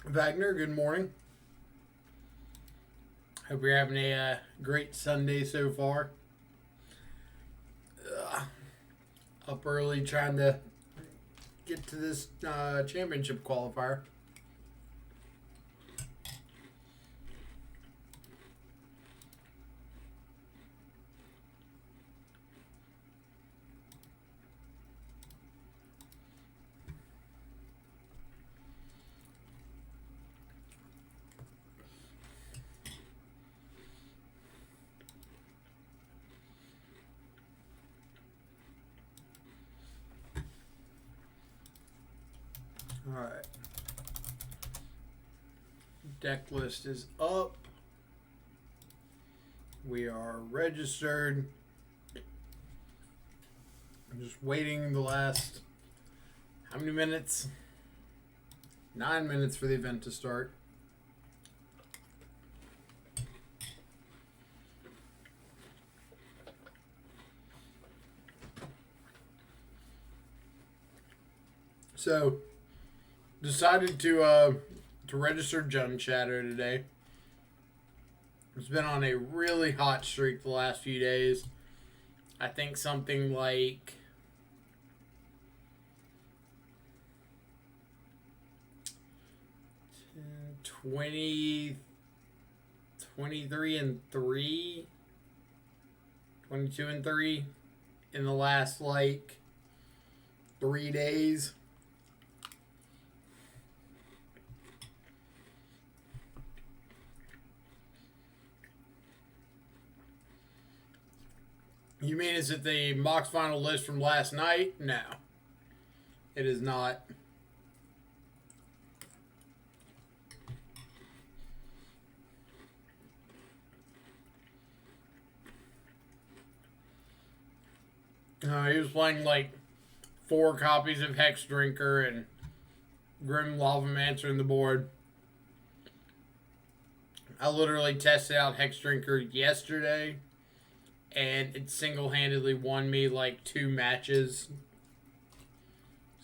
Wagner, good morning. Hope you're having a great Sunday so far. Up early trying to get to this championship qualifier. Alright. Deck list is up. We are registered. I'm just waiting the last, how many minutes? 9 minutes for the event to start. So, decided to register Jun Chatter today. It's been on a really hot streak the last few days. I think something like 20, 23 and 3, 22 and 3 in the last like 3 days. You mean, is it the Mox final list from last night? No. It is not. He was playing like 4 copies of Hex Drinker and Grim Lavamancer in the board. I literally tested out Hex Drinker yesterday, and it single-handedly won me like 2 matches.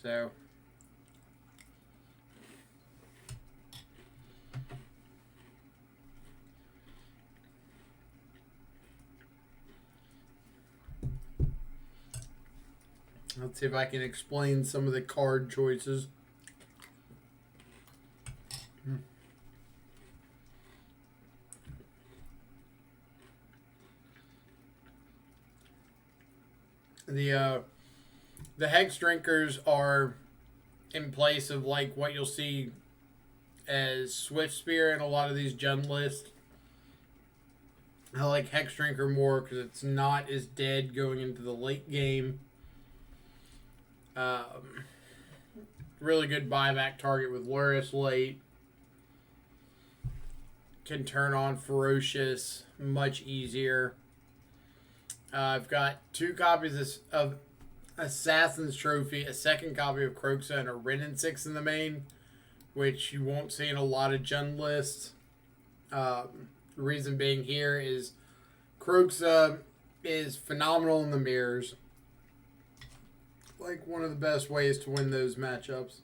So let's see if I can explain some of the card choices. The Hex Drinkers are in place of like what you'll see as Swift Spear in a lot of these Jun lists. I like Hex Drinker more because it's not as dead going into the late game. Really good buyback target with Lurrus late. Can turn on Ferocious much easier. I've got 2 copies of Assassin's Trophy, a second copy of Kroxa, and a Renin 6 in the main, which you won't see in a lot of Jun lists. The reason being here is Kroxa is phenomenal in the mirrors. Like one of the best ways to win those matchups.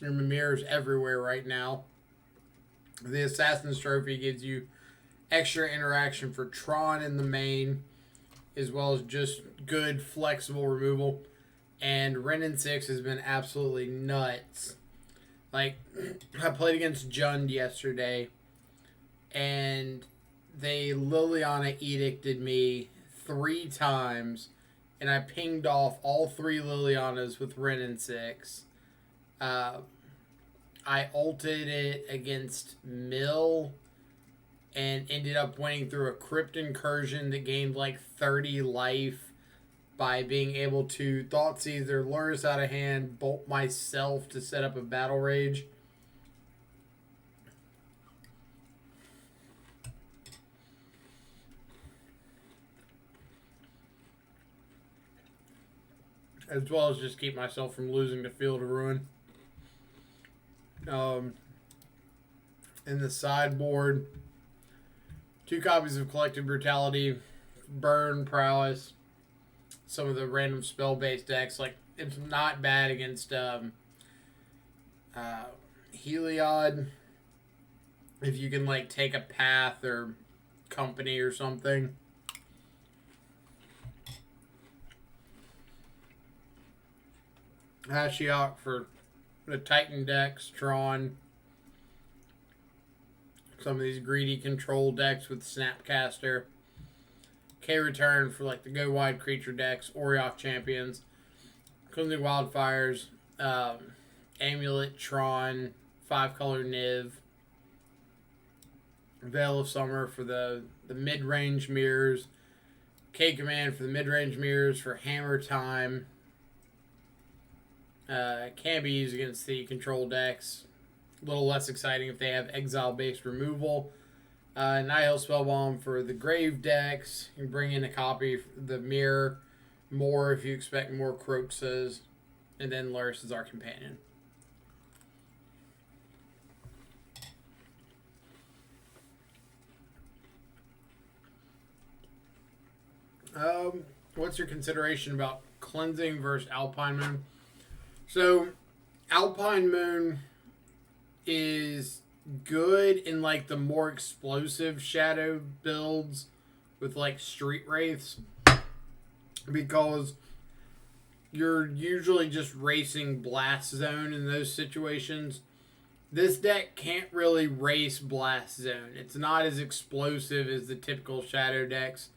There are mirrors everywhere right now. The Assassin's Trophy gives you extra interaction for Tron in the main, as well as just good flexible removal. And Renin 6 has been absolutely nuts. Like, I played against Jund yesterday, and they Liliana edicted me 3 times, and I pinged off all 3 Lilianas with Renin 6. I ulted it against Mill and ended up winning through a Crypt Incursion that gained like 30 life by being able to Thoughtseize their Lurrus out of hand, bolt myself to set up a Battle Rage. As well as just keep myself from losing to Field of Ruin. In the sideboard, 2 copies of Collective Brutality, Burn, Prowess, some of the random spell-based decks. Like, it's not bad against Heliod, if you can like take a path or company or something. Ashiok for the Titan decks, Tron. Some of these greedy control decks with Snapcaster. K-Return for like the go wide creature decks, Orioth Champions, Cleansing Wildfires, Amulet, Tron, 5-color Niv, Veil of Summer for the mid-range mirrors, K-Command for the mid-range mirrors for Hammer Time. Can be used against the control decks. A little less exciting if they have exile-based removal. Nihil Spellbomb for the grave decks. You can bring in a copy of the mirror. More if you expect more Croxas. And then Lurrus is our companion. What's your consideration about Cleansing versus Alpine Moon? So, Alpine Moon is good in like the more explosive shadow builds with like Street Wraiths, because you're usually just racing Blast Zone in those situations. This deck can't really race Blast Zone. It's not as explosive as the typical shadow decks.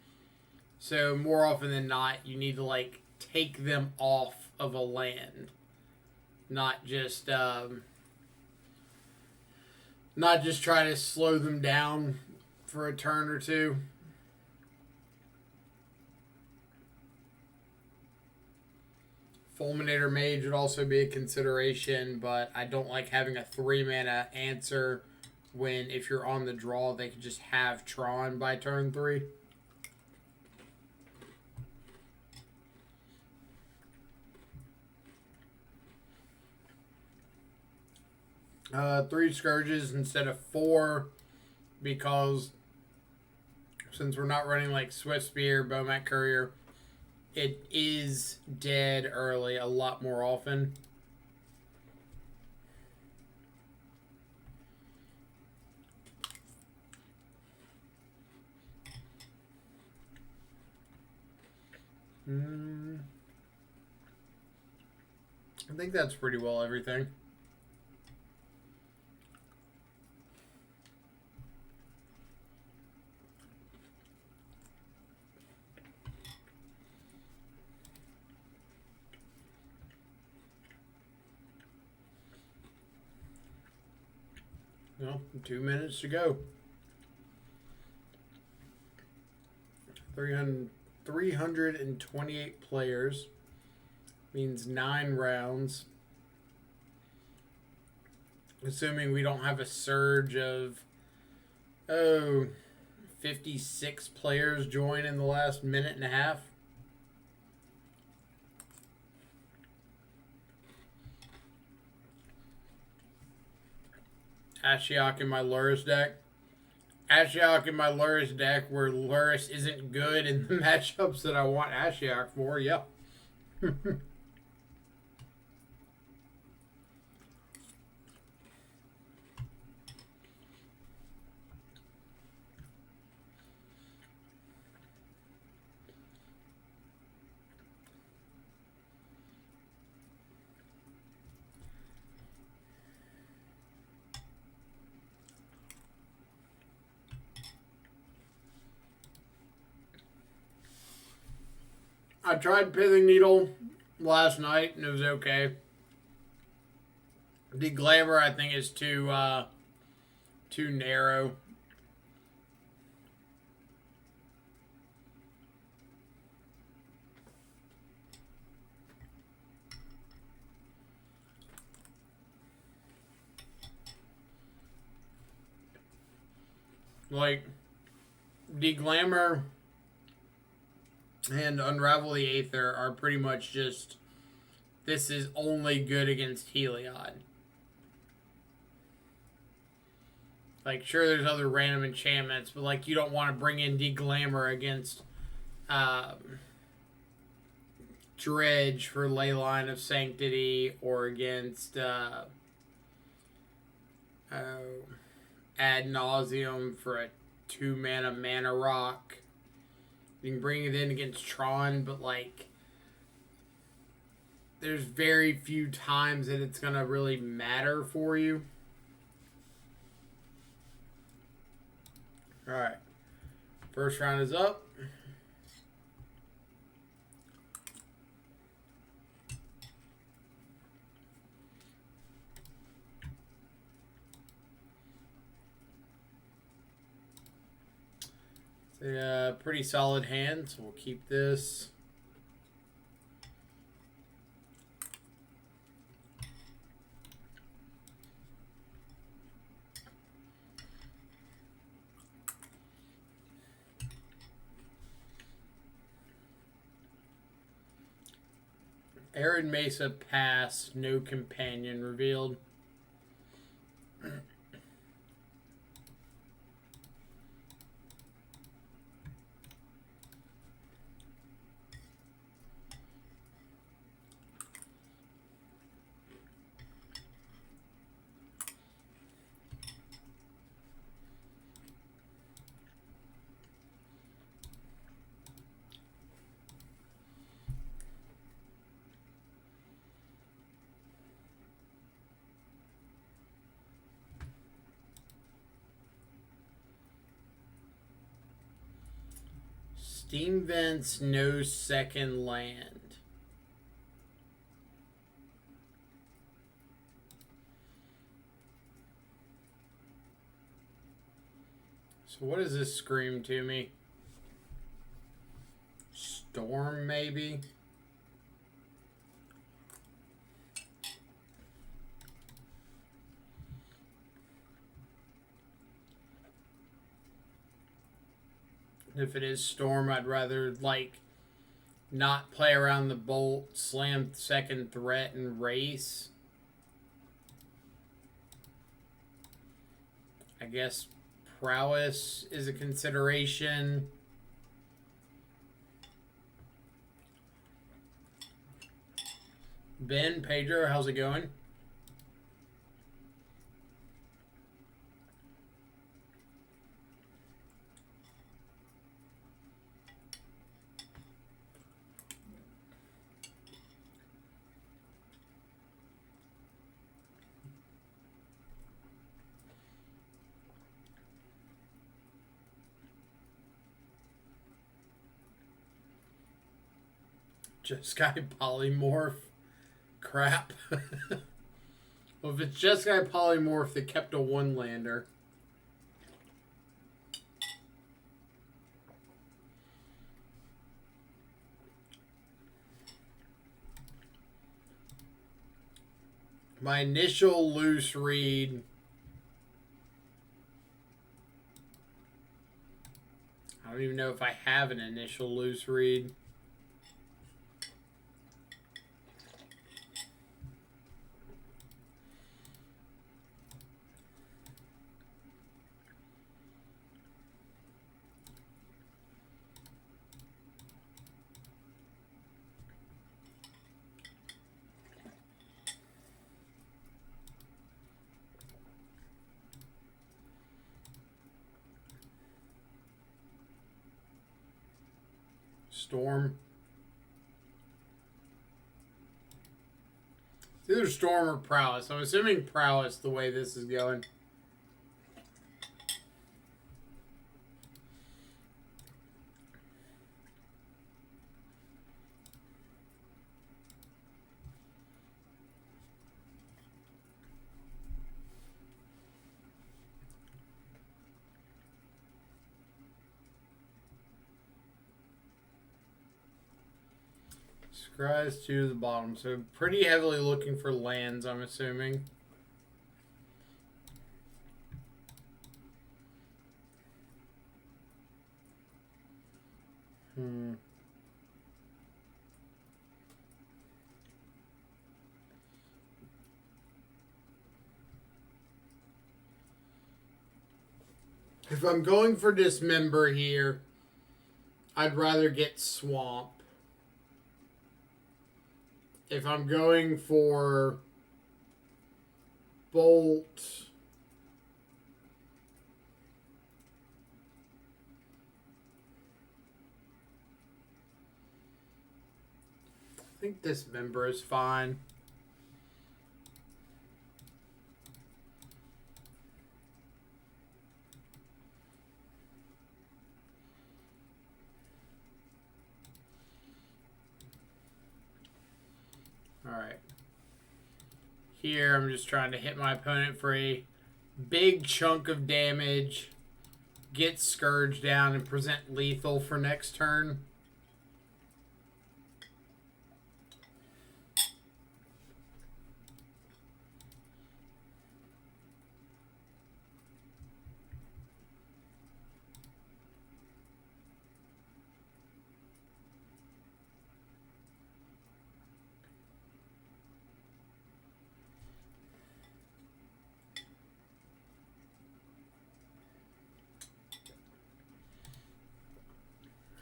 So more often than not, you need to like take them off of a land. Not just try to slow them down for a turn or two. Fulminator Mage would also be a consideration, but I don't like having a 3-mana answer when, if you're on the draw, they could just have Tron by turn 3. Three Scourges instead of 4, because since we're not running like Swift Spear, Bowmat Courier, it is dead early a lot more often. I think that's pretty well everything. Well, 2 minutes to go. 328 players. Means 9 rounds. Assuming we don't have a surge of, 56 players join in the last minute and a half. Ashiok in my Lurrus deck. Ashiok in my Lurrus deck where Lurrus isn't good in the matchups that I want Ashiok for. Yep. I tried Pithing Needle last night and it was okay. Deglamour I think is too narrow. Like Deglamour and Unravel the Aether are pretty much just, this is only good against Heliod. Like, sure, there's other random enchantments, but, like, you don't want to bring in Deglamour against Dredge for Leyline of Sanctity, or against ad nauseum for a 2-mana mana rock. You can bring it in against Tron, but like there's very few times that it's gonna really matter for you. Alright. First round is up. It's a pretty solid hand, so we'll keep this. Arid Mesa pass, no companion revealed. Steam Vents, no second land. So what does this scream to me? Storm, maybe? If it is Storm, I'd rather, like, not play around the bolt, slam second threat, and race. I guess Prowess is a consideration. Ben, Pedro, how's it going? Jeskai Polymorph. Crap. Well, if it's Jeskai Polymorph, they kept a one-lander. My initial loose read. I don't even know if I have an initial loose read. Storm. It's either Storm or Prowess. I'm assuming Prowess the way this is going. Scries to the bottom. So pretty heavily looking for lands, I'm assuming. If I'm going for Dismember here, I'd rather get Swamp. If I'm going for Bolt, think this member is fine. Alright. Here, I'm just trying to hit my opponent for a big chunk of damage, get Scourge down, and present lethal for next turn.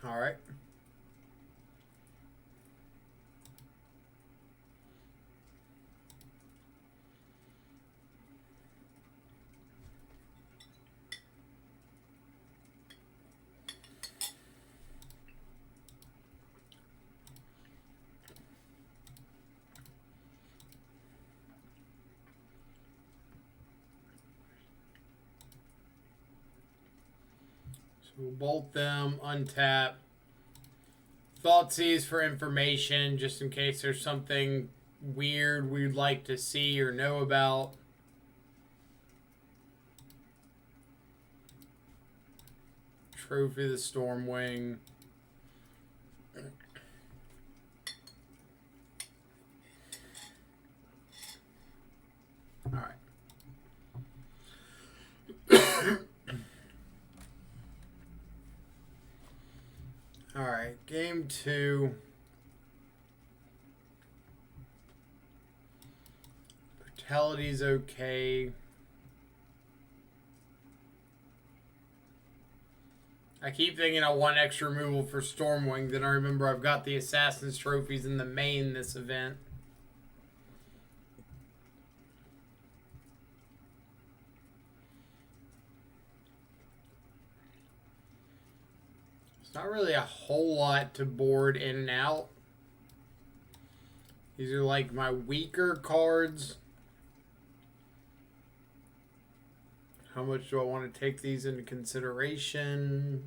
All right. So we'll bolt them, untap. Thoughtseize for information, just in case there's something weird we'd like to see or know about. Trophy the Stormwing. Alright. Alright, game 2. Brutality's okay. I keep thinking I want extra removal for Stormwing, then I remember I've got the Assassin's Trophies in the main this event. Not really a whole lot to board in and out. These are like my weaker cards. How much do I want to take these into consideration?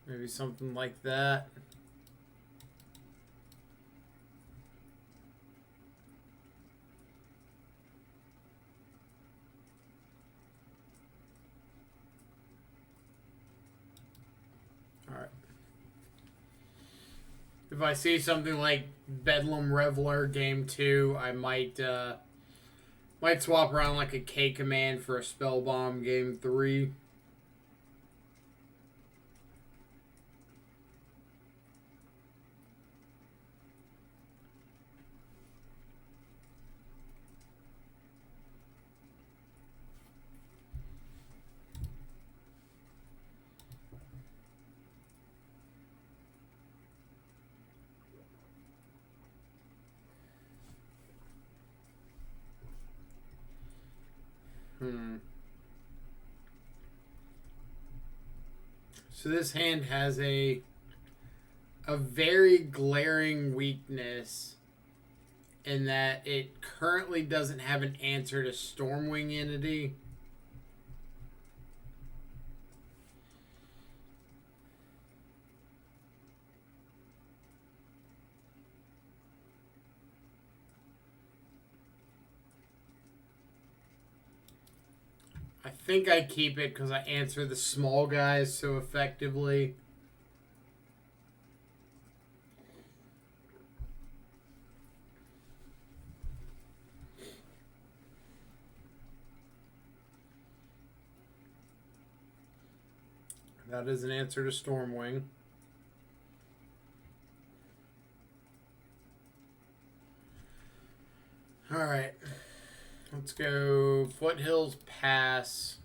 Maybe something like that. If I see something like Bedlam Reveler game 2, I might swap around like a K command for a Spell Bomb game 3. So this hand has a very glaring weakness in that it currently doesn't have an answer to Stormwing Entity. I think I keep it because I answer the small guys so effectively. That is an answer to Stormwing. Alright. Let's go Foothills Pass.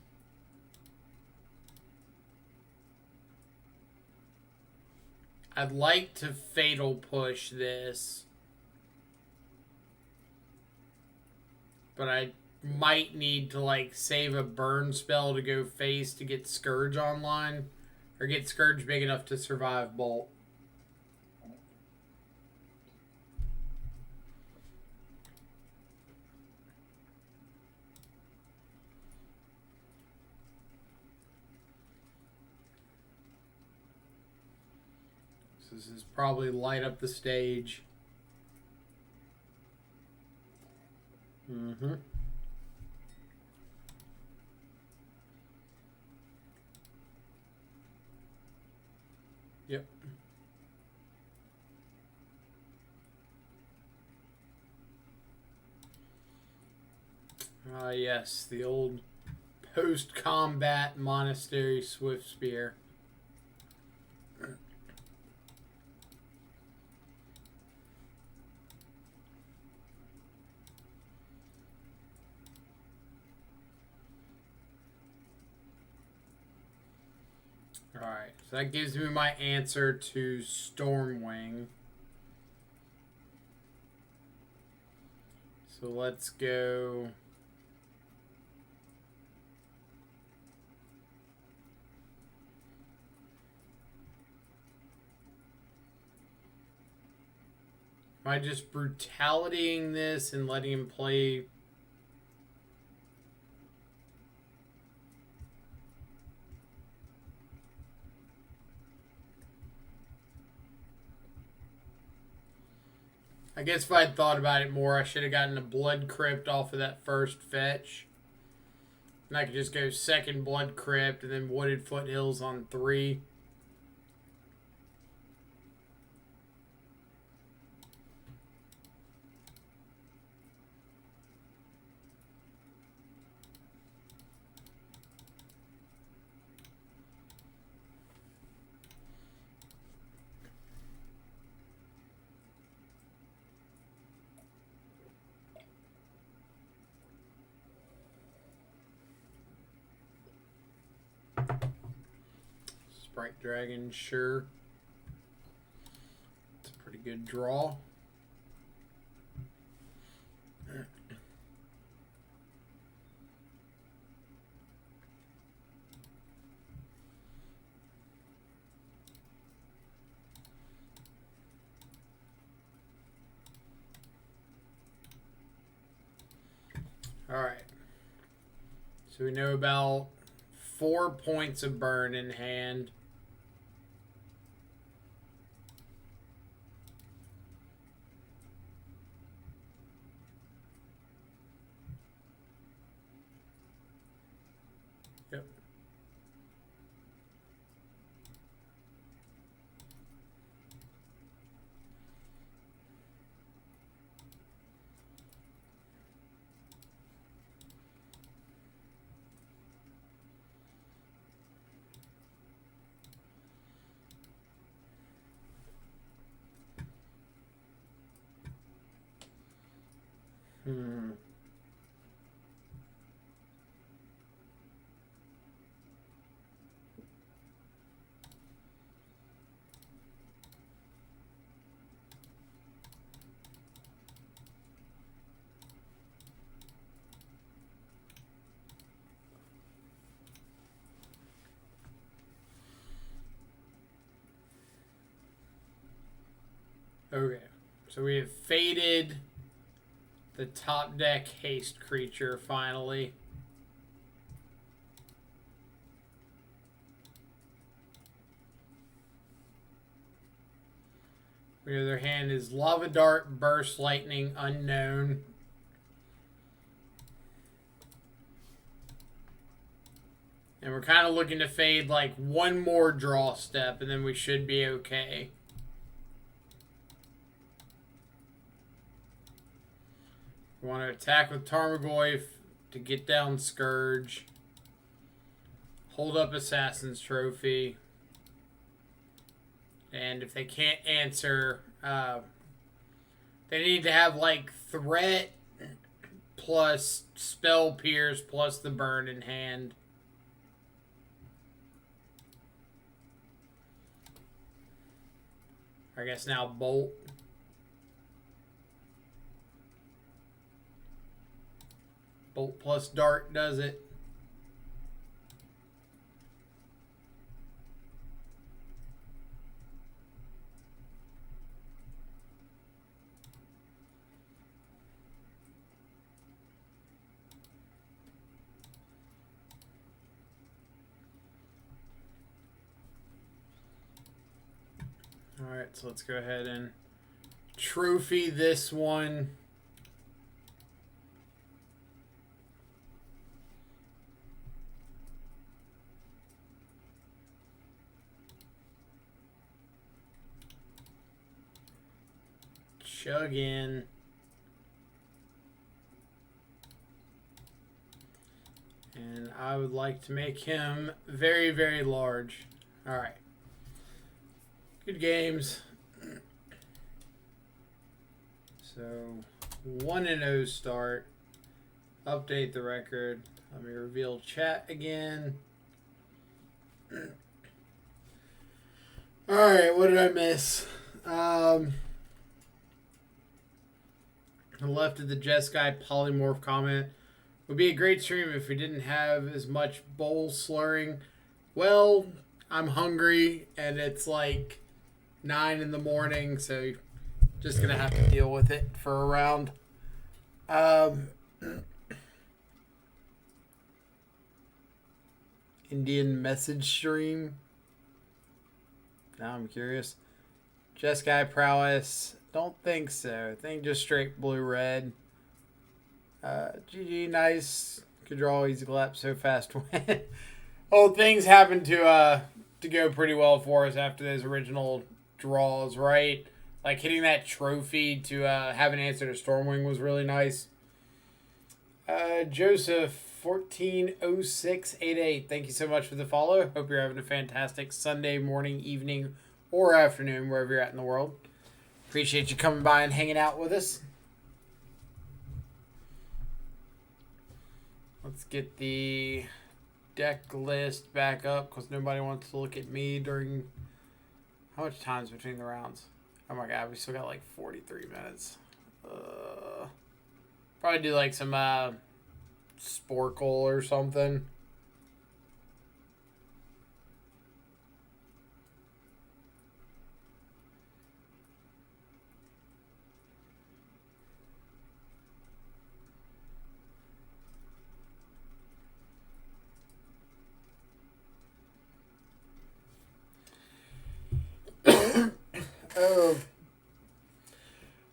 I'd like to Fatal Push this. But I might need to like save a burn spell to go face to get Scourge online. Or get Scourge big enough to survive Bolt. So this is probably light up the stage. Mm-hmm. Yep. Yes, the old post-combat monastery swift spear. Alright, so that gives me my answer to Stormwing. So let's go... Am I just brutalitying this and letting him play... I guess if I had thought about it more, I should have gotten a Blood Crypt off of that first fetch. And I could just go second Blood Crypt and then Wooded Foothills on 3. Sprite Dragon, sure. It's a pretty good draw. Alright. So we know about 4 points of burn in hand. Yep. Okay, so we have faded the top deck haste creature finally. The other hand is Lava Dart, Burst Lightning, Unknown. And we're kind of looking to fade like one more draw step and then we should be okay. We want to attack with Tarmogoyf to get down Scourge. Hold up Assassin's Trophy. And if they can't answer, they need to have like Threat plus Spell Pierce plus the burn in hand. I guess now Bolt. Bolt plus Dart does it. Alright, so let's go ahead and trophy this one. Chug in. And I would like to make him very, very large. Alright. Good games. So, 1-0 start. Update the record. Let me reveal chat again. Alright, what did I miss? I left of the Jess Guy polymorph comment. Would be a great stream if we didn't have as much bowl slurring. Well, I'm hungry and it's like 9 in the morning, so just gonna have to deal with it for a round. Indian message stream. Now I'm curious. Jess Guy Prowess. Don't think so. I think just straight blue-red. GG, nice. Could draw easy clap so fast win. Oh, things happened to go pretty well for us after those original draws, right? Like hitting that trophy to have an answer to Stormwing was really nice. Joseph 140688. Thank you so much for the follow. Hope you're having a fantastic Sunday morning, evening, or afternoon, wherever you're at in the world. Appreciate you coming by and hanging out with us. Let's get the deck list back up because nobody wants to look at me during... How much time's between the rounds? Oh my god, we still got like 43 minutes. Probably do like some Sporkle or something.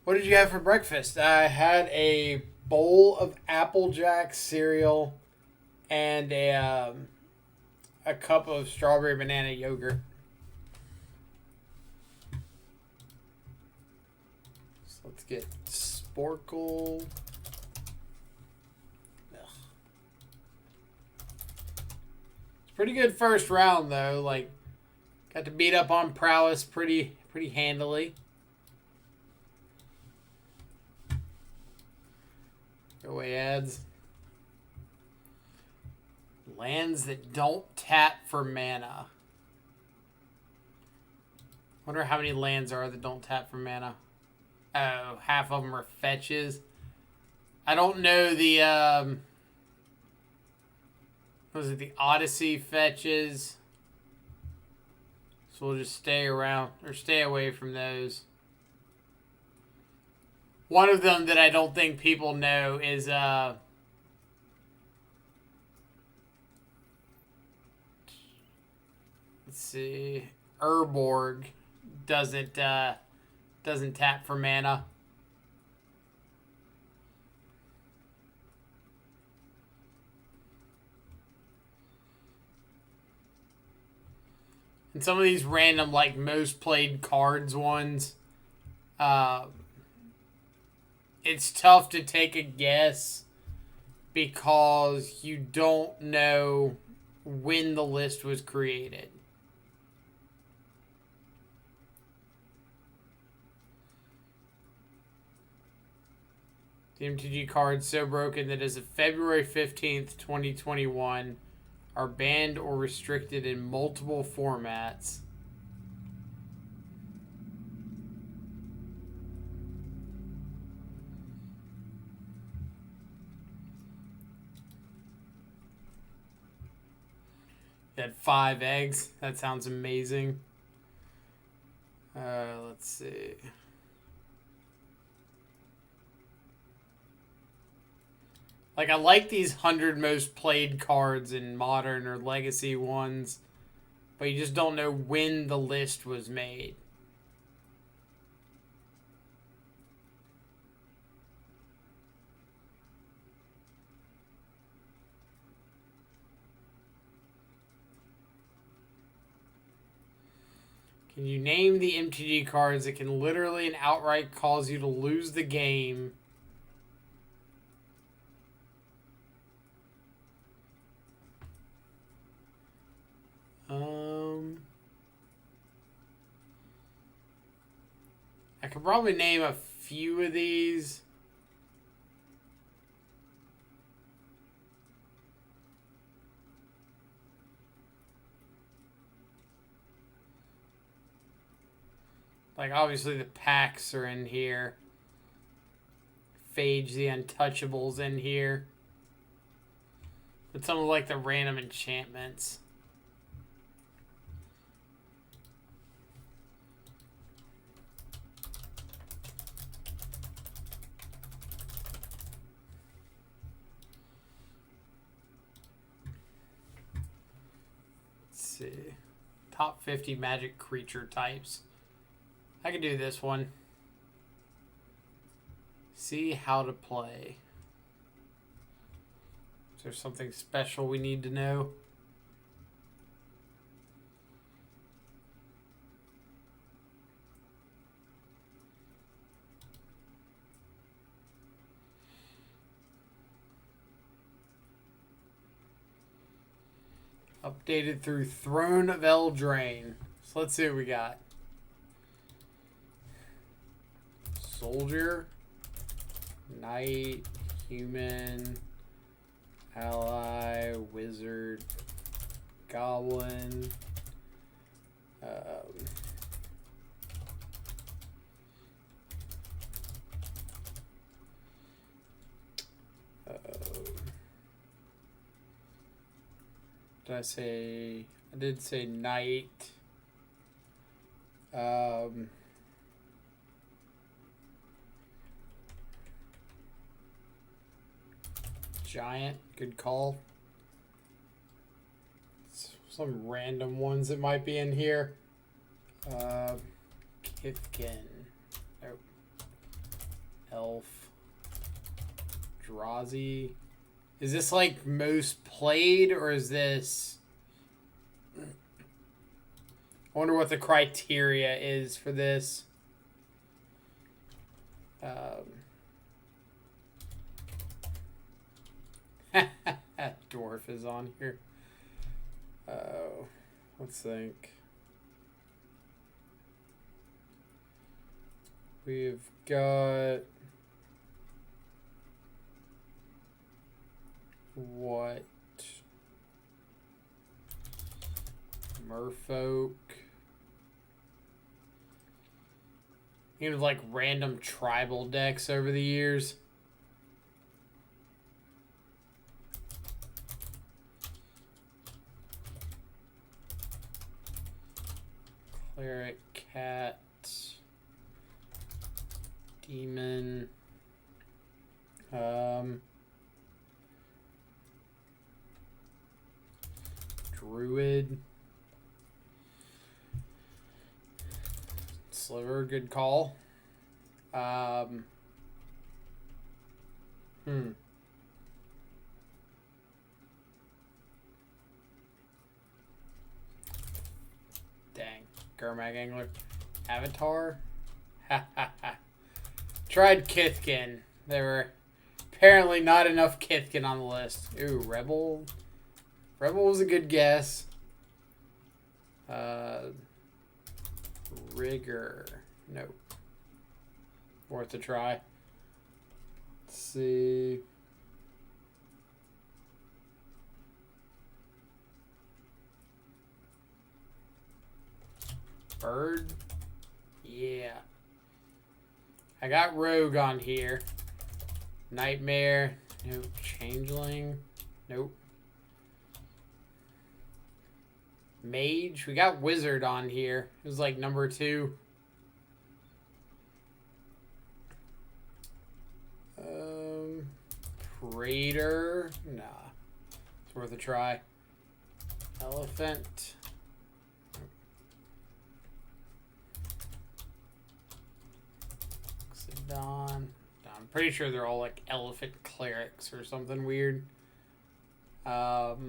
What did you have for breakfast? I had a bowl of Applejack cereal and a cup of strawberry banana yogurt. So let's get Sporkle. Ugh. It's pretty good first round though. Like, got to beat up on Prowess pretty handily. Go away ads. Lands that don't tap for mana. Wonder how many lands are that don't tap for mana. Oh, half of them are fetches. I don't know the was it the Odyssey fetches? So we'll just stay around or stay away from those. One of them that I don't think people know is let's see, Urborg doesn't tap for mana. And some of these random like most played cards ones, it's tough to take a guess because you don't know when the list was created. The MTG cards so broken that as of February 15th, 2021, are banned or restricted in multiple formats. You had 5 eggs. That sounds amazing. Let's see. Like, I like these 100 most played cards in Modern or Legacy ones, but you just don't know when the list was made. Can you name the MTG cards that can literally and outright cause you to lose the game? I could probably name a few of these. Like, obviously the packs are in here. Phage the Untouchables in here. But some of, like, the random enchantments. Let's see. Top 50 Magic creature types. I can do this one. See how to play. Is there something special we need to know? Updated through Throne of Eldraine. So let's see what we got. Soldier, Knight, Human, Ally, Wizard, Goblin, did I say? I did say Knight. Giant, good call. Some random ones that might be in here. Kithkin. Nope. Elf. Drazi. Is this like most played, or is this... I wonder what the criteria is for this. Dwarf is on here. Let's think. We've got... what? Merfolk. You have like random tribal decks over the years. Cleric, Cat, Demon, Druid, Sliver, good call. Dang, Gurmag Angler. Avatar? Ha ha ha. Tried Kithkin. There were apparently not enough Kithkin on the list. Ooh, Rebel. Rebel was a good guess. Rigger. Nope. Worth a try. Let's see. Bird? Yeah. I got Rogue on here. Nightmare. Nope. Changeling. Nope. Mage. We got Wizard on here. It was like number 2. Praetor. Nah. It's worth a try. Elephant. Don. I'm pretty sure they're all like elephant clerics or something weird. Lurgoyf.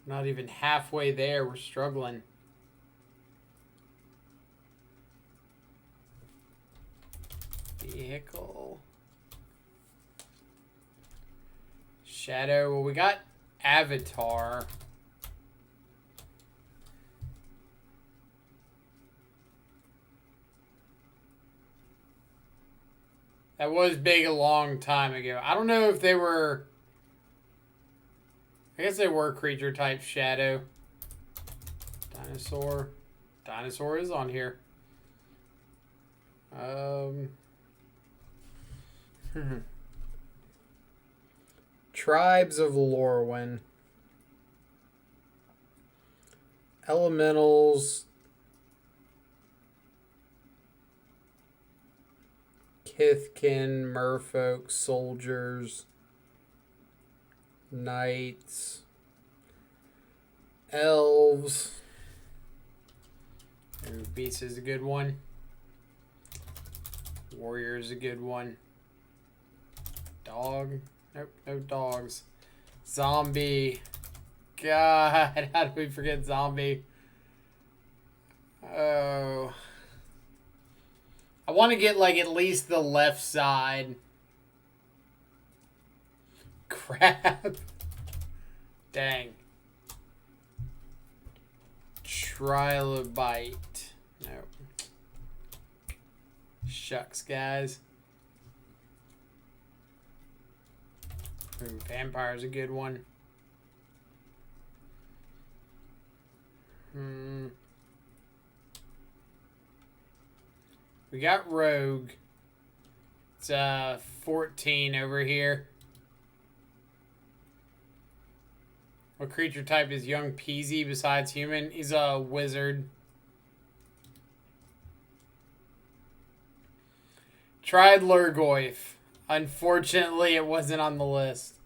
Not even halfway there. We're struggling. Vehicle. Shadow. Well, we got Avatar. That was big a long time ago. I don't know if they were... I guess they were creature type Shadow. Dinosaur. Dinosaur is on here. Tribes of Lorwyn. Elementals. Kithkin, merfolk, soldiers, knights, elves. Ooh, beast is a good one. Warrior is a good one. Dog. Nope, no dogs. Zombie. God, how did we forget zombie? Oh. I want to get, like, at least the left side. Crap. Dang. Trilobite. Nope. Shucks, guys. Ooh, vampire's a good one. We got Rogue. It's 14 over here. What creature type is young Peasy besides human? He's a wizard. Tried Lurgoyf. Unfortunately, it wasn't on the list.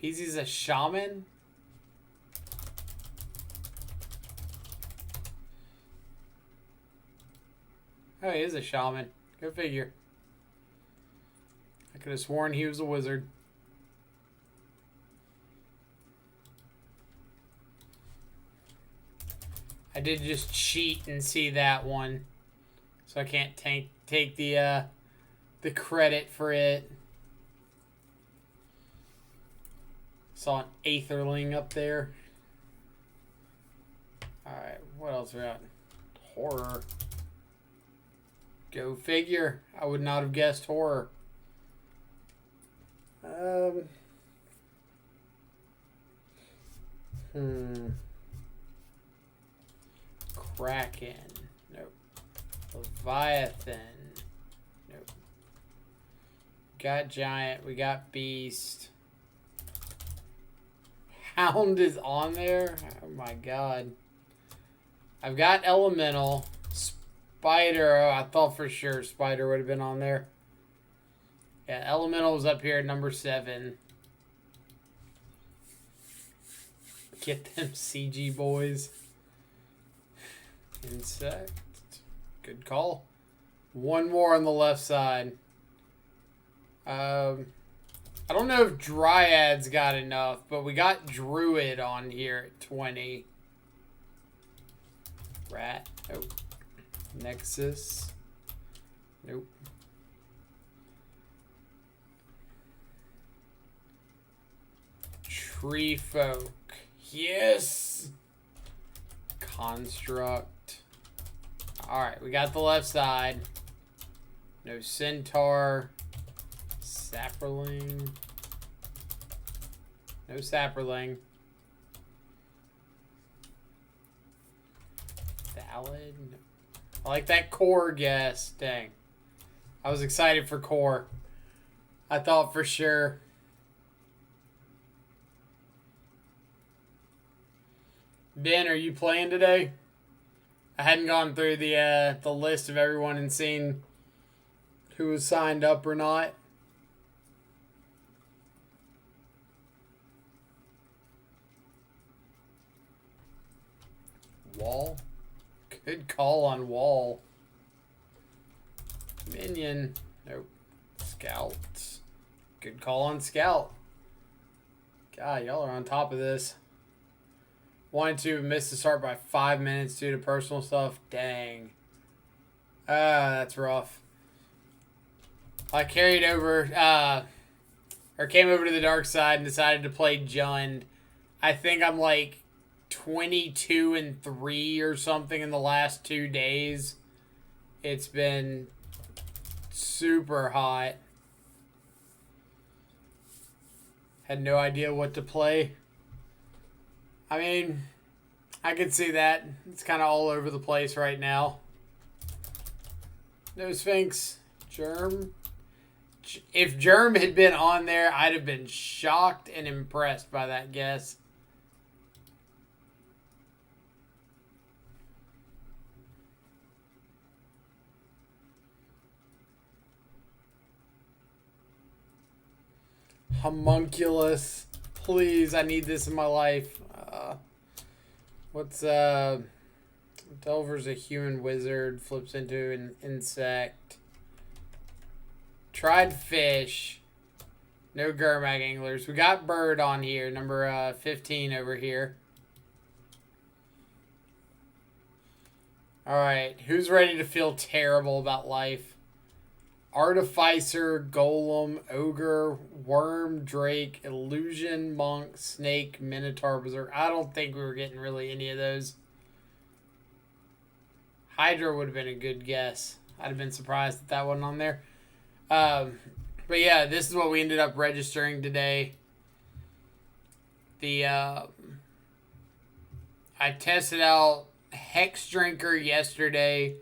Peasy's a shaman? Oh, he is a shaman. Go figure. I could have sworn he was a wizard. I did just cheat and see that one. So I can't take the credit for it. Saw an Aetherling up there. Alright, what else we got? Horror. Go figure. I would not have guessed horror. Kraken. Nope. Leviathan. Nope. Got giant. We got beast. Hound is on there? Oh my god. I've got elemental. Spider. Oh, I thought for sure Spider would have been on there. Yeah, elemental was up here at number 7. Get them CG boys. Insect. Good call. One more on the left side. I don't know if Dryad's got enough, but we got Druid on here at 20. Rat. Nope. Nexus. Nope. Tree folk. Yes! Construct. Alright, we got the left side. No centaur. Sapperling. No sapperling. Ballad. I like that core guess. Dang. I was excited for core. I thought for sure. Ben, are you playing today? I hadn't gone through the list of everyone and seen who was signed up or not. Wall. Good call on wall. Minion. Nope. Scouts. Good call on Scout. God, y'all are on top of this. Wanted to miss the start by 5 minutes due to personal stuff. Dang. That's rough. I carried over, or came over to the dark side and decided to play Jund. I think I'm like 22-3 or something in the last 2 days. It's been super hot. Had no idea what to play. I mean, I can see that. It's kind of all over the place right now. No Sphinx. Germ. If Germ had been on there, I'd have been shocked and impressed by that guess. Homunculus. Please, I need this in my life. Delver's a human wizard. Flips into an insect. Tried fish. No Gurmag anglers. We got bird on here. Number 15 over here. Alright. Who's ready to feel terrible about life? Artificer, Golem, Ogre, Worm, Drake, Illusion, Monk, Snake, Minotaur, Berserk. I don't think we were getting really any of those. Hydra would have been a good guess. I'd have been surprised that that wasn't on there. But yeah, this is what we ended up registering today. I tested out Hex Drinker yesterday,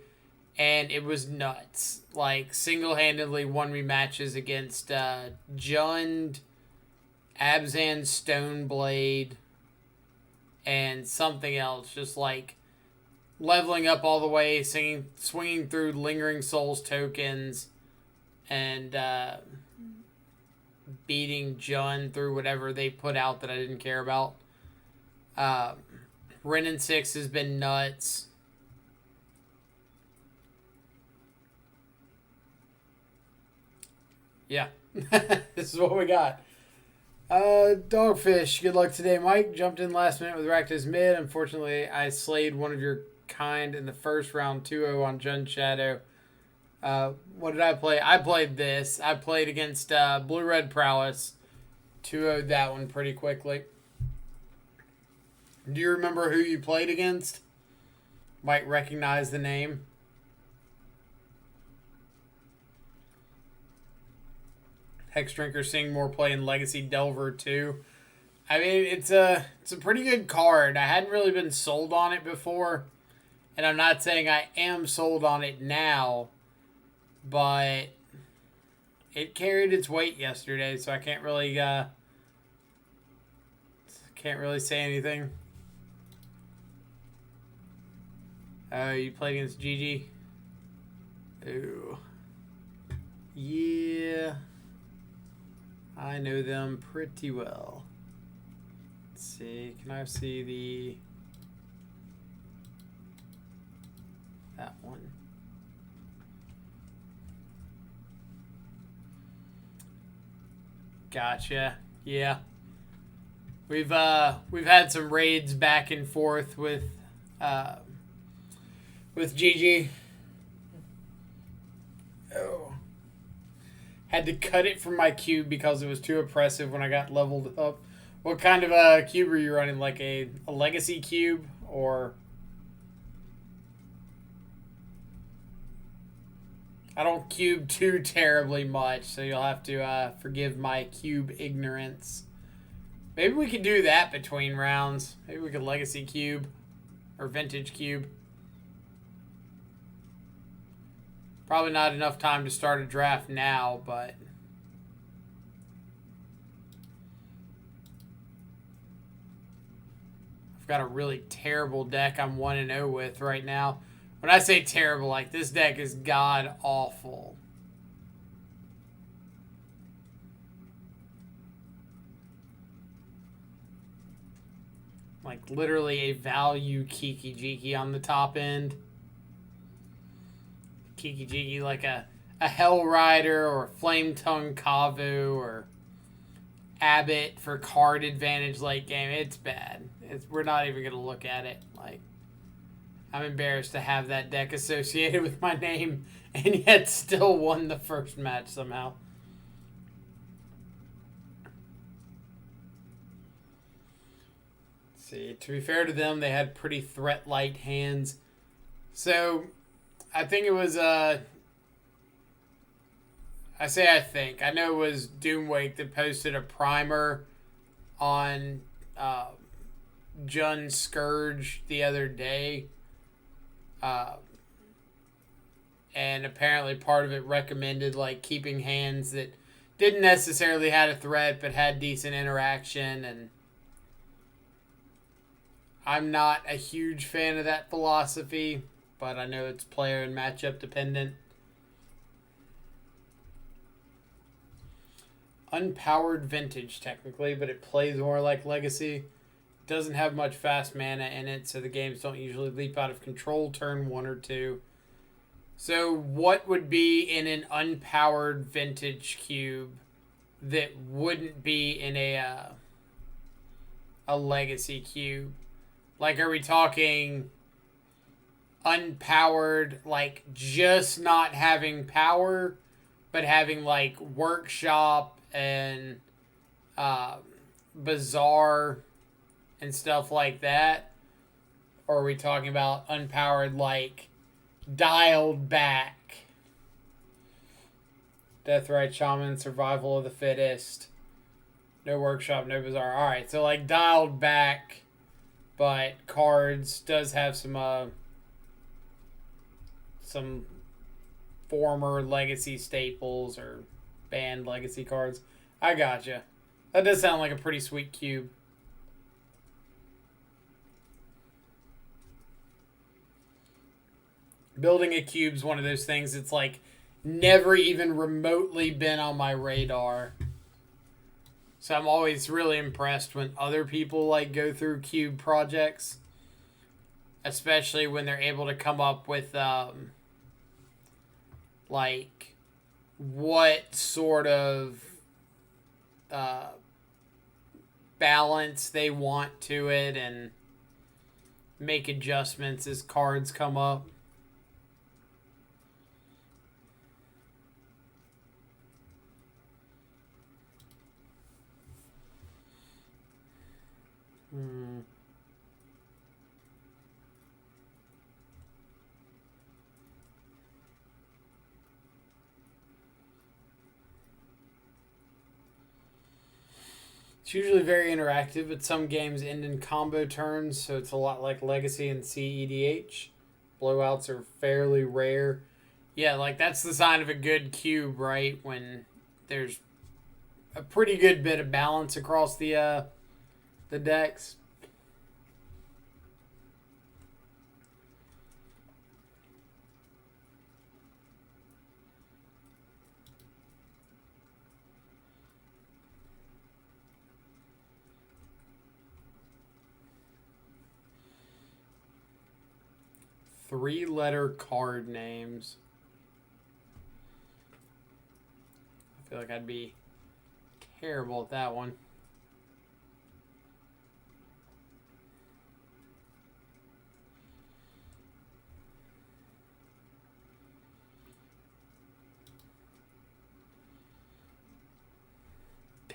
and it was nuts. Like, single-handedly won me matches against Jund, Abzan Stoneblade, and something else. Just like leveling up all the way, swinging through Lingering Souls tokens, and beating Jund through whatever they put out that I didn't care about. Ren and 6 has been nuts. Yeah, this is what we got. Dogfish, good luck today, Mike. Jumped in last minute with Rakdos mid. Unfortunately, I slayed one of your kind in the first round 2-0 on Jund Shadow. What did I play? I played this. I played against Blue-Red Prowess. 2-0'd that one pretty quickly. Do you remember who you played against? Might recognize the name. Hex Drinker seeing more play in Legacy Delver too. I mean, it's a pretty good card. I hadn't really been sold on it before, and I'm not saying I am sold on it now, but it carried its weight yesterday, so I can't really say anything. Oh, you played against Gigi? Ooh. Yeah. I know them pretty well. Let's see. Can I see that one? Gotcha. Yeah. We've had some raids back and forth with Gigi. Oh. Had to cut it from my cube because it was too oppressive when I got leveled up. What kind of a cube are you running? Like a legacy cube or... I don't cube too terribly much, so you'll have to forgive my cube ignorance. Maybe we could do that between rounds. Maybe we could legacy cube or vintage cube. Probably not enough time to start a draft now, but... I've got a really terrible deck I'm 1-0 with right now. When I say terrible, like, this deck is god-awful. Like, literally a value Kiki-Jiki on the top end. Kiki-Jiki, like a a Hell Rider or Flame Tongue Kavu or Abbott for card advantage late game. It's bad. We're not even going to look at it. Like, I'm embarrassed to have that deck associated with my name and yet still won the first match somehow. Let's see, to be fair to them, they had pretty threat light hands. So, I think it was, I know it was Doomwake that posted a primer on Jun Scourge the other day. And apparently part of it recommended like keeping hands that didn't necessarily had a threat but had decent interaction, and I'm not a huge fan of that philosophy, but I know it's player and matchup dependent. Unpowered Vintage technically, but it plays more like Legacy. Doesn't have much fast mana in it, so the games don't usually leap out of control turn 1 or 2. So what would be in an unpowered Vintage cube that wouldn't be in a Legacy cube? Like, are we talking unpowered, like just not having power, but having like Workshop and Bazaar and stuff like that? Or are we talking about unpowered, like dialed back Deathrite Shaman, Survival of the Fittest, no Workshop, no Bazaar? Alright, so like dialed back, but cards does have some former Legacy staples or banned Legacy cards. I gotcha. That does sound like a pretty sweet cube. Building a cube's one of those things that's like never even remotely been on my radar. So I'm always really impressed when other people like go through cube projects, especially when they're able to come up with like what sort of balance they want to it and make adjustments as cards come up. It's usually very interactive, but some games end in combo turns, so it's a lot like Legacy and CEDH. Blowouts are fairly rare. Yeah, like that's the sign of a good cube, right? When there's a pretty good bit of balance across the decks. Three-letter card names. I feel like I'd be terrible at that one.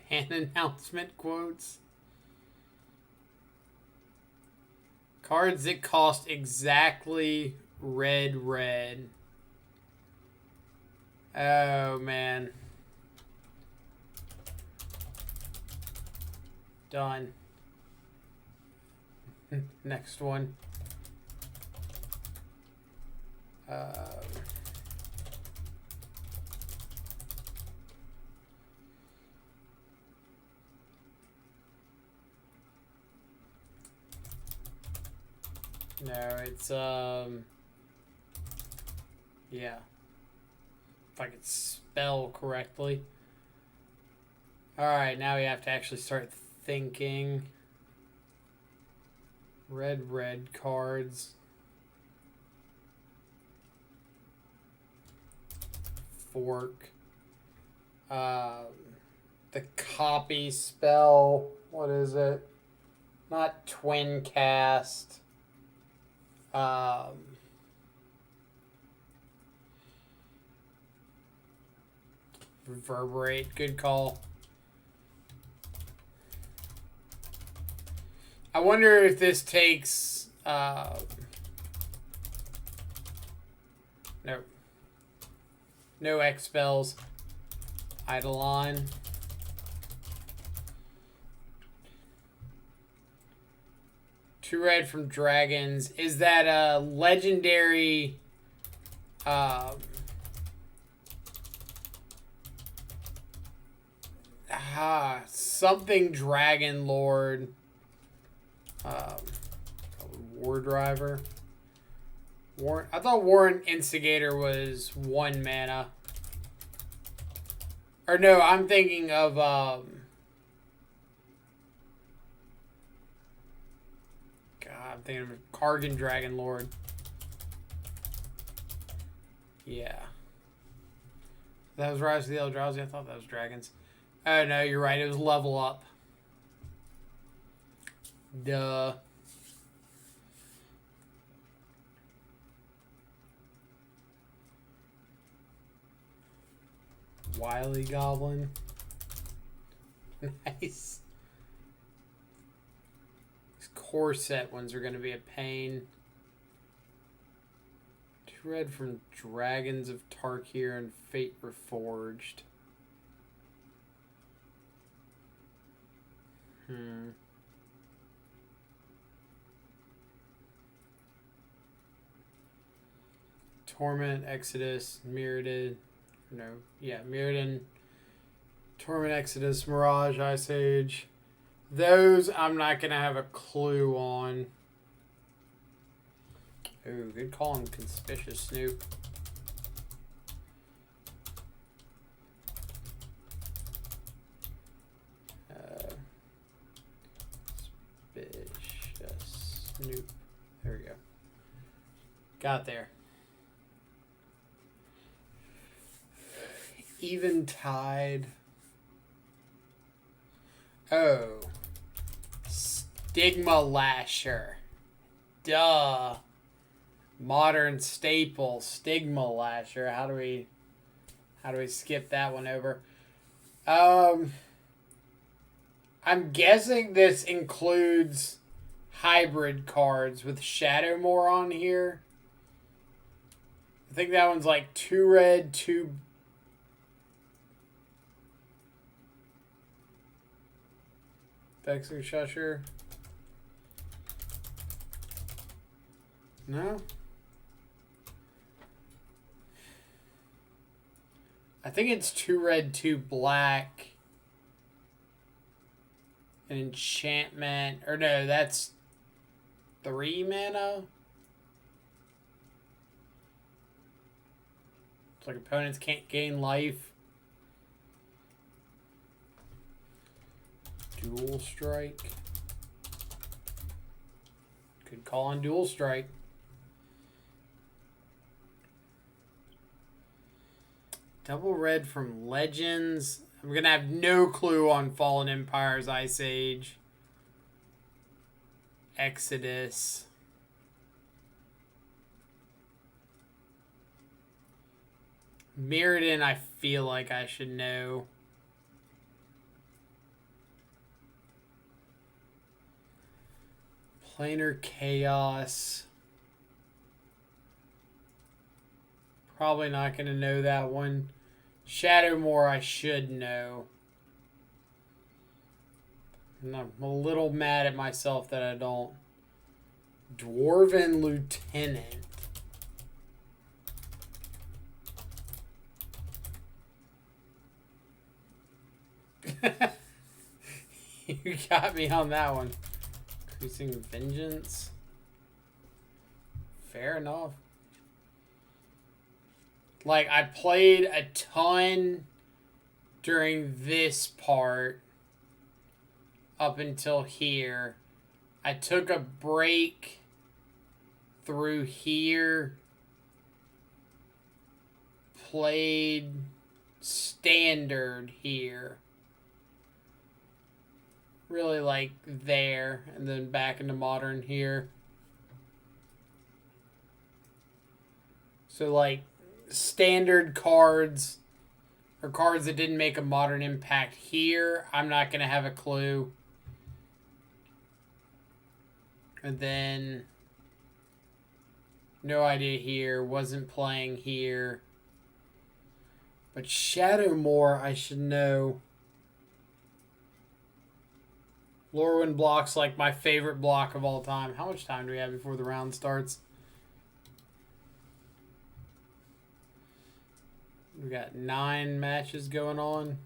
Ban announcement quotes. Cards that cost exactly red. Oh, man. Done. Next one. No, it's, yeah. If I could spell correctly. Alright, now we have to actually start thinking. Red cards. Fork. The copy spell. What is it? Not Twin Cast. Reverberate. Good call. I wonder if this takes... no. No X spells. Eidolon. Two red from dragons. Is that a legendary... something Dragon Lord. War Driver. I thought Warrant Instigator was 1 mana. Or no, I'm thinking of God, I'm thinking of Kargan Dragon Lord. Yeah. That was Rise of the Eldrazi. I thought that was dragons. Oh no, you're right. It was Level Up. Duh. Wily Goblin. Nice. These core set ones are going to be a pain. 2 red from Dragons of Tarkir and Fate Reforged. Torment, Exodus, Mirrodin. No, yeah, Mirrodin, Torment, Exodus, Mirage, Ice Age. Those I'm not going to have a clue on. Ooh, good call on Conspicuous Snoop. Suspicious Snoop. There we go. Got there. Eventide. Oh. Stigma Lasher. Duh. Modern staple. Stigma Lasher. How do we skip that one over? I'm guessing this includes hybrid cards with Shadowmoor on here. I think that one's like 2 red, 2... Vexing Shusher. No? I think it's 2 red, 2 black. An enchantment. Or no, that's 3 mana. It's like opponents can't gain life. Dual Strike. Could call on Dual Strike. Double red from Legends. I'm going to have no clue on Fallen Empires, Ice Age. Exodus. Mirrodin, I feel like I should know. Planar Chaos. Probably not going to know that one. Shadowmoor, I should know. And I'm a little mad at myself that I don't. Dwarven Lieutenant. You got me on that one. Increasing Vengeance. Fair enough. Like, I played a ton during this part up until here. I took a break through here. played standard here. Really like there, and then back into modern here. So like standard cards or cards that didn't make a modern impact here, I'm not going to have a clue. And then no idea here, wasn't playing here. But Shadowmoor, I should know. Lorwyn block's like my favorite block of all time. How much time do we have before the round starts? We got 9 matches going on.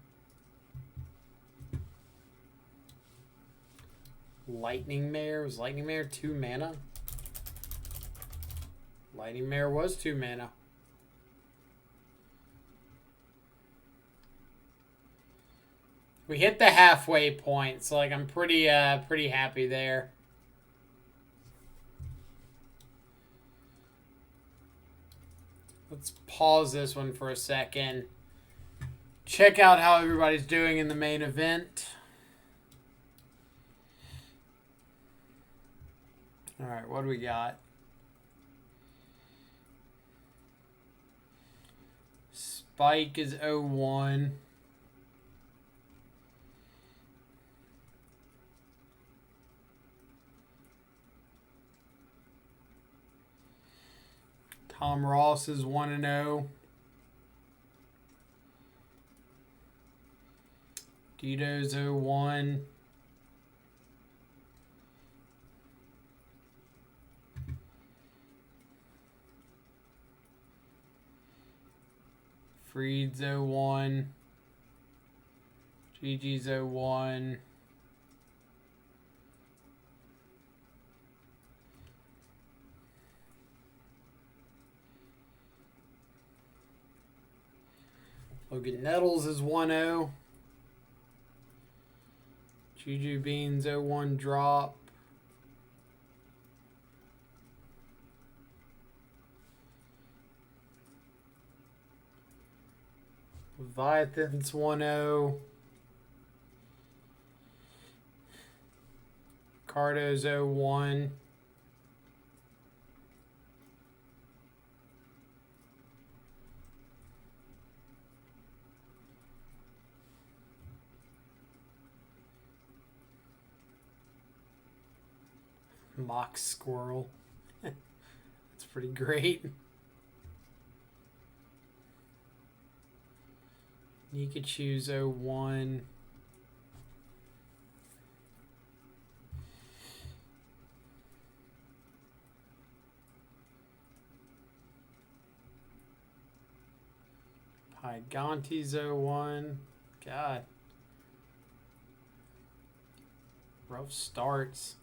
Lightning Mare. Was Lightning Mare 2 mana? Lightning Mare was 2 mana. We hit the halfway point, so like I'm pretty happy there. Let's pause this one for a second. Check out how everybody's doing in the main event. All right, what do we got? Spike is 0-1. Tom Ross is 1-0. Dito's 0-1. Freed's 0-1. GG's 0-1. Logan Nettles is 1-0. Juju Beans 0-1 drop. Leviathan's 1-0. Cardo's 0-1. Mock Squirrel. That's pretty great. Nikachu's 0-1. Pygonti's 0-1. God. Rough starts.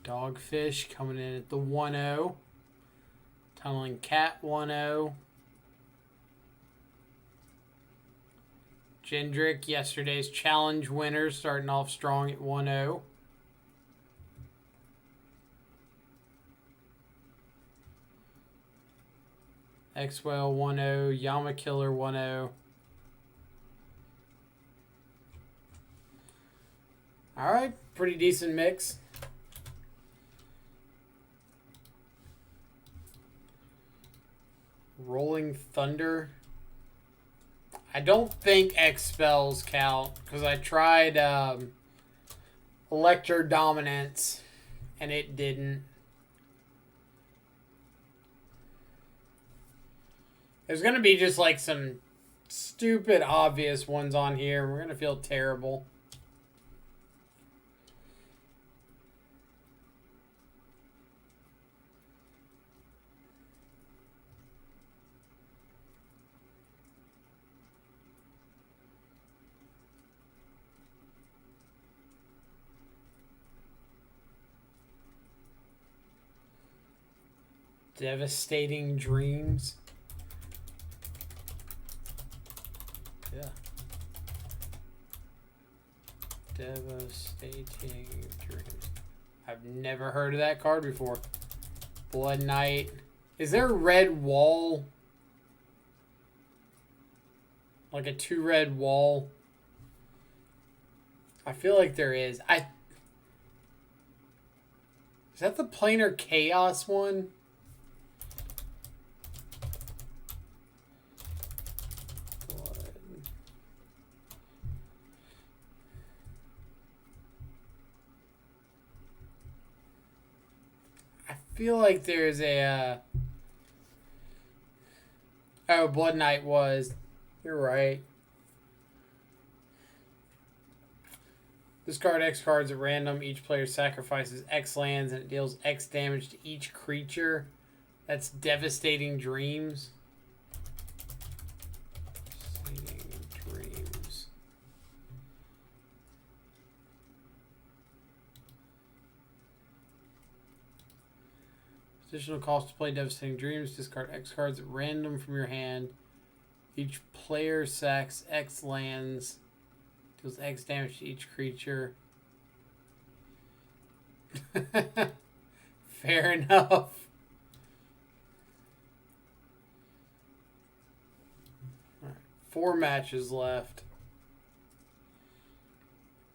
Dogfish coming in at the 1-0. Tunneling Cat 1-0. Jendrick, yesterday's challenge winner, starting off strong at 1-0. Xwell 1-0. Yamakiller 1-0. All right, pretty decent mix. Rolling Thunder. I don't think X spells count because I tried Electro Dominance and it didn't. There's going to be just like some stupid obvious ones on here. We're going to feel terrible. Devastating Dreams. Yeah. Devastating Dreams. I've never heard of that card before. Blood Knight. Is there a red wall? Like a 2 red wall? I feel like there is. Is that the Planar Chaos one? I feel like there's a... Oh, Blood Knight was. You're right. Discard X cards at random. Each player sacrifices X lands and it deals X damage to each creature. That's Devastating Dreams. Devastating Dreams. Additional cost to play Devastating Dreams. Discard X cards at random from your hand. Each player sacks X lands. Deals X damage to each creature. Fair enough. All right, 4 matches left.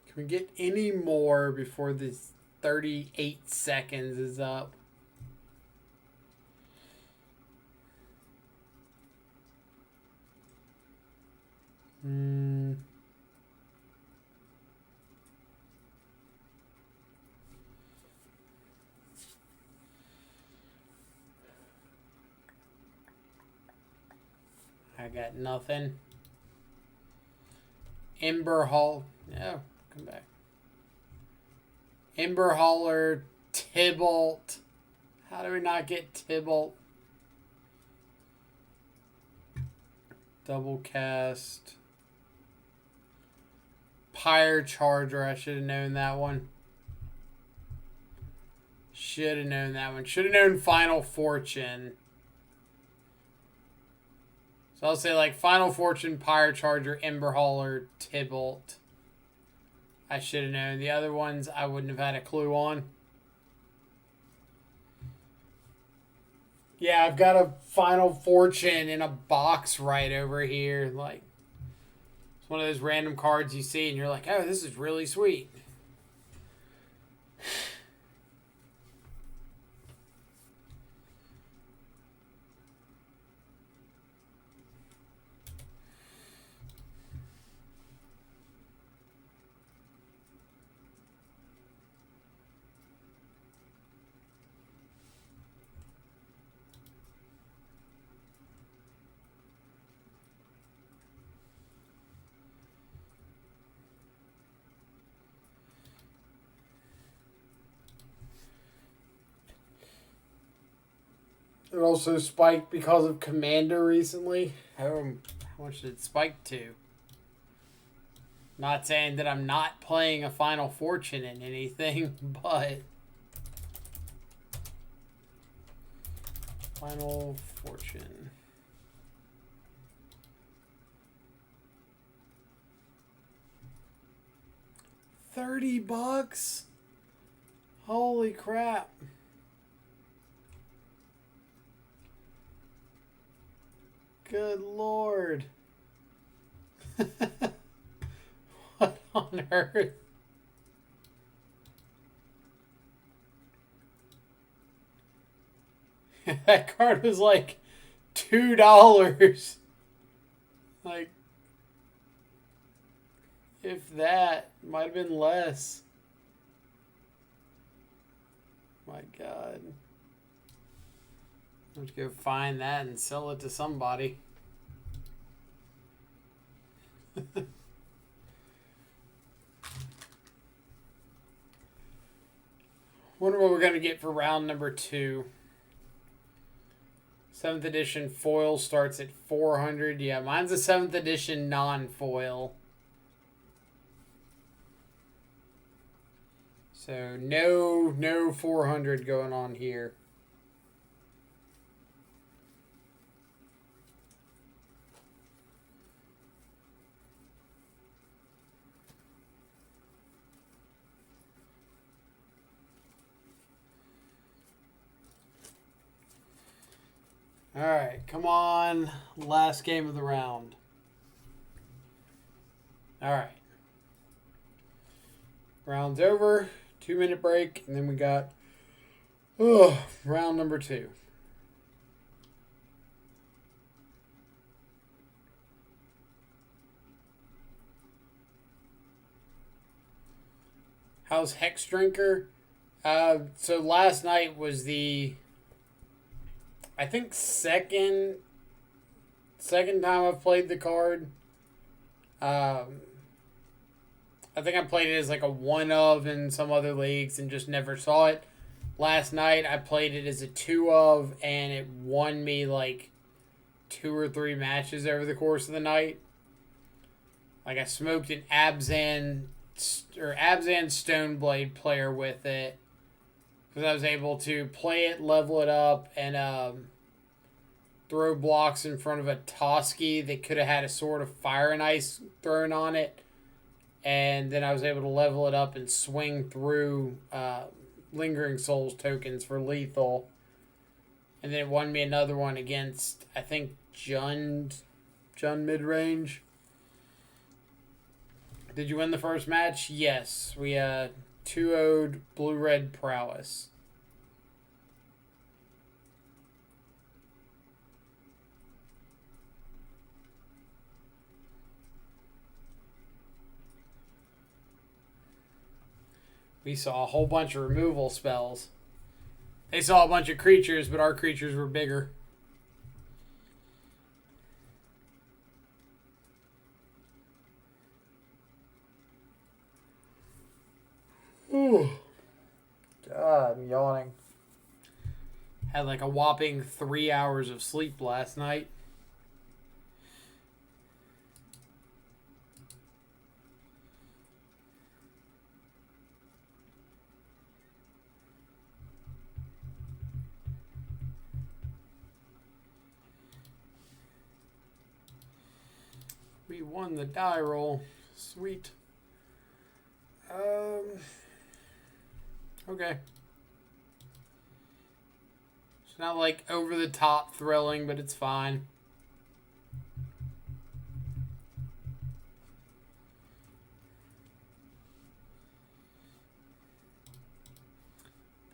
Can we get any more before this 38 seconds is up? I got nothing. Ember Hall. Yeah, come back. Ember Hauler, Tybalt. How do we not get Tybalt? Double cast. Pyre Charger. I should have known that one. Should have known that one. Should have known Final Fortune. So I'll say like Final Fortune, Pyre Charger, Ember Hauler, Tybalt. I should have known. The other ones I wouldn't have had a clue on. Yeah, I've got a Final Fortune in a box right over here. Like, it's one of those random cards you see and you're like, oh, this is really sweet. It also spiked because of Commander recently. How much did it spike to? Not saying that I'm not playing a Final Fortune in anything, but... Final Fortune. $30? Holy crap. Good Lord. What on earth? That card was like $2. Like, if that, might have been less. My God. Let's go find that and sell it to somebody. Wonder what we're going to get for round number 2. 7th edition foil starts at 400. Yeah, mine's a 7th edition non-foil. So no 400 going on here. All right, come on. Last game of the round. All right. Round's over. 2-minute break, and then we got round number 2. How's Hex Drinker? So last night was the, I think, second time I've played the card. I think I played it as like a 1-of in some other leagues and just never saw it. Last night I played it as a 2-of and it won me like 2 or 3 matches over the course of the night. Like I smoked an Abzan Stoneblade player with it because I was able to play it, level it up, and throw blocks in front of a Toski that could have had a Sword of Fire and Ice thrown on it. And then I was able to level it up and swing through Lingering Souls tokens for lethal. And then it won me another one against, I think, Jund midrange. Did you win the first match? Yes. We 2-0'd Blue-Red Prowess. We saw a whole bunch of removal spells. They saw a bunch of creatures, but our creatures were bigger. Ooh. God, I'm yawning. Had like a whopping 3 hours of sleep last night. We won the die roll. Sweet. Okay. It's not like over the top thrilling, but it's fine.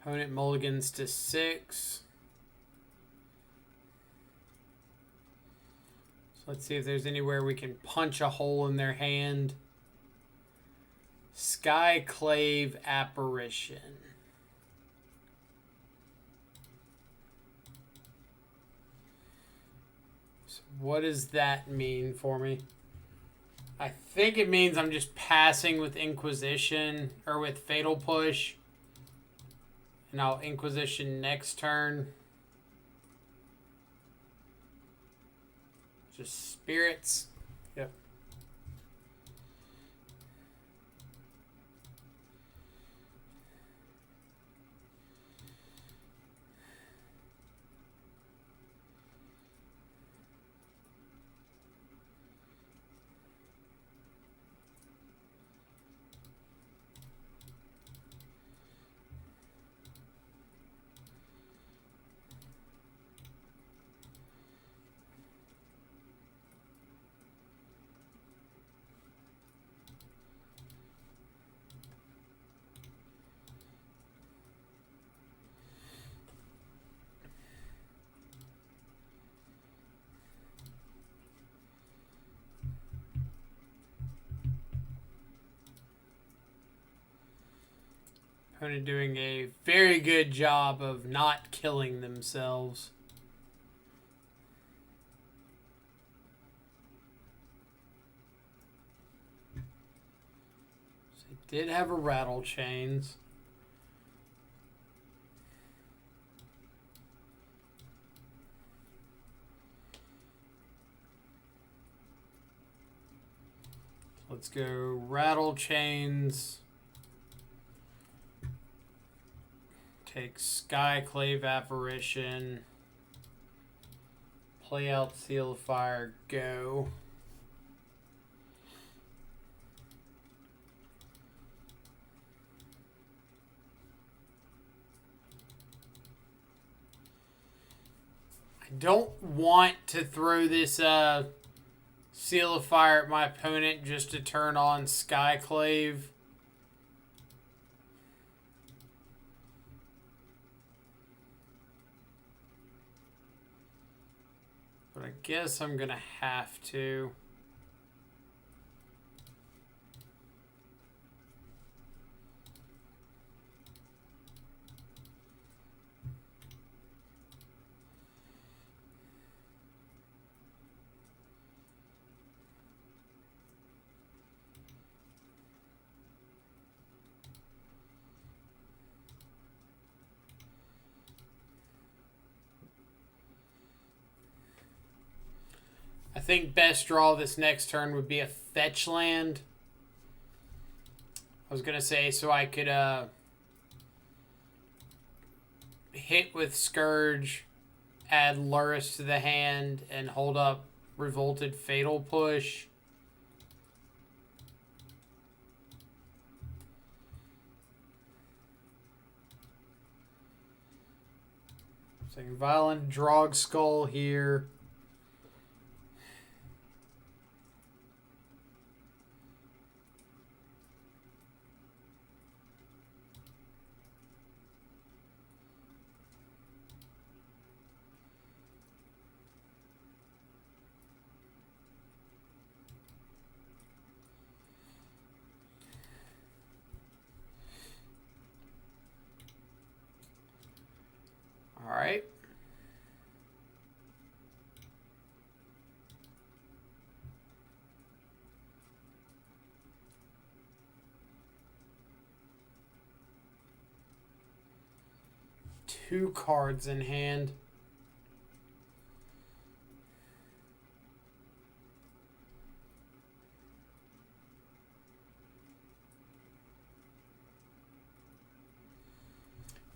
Opponent mulligans to 6. So let's see if there's anywhere we can punch a hole in their hand. Skyclave Apparition. So what does that mean for me? I think it means I'm just passing with Inquisition or with Fatal Push. And I'll Inquisition next turn. Just spirits. Yep. Opponent doing a very good job of not killing themselves. So they did have a Rattle Chains. Let's go Rattle Chains. Take Skyclave Apparition. Play out Seal of Fire. Go. I I don't want to throw this Seal of Fire at my opponent just to turn on Skyclave. But I guess I'm going to have to. I think best draw this next turn would be a fetch land. I was going to say so I could hit with Scourge, add Luris to the hand, and hold up Revolted Fatal Push. So Violent Drog Skull here. All right. Two cards in hand.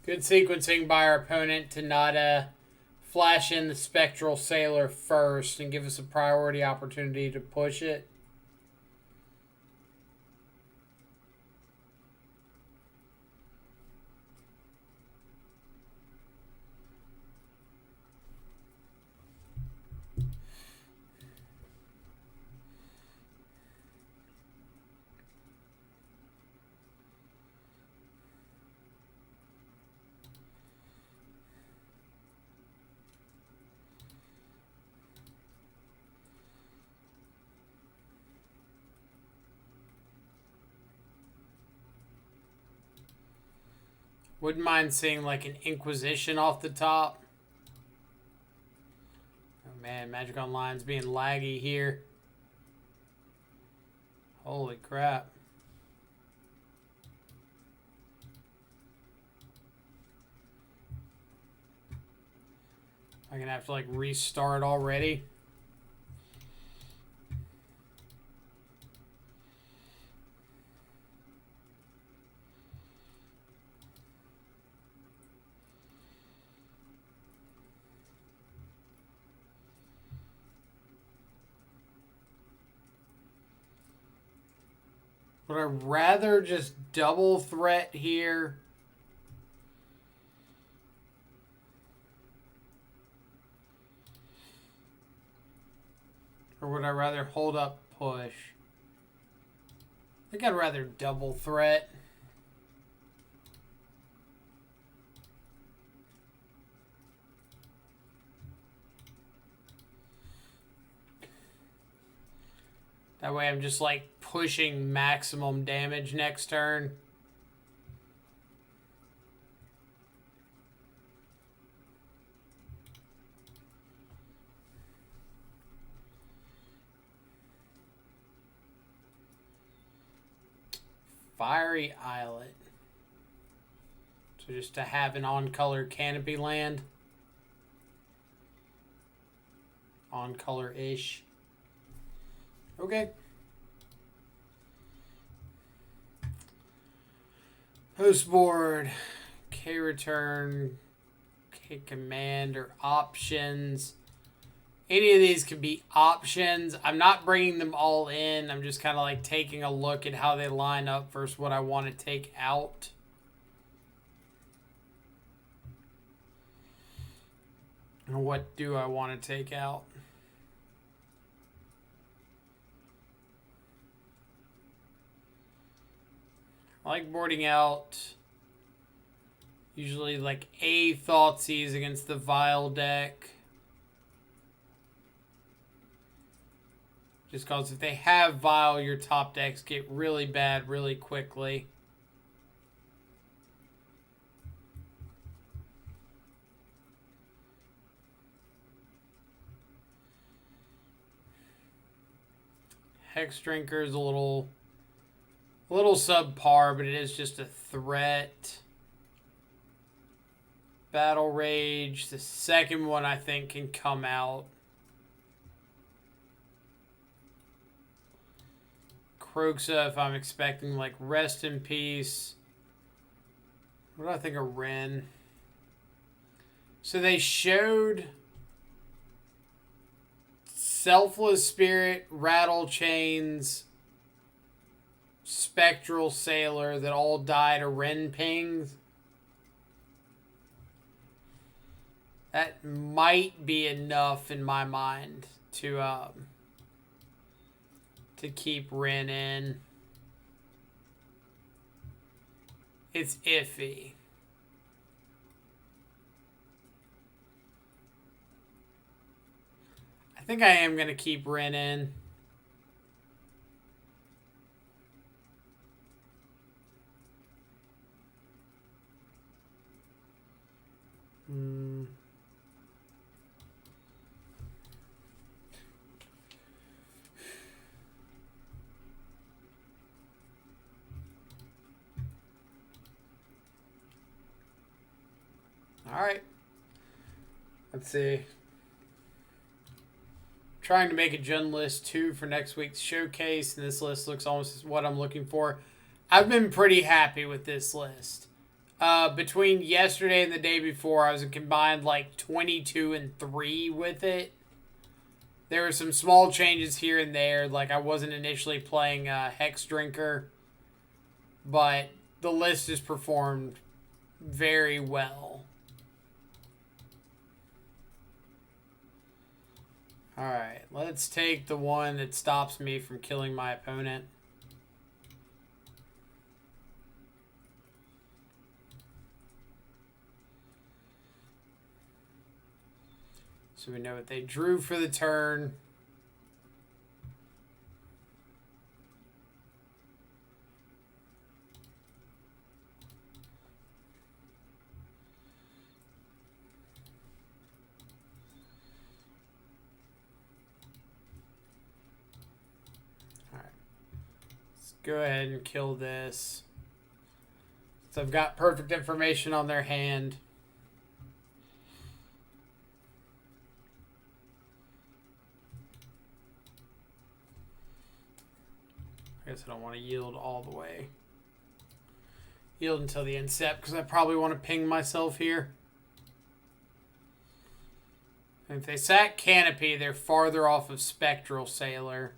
Good sequencing by our opponent to not flash in the Spectral Sailor first and give us a priority opportunity to push it. Wouldn't mind seeing like an Inquisition off the top. Oh man, Magic Online's being laggy here. Holy crap. I'm gonna have to like restart already. Would I rather just double threat here? Or would I rather hold up push? I think I'd rather double threat. That way I'm just like pushing maximum damage next turn. Fiery Islet. So just to have an on-color canopy land. On-color-ish. Okay. Host board. K return. K command or options. Any of these could be options. I'm not bringing them all in. I'm just kind of like taking a look at how they line up versus what I want to take out. And what do I want to take out? I like boarding out usually like a Thoughtseize against the Vile deck. Just because if they have Vile, your top decks get really bad really quickly. Hex Drinker is a little subpar, but it is just a threat. Battle Rage, the second one I think can come out. Kroxa, if I'm expecting like Rest in Peace. What do I think of Ren? So they showed Selfless Spirit, Rattle Chains, Spectral Sailor that all die to Ren pings. That might be enough in my mind to keep Ren in. It's iffy. I think I am going to keep Ren in. All right. Let's see. Trying to make a Jund list too for next week's showcase, and this list looks almost what I'm looking for. I've been pretty happy with this list. Between yesterday and the day before, I was a combined like 22-3 with it. There were some small changes here and there, like I wasn't initially playing Hex Drinker, but the list has performed very well. Alright, let's take the one that stops me from killing my opponent. So we know what they drew for the turn. Go ahead and kill this. So I've got perfect information on their hand. I guess I don't want to yield all the way. Yield until the end step because I probably want to ping myself here. And if they sack Canopy, they're farther off of Spectral Sailor.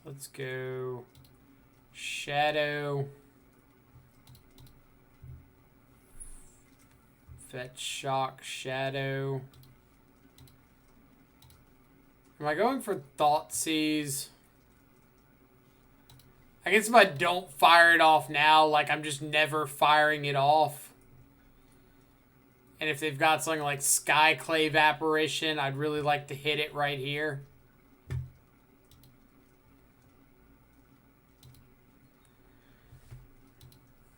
Let's go Shadow. Fetch Shock Shadow. Am I going for Thoughtseize? I guess if I don't fire it off now, like I'm just never firing it off. And if they've got something like Skyclave Apparition, I'd really like to hit it right here.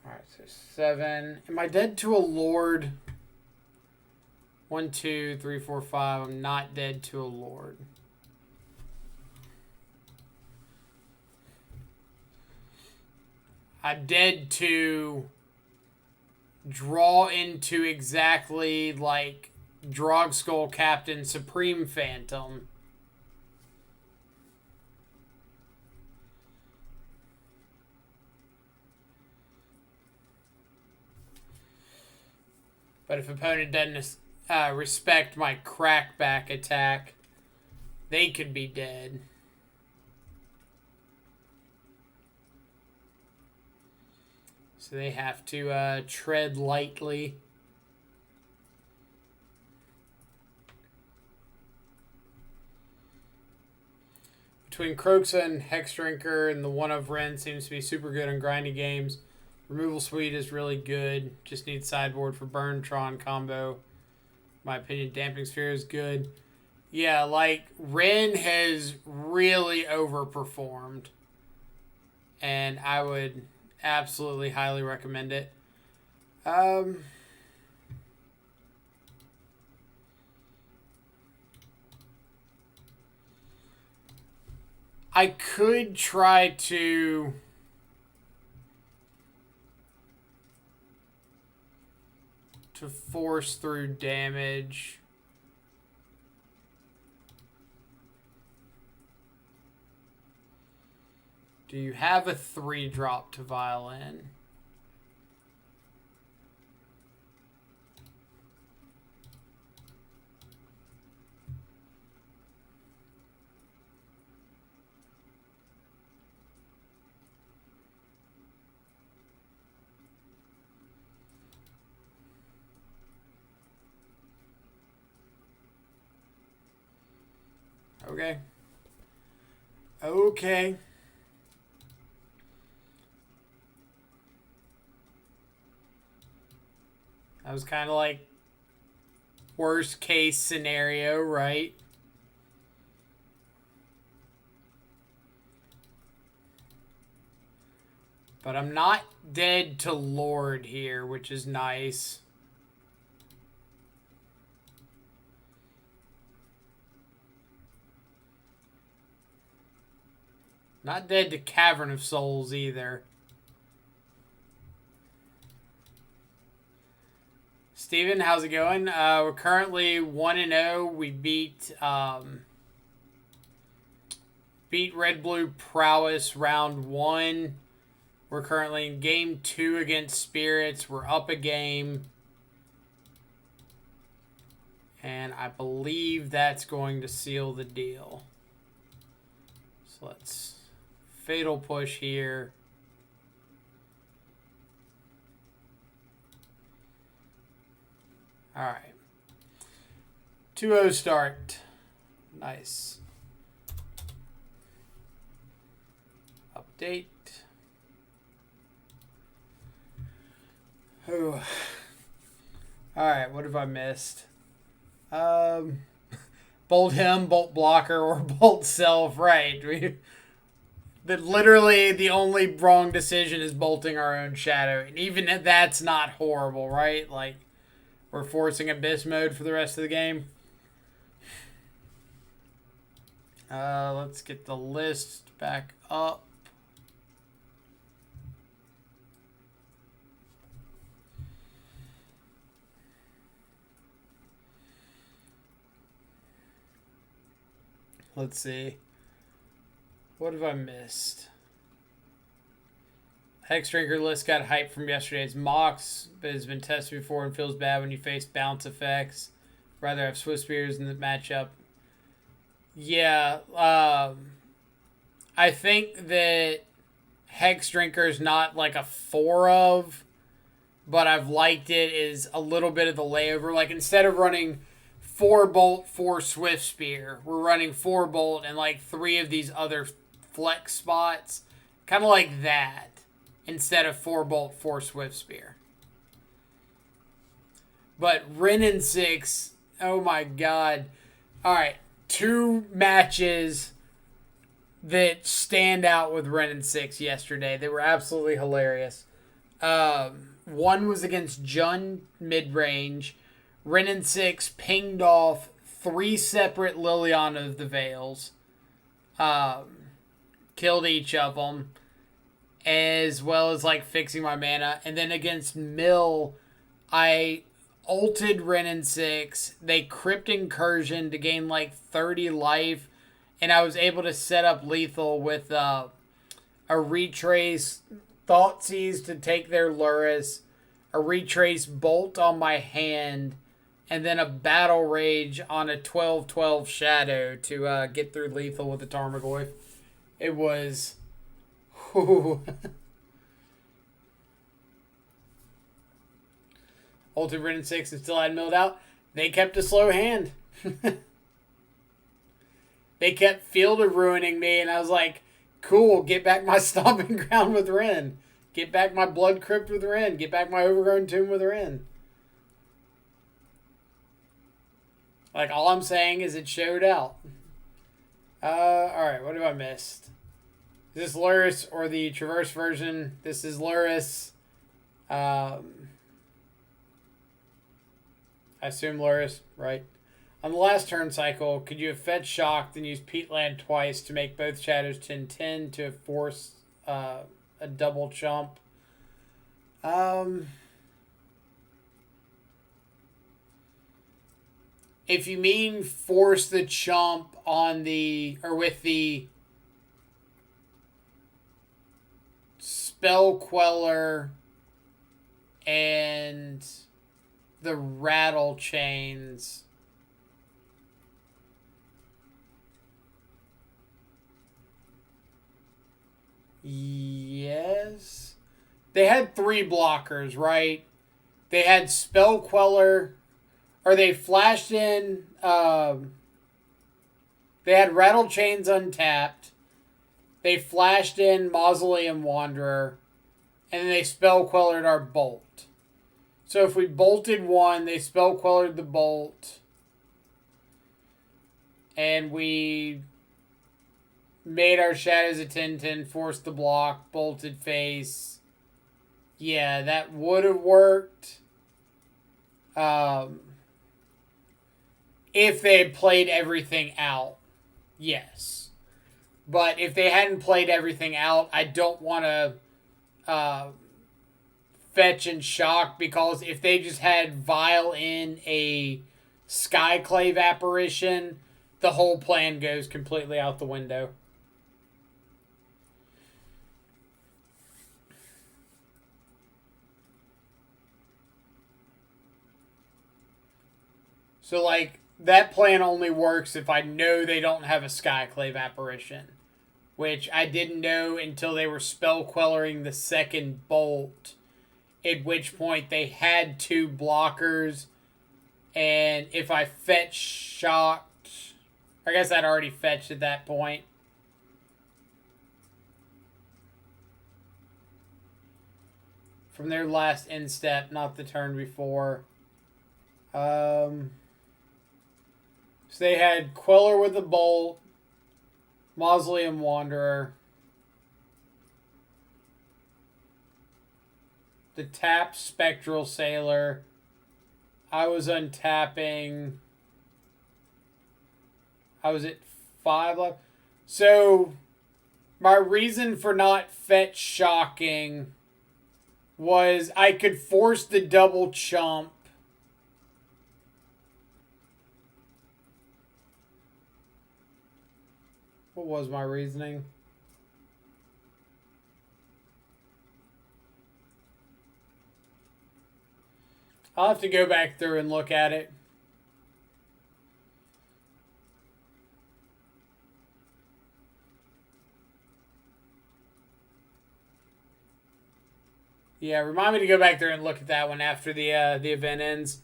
Alright, so 7. Am I dead to a Lord? 1, 2, 3, 4, 5. I'm not dead to a Lord. I'm dead to draw into exactly like Drogskull Captain Supreme Phantom. But if opponent doesn't respect my crackback attack, they could be dead. So they have to tread lightly. Between Kroxa and Hexdrinker and the one of Ren seems to be super good in grindy games. Removal Suite is really good. Just need sideboard for Burn Tron combo. My opinion, Damping Sphere is good. Yeah, like, Ren has really overperformed. And I would absolutely highly recommend it. I could try to force through damage. Do you have a 3-drop to Violin? Okay. Okay. That was kind of like worst case scenario, right? But I'm not dead to Lord here, which is nice. Not dead to Cavern of Souls either. Steven, how's it going? We're currently 1-0. We beat Red Blue Prowess round 1. We're currently in game 2 against Spirits. We're up a game. And I believe that's going to seal the deal. So let's Fatal Push here. All right. 2-0 start. Nice. Update. Oh. All right, what have I missed? Bolt him, bolt blocker, or bolt self. Right. Literally the only wrong decision is bolting our own shadow. And even that's not horrible, right? Like, we're forcing Abyss mode for the rest of the game. Let's get the list back up. Let's see. What have I missed? Hexdrinker list got hyped from yesterday's mocks, but has been tested before and feels bad when you face bounce effects. Rather have Swift Spears in the matchup. Yeah, I think that Hexdrinker is not like a 4 of, but I've liked it is a little bit of the layover. Like, instead of running 4 bolt, 4 Swift Spear, we're running 4 bolt and like 3 of these other flex spots. Kind of like that. Instead of 4 bolt, 4 Swift Spear. But Ren and 6, oh my god. Alright, 2 matches that stand out with Ren and 6 yesterday. They were absolutely hilarious. One was against Jun mid-range. Ren and 6 pinged off 3 separate Liliana of the Veils. Killed each of them. As well as, like, fixing my mana. And then against Mill, I ulted Ren and 6. They Crypt Incursion to gain, like, 30 life. And I was able to set up lethal with a Retrace, Thoughtseize to take their Luris, a Retrace Bolt on my hand, and then a Battle Rage on a 12/12 Shadow to get through lethal with the Tarmogoyf. It was... Ultimate Written 6 and still hadn't milled out. They kept a slow hand. They kept Field of Ruining me, and I was like, cool, get back my Stomping Ground with Wrenn. Get back my Blood Crypt with Wrenn. Get back my Overgrown Tomb with Wrenn. Like, all I'm saying is it showed out. Alright, what have I missed? Is this Lurrus or the Traverse version? This is Lurrus. I assume Lurrus, right? On the last turn cycle, could you have fetched Shocked and used Peatland twice to make both Shadows 10/10 to force a double chump? If you mean force the chump on the, or with the Spell Queller and the Rattle Chains, yes. They had 3 blockers, right? They had Spell Queller, or they flashed in, they had Rattle Chains untapped. They flashed in Mausoleum Wanderer, and then they Spell Quellered our Bolt. So if we bolted one, they Spell Quellered the Bolt, and we made our Shadows a 10/10, forced the block, bolted face. Yeah, that would have worked. If they had played everything out, yes. But if they hadn't played everything out, I don't want to fetch and shock, because if they just had Vile in a Skyclave Apparition, the whole plan goes completely out the window. So, like, that plan only works if I know they don't have a Skyclave Apparition, which I didn't know until they were Spell Quellering the second Bolt, at which point they had 2 blockers, and if I fetch Shocked, I guess I'd already fetched at that point. From their last instep, not the turn before. So they had Queller with the Bolt, Mausoleum Wanderer, the tapped Spectral Sailor. I was untapping. I was at 5 left. So my reason for not fetch shocking was I could force the double chump. What was my reasoning? I'll have to go back through and look at it. Yeah, remind me to go back there and look at that one after the event ends.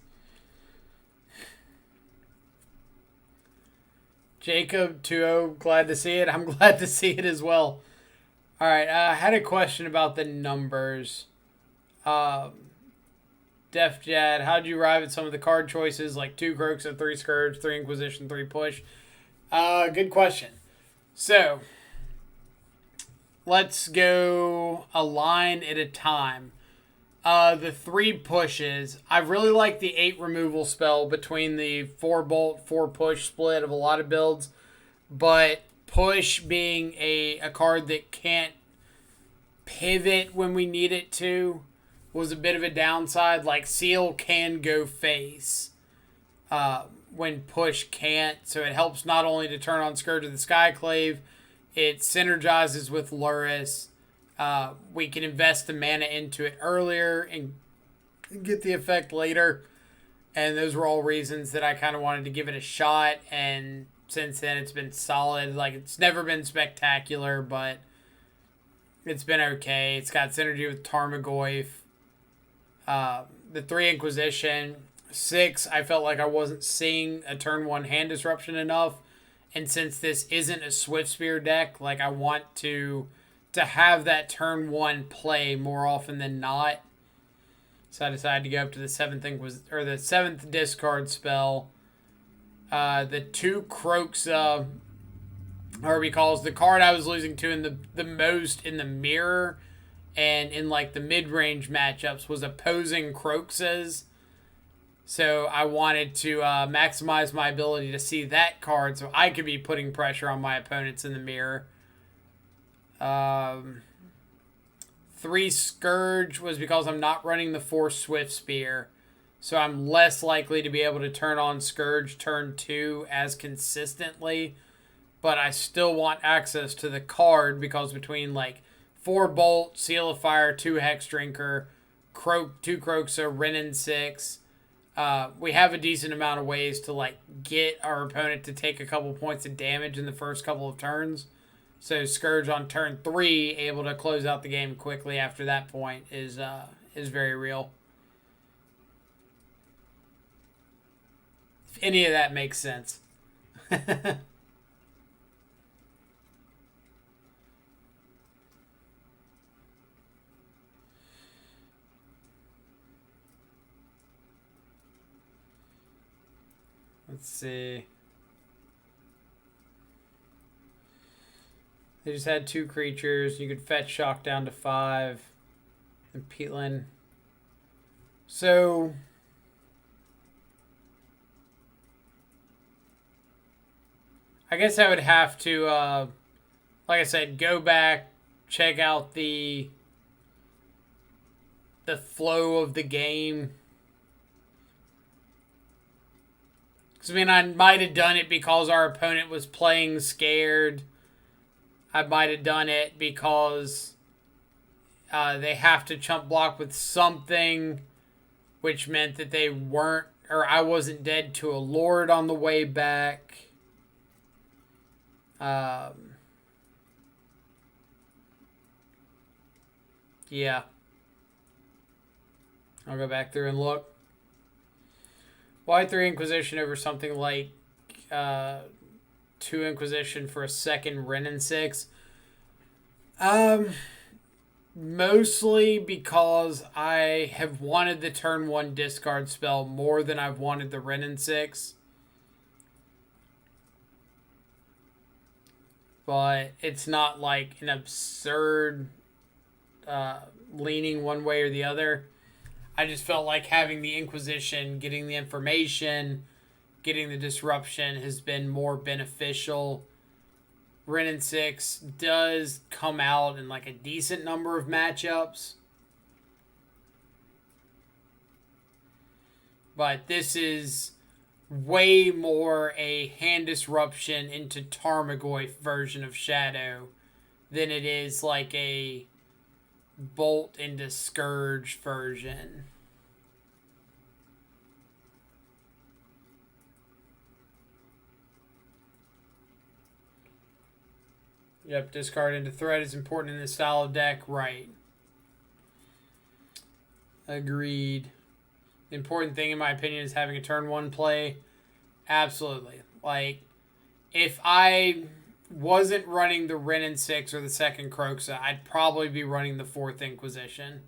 Jacob 2-0, glad to see it. I'm glad to see it as well. All right, I had a question about the numbers. Def Jad, how'd you arrive at some of the card choices, like 2 Croaks and 3 Scourge, 3 Inquisition, 3 Push? Good question. So, let's go a line at a time. The 3 pushes. I really like the 8 removal spell between the 4 bolt, 4 push split of a lot of builds. But push being a card that can't pivot when we need it to was a bit of a downside. Like, Seal can go face when push can't. So it helps not only to turn on Scourge of the Skyclave, it synergizes with Lurrus. We can invest the mana into it earlier and get the effect later. And those were all reasons that I kind of wanted to give it a shot. And since then, it's been solid. Like, it's never been spectacular, but it's been okay. It's got synergy with Tarmogoyf. The 3 Inquisition. 6, I felt like I wasn't seeing a turn 1 hand disruption enough. And since this isn't a Swiftspear deck, like, I want to have that turn 1 play more often than not. So I decided to go up to the 7th discard spell. The 2 Kroxa, or because the card I was losing to in the most in the mirror and in like the mid-range matchups was opposing Kroxas. So I wanted to maximize my ability to see that card so I could be putting pressure on my opponents in the mirror. 3 Scourge was because I'm not running the 4 Swiftspear. So I'm less likely to be able to turn on Scourge turn 2 as consistently. But I still want access to the card because between like 4 Bolt, Seal of Fire, 2 Hex Drinker, 2 Kroxa, Renin 6... we have a decent amount of ways to like get our opponent to take a couple points of damage in the first couple of turns. So Scourge on turn 3, able to close out the game quickly after that point is very real. If any of that makes sense. Let's see. They just had 2 creatures. You could fetch Shock down to 5. And Peatland. So I guess I would have to, like I said, go back, check out the flow of the game. Because, I mean, I might have done it because our opponent was playing scared. I might have done it because they have to chump block with something, which meant that they weren't, or I wasn't dead to a Lord on the way back. Yeah. I'll go back through and look. Why 3 Inquisition over something like 2 Inquisition for a second Renin 6? Mostly because I have wanted the turn 1 discard spell more than I've wanted the Renin 6. But it's not like an absurd leaning one way or the other. I just felt like having the Inquisition, getting the information, getting the disruption has been more beneficial. Renin 6 does come out in like a decent number of matchups. But this is way more a hand disruption into Tarmogoyf version of Shadow than it is like a Bolt into Scourge version. Yep, discard into threat is important in this style of deck. Right. Agreed. The important thing, in my opinion, is having a turn 1 play. Absolutely. Like, if I wasn't running the Renin 6 or the second Kroxa, I'd probably be running the 4th Inquisition.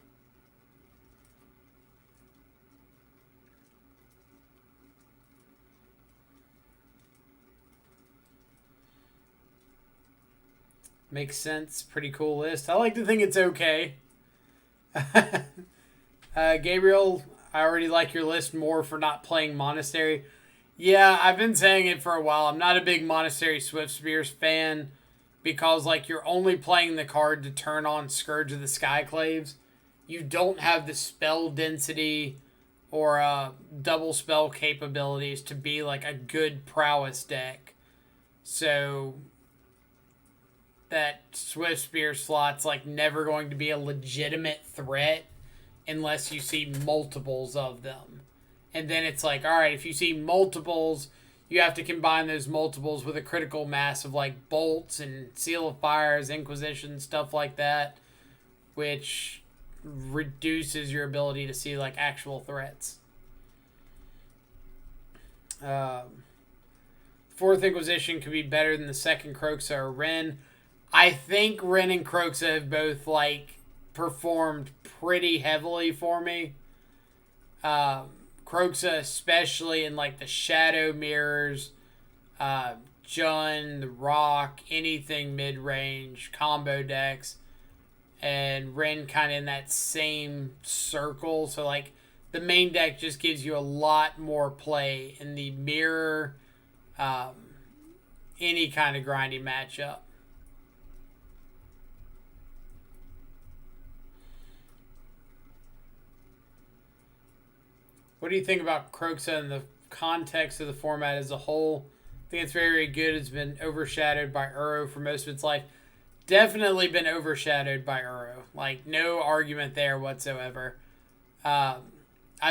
Makes sense. Pretty cool list. I like to think it's okay. Gabriel, I already like your list more for not playing Monastery. Yeah, I've been saying it for a while. I'm not a big Monastery Swiftspears fan because, like, you're only playing the card to turn on Scourge of the Skyclaves. You don't have the spell density or double spell capabilities to be, like, a good prowess deck. So that Swiftspear slot's, like, never going to be a legitimate threat unless you see multiples of them. And then it's like, all right, if you see multiples, you have to combine those multiples with a critical mass of like bolts and seal of fires, inquisition, stuff like that, which reduces your ability to see like actual threats. Fourth Inquisition could be better than the second Kroxa or Ren. I think Ren and Kroxa have both like performed pretty heavily for me. Kroxa especially in like the Shadow Mirrors, Jund, the Rock, anything mid-range, combo decks, and Ren kind of in that same circle. So like the main deck just gives you a lot more play in the mirror, any kind of grindy matchup. What do you think about Kroxa in the context of the format as a whole? I think it's very, very good. It's been overshadowed by Uro for most of its life. Definitely been overshadowed by Uro. Like, no argument there whatsoever. I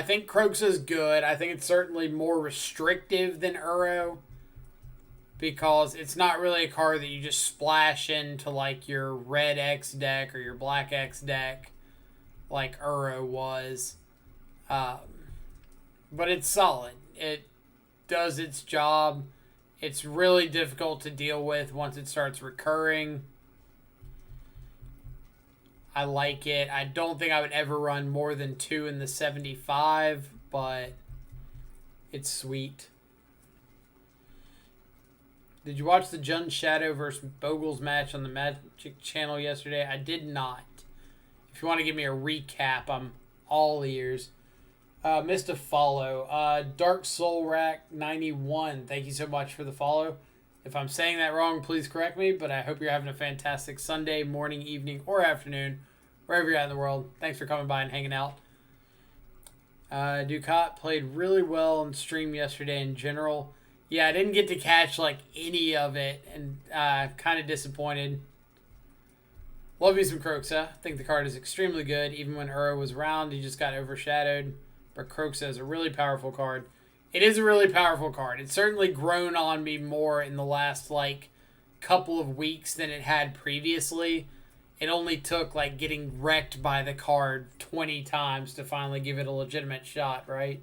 think Kroxa's good. I think it's certainly more restrictive than Uro, because it's not really a card that you just splash into like your red X deck or your black X deck like Uro was. But it's solid. It does its job. It's really difficult to deal with once it starts recurring. I like it. I don't think I would ever run more than 2 in the 75, but it's sweet. Did you watch the Jund Shadow versus Bogles match on the Magic Channel yesterday? I did not. If you want to give me a recap, I'm all ears. Missed a follow. Dark Soul Rack 91. Thank you so much for the follow. If I'm saying that wrong, please correct me, but I hope you're having a fantastic Sunday, morning, evening, or afternoon, wherever you're at in the world. Thanks for coming by and hanging out. Ducat played really well on stream yesterday in general. Yeah, I didn't get to catch like any of it, and kind of disappointed. Love me some Kroxa. I think the card is extremely good. Even when Uro was around, he just got overshadowed. But Kroxa is a really powerful card. It is a really powerful card. It's certainly grown on me more in the last like couple of weeks than it had previously. It only took like getting wrecked by the card 20 times to finally give it a legitimate shot, right?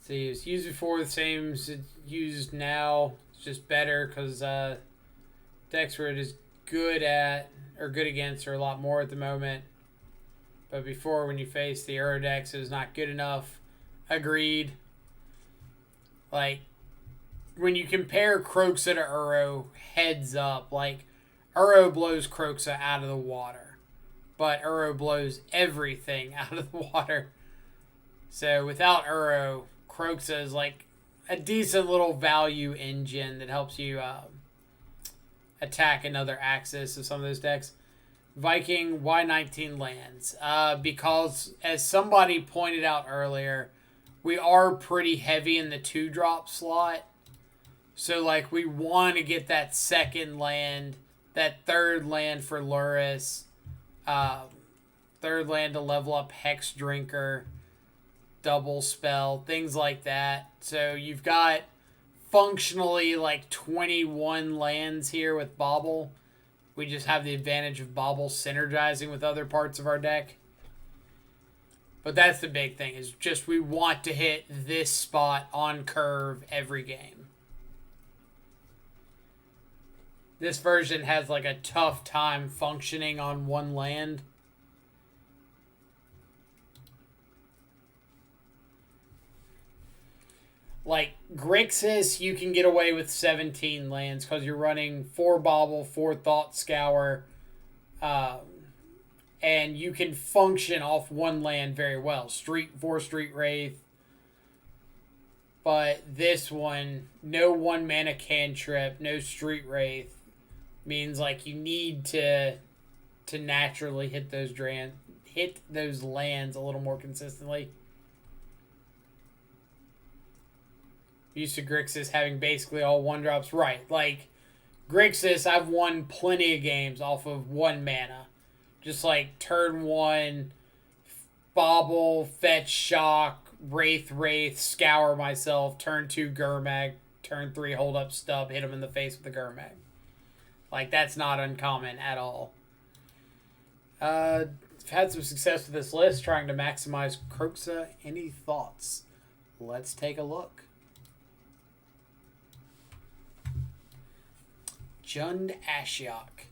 See, it's used before, the same as it's used now. It's just better because decks where it is good at or good against are a lot more at the moment. But before, when you face the Uro decks, it was not good enough. Agreed. Like, when you compare Kroxa to Uro, heads up, like, Uro blows Kroxa out of the water. But Uro blows everything out of the water. So, without Uro, Kroxa is like a decent little value engine that helps you attack another axis of some of those decks. Viking, why 19 lands? Because, as somebody pointed out earlier, we are pretty heavy in the 2-drop slot. So, like, we want to get that second land, that third land for Luris, third land to level up Hex Drinker, double spell, things like that. So, you've got functionally like 21 lands here with Bauble. We just have the advantage of Bauble synergizing with other parts of our deck. But that's the big thing, is just we want to hit this spot on curve every game. This version has like a tough time functioning on one land. Like, Grixis, you can get away with 17 lands because you're running 4 Bauble, 4 Thought Scour, and you can function off one land very well. 4 Street Wraith. But this one, no 1-mana cantrip, no Street Wraith, means like you need to naturally hit those lands a little more consistently. Used to Grixis having basically all 1-drops. Right, like, Grixis, I've won plenty of games off of 1 mana. Just like turn 1, bobble, fetch, shock, wraith, scour myself, turn 2, Gurmag, turn 3, hold up, stub, hit him in the face with the Gurmag. Like, that's not uncommon at all. I've had some success with this list, trying to maximize Kroxa. Any thoughts? Let's take a look. Jund Ashiok.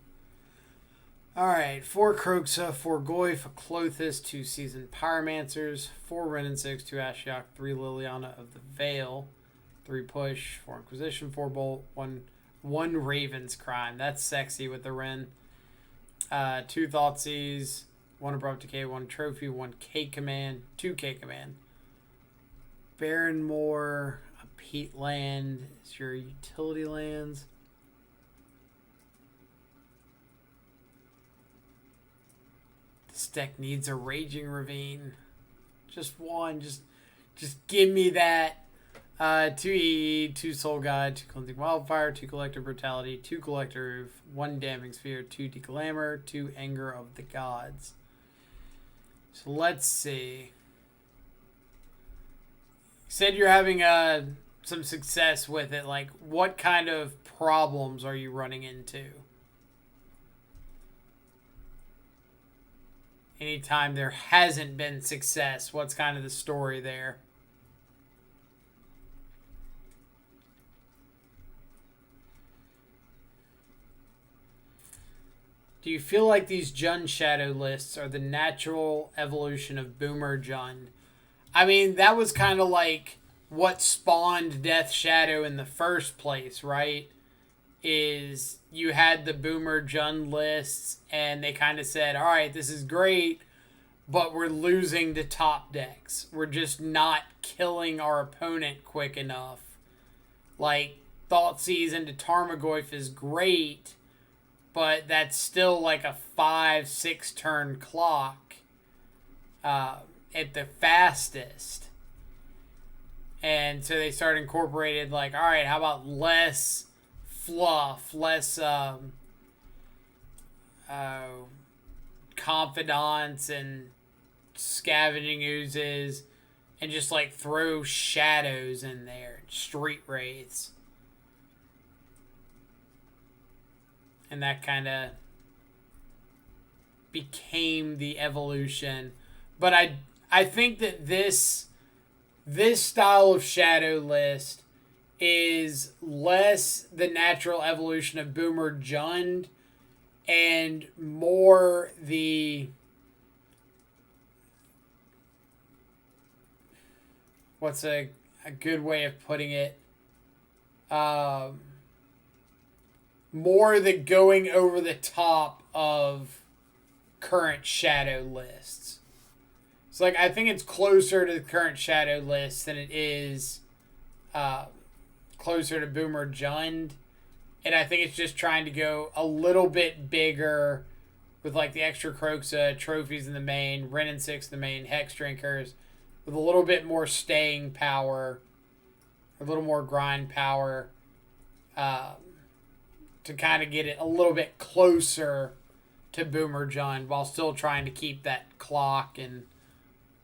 Alright, 4 Kroxa, 4 Goy, 4 Clothis, 2 Seasoned Pyromancers, 4 Ren and 6, 2 Ashiok, 3 Liliana of the Veil, 3 Push, 4 Inquisition, 4 Bolt, 1 Raven's Crime. That's sexy with the Ren. 2 Thoughtseize, 1 Abrupt Decay, 1 Trophy, 1 K Command, 2 K Command. Barrenmoor, a Peatland is your utility lands. This deck needs a Raging Ravine. Just one. Just give me that. 2 EE, 2 Soul Guide, 2 Cleansing Wildfire, 2 Collective Brutality, 2 Collector Roof, 1 Damning Sphere, 2 Declamor, 2 Anger of the Gods. So let's see. You said you're having some success with it. Like, what kind of problems are you running into? Anytime there hasn't been success, what's kind of the story there? Do you feel like these Jund Shadow lists are the natural evolution of Boomer Jund? I mean, that was kind of like what spawned Death Shadow in the first place, right? Is you had the Boomer Jund lists, and they kind of said, all right, this is great, but we're losing to top decks. We're just not killing our opponent quick enough. Like, Thoughtseize into Tarmogoyf is great, but that's still like a 5-6 turn clock at the fastest. And so they started incorporated like, all right, how about less fluff, less confidants and scavenging oozes, and just like throw shadows in there, street wraiths. And that kind of became the evolution. But I think that this style of shadow list is less the natural evolution of Boomer Jund and more the... What's a good way of putting it? More the going over the top of current shadow lists. So, like, I think it's closer to the current shadow list than it is closer to Boomer Jund. And I think it's just trying to go a little bit bigger with, like, the extra Kroxa, trophies in the main, Ren and 6 in the main, Hex Drinkers, with a little bit more staying power, a little more grind power, to kind of get it a little bit closer to Boomer Jund while still trying to keep that clock and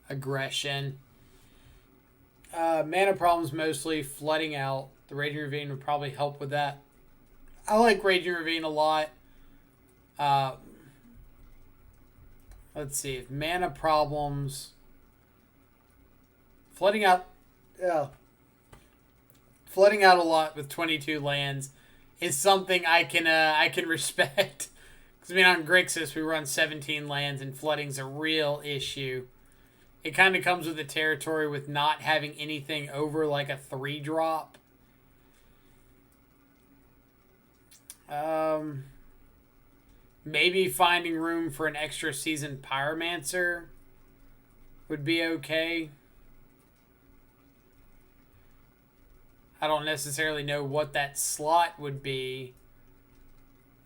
aggression. Mana problems mostly, flooding out. The Raging Ravine would probably help with that. I like Raging Ravine a lot. Let's see. If mana problems... Flooding out a lot with 22 lands is something I can respect. Because, I mean, on Grixis, we run 17 lands, and flooding's a real issue. It kind of comes with the territory with not having anything over, like, a 3-drop. Maybe finding room for an extra Seasoned Pyromancer would be okay. I don't necessarily know what that slot would be.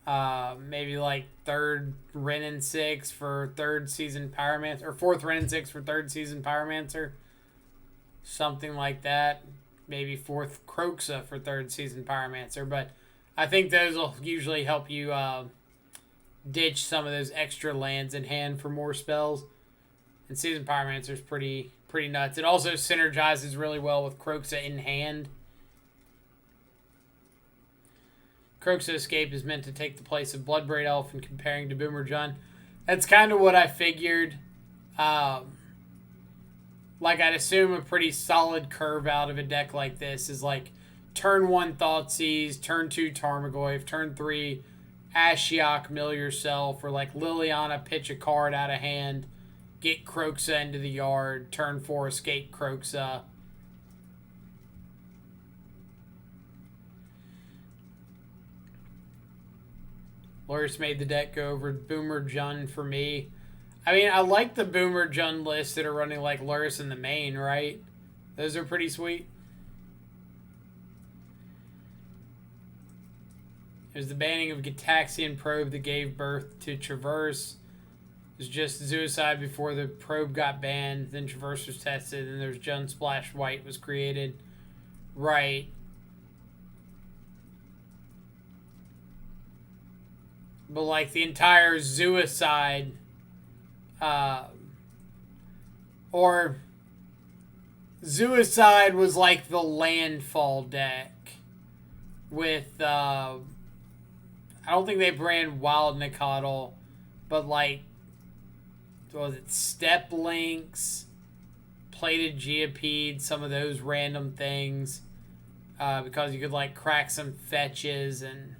Maybe like 3rd Ren and 6 for 3rd Seasoned Pyromancer, or 4th Ren and 6 for 3rd Seasoned Pyromancer. Something like that. Maybe 4th Kroxa for 3rd Seasoned Pyromancer. But I think those will usually help you ditch some of those extra lands in hand for more spells. And Seasoned Pyromancer is pretty nuts. It also synergizes really well with Kroxa in hand. Kroxa Escape is meant to take the place of Bloodbraid Elf and comparing to Boomer Jun. That's kind of what I figured. Like, I'd assume a pretty solid curve out of a deck like this is like turn 1 Thoughtseize, turn 2 Tarmogoyf, turn 3 Ashiok, mill yourself, or like Liliana, pitch a card out of hand, get Kroxa into the yard, turn 4 escape Kroxa. Lurrus made the deck go over Boomer Jun for me. I mean, I like the Boomer Jun lists that are running like Lurrus in the main, right? Those are pretty sweet. It was the banning of Gitaxian Probe that gave birth to Traverse. It was just Suicide before the Probe got banned. Then Traverse was tested, and there's Jun Splash White was created. Right. But like the entire Suicide, or Suicide was like the landfall deck with, I don't think they ran Wild Nicodle, but like, what was it, Step Links, Plated Geopede, some of those random things, because you could like crack some fetches and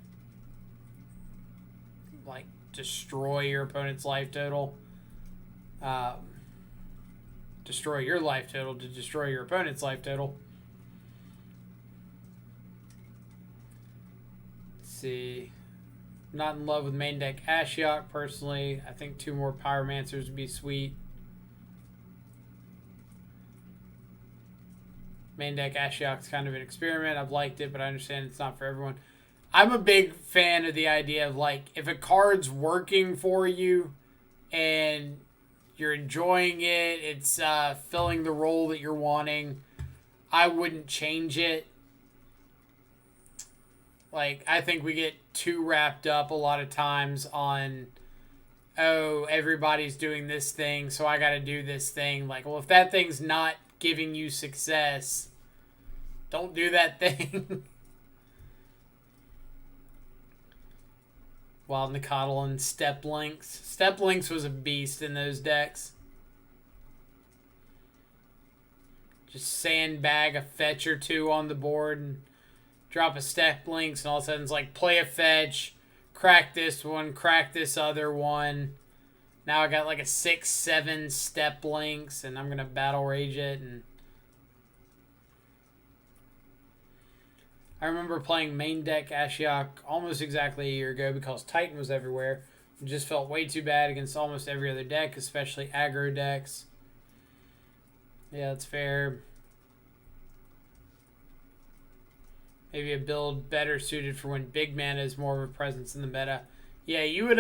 like destroy your opponent's life total. Destroy your life total to destroy your opponent's life total. Let's see. Not in love with main deck Ashiok personally. I think 2 more Pyromancers would be sweet. Main deck Ashiok's kind of an experiment. I've liked it, but I understand it's not for everyone. I'm a big fan of the idea of, like, if a card's working for you and you're enjoying it, it's filling the role that you're wanting, I wouldn't change it. Like, I think we get too wrapped up a lot of times on, oh, everybody's doing this thing, so I got to do this thing. Like, well, if that thing's not giving you success, don't do that thing. Wild Nicodle and Step Links. Step Links was a beast in those decks. Just sandbag a fetch or 2 on the board and drop a Step Links, and all of a sudden it's like, play a fetch, crack this one, crack this other one. Now I got like a 6-7 Step Links, and I'm going to Battle Rage it. And I remember playing main deck Ashiok almost exactly a year ago because Titan was everywhere. It just felt way too bad against almost every other deck, especially aggro decks. Yeah, that's fair. Maybe a build better suited for when big mana is more of a presence in the meta. Yeah, you'd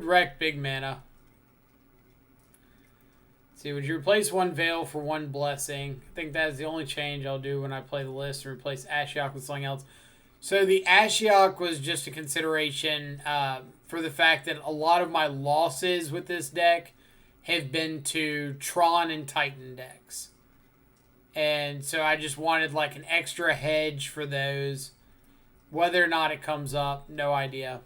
wreck big mana. Let's see, would you replace 1 Veil for 1 Blessing? I think that is the only change I'll do when I play the list, and replace Ashiok with something else. So the Ashiok was just a consideration for the fact that a lot of my losses with this deck have been to Tron and Titan decks. And so I just wanted like an extra hedge for those. Whether or not it comes up, no idea.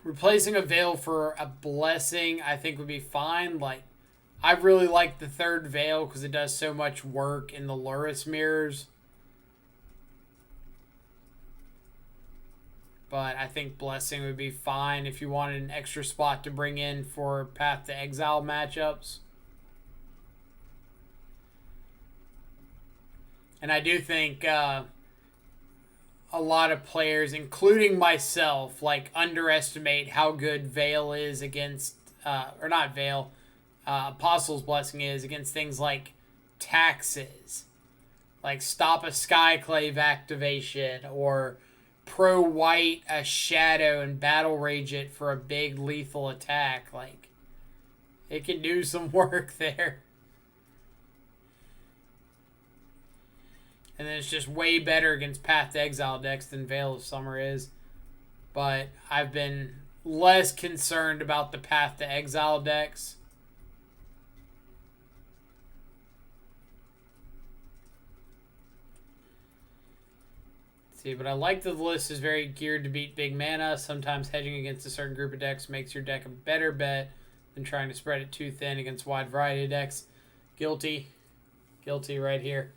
Replacing a Veil for a Blessing, I think would be fine. Like, I really like the 3rd Veil because it does so much work in the Lurrus mirrors. But I think Blessing would be fine if you wanted an extra spot to bring in for Path to Exile matchups. And I do think a lot of players, including myself, like, underestimate how good Veil is against, or not Veil, Apostle's Blessing is against things like taxes. Like stop a Skyclave activation, or pro white a Shadow and Battle Rage it for a big lethal attack. Like, it can do some work there. And then it's just way better against Path to Exile decks than Veil of Summer is. But I've been less concerned about the Path to Exile decks. See, but I like that the list is very geared to beat big mana. Sometimes hedging against a certain group of decks makes your deck a better bet than trying to spread it too thin against a wide variety of decks. Guilty. Guilty right here.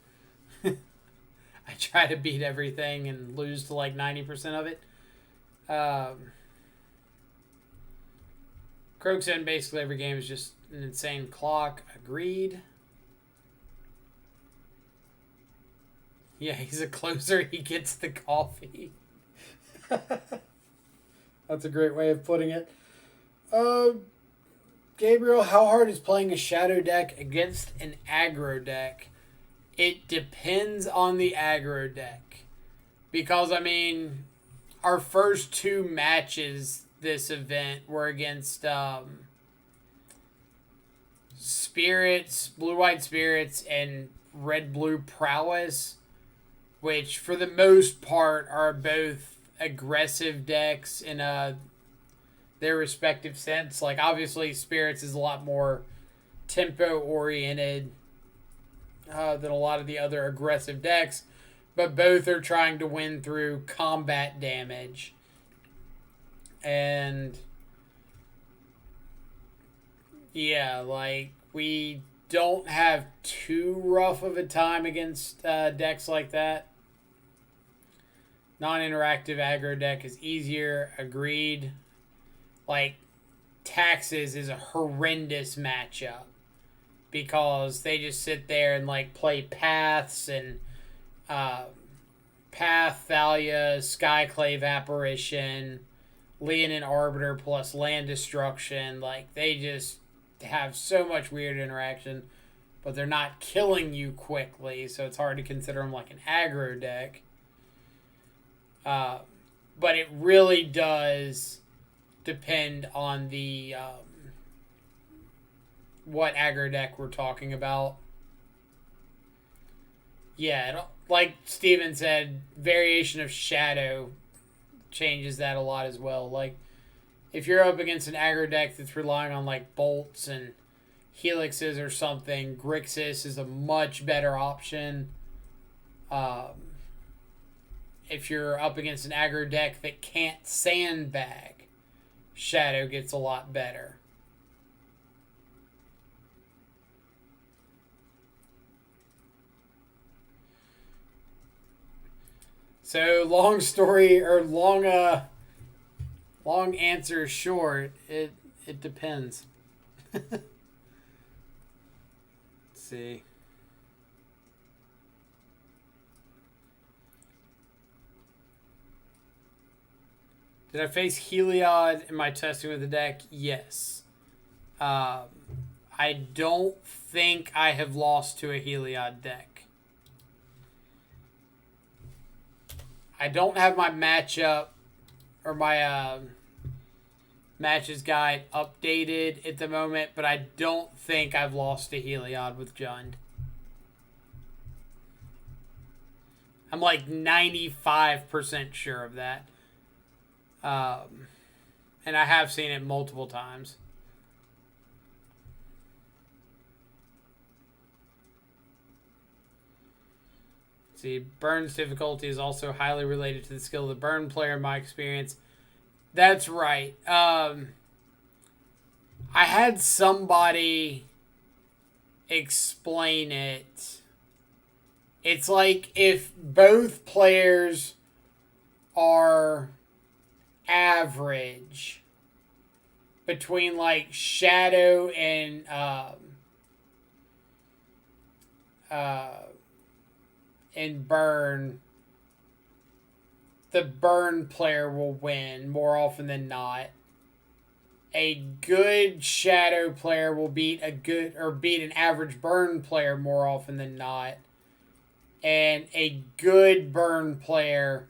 I try to beat everything and lose to like 90% of it. Croaks in basically every game is just an insane clock. Agreed. Yeah, he's a closer. He gets the coffee. That's a great way of putting it. Gabriel, how hard is playing a shadow deck against an aggro deck? It depends on the aggro deck. Because, I mean, our first two matches this event were against Spirits, Blue-White Spirits, and Red-Blue Prowess, which for the most part are both aggressive decks in their respective sense. Like, obviously, Spirits is a lot more tempo-oriented than a lot of the other aggressive decks, but both are trying to win through combat damage. And yeah, like, we don't have too rough of a time against decks like that. Non-interactive aggro deck is easier. Agreed. Like, Taxes is a horrendous matchup because they just sit there and like play Paths and Path, Thalia, Skyclave Apparition, Leonin Arbiter plus Land Destruction. Like, they just have so much weird interaction, but they're not killing you quickly, so it's hard to consider them like an aggro deck. But it really does depend on the what aggro deck we're talking about. Yeah, like Steven said, variation of Shadow changes that a lot as well. Like, if you're up against an aggro deck that's relying on like bolts and helixes or something, Grixis is a much better option. If you're up against an aggro deck that can't sandbag, Shadow gets a lot better. So, long story, or long answer short, it depends. Let's see. Did I face Heliod in my testing with the deck? Yes. I don't think I have lost to a Heliod deck. I don't have my matchup or my matches guide updated at the moment, but I don't think I've lost to Heliod with Jund. I'm like 95% sure of that. And I have seen it multiple times. See, Burn's difficulty is also highly related to the skill of the Burn player in my experience. That's right. I had somebody explain it. It's like if both players are average between like Shadow and Burn, the Burn player will win more often than not. A good Shadow player will beat an average Burn player more often than not. And a good Burn player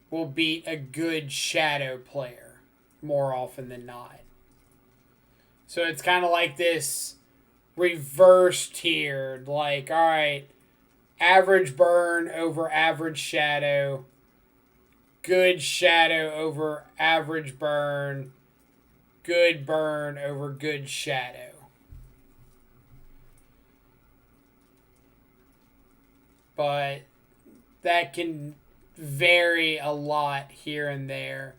will beat a good Shadow player more often than not. So it's kind of like this reverse tiered, like, all right, average burn over average shadow, good shadow over average burn, good burn over good shadow. But that can vary a lot here and there.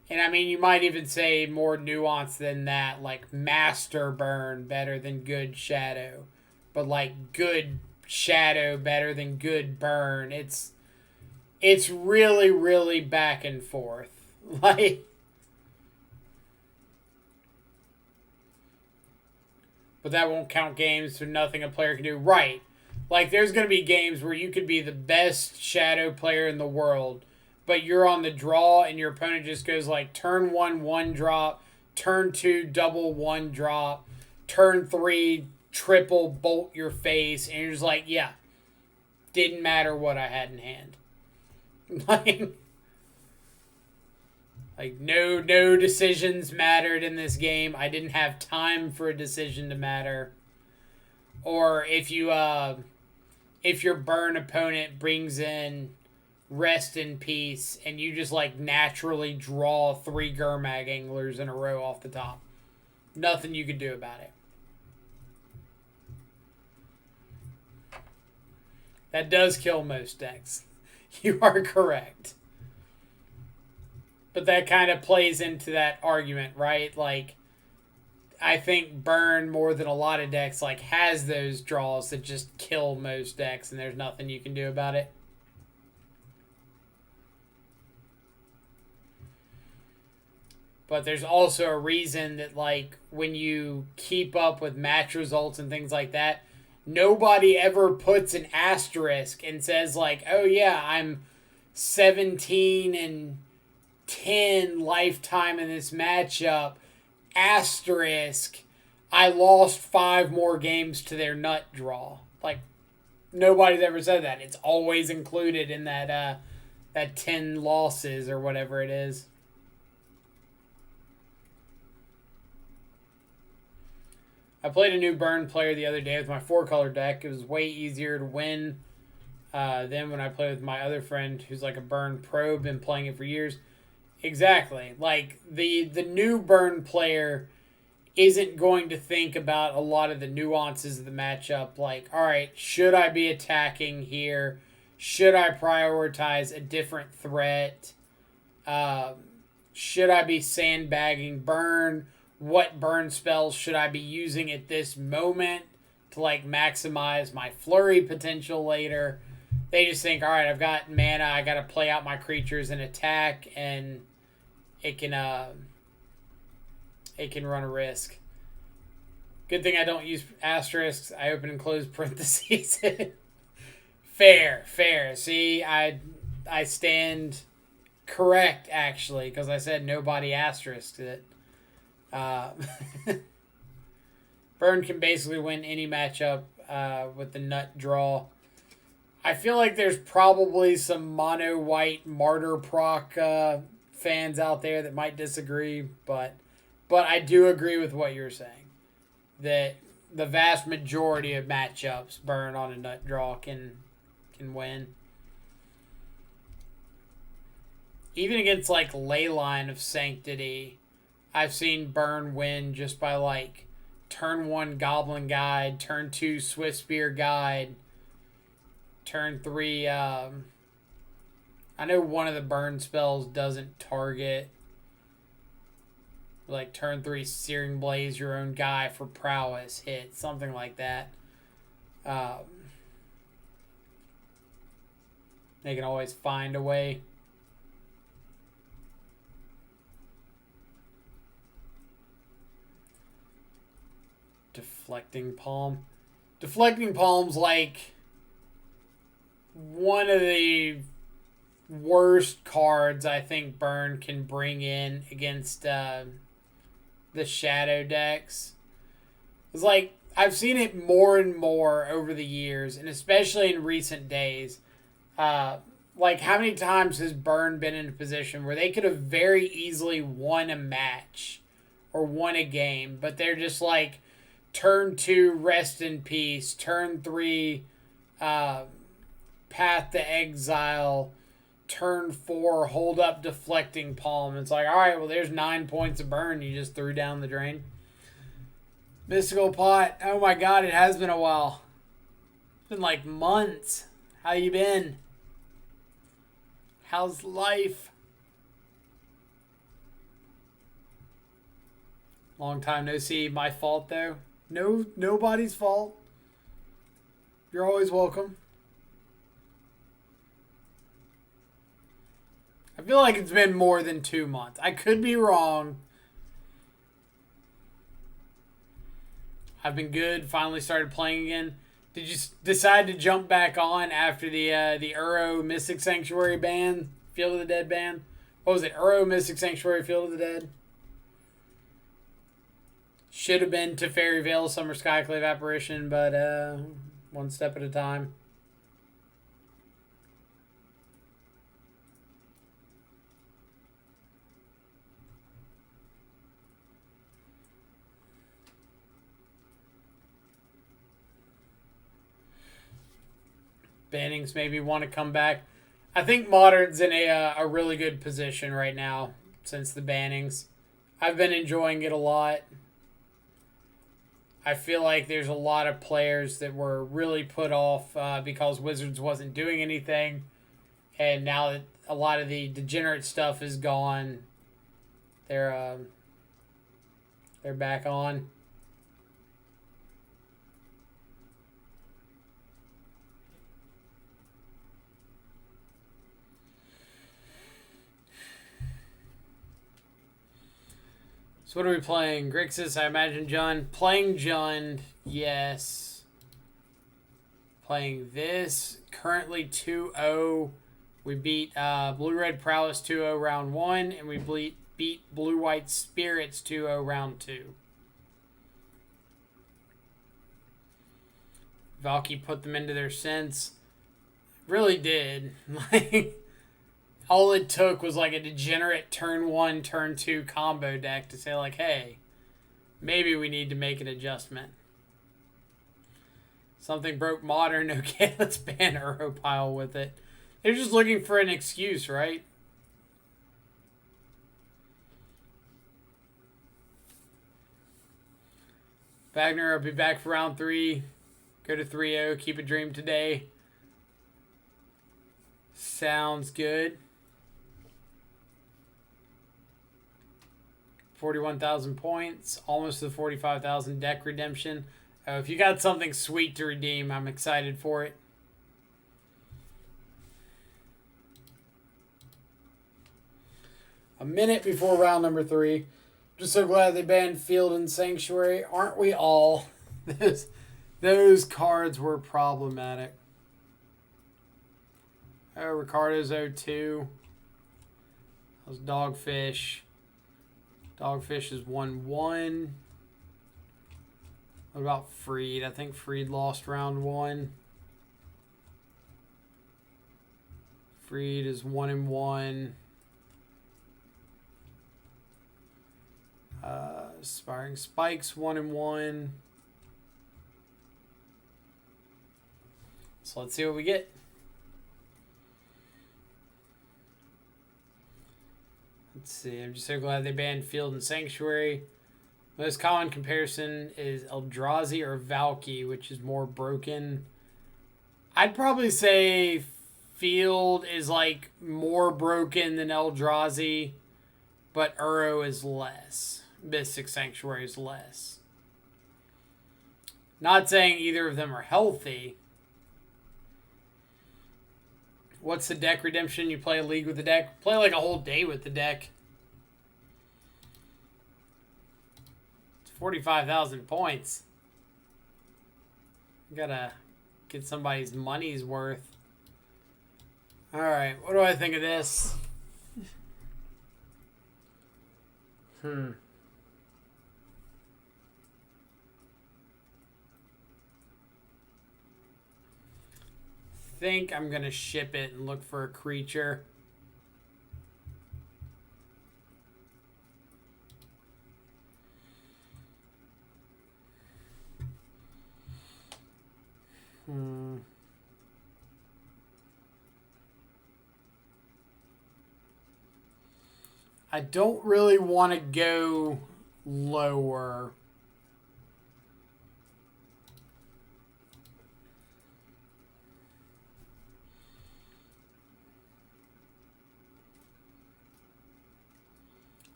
And I mean, you might even say more nuanced than that, like master burn better than good shadow. But like good shadow better than good burn. It's really, really back and forth. Like, but that won't count games for nothing a player can do. Right. Like, there's going to be games where you could be the best shadow player in the world, but you're on the draw and your opponent just goes like turn 1, 1 drop, turn 2, double 1 drop, turn 3, triple bolt your face, and you're just like, yeah, didn't matter what I had in hand. Like no decisions mattered in this game. I didn't have time for a decision to matter. Or if your burn opponent brings in Rest in Peace and you just like naturally draw 3 Gurmag Anglers in a row off the top. Nothing you could do about it. That does kill most decks. You are correct. But that kind of plays into that argument, right? Like, I think burn more than a lot of decks like has those draws that just kill most decks and there's nothing you can do about it. But there's also a reason that like when you keep up with match results and things like that, nobody ever puts an asterisk and says like, oh yeah, I'm 17-10 lifetime in this matchup. Asterisk, I lost 5 more games to their nut draw. Like, nobody's ever said that. It's always included in that 10 losses or whatever it is. I played a new burn player the other day with my 4-color deck. It was way easier to win than when I played with my other friend who's like a burn pro, been playing it for years. Exactly. Like, the new burn player isn't going to think about a lot of the nuances of the matchup. Like, all right, should I be attacking here? Should I prioritize a different threat? Should I be sandbagging burn? What burn spells should I be using at this moment to, like, maximize my flurry potential later? They just think, all right, I've got mana, I got to play out my creatures and attack, and it can run a risk. Good thing I don't use asterisks. I open and close parentheses. Fair. See, I stand correct, actually, because I said nobody asterisks it. Burn can basically win any matchup with the nut draw. I feel like there's probably some mono-white martyr proc fans out there that might disagree, but I do agree with what you're saying. That the vast majority of matchups burn on a nut draw can win. Even against like Leyline of Sanctity, I've seen burn win just by like turn 1 Goblin Guide, turn 2 Swift Spear Guide, turn 3 I know one of the burn spells doesn't target. Like turn 3 Searing Blaze your own guy for prowess hit, something like that. They can always find a way. Deflecting Palm. Deflecting Palm's like one of the worst cards I think burn can bring in against the shadow decks. It's like I've seen it more and more over the years, and especially in recent days. Like, how many times has burn been in a position where they could have very easily won a match or won a game, but they're just like turn 2 Rest in Peace, turn 3 Path to Exile, turn 4, hold up Deflecting Palm. It's like, alright, well, there's 9 points of burn you just threw down the drain. Mystical Pot. Oh my god, it has been a while. It's been like months. How you been? How's life? Long time no see. My fault though. No, nobody's fault. You're always welcome. I feel like it's been more than 2 months. I could be wrong. I've been good. Finally started playing again. Did you decide to jump back on after the Uro Mystic Sanctuary ban? Field of the Dead ban? What was it? Uro Mystic Sanctuary Field of the Dead? Should have been to Fairy Veil Summer Skyclave Apparition, but one step at a time. Bannings maybe want to come back. I think Modern's in a really good position right now since the bannings. I've been enjoying it a lot. I feel like there's a lot of players that were really put off because Wizards wasn't doing anything. And now that a lot of the degenerate stuff is gone, they're back on. So what are we playing? Grixis, I imagine Jund. Playing Jund, yes. Playing this. Currently 2-0. We beat Blue-Red Prowess 2-0 round 1. And we beat Blue-White Spirits 2-0 round 2. Valky put them into their sense. Really did. Like... All it took was like a degenerate turn 1, turn 2 combo deck to say like, hey, maybe we need to make an adjustment. Something broke Modern. Okay, let's ban Europile with it. They're just looking for an excuse, right? Wagner, I'll be back for round 3. Go to 3-0. Keep a dream today. Sounds good. 41,000 points, almost to the 45,000 deck redemption. If you got something sweet to redeem, I'm excited for it. A minute before round number 3. Just so glad they banned Field and Sanctuary. Aren't we all? Those cards were problematic. Oh, Ricardo's 0-2. That was Dogfish. Dogfish is 1-1. What about Freed? I think Freed lost round 1. Freed is 1-1. Aspiring Spikes 1-1. So let's see what we get. Let's see. I'm just so glad they banned Field and Sanctuary. Most common comparison is Eldrazi or Valky, which is more broken. I'd probably say Field is like more broken than Eldrazi, but Uro is less. Mystic Sanctuary is less. Not saying either of them are healthy. What's the deck redemption? You play a league with the deck? Play like a whole day with the deck. It's 45,000 points. You gotta get somebody's money's worth. Alright, what do I think of this? Think I'm gonna ship it and look for a creature. I don't really want to go lower.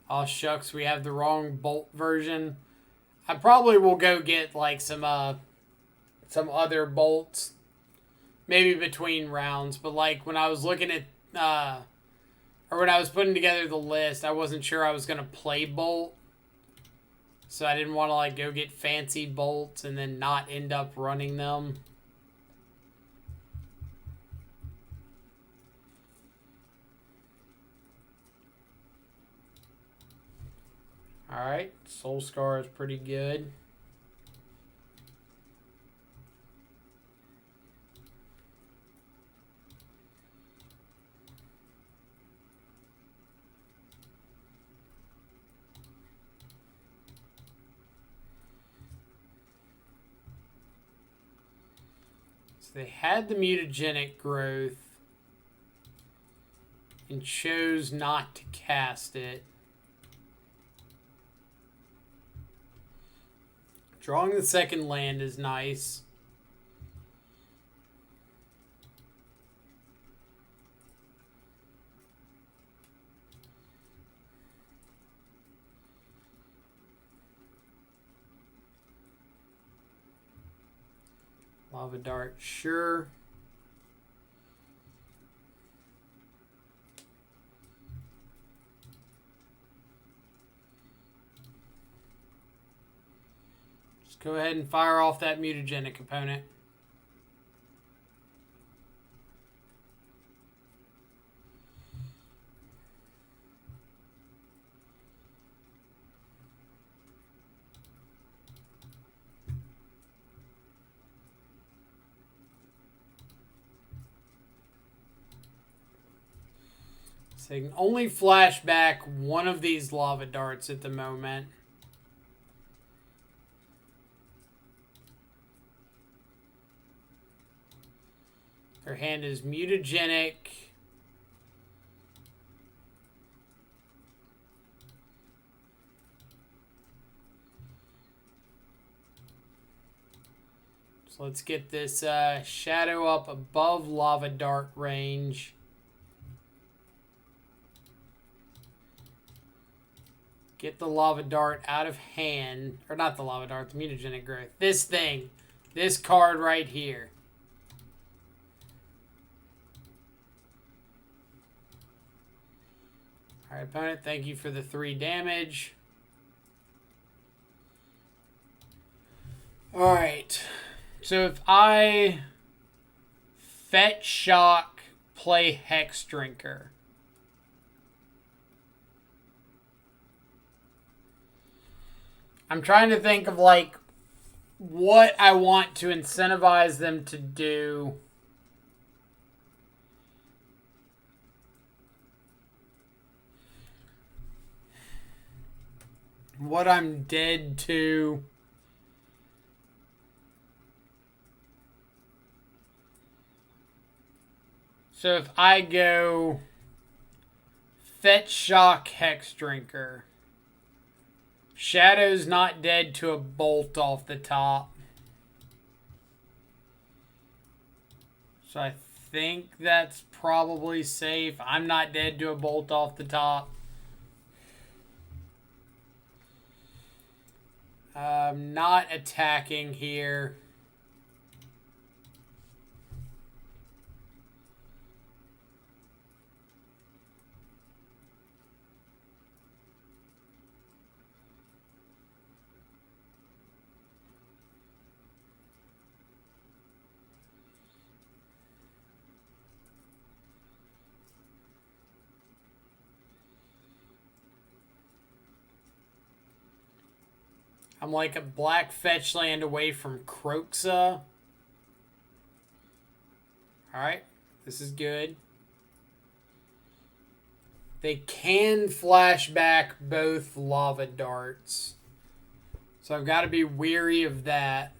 Oh, shucks, we have the wrong bolt version. I probably will go get, like, some other bolts. Maybe between rounds. But, like, when I was looking at, or when I was putting together the list, I wasn't sure I was going to play bolt. So I didn't want to, like, go get fancy bolts and then not end up running them. Alright, Soul Scar is pretty good. So they had the mutagenic growth and chose not to cast it. Drawing the second land is nice. Lava Dart, sure. Go ahead and fire off that mutagenic opponent. So they can only flash back one of these lava darts at the moment. Their hand is mutagenic. So let's get this shadow up above lava dart range. Get the lava dart out of hand. Or not the lava dart, the mutagenic growth. This thing. This card right here. Alright, opponent, thank you for the 3 damage. Alright. So if I fetch shock, play Hex Drinker. I'm trying to think of, like, what I want to incentivize them to do. What I'm dead to. So if I go fetch shock Hex Drinker, Shadow's not dead to a bolt off the top. So I think that's probably safe. I'm not dead to a bolt off the top. Not attacking here. I'm like a black fetch land away from Croxa. Alright, this is good. They can flash back both lava darts. So I've got to be weary of that.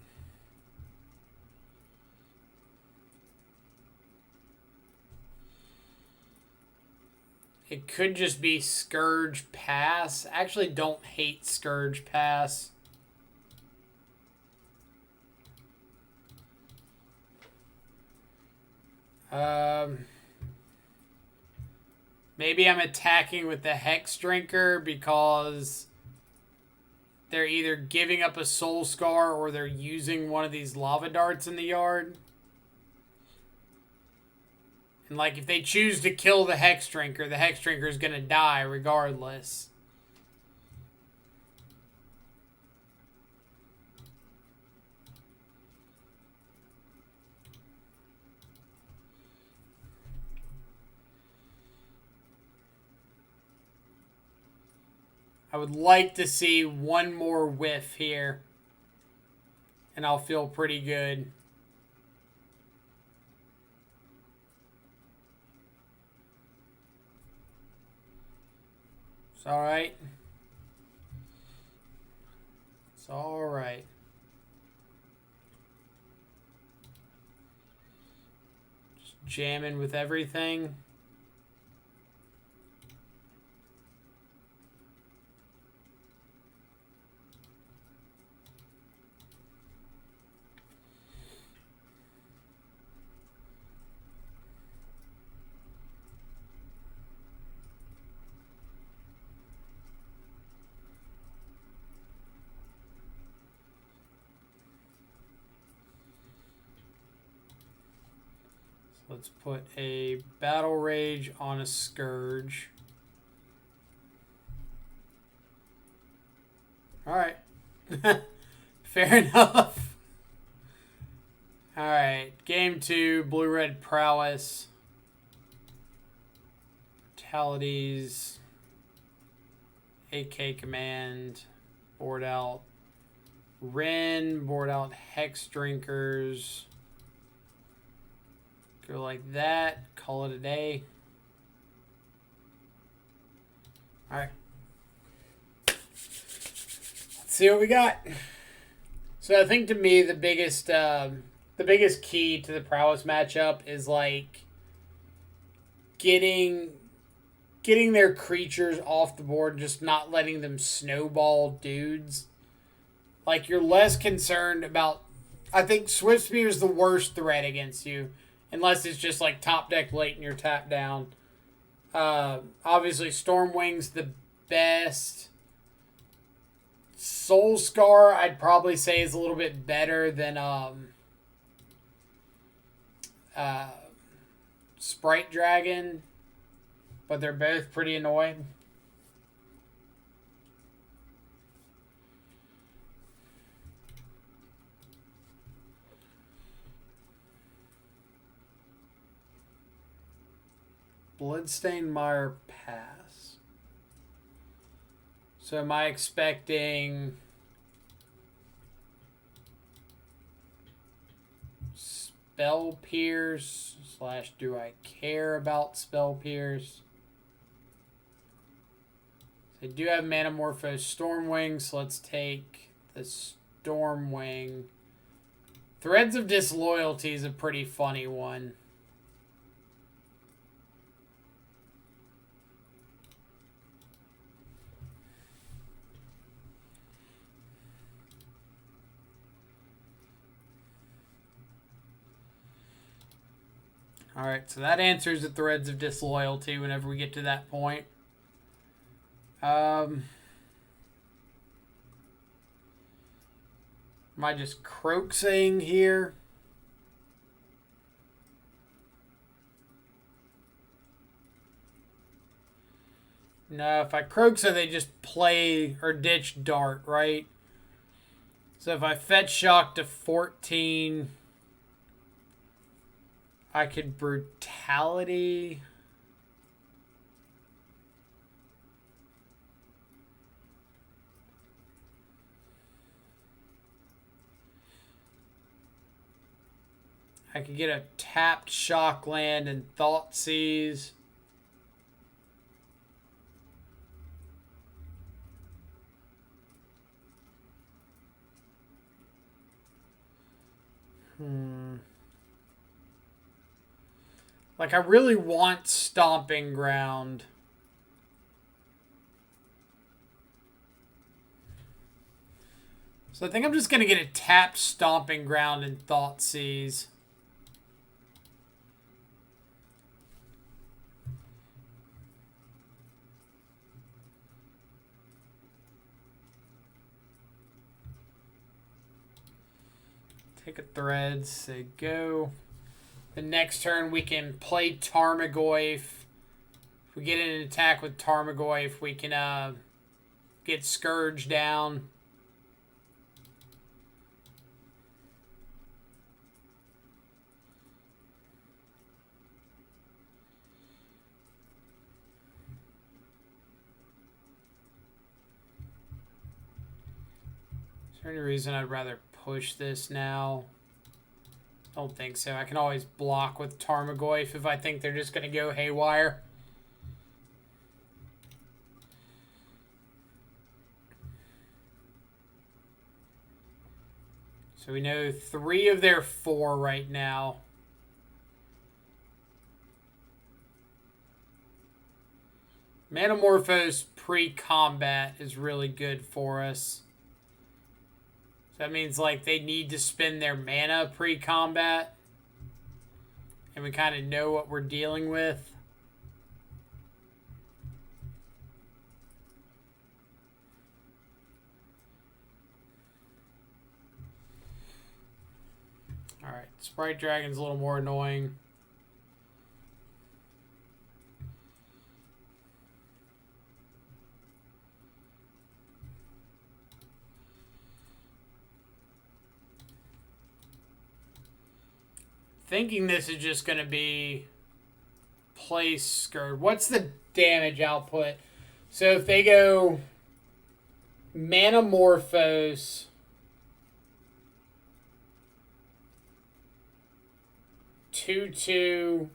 It could just be Scourge Pass. I actually don't hate Scourge Pass. Maybe I'm attacking with the Hex Drinker because they're either giving up a Soul Scar or they're using one of these lava darts in the yard. And like if they choose to kill the Hex Drinker is going to die regardless. I would like to see one more whiff here. And I'll feel pretty good. It's alright. It's alright. Just jamming with everything. Let's put a Battle Rage on a Scourge. Alright. Fair enough. Alright. Game 2, Blue-Red Prowess. Brutalities. AK Command. Board out. Ren. Board out Hex Drinkers. Go like that. Call it a day. Alright. Let's see what we got. So I think to me the biggest key to the Prowess matchup is like getting their creatures off the board, just not letting them snowball dudes. Like you're less concerned about. I think Swift Spear is the worst threat against you. Unless it's just like top deck late and you're tapped down. Obviously, Stormwing's the best. Soul Scar, I'd probably say, is a little bit better than Sprite Dragon. But they're both pretty annoying. Bloodstained Mire pass. So am I expecting Spell Pierce / do I care about Spell Pierce? They do have Manamorphose Stormwing, so let's take the Stormwing. Threads of Disloyalty is a pretty funny one. Alright, so that answers the Threads of Disloyalty whenever we get to that point. Am I just Croaksing here? No, if I Croaksa, they just play or ditch Dart, right? So if I fetch Shock to 14... I could Brutality. I could get a tapped Shock Land and Thoughtseize. Like, I really want Stomping Ground. So I think I'm just going to get a tapped Stomping Ground and Thoughtseize. Take a Threads, say go. The next turn we can play Tarmogoyf. If we get in an attack with Tarmogoyf, we can get Scourge down. Is there any reason I'd rather push this now? Don't think so. I can always block with Tarmogoyf if I think they're just going to go haywire. So we know 3 of their 4 right now. Manamorphose pre-combat is really good for us. That means, like, they need to spend their mana pre-combat. And we kind of know what we're dealing with. Alright, Sprite Dragon's a little more annoying. Thinking this is just going to be place Scourge. What's the damage output? So if they go Manamorphose, two,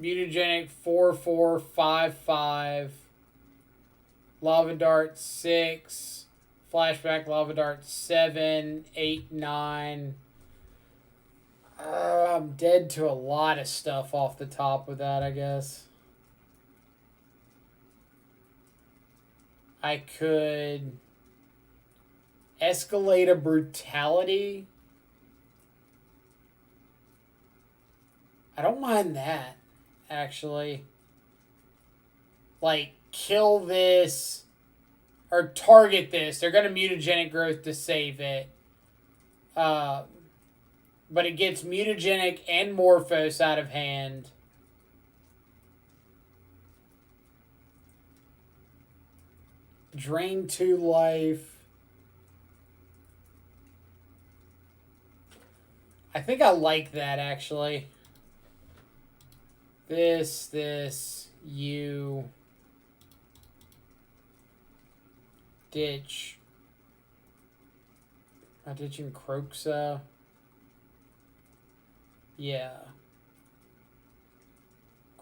mutagenic 4/4/5/5, Lava Dart 6, flashback Lava Dart 7, 8, 9. I'm dead to a lot of stuff off the top with that, I guess. I could escalate a Brutality. I don't mind that, actually. Like, kill this or target this. They're going to mutagenic growth to save it. But it gets mutagenic and Morphos out of hand. Drain 2 life. I think I like that, actually. This, you. Ditch. Am I ditching Croxa? Yeah.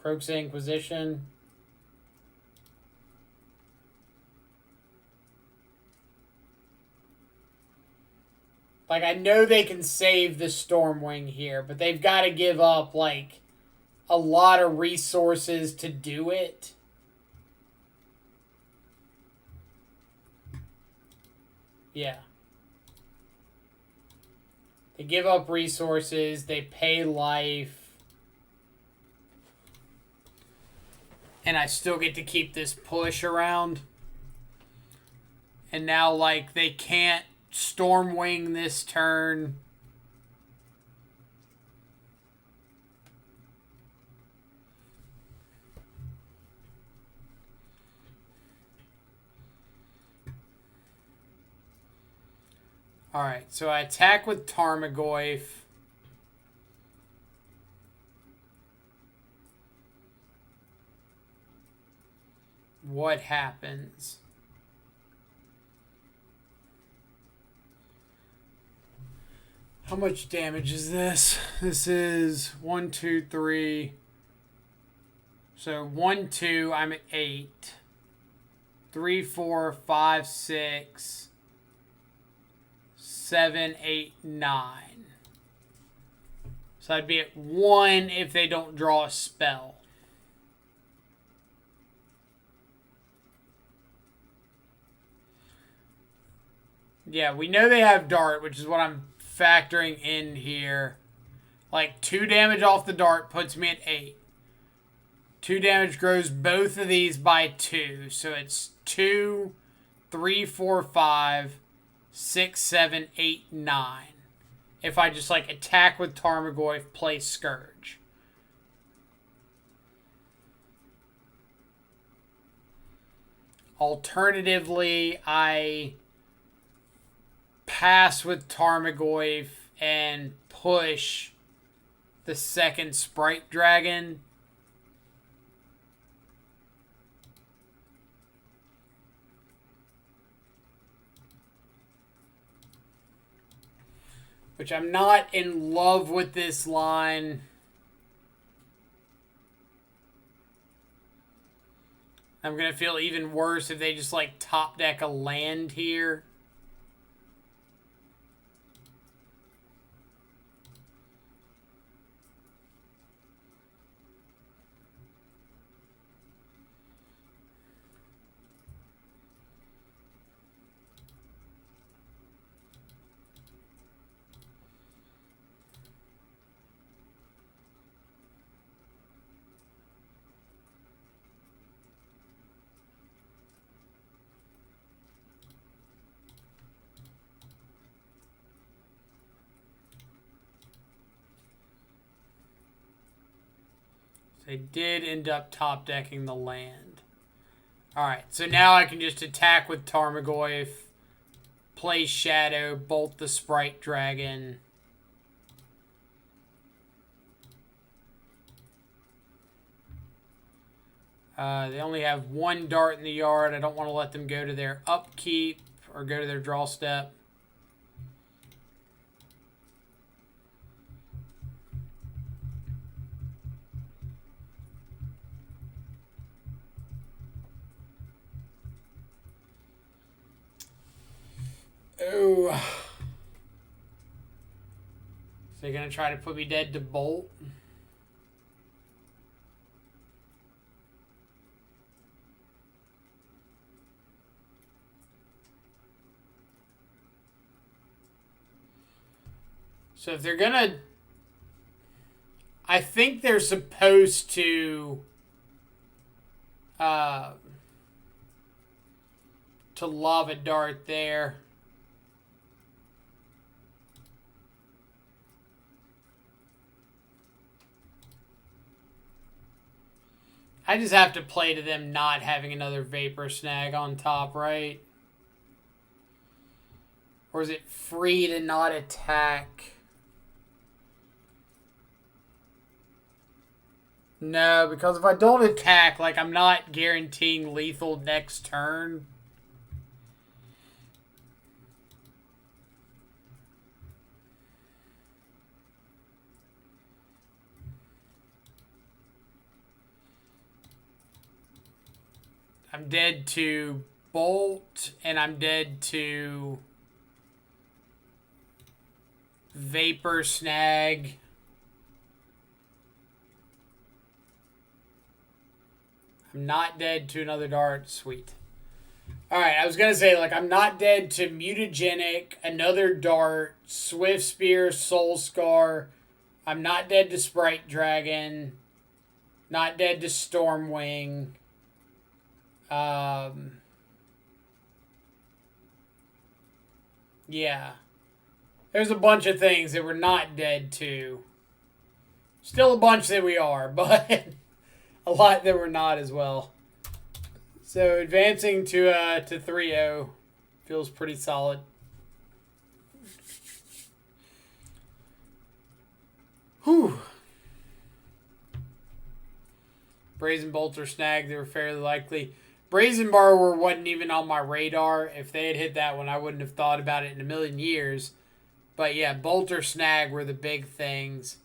Croxa Inquisition. Like, I know they can save the Stormwing here, but they've got to give up, like, a lot of resources to do it. Yeah. They give up resources, they pay life. And I still get to keep this push around. And now, like, they can't Stormwing this turn. Alright, so I attack with Tarmogoyf. What happens? How much damage is this? This is 1, 2, 3. So 1, 2, I'm at 8. 3, 4, 5, 6. 7, 8, 9. So I'd be at 1 if they don't draw a spell. Yeah, we know they have dart, which is what I'm factoring in here. Like, 2 damage off the dart puts me at 8. 2 damage grows both of these by 2. So it's 2, 3, 4, 5, 6, 7, 8, 9. If I just, like, attack with Tarmogoyf, play Scourge. Alternatively, I pass with Tarmogoyf and push the second Sprite Dragon. Which I'm not in love with this line. I'm going to feel even worse if they just, like, top deck a land here. They did end up top decking the land. Alright, so now I can just attack with Tarmogoyf, play Shadow, bolt the Sprite Dragon. They only have 1 dart in the yard. I don't want to let them go to their upkeep or go to their draw step. Oh. So they're going to try to put me dead to bolt. So if they're going to... I think they're supposed to Lava Dart there. I just have to play to them not having another Vapor Snag on top, right? Or is it free to not attack? No, because if I don't attack, like, I'm not guaranteeing lethal next turn. I'm dead to Bolt, and I'm dead to Vapor Snag. I'm not dead to another dart. Sweet. Alright, I was going to say, like, I'm not dead to Mutagenic, another dart, Swift Spear, Soul Scar. I'm not dead to Sprite Dragon. Not dead to Stormwing. Yeah. There's a bunch of things that we're not dead to. Still a bunch that we are, but a lot that we're not as well. So advancing to 3-0 feels pretty solid. Whew. Brazen Bolt or Snag, they were fairly likely. Brazen Borrower wasn't even on my radar. If they had hit that one, I wouldn't have thought about it in a million years. But yeah, Bolt or Snag were the big things.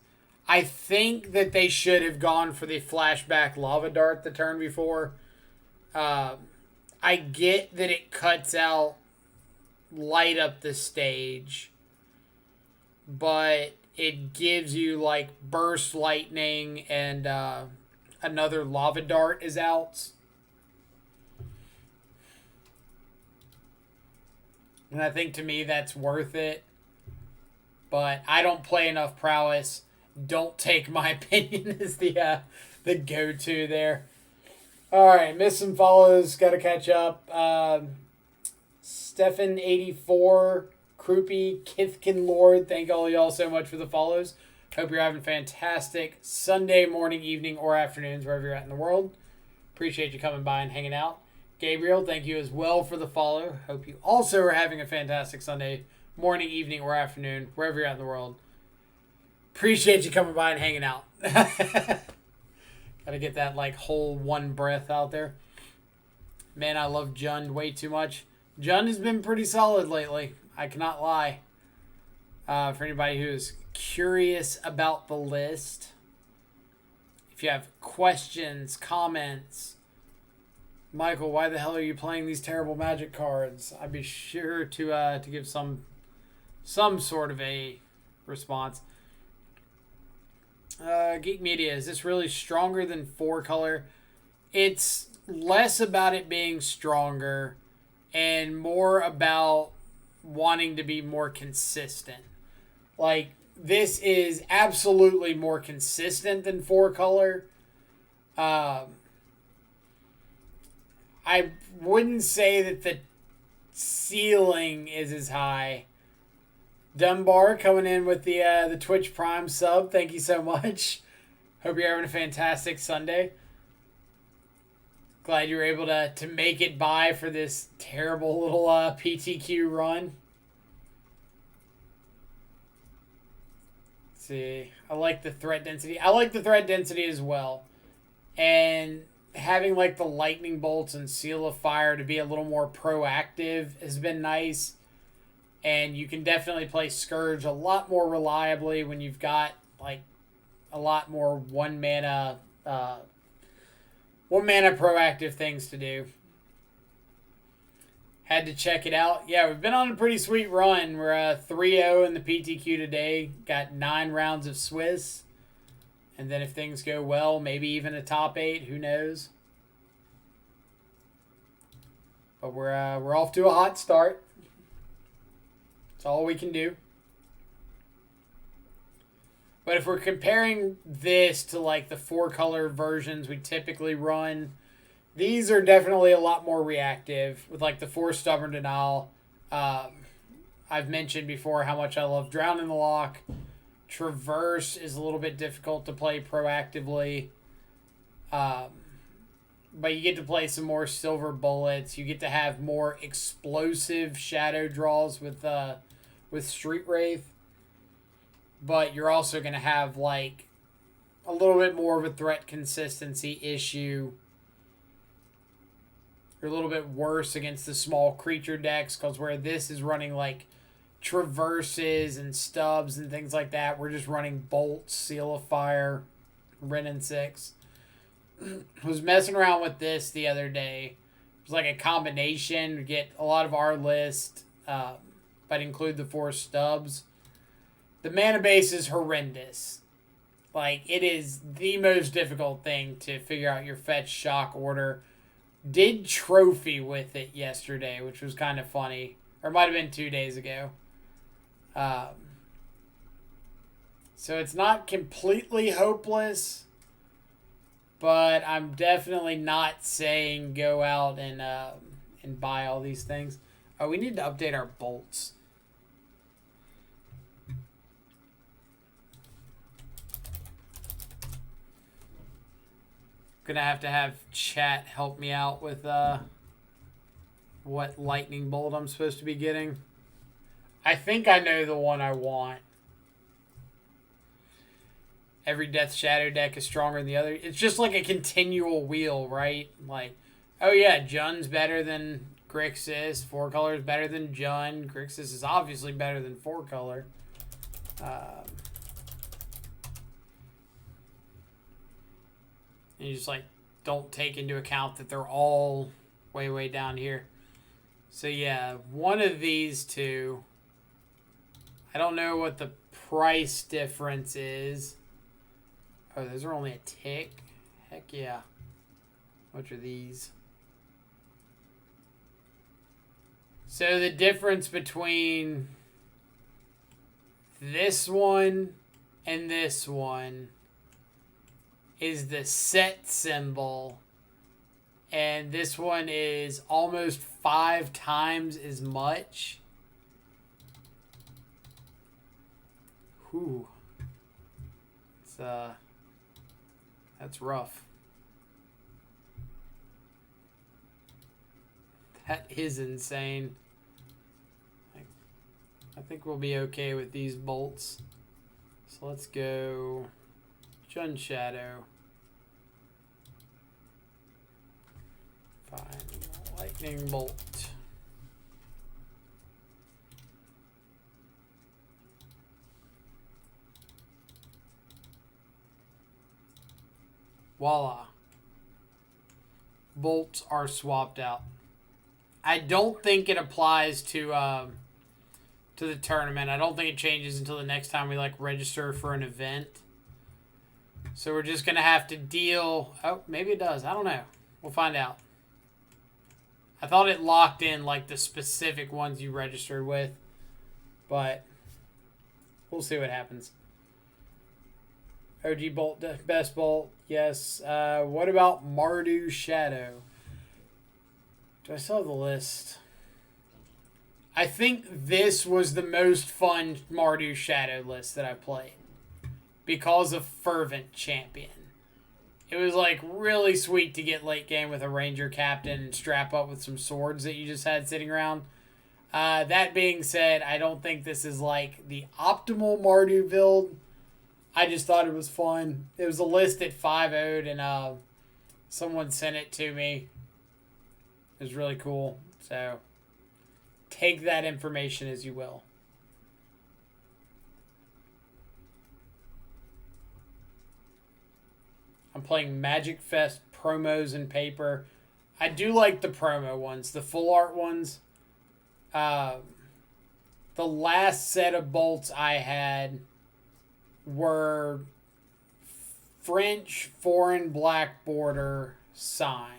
I think that they should have gone for the flashback Lava Dart the turn before. I get that it cuts out light up the stage, but it gives you like Burst Lightning and another Lava Dart is out. And I think to me that's worth it. But I don't play enough Prowess. Don't take my opinion as the go-to there. All right, miss some follows. Got to catch up. Stefan84, Kroopy, Kithkin Lord. Thank all y'all so much for the follows. Hope you're having fantastic Sunday morning, evening, or afternoons, wherever you're at in the world. Appreciate you coming by and hanging out. Gabriel, thank you as well for the follow. Hope you also are having a fantastic Sunday morning, evening, or afternoon, wherever you're at in the world. Appreciate you coming by and hanging out. Gotta get that like whole one breath out there. Man, I love Jund way too much. Jund has been pretty solid lately. I cannot lie. For anybody who is curious about the list, if you have questions, comments, Michael, why the hell are you playing these terrible Magic cards? I'd be sure to give some sort of a response. Geek Media, is this really stronger than 4-color? It's less about it being stronger and more about wanting to be more consistent. Like, this is absolutely more consistent than 4-color. I wouldn't say that the ceiling is as high. Dunbar coming in with the Twitch Prime sub. Thank you so much. Hope you're having a fantastic Sunday. Glad you were able to make it by for this terrible little PTQ run. Let's see. I like the threat density. I like the threat density as well. And having like the lightning bolts and seal of fire to be a little more proactive has been nice. And you can definitely play Scourge a lot more reliably when you've got like a lot more one mana proactive things to do. Had to check it out. Yeah, we've been on a pretty sweet run. We're 3-0 in the PTQ today. Got 9 rounds of Swiss. And then if things go well, maybe even a top 8. Who knows? But we're off to a hot start. That's all we can do. But if we're comparing this to like the 4-color versions we typically run, these are definitely a lot more reactive with like the 4 Stubborn Denial. I've mentioned before how much I love Drown in the Lock. Traverse is a little bit difficult to play proactively. But you get to play some more Silver Bullets. You get to have more explosive shadow draws with Street Wraith. But you're also going to have like a little bit more of a threat consistency issue. You're a little bit worse against the small creature decks because where this is running like traverses and stubs and things like that, we're just running bolts, Seal of Fire, Wrenn and 6. I was messing around with this the other day. It was like a combination. We get a lot of our list, but include the 4 stubs. The mana base is horrendous. Like, it is the most difficult thing to figure out your fetch shock order. Did trophy with it yesterday, which was kind of funny. Or it might have been 2 days ago. So it's not completely hopeless. But I'm definitely not saying go out and buy all these things. Oh, we need to update our bolts. Gonna have to have chat help me out with what lightning bolt I'm supposed to be getting. I think I know the one I want. Every Death Shadow deck is stronger than the other. It's just like a continual wheel, right? Like, oh yeah, Jund's better than Grixis. 4-color is better than Jund. Grixis is obviously better than 4-color. And you just like don't take into account that they're all way, way down here. So yeah, one of these two. I don't know what the price difference is. Oh, those are only a tick? Heck yeah. What are these? So the difference between this one and this one is the set symbol. And this one is almost 5 times as much. Whew. That's rough. That is insane. I think we'll be okay with these bolts. So let's go Jun Shadow. Fine. Lightning Bolt. Voila. Bolts are swapped out. I don't think it applies to the tournament. I don't think it changes until the next time we register for an event. So we're just gonna have to deal. Oh, maybe it does. I don't know. We'll find out. I thought it locked in the specific ones you registered with, but we'll see what happens. OG Bolt, best Bolt, yes. What about Mardu Shadow? Do I still have the list? I think this was the most fun Mardu Shadow list that I played because of Fervent Champion. It was really sweet to get late game with a Ranger Captain and strap up with some swords that you just had sitting around. That being said, I don't think this is the optimal Mardu build. I just thought it was fun. It was a list at 5-0'd and someone sent it to me. It was really cool. So take that information as you will. I'm playing Magic Fest promos and paper. I do like the promo ones, the full art ones. The last set of bolts I had were French foreign black border signed.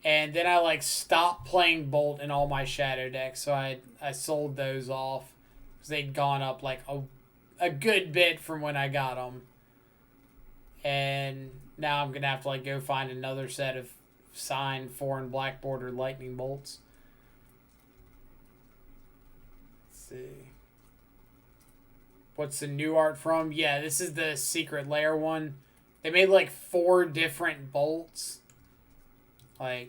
And then I stopped playing Bolt in all my shadow decks, so I sold those off because they'd gone up a good bit from when I got them. And now I'm gonna have to go find another set of signed foreign black border lightning bolts. Let's see. What's the new art from? Yeah, this is the Secret Lair one. They made 4 different bolts. Let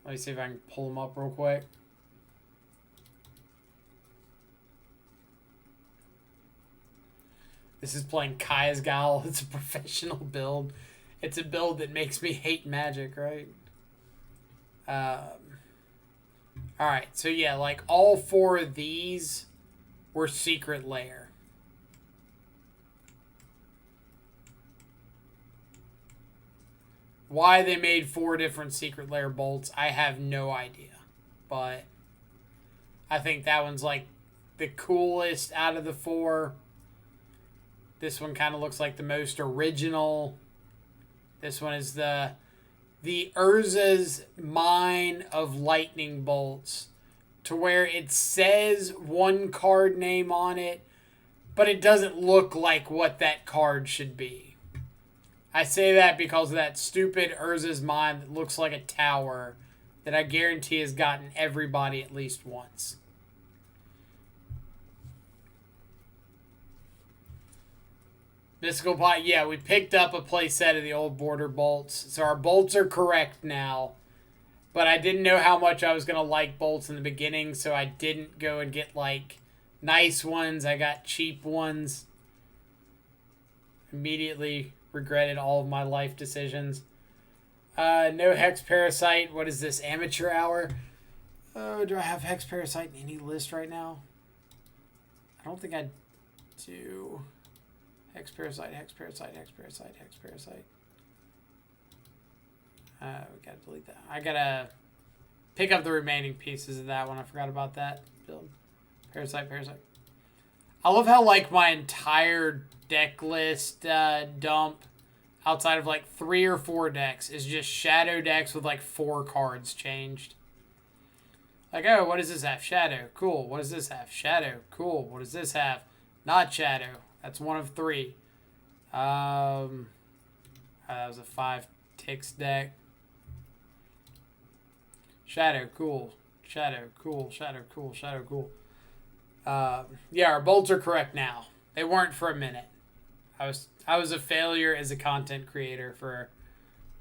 me see if I can pull them up real quick. This is playing Kaya's Gal. It's a professional build. It's a build that makes me hate Magic, right? Alright, so yeah, all 4 of these were Secret Lair. Why they made 4 different Secret Lair bolts, I have no idea. But I think that one's the coolest out of the 4. This one kind of looks like the most original. This one is the Urza's Mine of Lightning Bolts, to where it says one card name on it, but it doesn't look like what that card should be. I say that because of that stupid Urza's Mine that looks like a tower that I guarantee has gotten everybody at least once. Mystical Pot, yeah, we picked up a play set of the old border bolts. So our bolts are correct now. But I didn't know how much I was going to like bolts in the beginning, so I didn't go and get nice ones. I got cheap ones. Immediately regretted all of my life decisions. No Hex Parasite. What is this? Amateur Hour? Oh, do I have Hex Parasite in any list right now? I don't think I do. Hex Parasite, Hex Parasite, Hex Parasite, Hex Parasite. We gotta delete that. I gotta pick up the remaining pieces of that one. I forgot about that build. Parasite, Parasite. I love how my entire deck list dump outside of 3 or 4 decks is just shadow decks with 4 cards changed. Like, oh, what does this have? Shadow. Cool. What does this have? Shadow. Cool. What does this have? Not shadow. That's one of 3. That was a 5 ticks deck. Shadow. Cool. Shadow. Cool. Shadow. Cool. Shadow. Cool. Yeah, our bolts are correct now. They weren't for a minute. I was a failure as a content creator for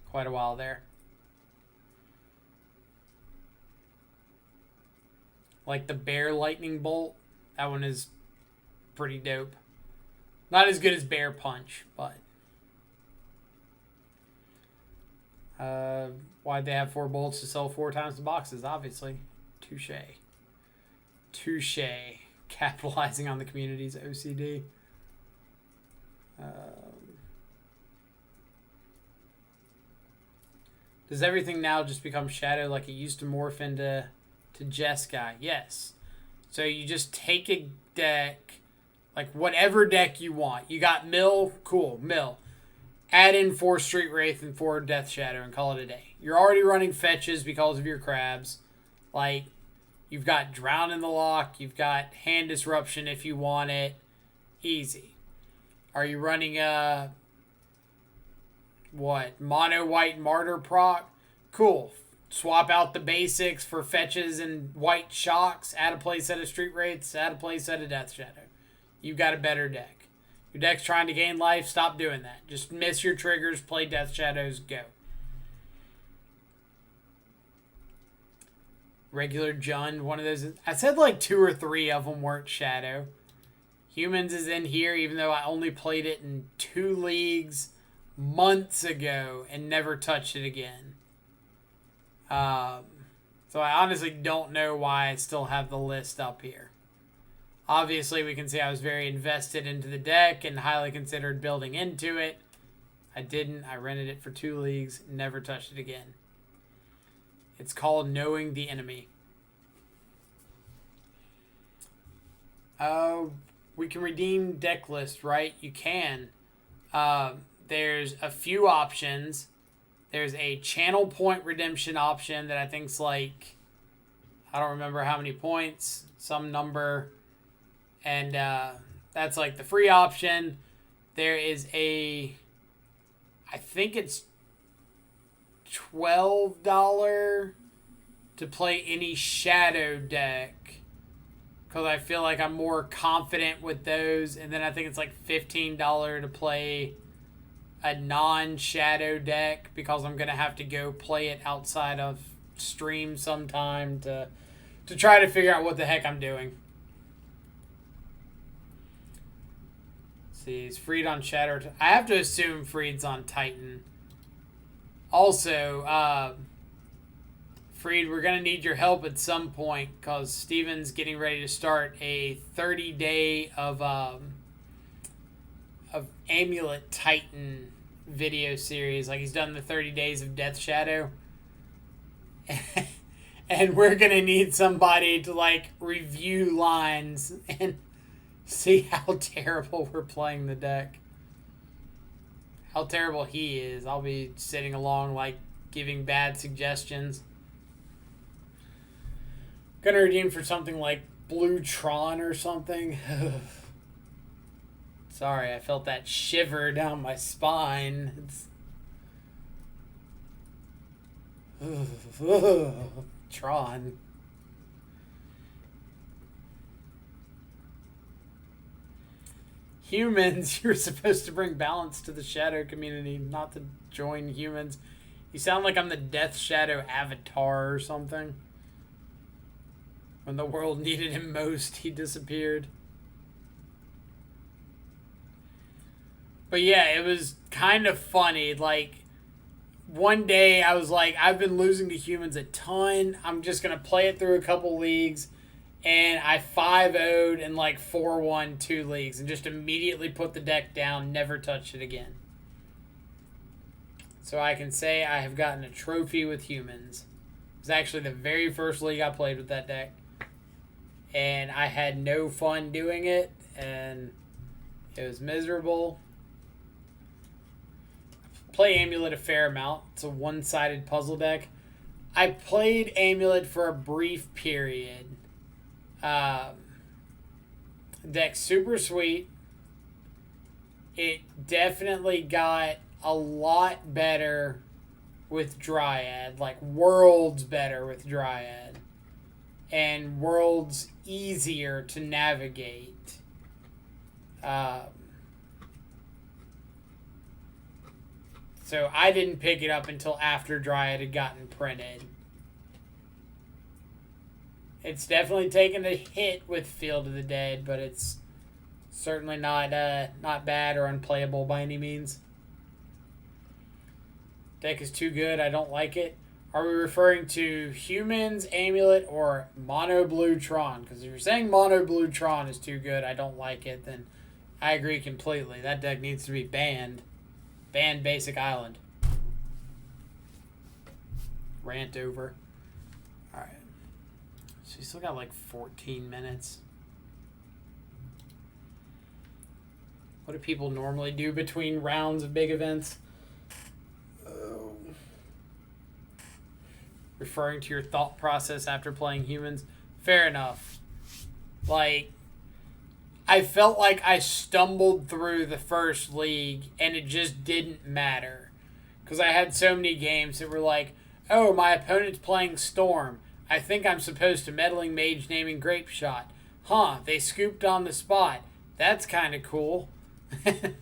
quite a while there. Like the Bear Lightning Bolt. That one is pretty dope. Not as good as Bear Punch, but... why'd they have 4 bolts to sell 4 times the boxes? Obviously. Touche. Touche. Capitalizing on the community's OCD. Does everything now just become shadow like it used to morph into Jeskai? Yes. So you just take a deck, like whatever deck you want. You got Mill, cool, Mill. Add in 4 Street Wraith and 4 Death Shadow and call it a day. You're already running fetches because of your crabs. Like, you've got Drown in the Lock. You've got Hand Disruption if you want it. Easy. Are you running Mono White Martyr proc? Cool. Swap out the basics for fetches and white shocks. Add a playset of Street Wraiths. Add a playset of Death Shadow. You've got a better deck. Your deck's trying to gain life. Stop doing that. Just miss your triggers. Play Death Shadows. Go. Regular Jund. One of those. I said like 2 or 3 of them weren't Shadow. Humans is in here, even though I only played it in 2 leagues months ago and never touched it again. So I honestly don't know why I still have the list up here. Obviously, we can see I was very invested into the deck and highly considered building into it. I didn't. I rented it for 2 leagues, never touched it again. It's called knowing the enemy. We can redeem deck list, right? You can. There's a few options. There's a channel point redemption option that I think's like, I don't remember how many points, some number. And that's like the free option. There is I think it's $12 to play any shadow deck. Because I feel like I'm more confident with those. And then I think it's like $15 to play a non-shadow deck. Because I'm going to have to go play it outside of stream sometime to try to figure out what the heck I'm doing. See, he's freed on Shadow. I have to assume Freed's on Titan. Also, Freed, we're going to need your help at some point because Steven's getting ready to start a 30-day of Amulet Titan video series. Like, he's done the 30 days of Death Shadow. And we're going to need somebody to, like, review lines and see how terrible we're playing the deck. How terrible he is. I'll be sitting along, like, giving bad suggestions. Gonna redeem for something like Blue Tron or something. Sorry, I felt that shiver down my spine. Tron. Humans, you're supposed to bring balance to the Shadow community, not to join humans. You sound like I'm the Death Shadow avatar or something. When the world needed him most, he disappeared. But yeah, it was kind of funny. Like, one day I was like, I've been losing to humans a ton. I'm just going to play it through a couple leagues. And I 5-0'd in like 4-1 2 leagues and just immediately put the deck down, never touched it again. So I can say I have gotten a trophy with humans. It was actually the very first league I played with that deck. And I had no fun doing it, and it was miserable. Play Amulet a fair amount. It's a one-sided puzzle deck. I played Amulet for a brief period. Deck's super sweet. It definitely got a lot better with Dryad, like worlds better with Dryad, and worlds easier to navigate. So I didn't pick it up until after Dryad had gotten printed. It's definitely taken a hit with Field of the Dead, but it's certainly not bad or unplayable by any means. Deck is too good. I don't like it. Are we referring to humans, Amulet, or Mono Blue Tron? Because if you're saying Mono Blue Tron is too good, I don't like it, then I agree completely. That deck needs to be banned. Ban Basic Island. Rant over. Alright. So you still got like 14 minutes. What do people normally do between rounds of big events? Referring to your thought process after playing humans. Fair enough. Like, I felt like I stumbled through the first league and it just didn't matter. Because I had so many games that were like, oh, my opponent's playing Storm. I think I'm supposed to Meddling Mage naming Grape Shot. Huh, they scooped on the spot. That's kind of cool. The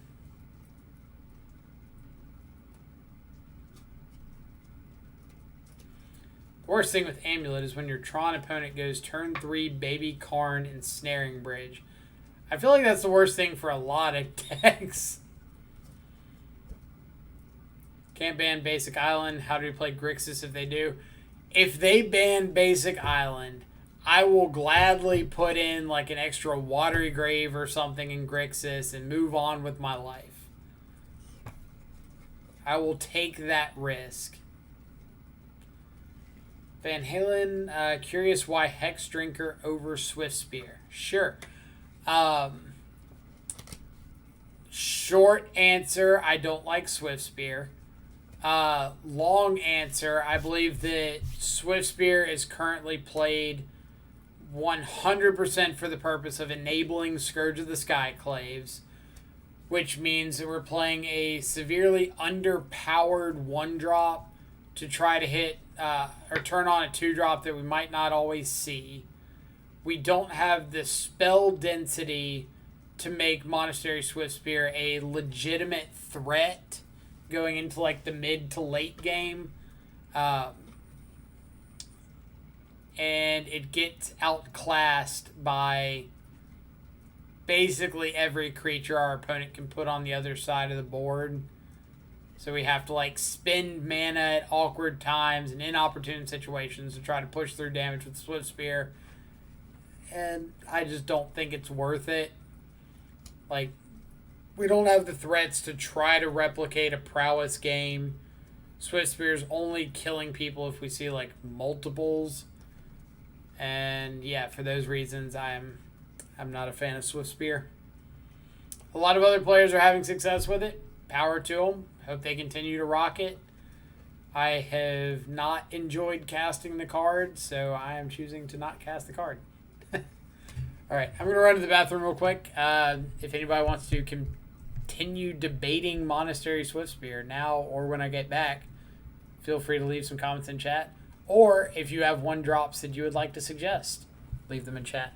worst thing with Amulet is when your Tron opponent goes turn 3 Baby Karn and Snaring Bridge. I feel like that's the worst thing for a lot of decks. Can't ban Basic Island. How do we play Grixis if they do? If they ban Basic Island, I will gladly put in like an extra Watery Grave or something in Grixis and move on with my life. I will take that risk. Van Halen, curious why Hex Drinker over Swift Spear. Sure. Short answer, I don't like Swift Spear. Long answer, I believe that Swift Spear is currently played 100% for the purpose of enabling Scourge of the Skyclaves, which means that we're playing a severely underpowered 1-drop to try to hit or turn on a 2-drop that we might not always see. We don't have the spell density to make Monastery Swift Spear a legitimate threat going into like the mid to late game. And it gets outclassed by basically every creature our opponent can put on the other side of the board. So we have to like spend mana at awkward times and inopportune situations to try to push through damage with Swift Spear. And I just don't think it's worth it. Like, we don't have the threats to try to replicate a Prowess game. Swift Spear's only killing people if we see like multiples. And yeah, for those reasons, I'm not a fan of Swift Spear. A lot of other players are having success with it. Power to them. Hope they continue to rock it. I have not enjoyed casting the card, so I am choosing to not cast the card. All right, I'm going to run to the bathroom real quick. If anybody wants to continue debating Monastery Swiftspear now or when I get back, feel free to leave some comments in chat. Or if you have 1-drops that you would like to suggest, leave them in chat.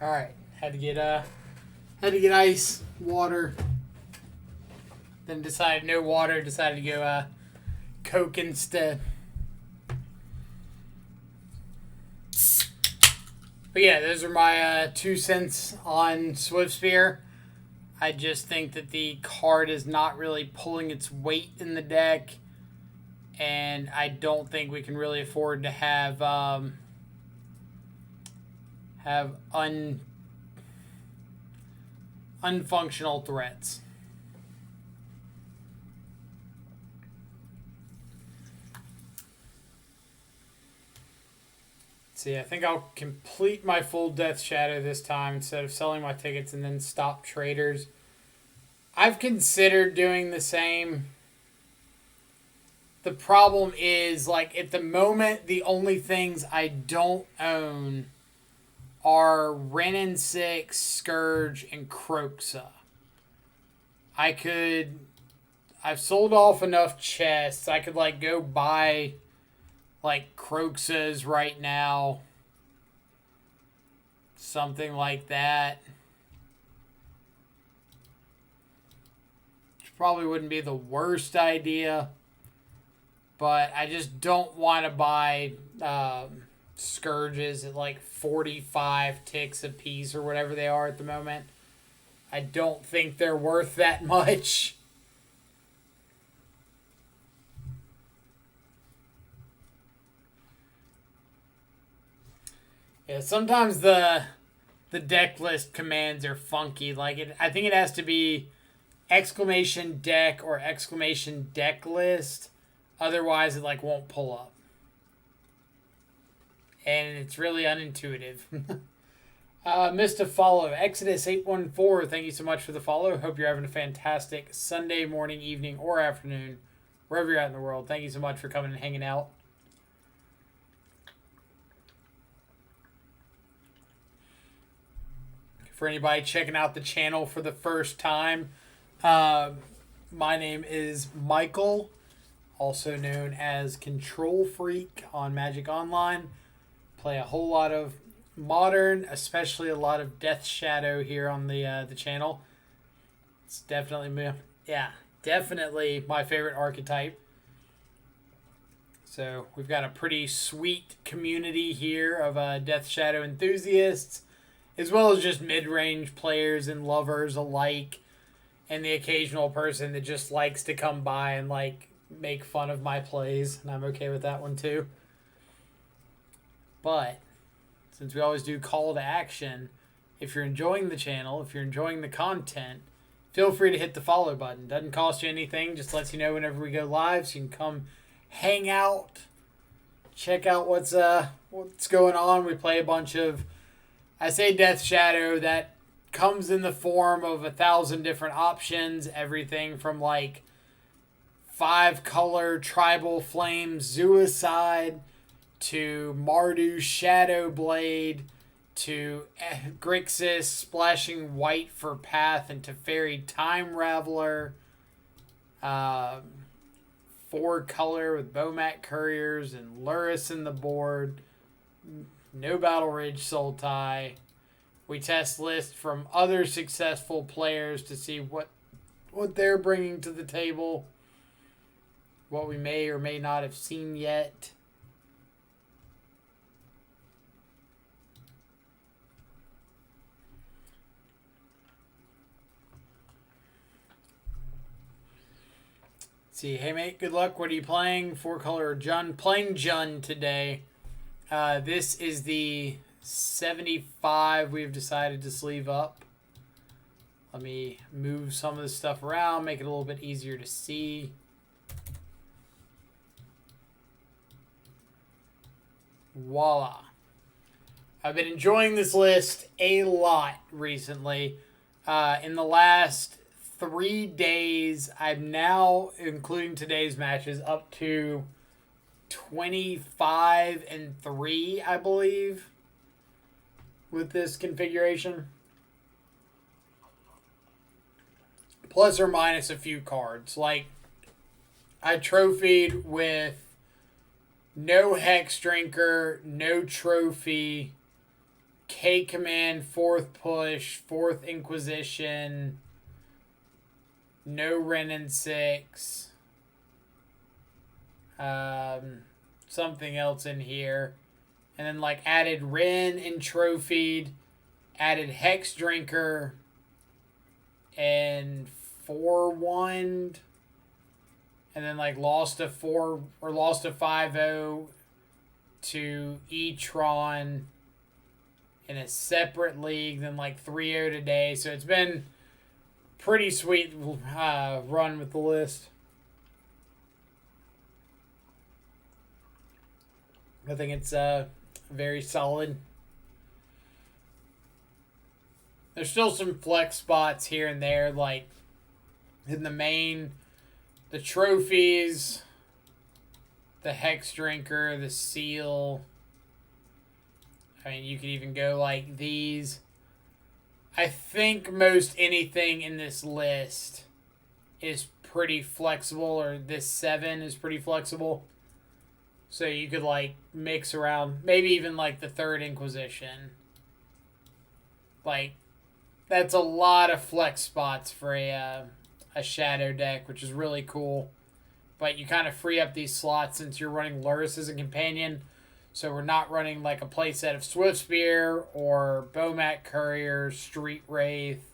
All right, had to get ice, water. Then decided no water. Decided to go Coke instead. But yeah, those are my 2 cents on Swiftspear. I just think that the card is not really pulling its weight in the deck, and I don't think we can really afford to have unfunctional threats. See, I think I'll complete my full Death Shadow this time instead of selling my tickets and then stop traders. I've considered doing the same. The problem is, like, at the moment, the only things I don't own are Wrenn and Six, Scourge, and Croxa. I've sold off enough chests. I could, like, go buy, like, Croxas right now. Something like that. Which probably wouldn't be the worst idea. But I just don't want to buy Scourges at like 45 ticks a piece or whatever they are at the moment. I don't think they're worth that much. Yeah, sometimes the deck list commands are funky. Like I think it has to be exclamation deck or exclamation deck list. Otherwise, it like won't pull up. And it's really unintuitive. Missed a follow. Exodus814, thank you so much for the follow. Hope you're having a fantastic Sunday morning, evening, or afternoon, wherever you're at in the world. Thank you so much for coming and hanging out. For anybody checking out the channel for the first time, my name is Michael, also known as Control Freak on Magic Online. Play a whole lot of Modern, especially a lot of Death Shadow here on the channel. It's definitely my favorite archetype. So we've got a pretty sweet community here of Death Shadow enthusiasts, as well as just mid-range players and lovers alike, and the occasional person that just likes to come by and like make fun of my plays, and I'm okay with that one too. But since we always do call to action, if you're enjoying the channel, if you're enjoying the content, feel free to hit the follow button. Doesn't cost you anything, just lets you know whenever we go live, so you can come hang out, check out what's going on. We play a bunch of, I say Death Shadow, that comes in the form of 1,000 different options, everything from like 5-color Tribal Flame Suicide to Mardu Shadow Blade to Grixis splashing white for Path and Teferi Time Raveler, 4-color with Bomat Couriers and Luris in the board, no Battle Ridge Sultai. We test lists from other successful players to see what they're bringing to the table, what we may or may not have seen yet. See, hey mate, good luck. What are you playing? 4-color Jun. Playing Jun today. This is the 75 we've decided to sleeve up. Let me move some of this stuff around, make it a little bit easier to see. Voila. I've been enjoying this list a lot recently. In the last 3 days, I'm now, including today's matches, up to 25-3, I believe, with this configuration. Plus or minus a few cards. Like, I trophied with no Hex Drinker, no Trophy, K Command, 4th Push, 4th Inquisition, no Ren and 6. Something else in here. And then like added Ren and Trophied, added Hex Drinker, and 4-1. And then like lost a 5-0 to E-Tron in a separate league, then like 3-0 today. So it's been pretty sweet run with the list. I think it's very solid. There's still some flex spots here and there, like in the main, the trophies, the Hex Drinker, the Seal. I mean, you could even go like these. I think most anything in this list is pretty flexible, or this 7 is pretty flexible. So you could like mix around, maybe even like the 3rd Inquisition. Like, that's a lot of flex spots for a shadow deck, which is really cool. But you kind of free up these slots since you're running Luris as a companion. So we're not running like a playset of Swiftspear or Bomat Courier, Street Wraith,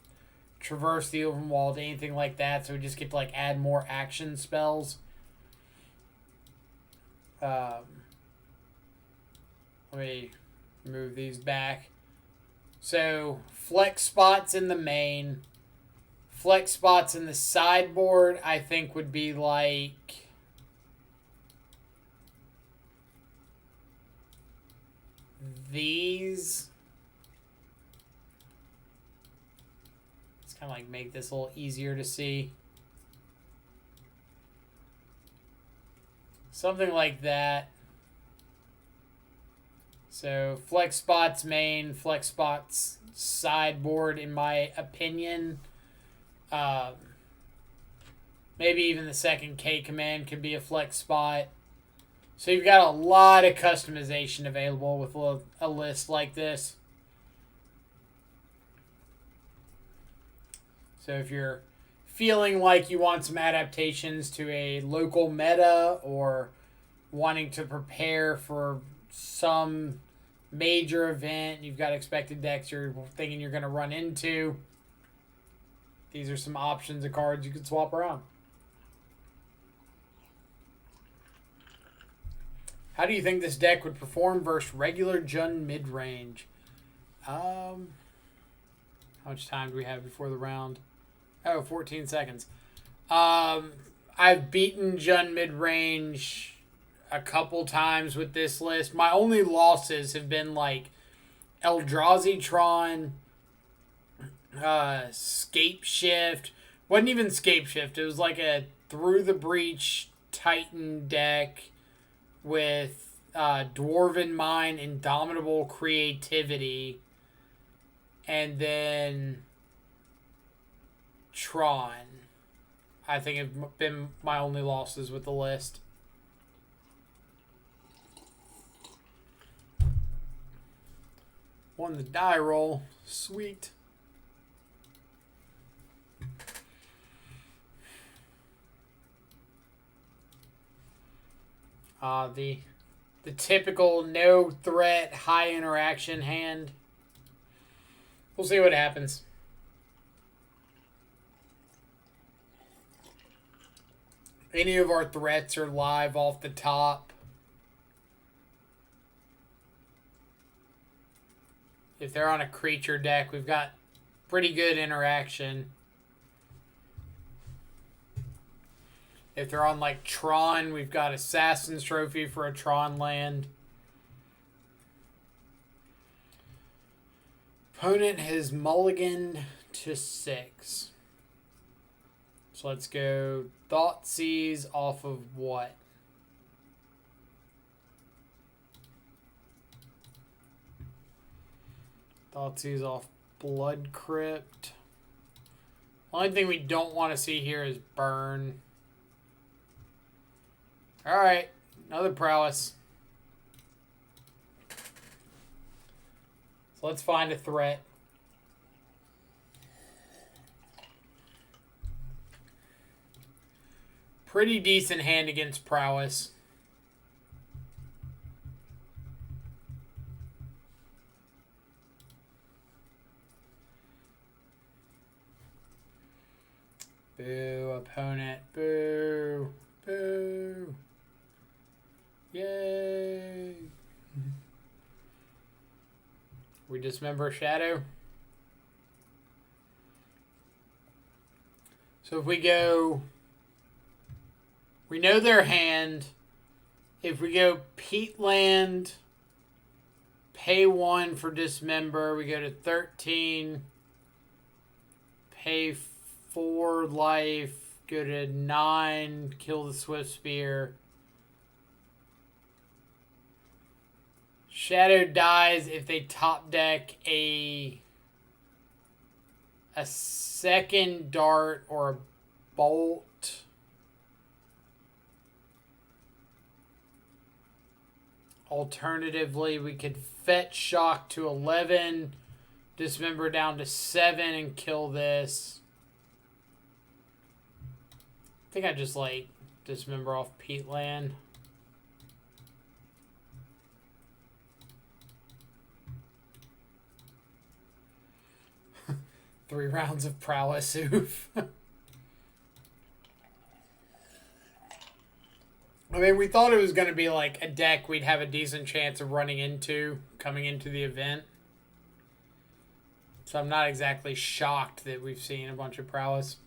Traverse the Overwalled, anything like that. So we just get to like add more action spells. Let me move these back. So flex spots in the main. Flex spots in the sideboard, I think, would be like these. Let's kind of like make this a little easier to see. Something like that. So flex spots main, flex spots sideboard, in my opinion. Maybe even the 2nd K Command could be a flex spot. So you've got a lot of customization available with a list like this. So if you're feeling like you want some adaptations to a local meta, or wanting to prepare for some major event, you've got expected decks you're thinking you're going to run into, these are some options of cards you could swap around. How do you think this deck would perform versus regular Jund mid-range? How much time do we have before the round? Oh, 14 seconds. I've beaten Jund mid-range a couple times with this list. My only losses have been like Eldrazi Tron, Scape Shift. Wasn't even Scape Shift. It was like a Through the Breach Titan deck with Dwarven Mine, Indomitable Creativity, and then Tron. I think have been my only losses with the list. Won the die roll. Sweet. The typical no threat, high interaction hand. We'll see what happens. Any of our threats are live off the top. If they're on a creature deck, we've got pretty good interaction. If they're on like Tron, we've got Assassin's Trophy for a Tron land. Opponent has mulliganed to 6. So let's go Thoughtseize off of what? Thoughtseize off Blood Crypt. Only thing we don't want to see here is Burn. Alright, another Prowess. So let's find a threat. Pretty decent hand against Prowess. Boo, opponent. Boo. Boo. Yay. We dismember Shadow. So if we go... We know their hand. If we go Peatland, pay 1 for dismember. We go to 13. Pay 4 life. Go to 9. Kill the Swift Spear. Shadow dies if they top deck a second dart or a bolt. Alternatively, we could fetch Shock to 11, dismember down to 7, and kill this. I think I just like dismember off Peatland. Three rounds of Prowess, oof. I mean, we thought it was going to be like a deck we'd have a decent chance of running into coming into the event. So I'm not exactly shocked that we've seen a bunch of Prowess.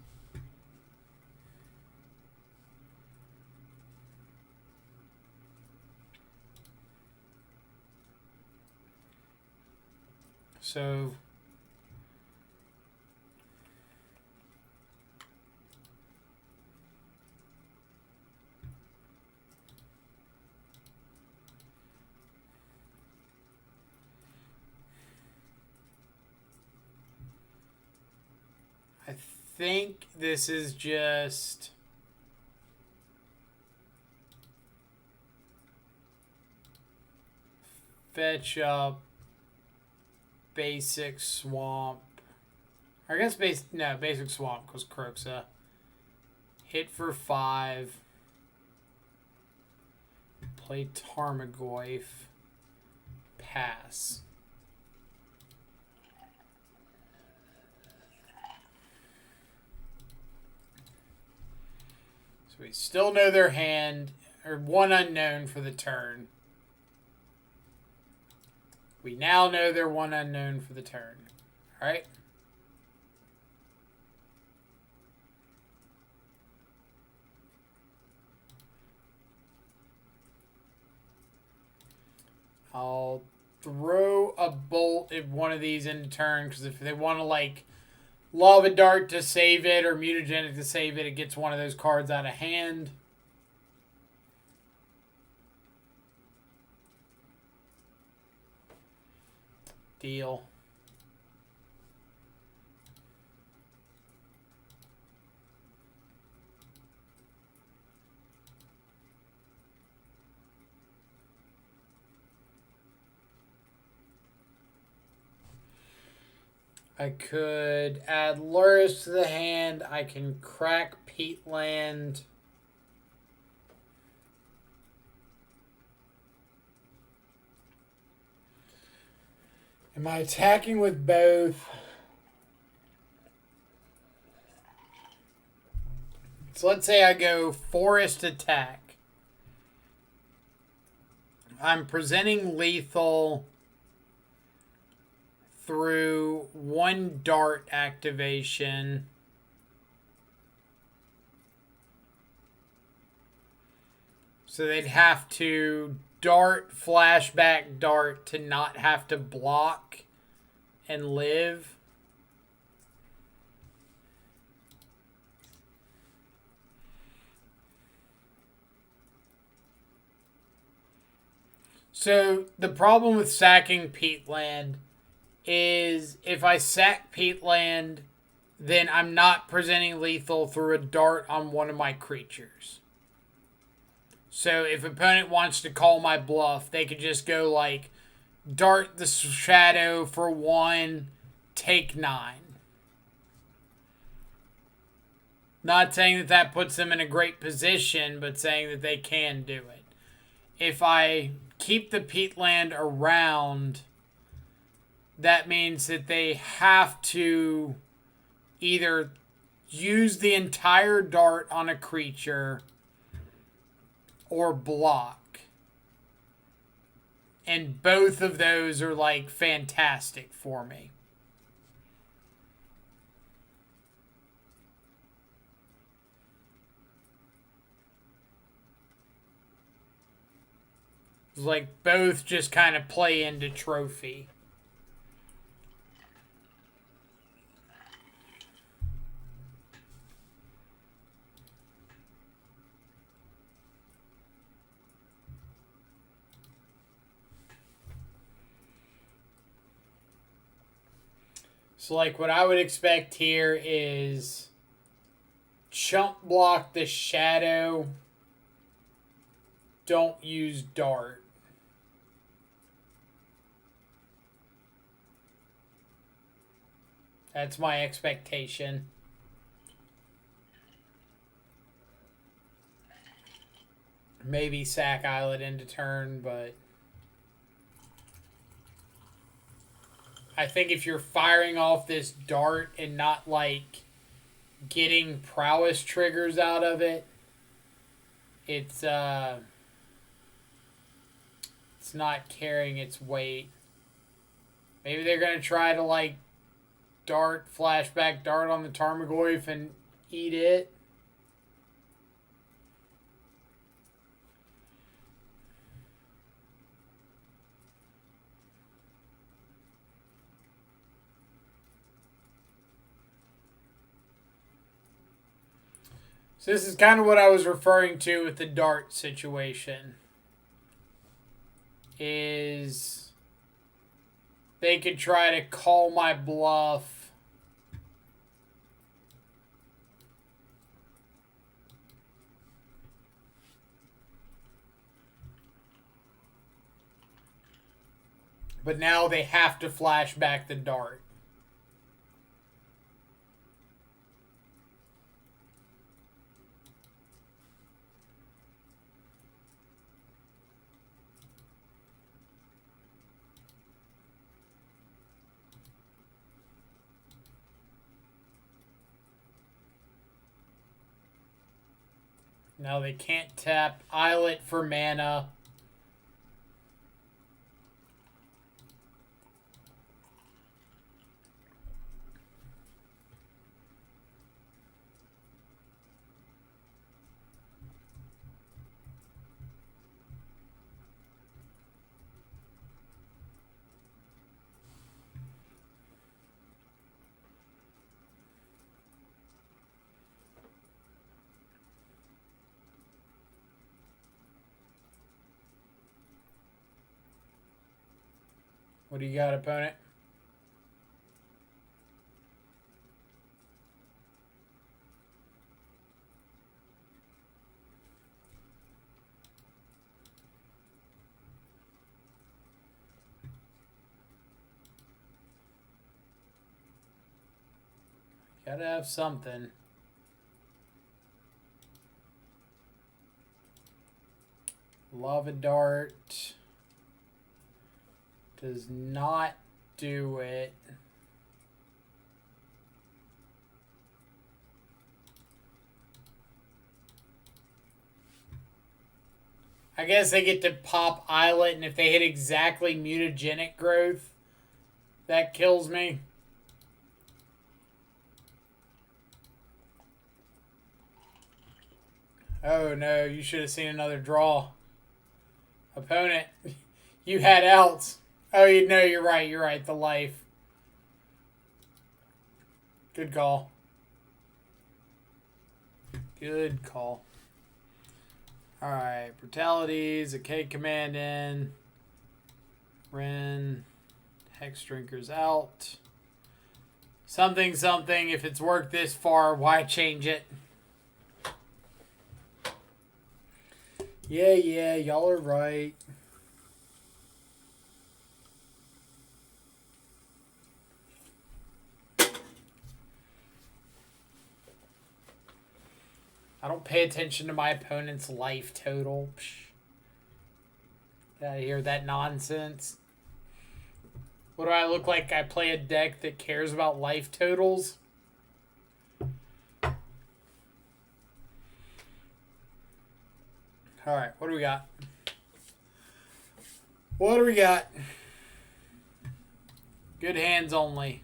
So... I think this is just fetch up basic swamp. I guess basic swamp because Croxa. Hit for 5. Play Tarmogoyf. Pass. So we still know their hand, or 1 unknown for the turn. We now know they're 1 unknown for the turn. Alright? I'll throw a bolt at one of these into turn, because if they want to, like, Lava Dart to save it or Mutagenic to save it, it gets one of those cards out of hand. Deal. I could add Lurrus to the hand. I can crack Peatland. Am I attacking with both? So let's say I go Forest Attack. I'm presenting lethal through 1 dart activation. So they'd have to dart, flashback, dart to not have to block and live. So the problem with sacking Peatland is if I sack Peatland, then I'm not presenting lethal through a dart on one of my creatures. So if opponent wants to call my bluff, they could just go like dart the shadow for 1, take 9. Not saying that that puts them in a great position, but saying that they can do it. If I keep the peatland around, that means that they have to either use the entire dart on a creature or block. And both of those are like fantastic for me. It's like both just kind of play into trophy. So like what I would expect here is chump block the shadow. Don't use dart. That's my expectation. Maybe sack Islet into turn, but I think if you're firing off this dart and not like getting prowess triggers out of it, it's not carrying its weight. Maybe they're gonna try to like flashback dart on the Tarmogoyf and eat it. So this is kind of what I was referring to with the dart situation. Is they could try to call my bluff. But now they have to flash back the dart. Now they can't tap Islet for mana. What do you got, opponent? Gotta have something. Lava Dart does not do it. I guess they get to pop Islet, and if they hit exactly mutagenic growth, that kills me. Oh no, you should have seen another draw. Opponent, you had outs. Oh, no, you're right, the life. Good call. Good call. Alright, brutalities, a K command in. Ren, Hex Drinker's out. Something, if it's worked this far, why change it? Yeah, y'all are right. I don't pay attention to my opponent's life total. Psh. Get out of here with that nonsense. What do I look like? I play a deck that cares about life totals? Alright, what do we got? What do we got? Good hands only.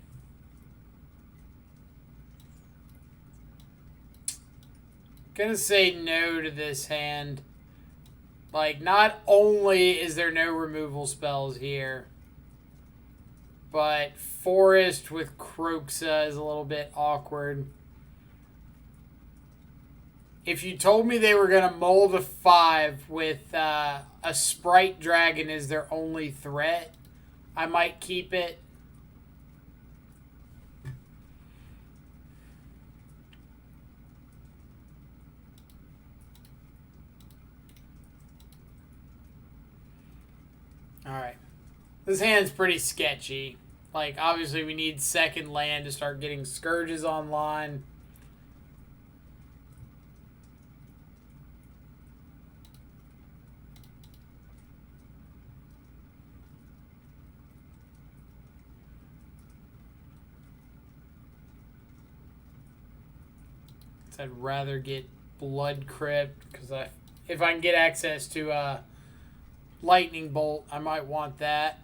Gonna say no to this hand. Like, not only is there no removal spells here, but Forest with Croxa is a little bit awkward. If you told me they were going to mold a 5 with a Sprite Dragon as their only threat, I might keep it. Alright. This hand's pretty sketchy. Like, obviously we need second land to start getting Scourges online. I'd rather get Blood Crypt, because if I can get access to Lightning Bolt, I might want that.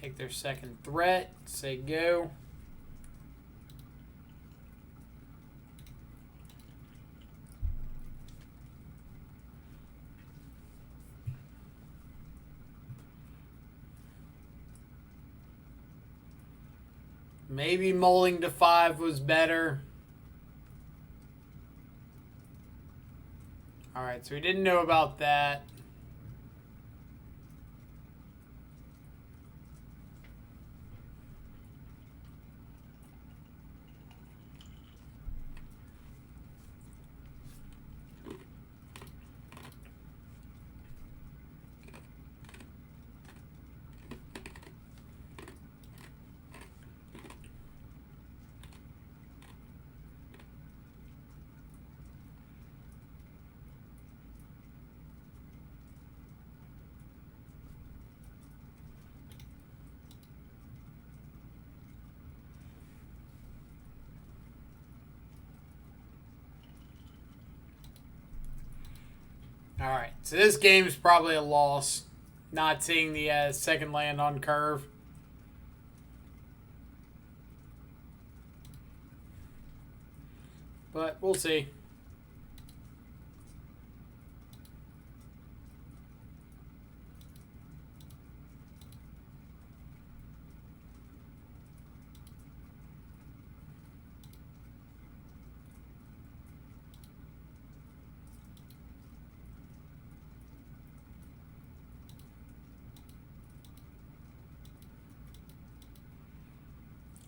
Take their second threat, say go. Maybe mulling to 5 was better. Alright, so we didn't know about that. Alright, so this game is probably a loss. Not seeing the second land on curve. But we'll see.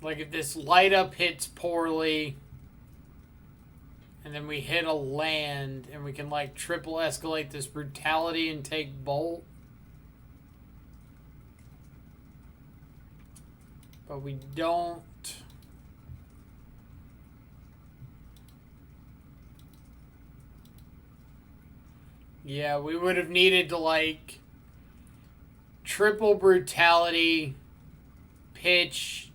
Like, if this light up hits poorly, and then we hit a land, and we can, like, triple escalate this brutality and take Bolt. But we don't. Yeah, we would have needed to, like, triple brutality, pitch,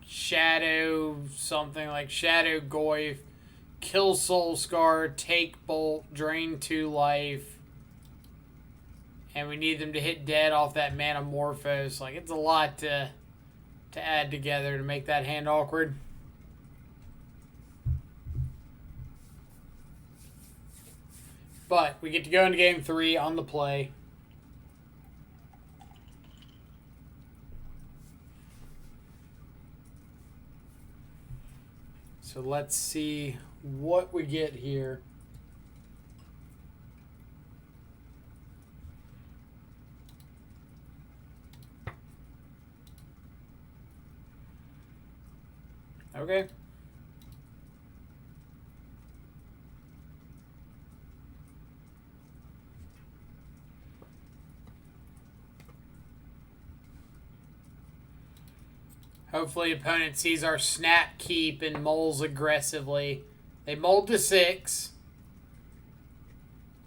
Shadow something, like Shadow Goyf, kill Soul Scar, take Bolt, drain 2 life, and we need them to hit dead off that Manamorphose. Like, it's a lot to add together to make that hand awkward. But we get to go into game 3 on the play. So let's see what we get here. Okay. Hopefully opponent sees our snap keep and moles aggressively. They mold to 6.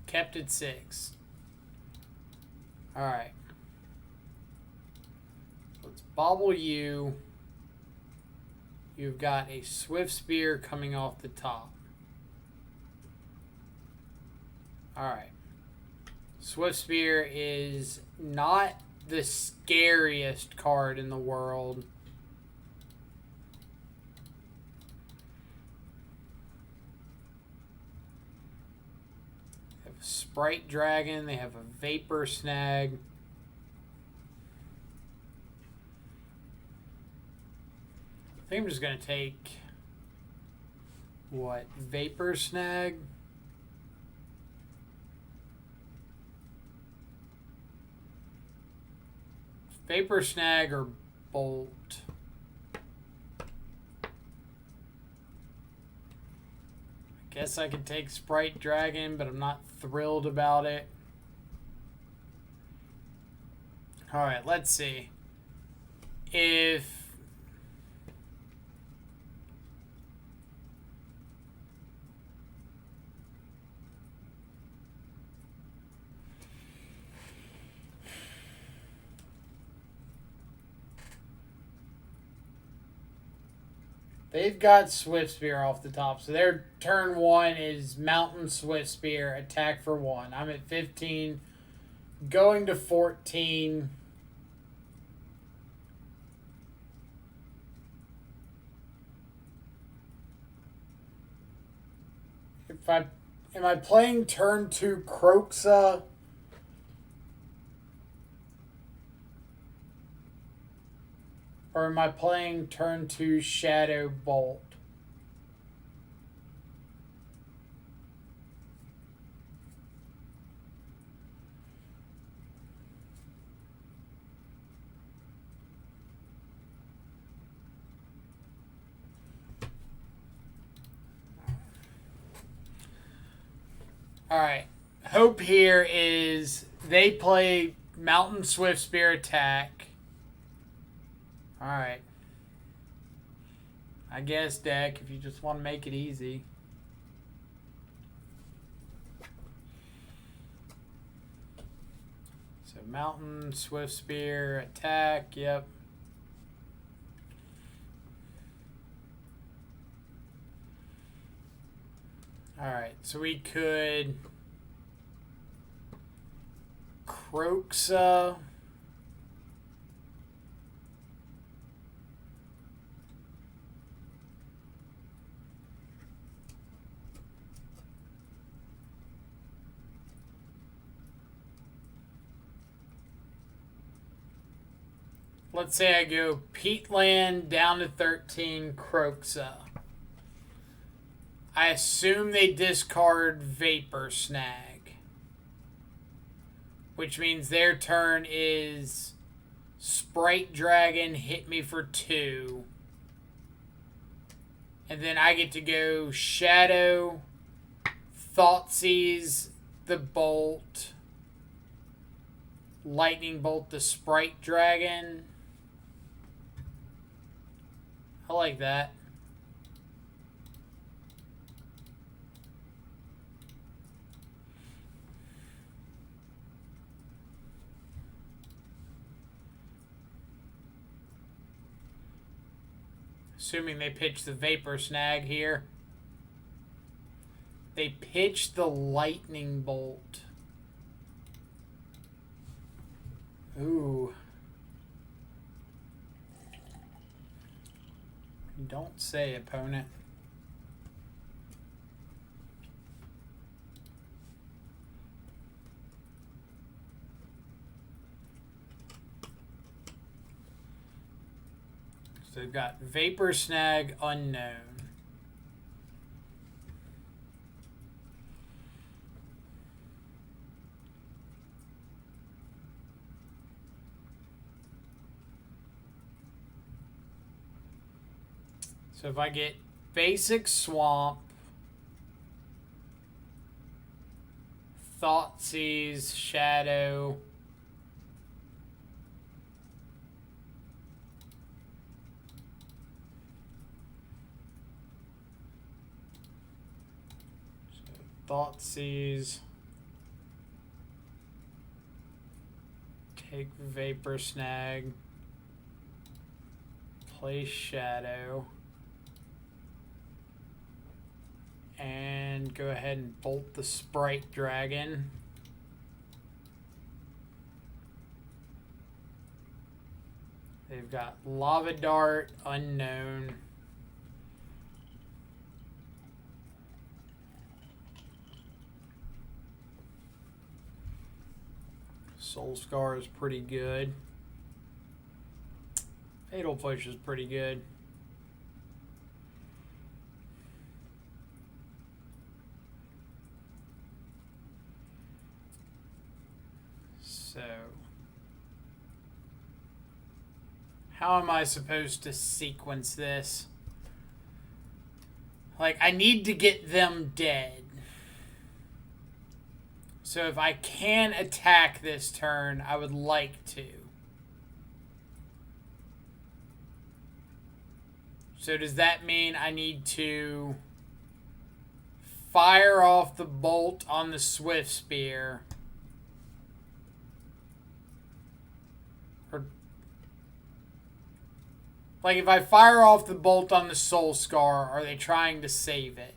Kept at 6. Alright. Let's bobble you. You've got a Swift Spear coming off the top. Alright. Swift Spear is not the scariest card in the world. They have a Sprite Dragon. They have a Vapor Snag. I think I'm just going to take... what? Vapor Snag? Vapor Snag or Bolt? I guess I could take Sprite Dragon, but I'm not thrilled about it. Alright, let's see. If... they've got Swift Spear off the top. So their turn 1 is Mountain Swift Spear, attack for 1. I'm at 15, going to 14. Am I playing turn 2 Croxa? Or am I playing turn 2 Shadow Bolt? Alright. Hope here is they play Mountain Swift Spear attack. Alright. I guess, deck, if you just want to make it easy. So, Mountain, Swift Spear, attack, yep. Alright, so we could... Croxa... Let's say I go Peatland down to 13, Croxa. I assume they discard Vapor Snag. Which means their turn is Sprite Dragon, hit me for 2. And then I get to go Shadow, Thoughtseize, the Bolt, Lightning Bolt, the Sprite Dragon. I like that. Assuming they pitch the Vapor Snag here. They pitch the Lightning Bolt. Ooh. Don't say, opponent. So they've got Vapor Snag, unknown. So if I get basic Swamp, Thoughtseize, Shadow, Thoughtseize. Take Vapor Snag. Play Shadow. And go ahead and bolt the Sprite Dragon. They've got Lava Dart, Unknown. Soul Scar is pretty good. Fatal Push is pretty good. So, how am I supposed to sequence this? Like, I need to get them dead. So if I can attack this turn, I would like to. So does that mean I need to fire off the bolt on the Swift Spear? Or, like, if I fire off the bolt on the Soul Scar, are they trying to save it?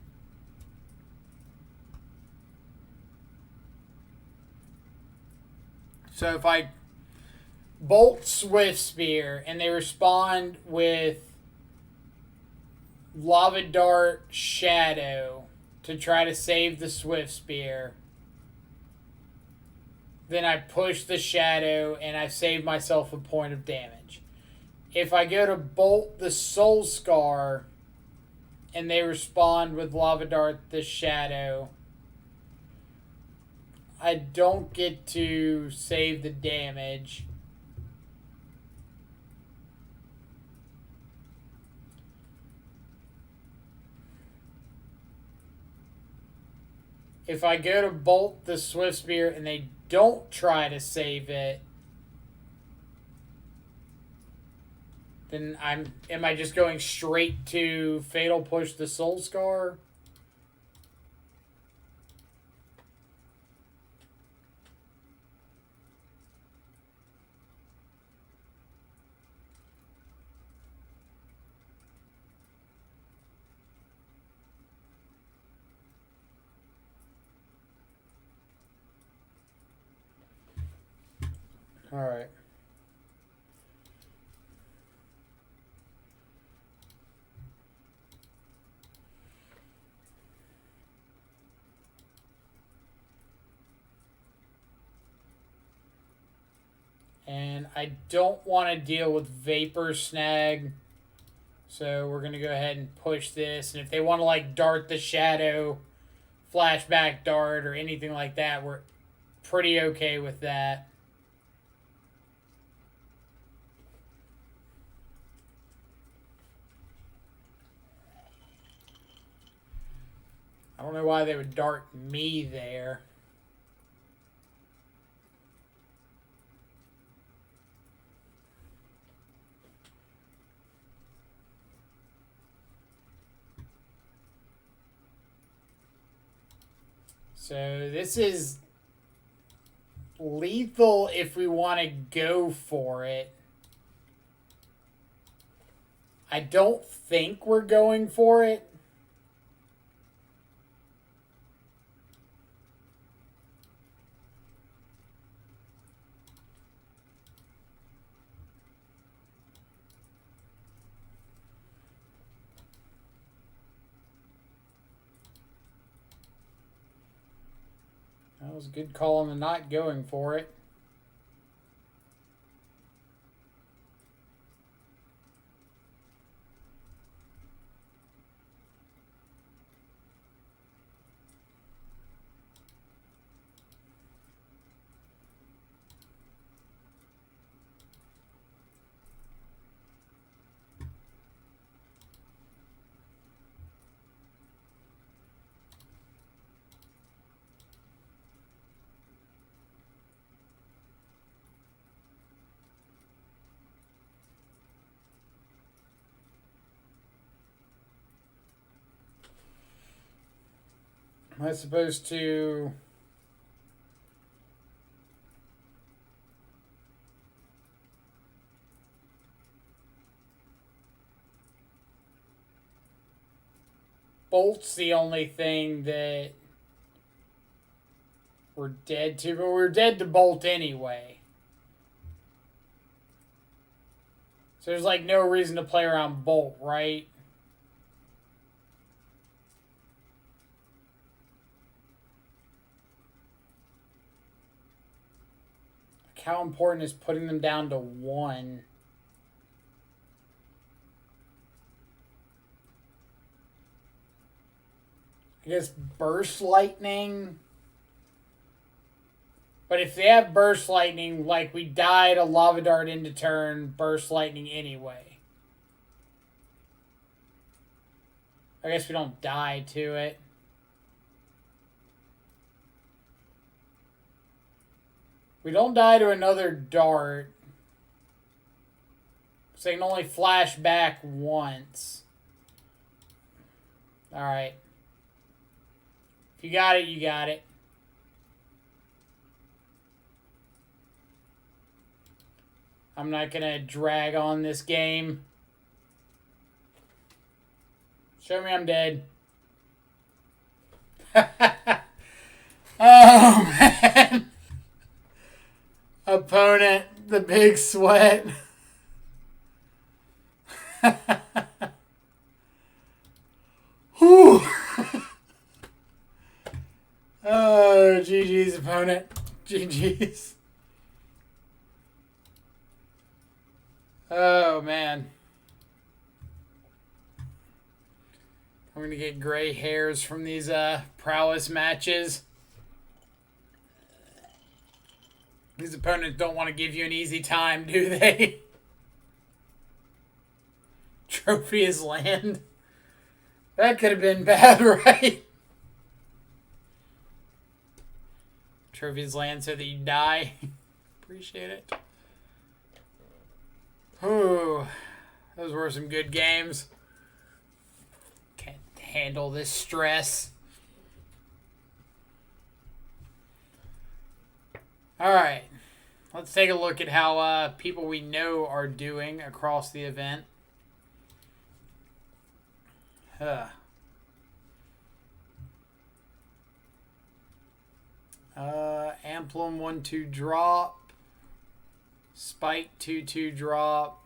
So if I bolt Swift Spear and they respond with Lava Dart Shadow to try to save the Swift Spear, then I push the Shadow and I save myself a point of damage. If I go to bolt the Soul Scar and they respond with Lava Dart the Shadow, I don't get to save the damage. If I go to bolt the Swift Spear and they don't try to save it, then am I just going straight to Fatal Push the Soul Scar? All right. And I don't want to deal with Vapor Snag. So we're going to go ahead and push this. And if they want to, like, dart the Shadow, flashback dart, or anything like that, we're pretty okay with that. I don't know why they would dart me there. So this is lethal if we want to go for it. I don't think we're going for it. That was a good call on the not going for it. Am I supposed to... Bolt's the only thing that we're dead to, but we're dead to Bolt anyway. So there's like no reason to play around Bolt, right? Like how important is putting them down to 1? I guess Burst Lightning. But if they have Burst Lightning, like we died a Lava Dart into turn, Burst Lightning anyway. I guess we don't die to it. We don't die to another Dart. So they can only flash back once. Alright. If you got it, you got it. I'm not going to drag on this game. Show me I'm dead. Oh, man. Opponent, the big sweat. Whew. Oh, GG's, opponent. GG's. Oh, man. I'm going to get gray hairs from these prowess matches. These opponents don't want to give you an easy time, do they? Trophy is land. That could have been bad, right? Trophy is land so that you die. Appreciate it. Ooh, those were some good games. Can't handle this stress. Alright, let's take a look at how people we know are doing across the event. Amplum 1/2 drop. Spike 2/2 drop.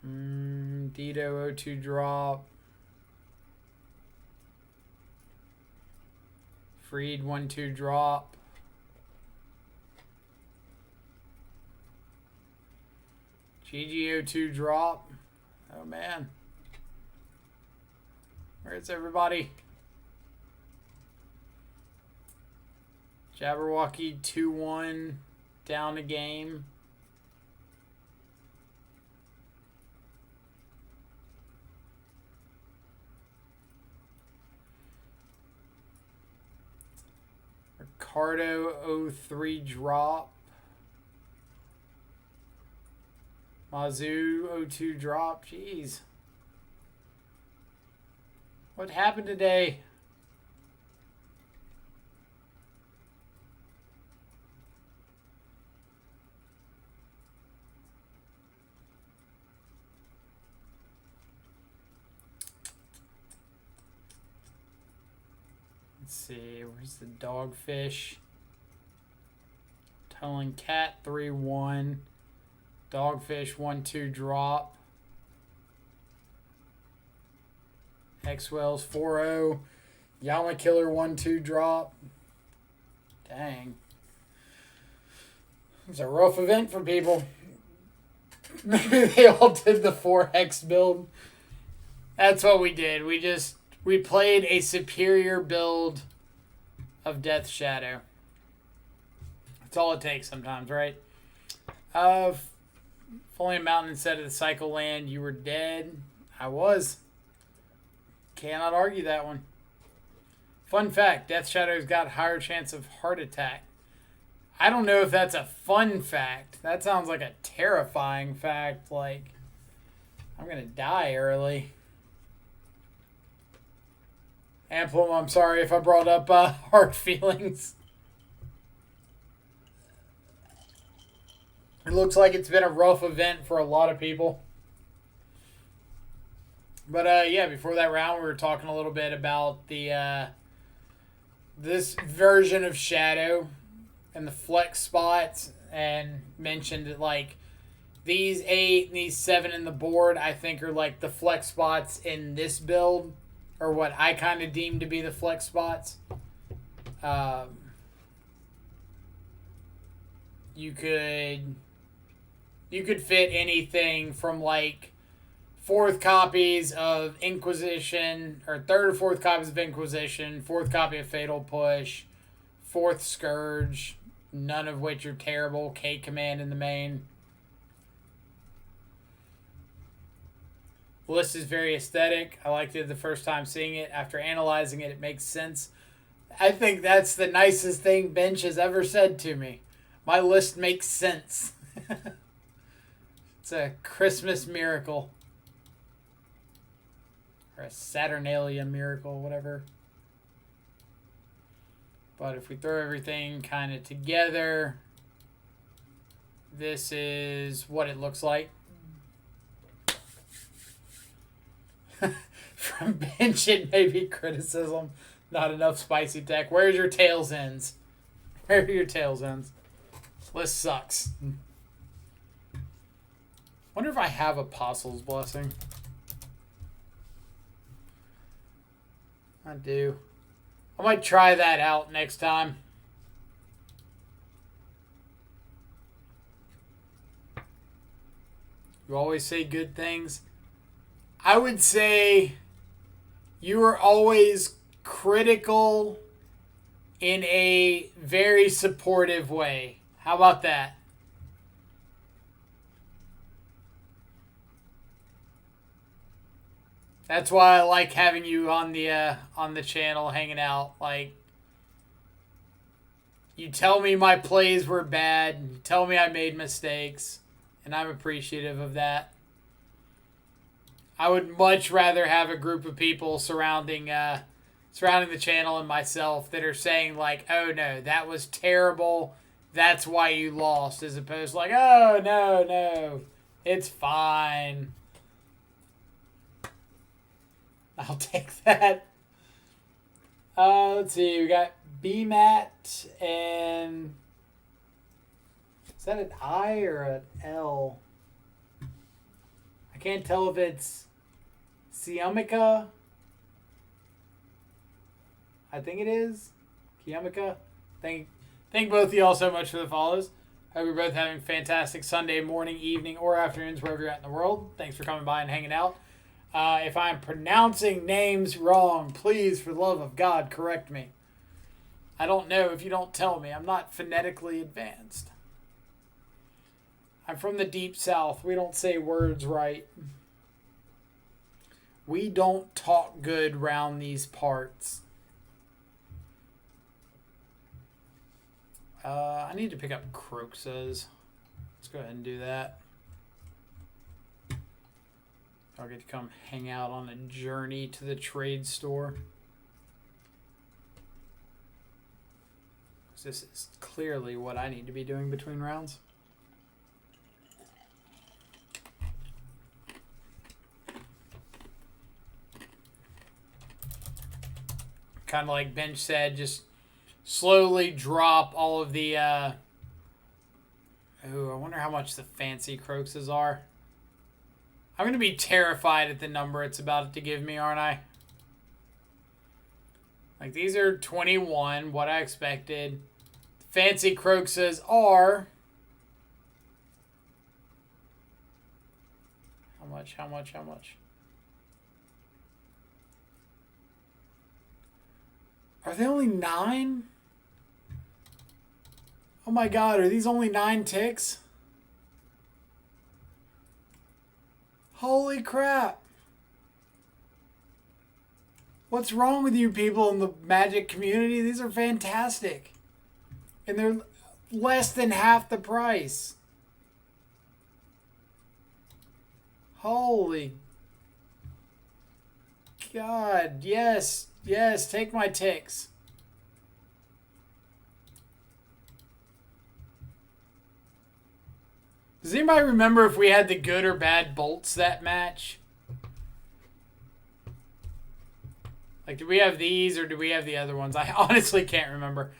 Dido 0/2 drop. Freed 1/2 drop. GG 0/2 drop. Oh man. Where's everybody? Jabberwocky 2-1 down a game. Ricardo 0/3 drop. Mazoo 0/2 drop. Jeez. What happened today? Let's see, where's the dogfish? Tunneling cat 3-1. Dogfish 1/2 drop. X-Wells 4-0. Yama Killer 1/2 drop. Dang. It's a rough event for people. Maybe they all did the 4-hex build. That's what we did. We played a superior build of Death Shadow. That's all it takes sometimes, right? If only a mountain instead of the cycle land, you were dead. I was. Cannot argue that one. Fun fact, Death Shadow's got higher chance of heart attack. I don't know if that's a fun fact. That sounds like a terrifying fact. Like, I'm going to die early. Amplum, I'm sorry if I brought up hard feelings. It looks like it's been a rough event for a lot of people. But yeah, before that round, we were talking a little bit about the this version of Shadow and the flex spots, and mentioned that like these 8 and these 7 in the board, I think are like the flex spots in this build, or what I kind of deem to be the flex spots. You could fit anything from like 4th copies of Inquisition, or 3rd or 4th copies of Inquisition, 4th copy of Fatal Push, 4th Scourge, none of which are terrible, K Command in the main. The list is very aesthetic. I liked it the first time seeing it. After analyzing it, it makes sense. I think that's the nicest thing Bench has ever said to me. My list makes sense. It's a Christmas miracle. Or a Saturnalia miracle, whatever. But if we throw everything kind of together, this is what it looks like. From Bench, it may be criticism. Not enough spicy tech. Where's your tails ends? Where are your tails ends? This sucks. Wonder if I have Apostle's Blessing. I do. I might try that out next time. You always say good things. I would say you are always critical in a very supportive way. How about that? That's why I like having you on the channel hanging out. Like, you tell me my plays were bad, you tell me I made mistakes, and I'm appreciative of that. I would much rather have a group of people surrounding the channel and myself that are saying like, "Oh no, that was terrible. That's why you lost," as opposed to like, "Oh no, it's fine." I'll take that. Let's see. We got BMAT and is that an I or an L? I can't tell if it's Siamica. I think it is. Kiamica. Thank both of y'all so much for the follows. Hope you're both having fantastic Sunday morning, evening, or afternoons wherever you're at in the world. Thanks for coming by and hanging out. If I'm pronouncing names wrong, please, for the love of God, correct me. I don't know if you don't tell me. I'm not phonetically advanced. I'm from the deep south. We don't say words right. We don't talk good round these parts. I need to pick up Croxas. Let's go ahead and do that. I'll get to come hang out on a journey to the trade store. This is clearly what I need to be doing between rounds. Kind of like Bench said, just slowly drop all of the... Ooh, I wonder how much the fancy Croxas are. I'm going to be terrified at the number it's about to give me, aren't I? Like, these are 21, what I expected. Fancy Croxas are... How much? Are they only 9? Oh my god, are these only 9 ticks? Holy crap. What's wrong with you people in the Magic community? These are fantastic. And they're less than half the price. Holy God. Yes. Yes. Take my ticks. Does anybody remember if we had the good or bad bolts that match? Like, do we have these or do we have the other ones? I honestly can't remember.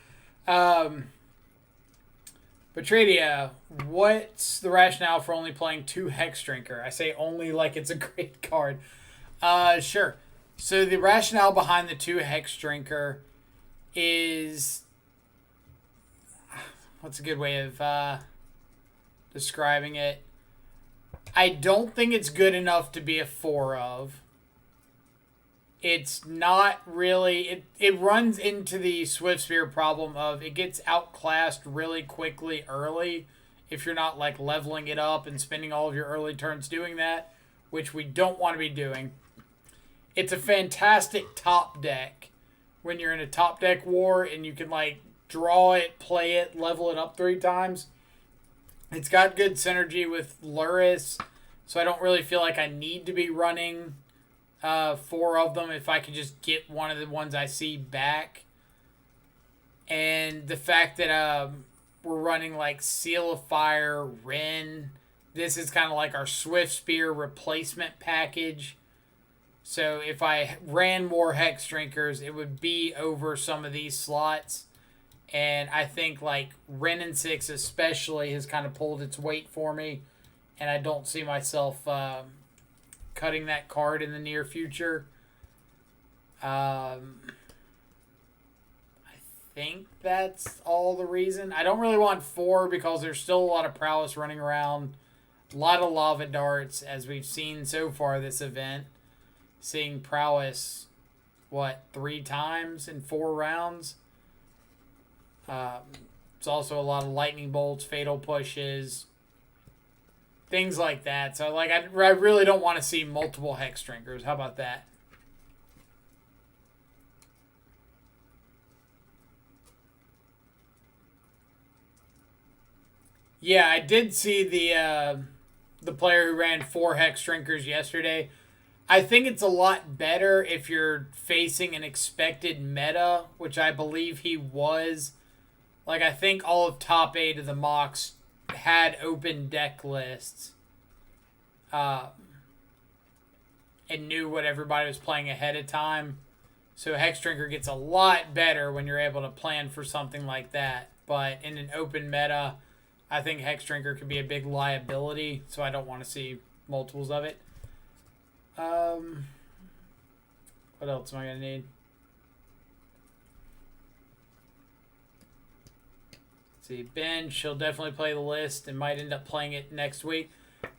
Betradia, what's the rationale for only playing 2 Hex Drinker? I say only like it's a great card. Sure. So the rationale behind the 2 Hex Drinker is... What's a good way of describing it? I don't think it's good enough to be a 4 of. It's not really... It runs into the Swift Spear problem of it gets outclassed really quickly early if you're not like leveling it up and spending all of your early turns doing that, which we don't want to be doing. It's a fantastic top deck when you're in a top deck war and you can like draw it, play it, level it up 3 times. It's got good synergy with Luris, so I don't really feel like I need to be running 4 of them if I could just get one of the ones I see back. And the fact that we're running like Seal of Fire, Ren, this is kind of like our Swift Spear replacement package. So if I ran more Hex Drinkers, it would be over some of these slots. And I think like Ren and 6 especially has kind of pulled its weight for me. And I don't see myself cutting that card in the near future. I think that's all the reason. I don't really want 4 because there's still a lot of prowess running around. A lot of lava darts, as we've seen so far this event. Seeing prowess, 3 times in 4 rounds? It's also a lot of lightning bolts, fatal pushes, things like that. So, like, I really don't want to see multiple Hex Drinkers. How about that? Yeah, I did see the player who ran 4 Hex Drinkers yesterday. I think it's a lot better if you're facing an expected meta, which I believe he was. Like, I think all of top 8 of the mocks had open deck lists and knew what everybody was playing ahead of time. So Hex Drinker gets a lot better when you're able to plan for something like that. But in an open meta, I think Hex Drinker could be a big liability, so I don't want to see multiples of it. What else am I going to need? Let's see, Ben, she'll definitely play the list and might end up playing it next week.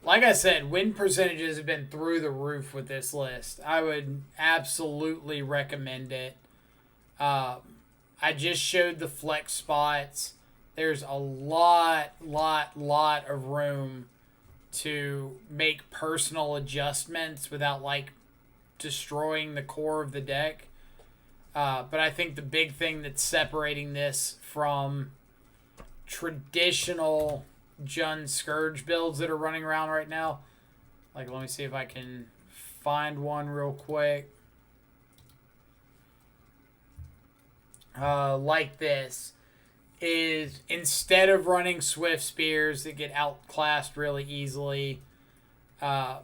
Like I said, win percentages have been through the roof with this list. I would absolutely recommend it. I just showed the flex spots. There's a lot of room to make personal adjustments without like destroying the core of the deck. But I think the big thing that's separating this from traditional Jund Scourge builds that are running around right now, like let me see if I can find one real quick. Like this, is instead of running Swift Spears that get outclassed really easily and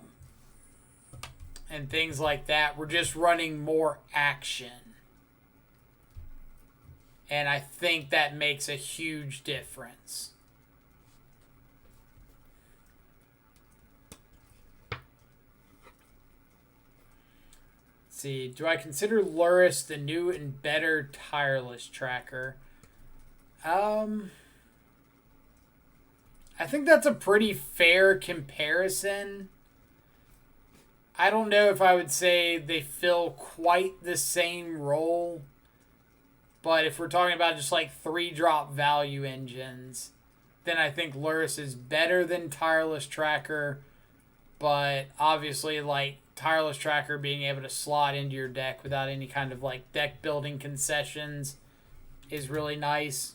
things like that, we're just running more action. And I think that makes a huge difference. Let's see, do I consider Luris the new and better tireless tracker? I think that's a pretty fair comparison. I don't know if I would say they fill quite the same role. But if we're talking about just like 3-drop value engines, then I think Luris is better than Tireless Tracker. But obviously, like, Tireless Tracker being able to slot into your deck without any kind of like deck building concessions is really nice.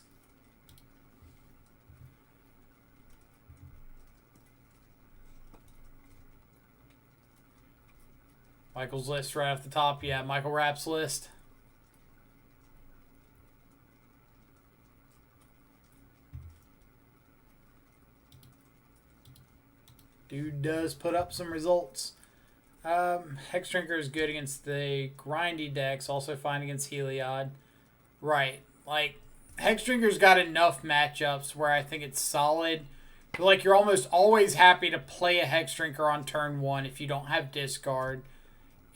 Michael's list right off the top. Yeah, Michael Rapp's list. Dude does put up some results. Hex Drinker is good against the grindy decks, also fine against Heliod. Right. Like, Hex Drinker's got enough matchups where I think it's solid. But, like, you're almost always happy to play a Hex Drinker on turn 1 if you don't have discard.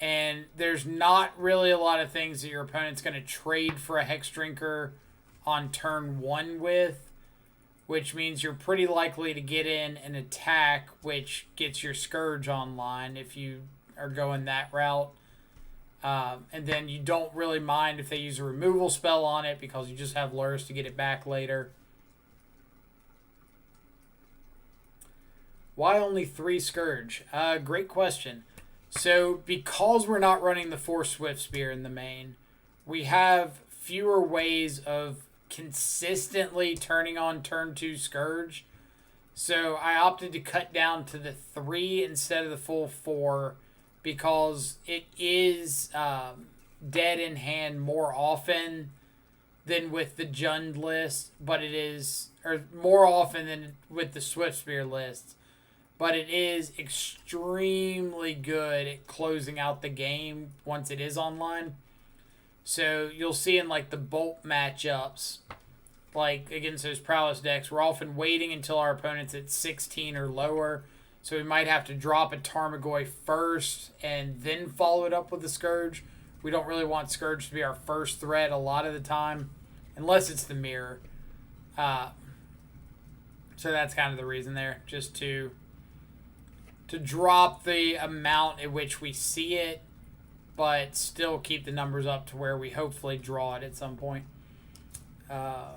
And there's not really a lot of things that your opponent's going to trade for a Hex Drinker on turn 1 with, which means you're pretty likely to get in an attack, which gets your Scourge online if you are going that route. And then you don't really mind if they use a removal spell on it because you just have Lurrus to get it back later. Why only 3 Scourge? Great question. So because we're not running the 4 Swift Spear in the main, we have fewer ways of consistently turning on turn 2 Scourge. So I opted to cut down to the 3 instead of the full 4 because it is dead in hand more often than with the Jund list, but it is, or more often than with the Swift Spear list, but it is extremely good at closing out the game once it is online. So you'll see in like the Bolt matchups, like against those Prowess decks, we're often waiting until our opponent's at 16 or lower. So we might have to drop a Tarmogoyf first and then follow it up with the Scourge. We don't really want Scourge to be our first threat a lot of the time, unless it's the mirror. So that's kind of the reason there, just to drop the amount at which we see it, but still keep the numbers up to where we hopefully draw it at some point. I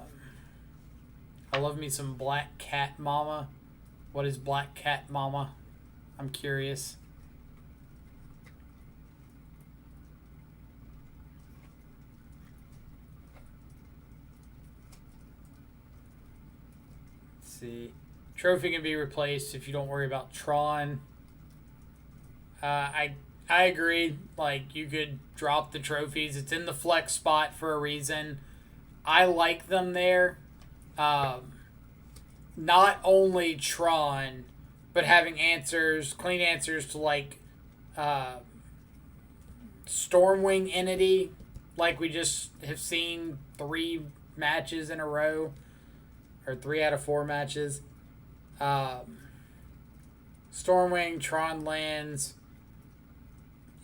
love me some Black Cat Mama. What is Black Cat Mama? I'm curious. Let's see. Trophy can be replaced if you don't worry about Tron. I agree. Like, you could drop the trophies. It's in the flex spot for a reason. I like them there. Not only Tron, but having answers, clean answers to like Stormwing Entity, like we just have seen 3 matches in a row, or 3 out of 4 matches. Stormwing, Tron lands,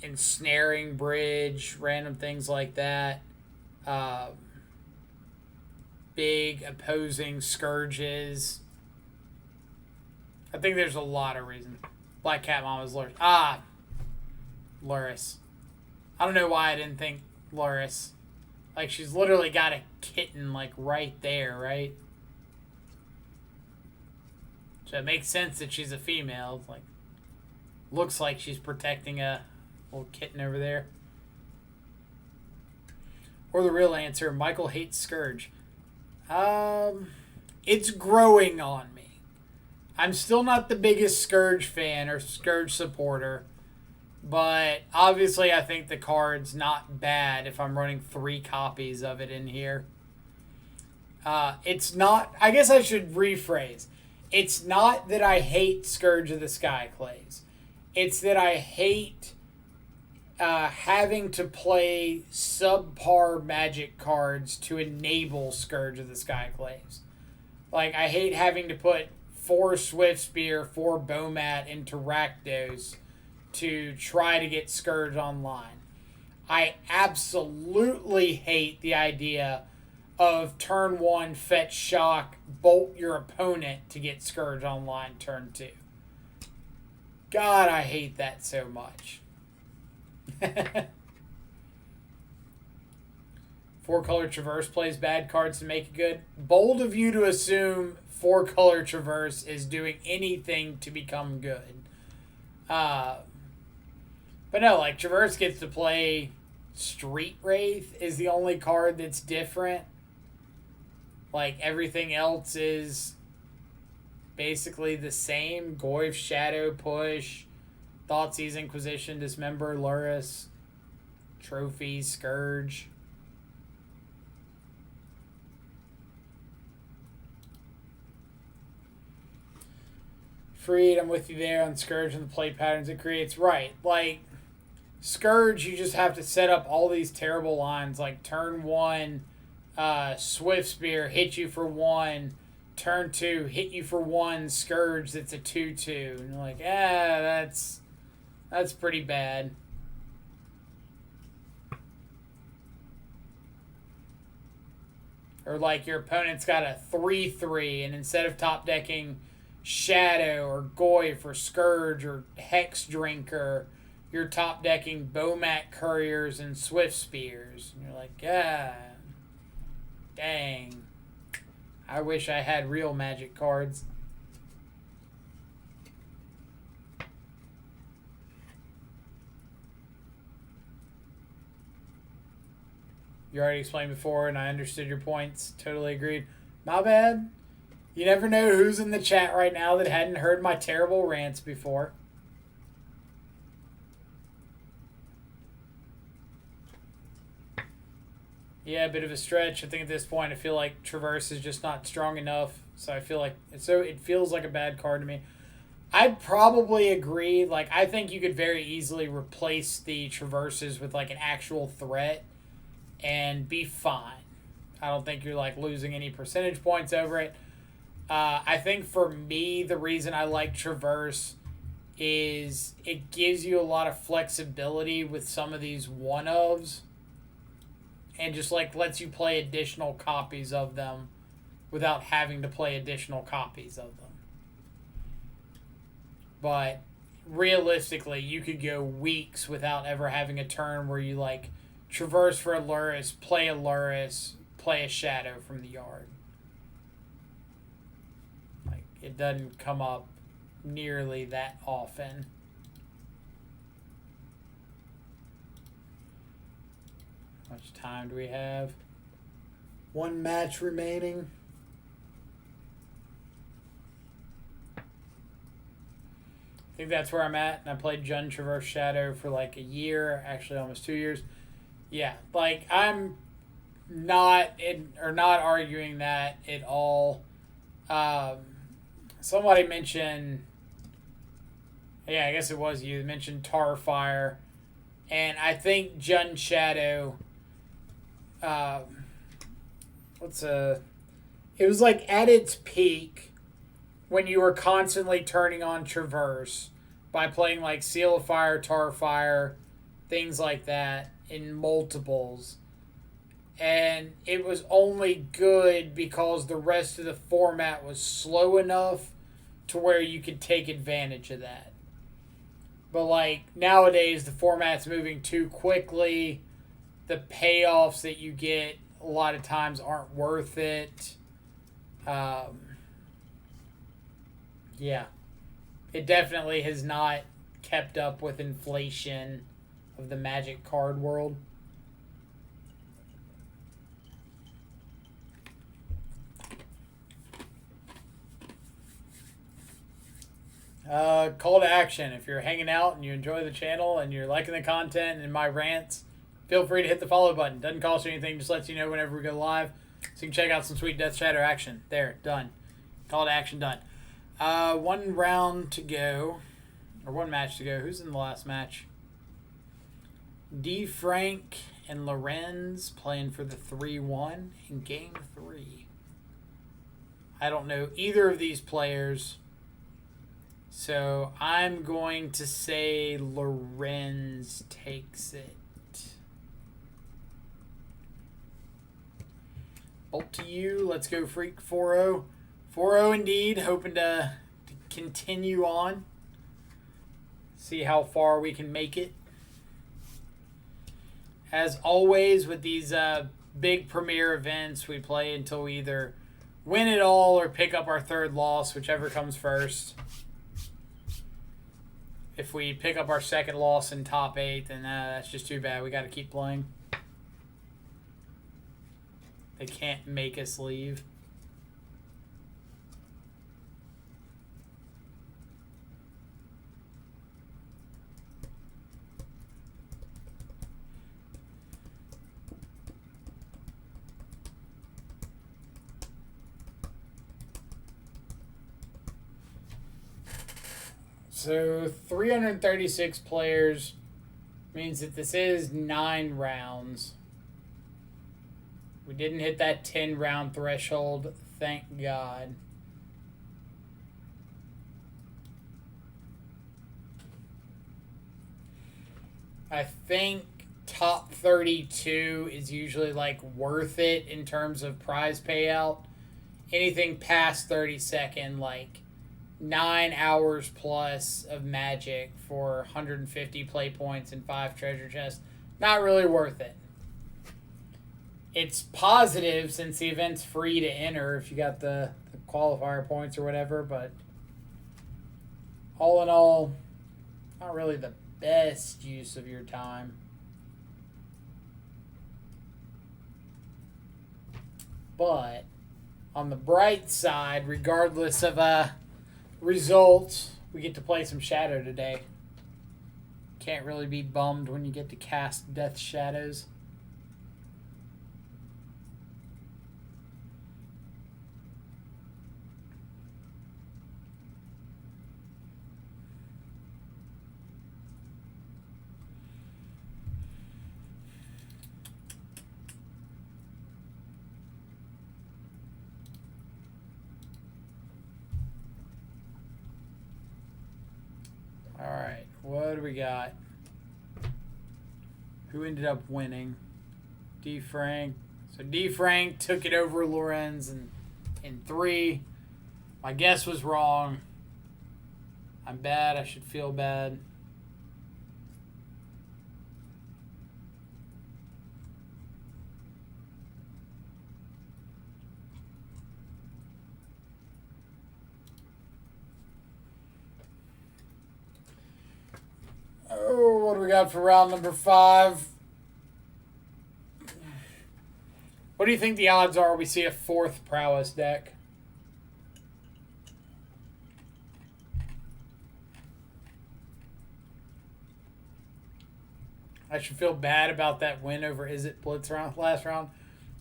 Ensnaring Bridge, random things like that. Big opposing Scourges. I think there's a lot of reasons. Black Cat Mama's Lurrus. Lurrus. I don't know why I didn't think Lurrus. Like, she's literally got a kitten, like, right there, right? So it makes sense that she's a female. It's like, looks like she's protecting a little kitten over there. Or the real answer, Michael hates Scourge. It's growing on me. I'm still not the biggest Scourge fan or Scourge supporter, but obviously I think the card's not bad if I'm running 3 copies of it in here. It's not, I guess I should rephrase. It's not that I hate Scourge of the Skyclaves. It's that I hate having to play subpar Magic cards to enable Scourge of the Skyclaves. Like, I hate having to put 4 Swift Spear, 4 Bomat into Rakdos to try to get Scourge online. I absolutely hate the idea of turn 1 fetch shock, bolt your opponent to get Scourge online turn 2. God, I hate that so much. 4-color Traverse plays bad cards to make it good. Bold of you to assume 4-color Traverse is doing anything to become good. But no, like, Traverse gets to play Street Wraith is the only card that's different. Like, everything else is basically the same. Goyf, Shadow Push, Thoughtseize, Inquisition, Dismember, Luris, Trophy, Scourge. Freed, I'm with you there on Scourge and the play patterns it creates. Right, like, Scourge, you just have to set up all these terrible lines, like turn 1, Swift Spear, hit you for 1, turn 2, hit you for 1, Scourge, that's a 2/2. And you're like, that's pretty bad. Or like your opponent's got a 3/3, and instead of top decking Shadow or Goyf or Scourge or Hex Drinker, you're top decking Bomat Couriers and Swift Spears. And you're like, dang. I wish I had real Magic cards. You already explained before, and I understood your points. Totally agreed. My bad. You never know who's in the chat right now that hadn't heard my terrible rants before. Yeah, a bit of a stretch. I think at this point I feel like Traverse is just not strong enough. So I feel like it feels like a bad card to me. I'd probably agree. Like, I think you could very easily replace the Traverses with like an actual threat and be fine. I don't think you're like losing any percentage points over it. I think for me, the reason I like Traverse is it gives you a lot of flexibility with some of these one-ofs and just like lets you play additional copies of them without having to play additional copies of them. But realistically, you could go weeks without ever having a turn where you like Traverse for a Luris, play a Shadow from the yard. Like, it doesn't come up nearly that often. How much time do we have? One match remaining. I think that's where I'm at. And I played Jund Traverse Shadow for like a year, actually almost 2 years. Yeah, like I'm not arguing that at all. Somebody mentioned, yeah, I guess it was you, mentioned Tarfire, and I think Jund Shadow. It was like at its peak when you were constantly turning on Traverse by playing like Seal of Fire, Tarfire, things like that in multiples. And it was only good because the rest of the format was slow enough to where you could take advantage of that. But like nowadays, the format's moving too quickly. The payoffs that you get a lot of times aren't worth it. Yeah. It definitely has not kept up with inflation of the Magic card world. Call to action. If you're hanging out and you enjoy the channel and you're liking the content and my rants, feel free to hit the follow button. Doesn't cost you anything, just lets you know whenever we go live. So you can check out some sweet Death Shadow action. There, done. Call to action done. One round to go. Or one match to go. Who's in the last match? D. Frank and Lorenz playing for the 3-1 in Game 3. I don't know either of these players. So I'm going to say Lorenz takes it. Bolt to you. Let's go Freak 4-0. 4-0 indeed. Hoping to continue on. See how far we can make it. As always with these big premiere events, we play until we either win it all or pick up our third loss, whichever comes first. If we pick up our second loss in top 8, then that's just too bad. We got to keep playing. They can't make us leave. So 336 players means that this is 9 rounds. We didn't hit that 10 round threshold, thank God. I think top 32 is usually like worth it in terms of prize payout. Anything past 32nd, like 9 hours plus of Magic for 150 play points and 5 treasure chests, not really worth it. It's positive since the event's free to enter if you got the qualifier points or whatever, but all in all, not really the best use of your time. But on the bright side, regardless of results, we get to play some Shadow today. Can't really be bummed when you get to cast Death Shadows. Alright, what do we got? Who ended up winning? D. Frank. So D. Frank took it over Lorenz in 3. My guess was wrong. I'm bad. I should feel bad. Oh, what do we got for round number 5? What do you think the odds are we see a 4th Prowess deck? I should feel bad about that win over Izzet Blitz last round.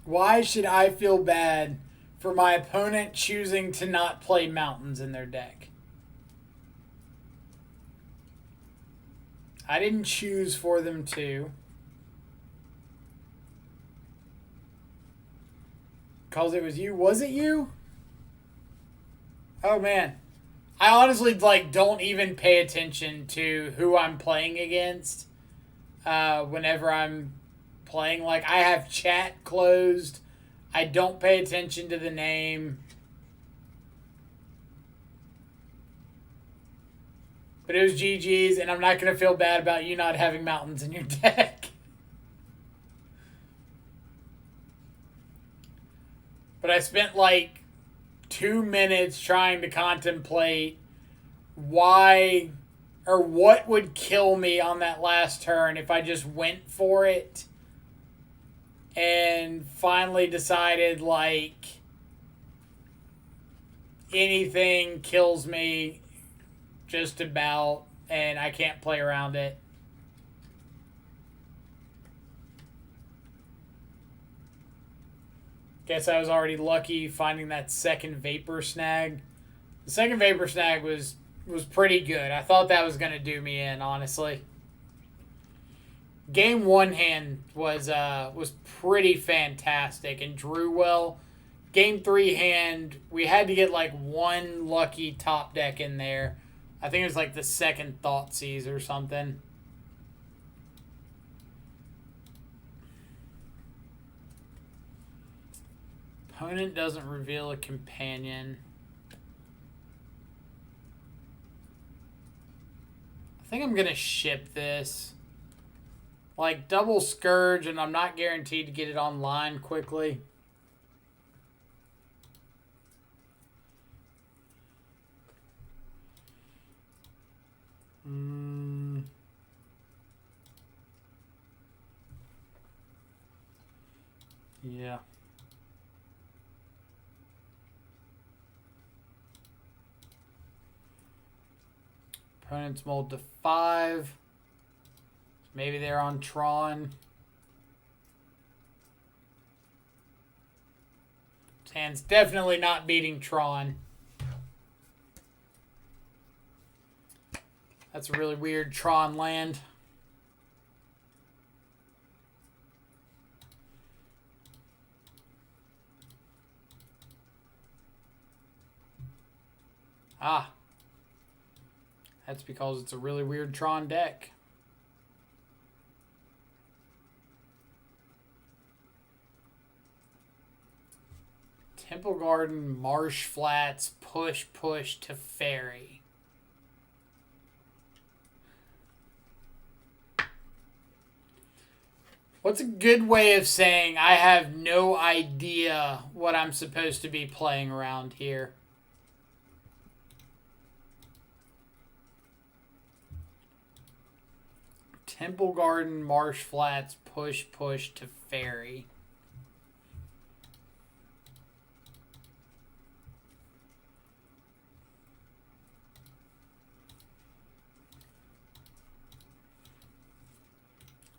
Why should I feel bad for my opponent choosing to not play mountains in their deck? I didn't choose for them to. Because it was you. Was it you? Oh, man. I honestly, don't even pay attention to who I'm playing against whenever I'm playing. I have chat closed. I don't pay attention to the name. But it was GG's, and I'm not going to feel bad about you not having mountains in your deck. But I spent 2 minutes trying to contemplate why or what would kill me on that last turn if I just went for it. And finally decided anything kills me just about, and I can't play around it. Guess I was already lucky finding that second Vapor Snag. The second Vapor Snag was pretty good. I thought that was going to do me in, honestly. Game 1 hand was pretty fantastic and drew well. Game 3 hand, we had to get one lucky top deck in there. I think it was the second Thoughtseize or something. Opponent doesn't reveal a companion. I think I'm going to ship this. Double Scourge, and I'm not guaranteed to get it online quickly. Yeah. Opponents mold to 5. Maybe they're on Tron. His hand's definitely not beating Tron. That's a really weird Tron land. Ah. That's because it's a really weird Tron deck. Temple Garden, Marsh Flats, push to Fairy. What's a good way of saying I have no idea what I'm supposed to be playing around here? Temple Garden, Marsh Flats, push to Fairy.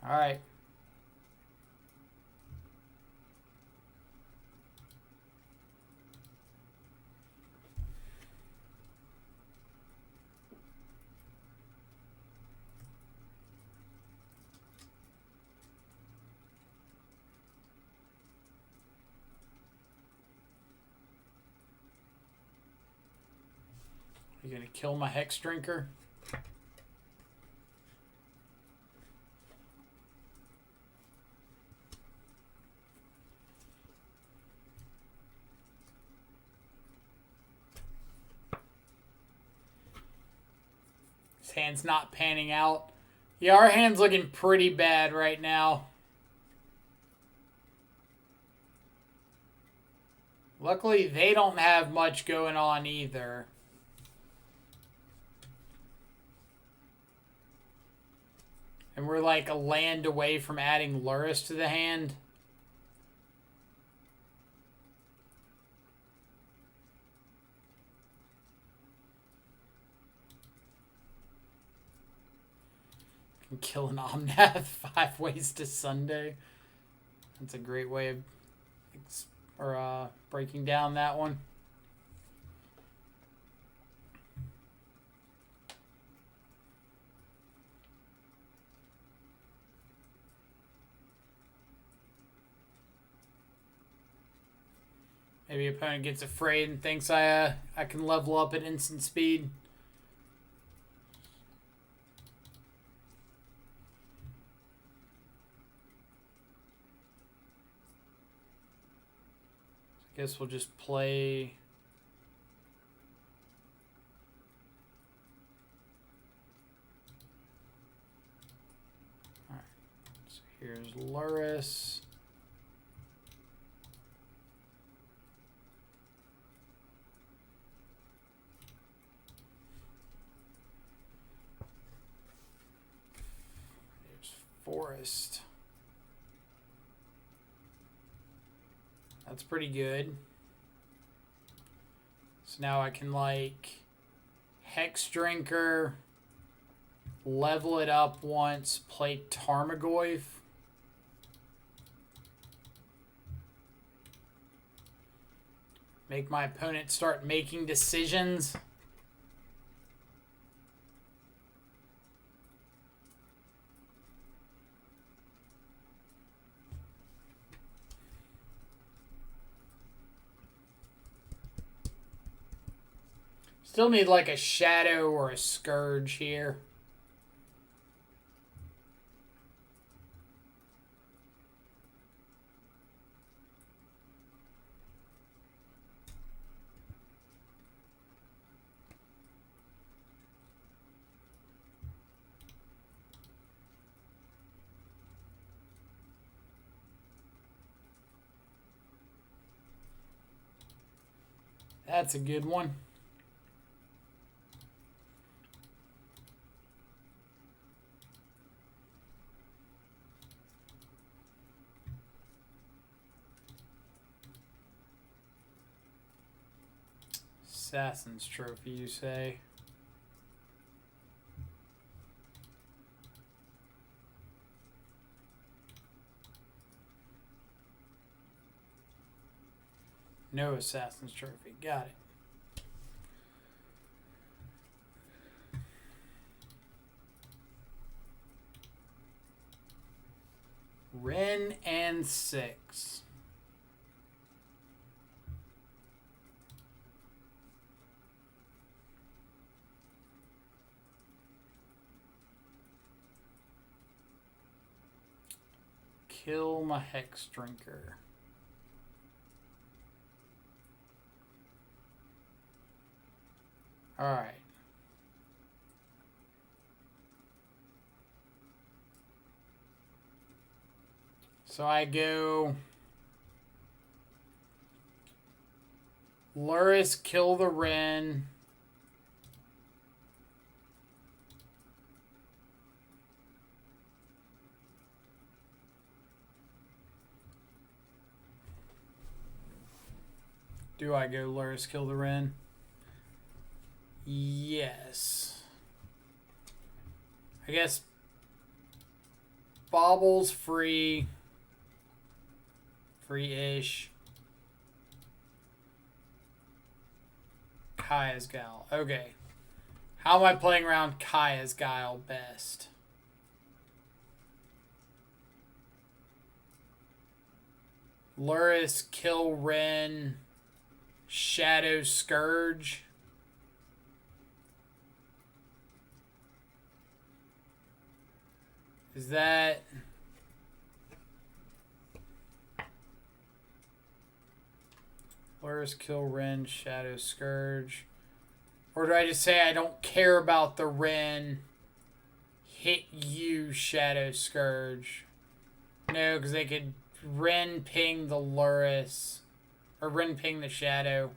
All right. You gonna kill my Hex Drinker? His hand's not panning out. Yeah, our hand's looking pretty bad right now. Luckily, they don't have much going on either. And we're like a land away from adding Luris to the hand. Can kill an Omnath 5 ways to Sunday. That's a great way of breaking down that one. Maybe opponent gets afraid and thinks I can level up at instant speed. I guess we'll just play. All right. So here's Luris. Forest. That's pretty good. So now I can like Hex Drinker, level it up once, play Tarmogoyf. Make my opponent start making decisions. Still need like a Shadow or a Scourge here. That's a good one. Assassin's Trophy, you say? No Assassin's Trophy. Got it. Ren and 6. Kill my Hex Drinker. Alright. So I go Luris, kill the Ren. Do I go Luris, kill the Ren? Yes. I guess Bobble's free. Free-ish. Kaya's Guile. Okay. How am I playing around Kaya's Guile best? Luris, kill Ren. Shadow Scourge. Is that... Luris, kill Ren, Shadow Scourge. Or do I just say I don't care about the Ren, hit you, Shadow Scourge? No, because they could Ren ping the Luris. Or Ren ping the Shadow.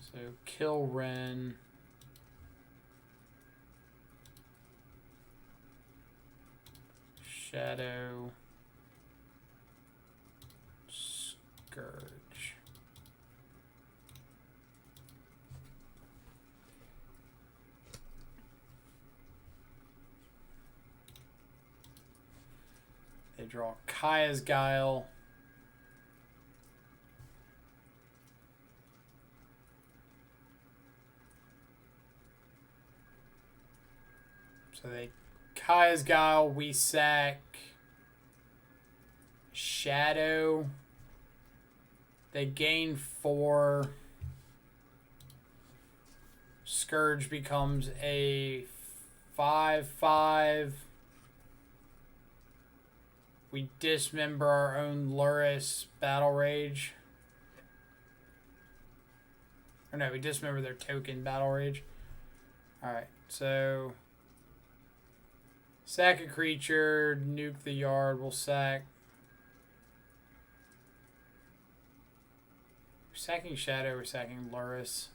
So kill Ren. Shadow Scourge. They draw Kaya's Guile. So they Kaya's Guile, we sack Shadow. They gain 4. Scourge becomes a 5/5. We dismember our own Luris Battle Rage. Or no, we dismember their token Battle Rage. Alright, so sack a creature, nuke the yard, we'll sack. We're sacking Shadow, we're sacking Luris.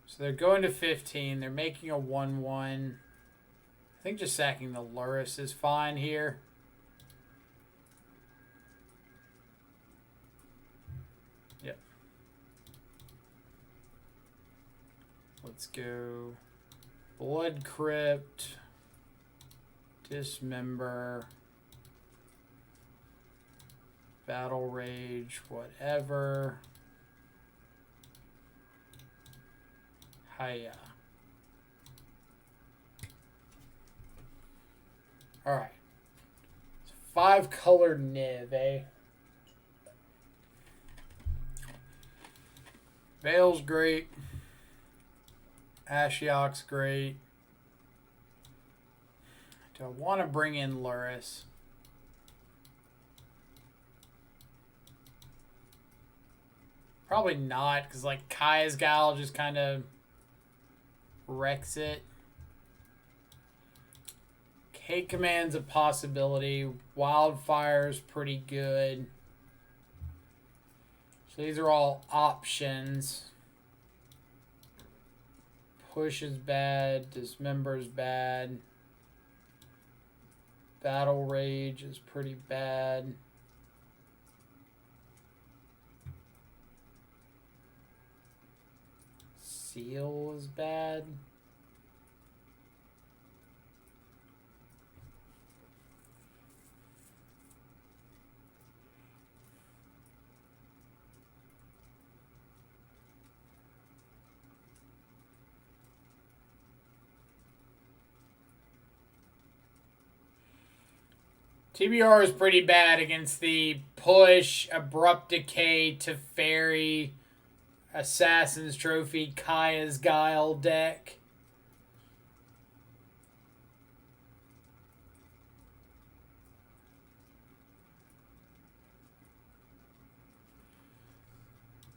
So they're going to 15, they're making a 1/1. I think just sacking the Luris is fine here. Yep. Let's go Blood Crypt, Dismember, Battle Rage, whatever. Hiya. Alright. 5-color Niv, eh? Veil's great. Ashiok's great. Do I want to bring in Luris? Probably not, because like Kaya's Guile just kind of wrecks it. Hate Command's a possibility. Wildfire's pretty good. So these are all options. Push is bad. Dismember is bad. Battle Rage is pretty bad. Seal is bad. TBR is pretty bad against the push, abrupt decay, Teferi, Assassin's Trophy, Kaya's Guile deck.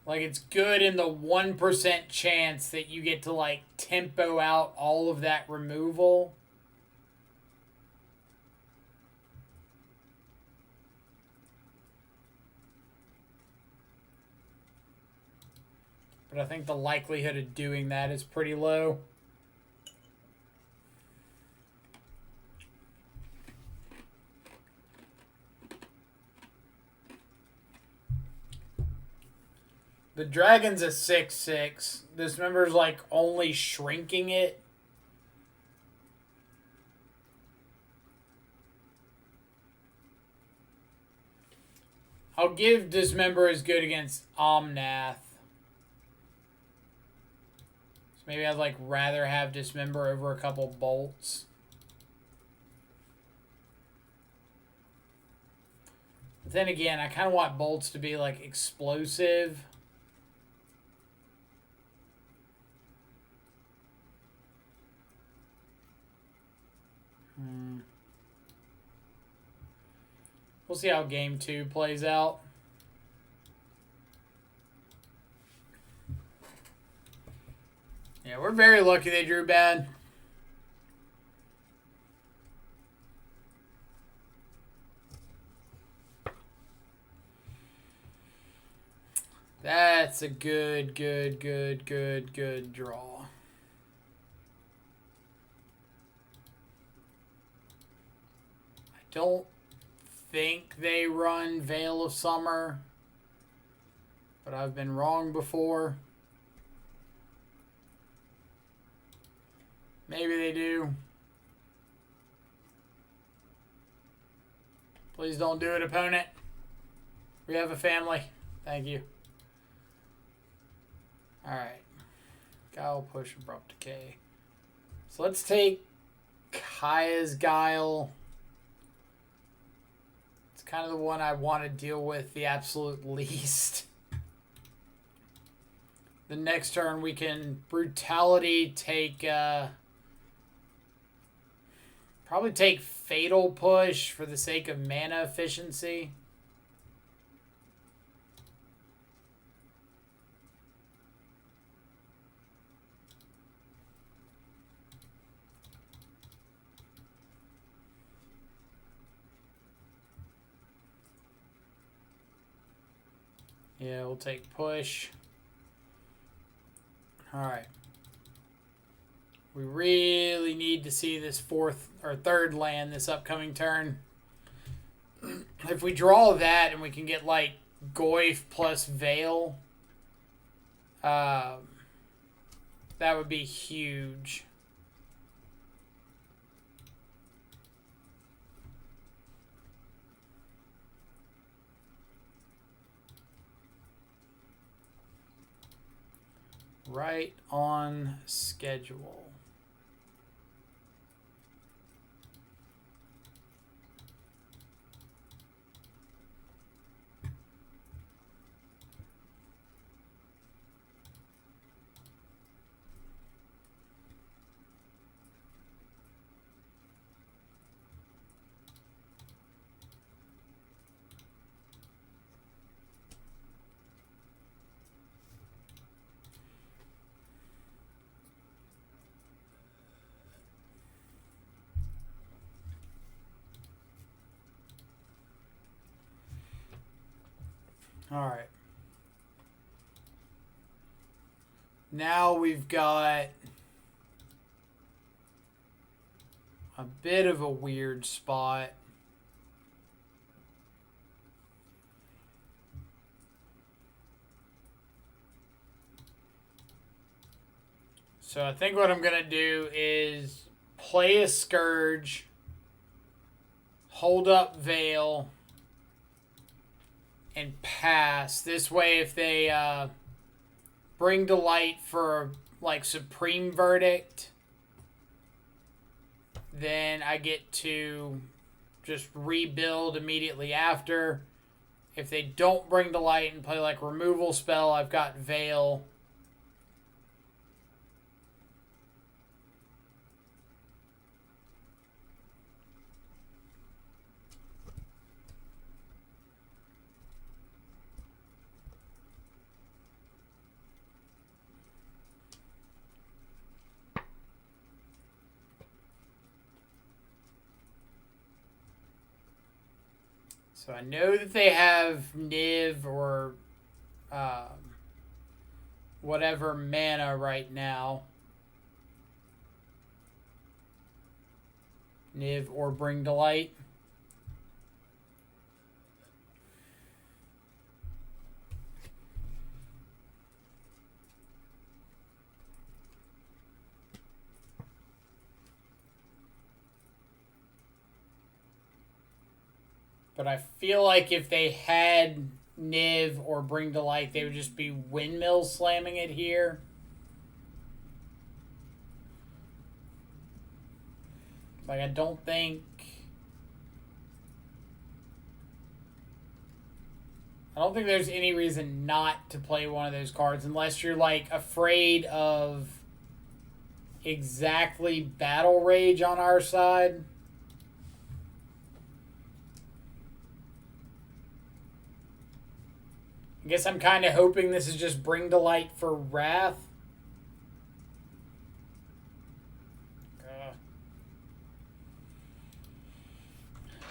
Like, it's good in the 1% chance that you get to, like, tempo out all of that removal. But I think the likelihood of doing that is pretty low. The dragon's a 6/6. This member's like only shrinking it. I'll give Dismember is good against Omnath. So maybe I'd like rather have Dismember over a couple bolts. But then again, I kind of want bolts to be like explosive. We'll see how game 2 plays out. Yeah, we're very lucky they drew bad. That's a good draw. I don't think they run Veil of Summer, but I've been wrong before. Maybe they do. Please don't do it, opponent. We have a family. Thank you. Alright. Guile, push, abrupt decay. So let's take Kaya's Guile. Kind of the one I want to deal with the absolute least. The next turn we can Brutality, take probably take Fatal Push for the sake of mana efficiency. Yeah, we'll take push. Alright. We really need to see this fourth or third land this upcoming turn. If we draw that and we can get like Goyf plus Veil, that would be huge. Right on schedule. All right. Now we've got a bit of a weird spot. So I think what I'm going to do is play a Scourge, hold up Veil, and pass. This way, if they bring to light for like Supreme Verdict, then I get to just rebuild immediately after. If they don't bring to light and play like removal spell, I've got Veil. So I know that they have Niv or whatever mana right now. Niv or Bring to Light. But I feel like if they had Niv or Bring to Light, they would just be windmill slamming it here. Like, I don't think there's any reason not to play one of those cards unless you're, like, afraid of exactly Battle Rage on our side. I guess I'm kind of hoping this is just Bring to Light for Wrath.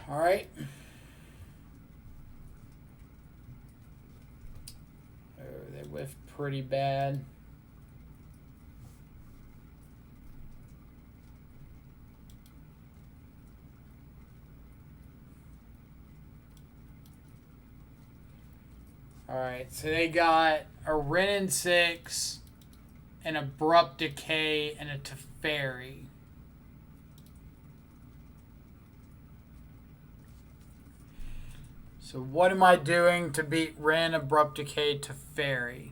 Alright. Oh, they whiffed pretty bad. Alright, so they got a Wrenn and 6, an Abrupt Decay, and a Teferi. So what am I doing to beat Wrenn, Abrupt Decay, Teferi?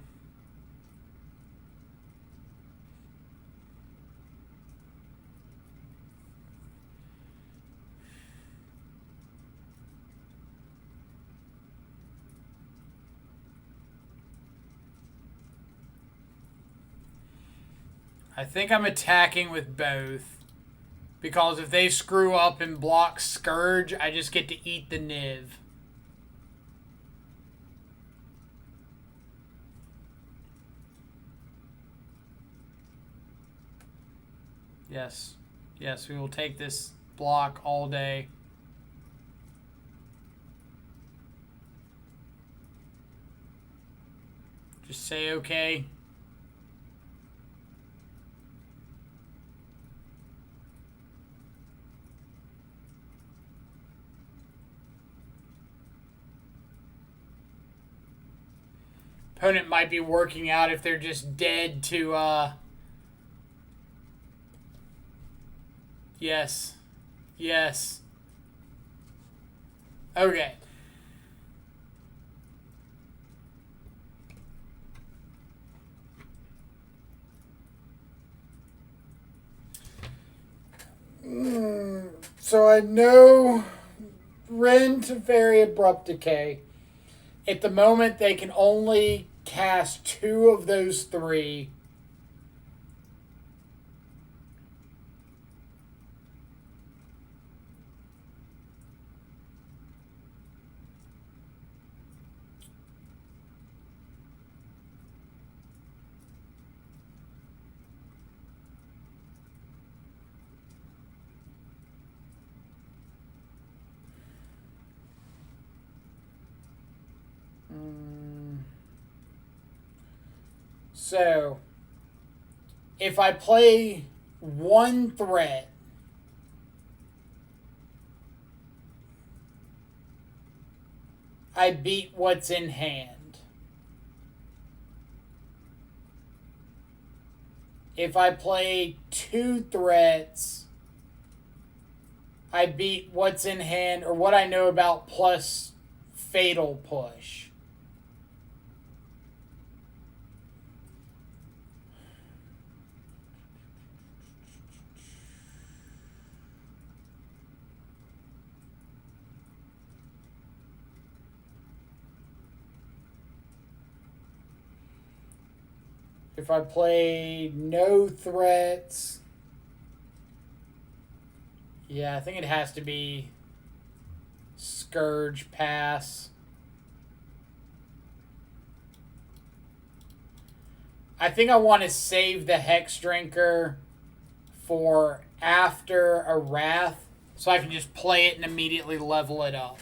I think I'm attacking with both. Because if they screw up and block Scourge, I just get to eat the Niv. Yes. Yes, we will take this block all day. Just say okay. Opponent might be working out if they're just dead to, Yes. Yes. Okay. So I know Wrenn, Teferi, Abrupt Decay. At the moment, they can only cast 2 of those 3. So, if I play 1 threat, I beat what's in hand. If I play 2 threats, I beat what's in hand or what I know about plus Fatal Push. If I play no threats, yeah, I think it has to be Scourge pass. I think I want to save the Hex Drinker for after a Wrath, so I can just play it and immediately level it up.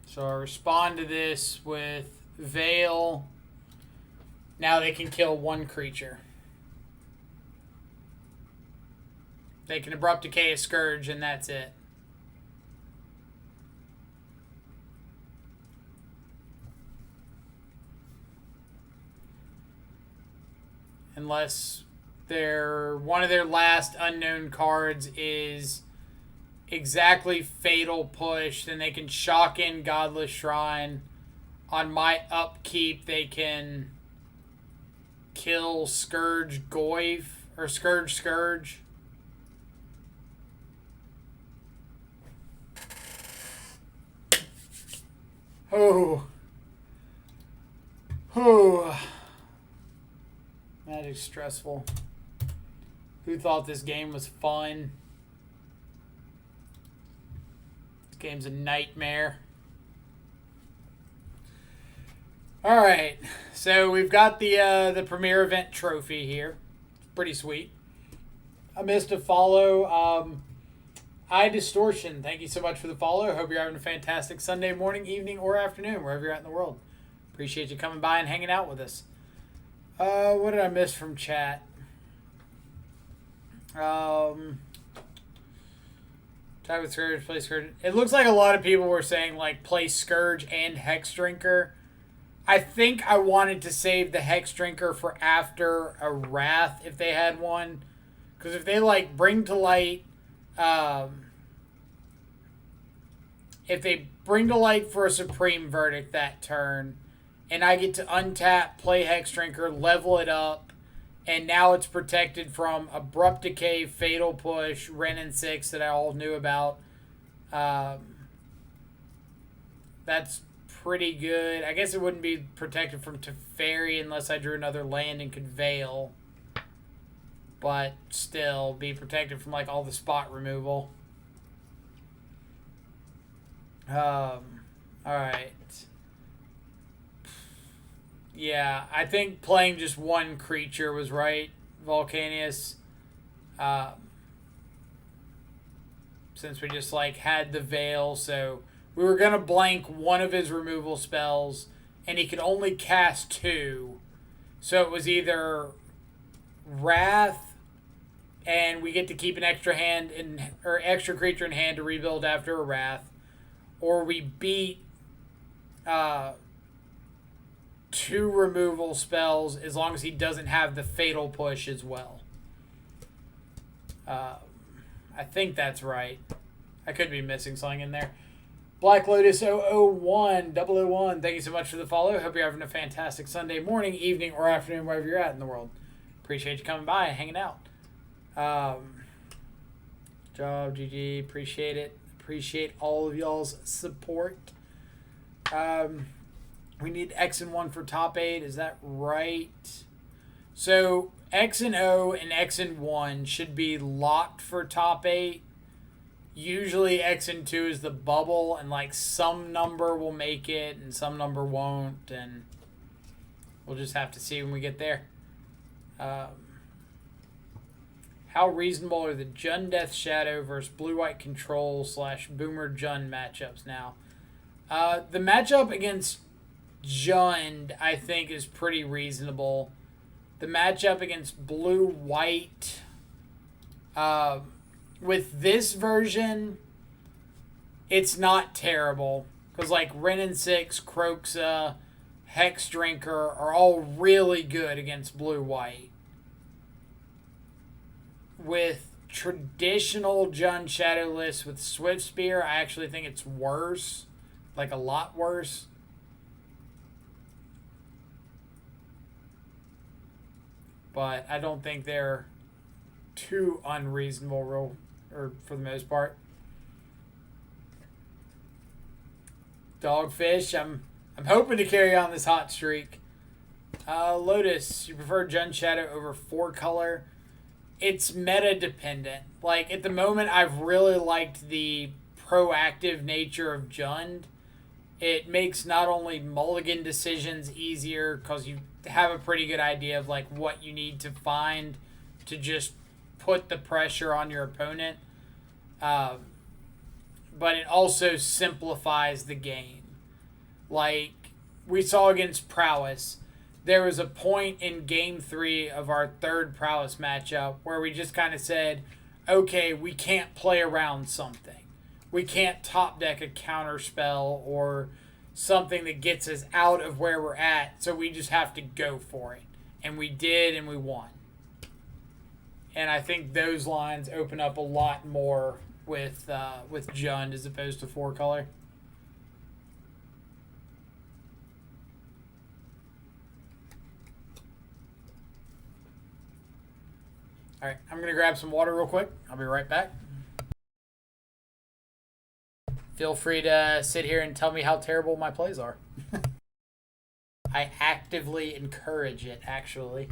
So I respond to this with Veil. Now they can kill one creature. They can Abrupt Decay a Scourge, and that's it. Unless one of their last unknown cards is exactly Fatal Push, then they can shock in Godless Shrine. On my upkeep, they can kill Scourge Goyf, or Scourge. Oh. Magic's stressful. Who thought this game was fun? This game's a nightmare. Alright, so we've got the Premier Event trophy here. Pretty sweet. I missed a follow. Eye Distortion, thank you so much for the follow. Hope you're having a fantastic Sunday morning, evening, or afternoon, wherever you're at in the world. Appreciate you coming by and hanging out with us. What did I miss from chat? Type with Scourge, play Scourge. It looks like a lot of people were saying, like, play Scourge and Hex Drinker. I think I wanted to save the Hex Drinker for after a Wrath, if they had one. Because if they, like, bring to light... if they bring to light for a Supreme Verdict that turn, and I get to untap, play Hex Drinker, level it up, and now it's protected from Abrupt Decay, Fatal Push, Wrenn and 6 that I all knew about. That's pretty good. I guess it wouldn't be protected from Teferi unless I drew another land and could Veil. But still, be protected from like all the spot removal. Alright. Yeah, I think playing just one creature was right, Volcanius. Since we just like had the Veil, so we were gonna blank one of his removal spells, and he could only cast 2. So it was either Wrath, and we get to keep an extra hand or extra creature in hand to rebuild after a Wrath, or we beat 2 removal spells as long as he doesn't have the Fatal Push as well. I think that's right. I could be missing something in there. Black Lotus 001, thank you so much for the follow. Hope you're having a fantastic Sunday morning, evening, or afternoon, wherever you're at in the world. Appreciate you coming by and hanging out. Job, GG, appreciate it. Appreciate all of y'all's support. We need X and 1 for top 8, is that right? So X and O and X and 1 should be locked for top 8. Usually X and 2 is the bubble, and like some number will make it and some number won't, and we'll just have to see when we get there. How reasonable are the Jund Death Shadow versus Blue-White Control / Boomer Jund matchups now? The matchup against Jund, I think, is pretty reasonable. The matchup against Blue-White, with this version, it's not terrible. Because, like, Wrenn and 6, Croxa, Hex Drinker are all really good against Blue-White. With traditional Jund Shadowless with Swift Spear, I actually think it's worse. Like, a lot worse. but I don't think they're too unreasonable, or for the most part. Dogfish, I'm hoping to carry on this hot streak. Lotus, you prefer Jund Shadow over 4-color? It's meta dependent. Like, at the moment, I've really liked the proactive nature of Jund. It makes not only mulligan decisions easier because you have a pretty good idea of like what you need to find to just put the pressure on your opponent, but it also simplifies the game. Like we saw against Prowess, there was a point in Game 3 of our third Prowess matchup where we just kind of said, okay, we can't play around something. We can't top deck a counter spell or something that gets us out of where we're at, so we just have to go for it. And we did, and we won. And I think those lines open up a lot more with Jund as opposed to 4-color. All right, I'm going to grab some water real quick. I'll be right back. Feel free to sit here and tell me how terrible my plays are. I actively encourage it, actually.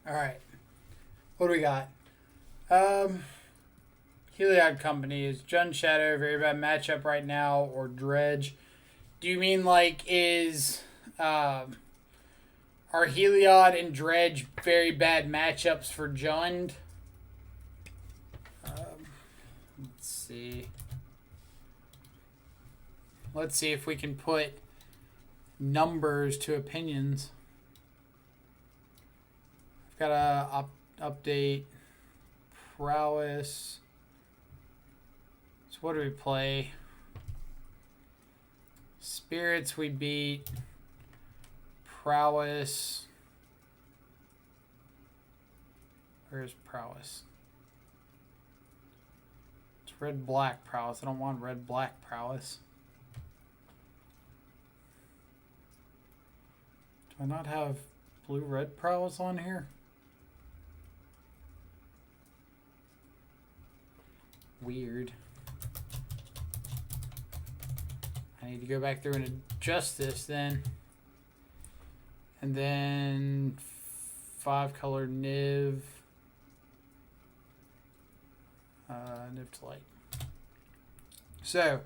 All right. What do we got? Heliod Company. Is Jund Shadow a very bad matchup right now, or Dredge? Do you mean like are Heliod and Dredge very bad matchups for Jund? Let's see. Let's see if we can put numbers to opinions. I've got to update Prowess. So what do we play? Spirits we beat. Prowess. Where's Prowess? It's red-black Prowess. I don't want red-black Prowess. Do I not have blue-red Prowess on here? Weird. I need to go back through and adjust this then. And then 5-color Niv. Niv to light. So,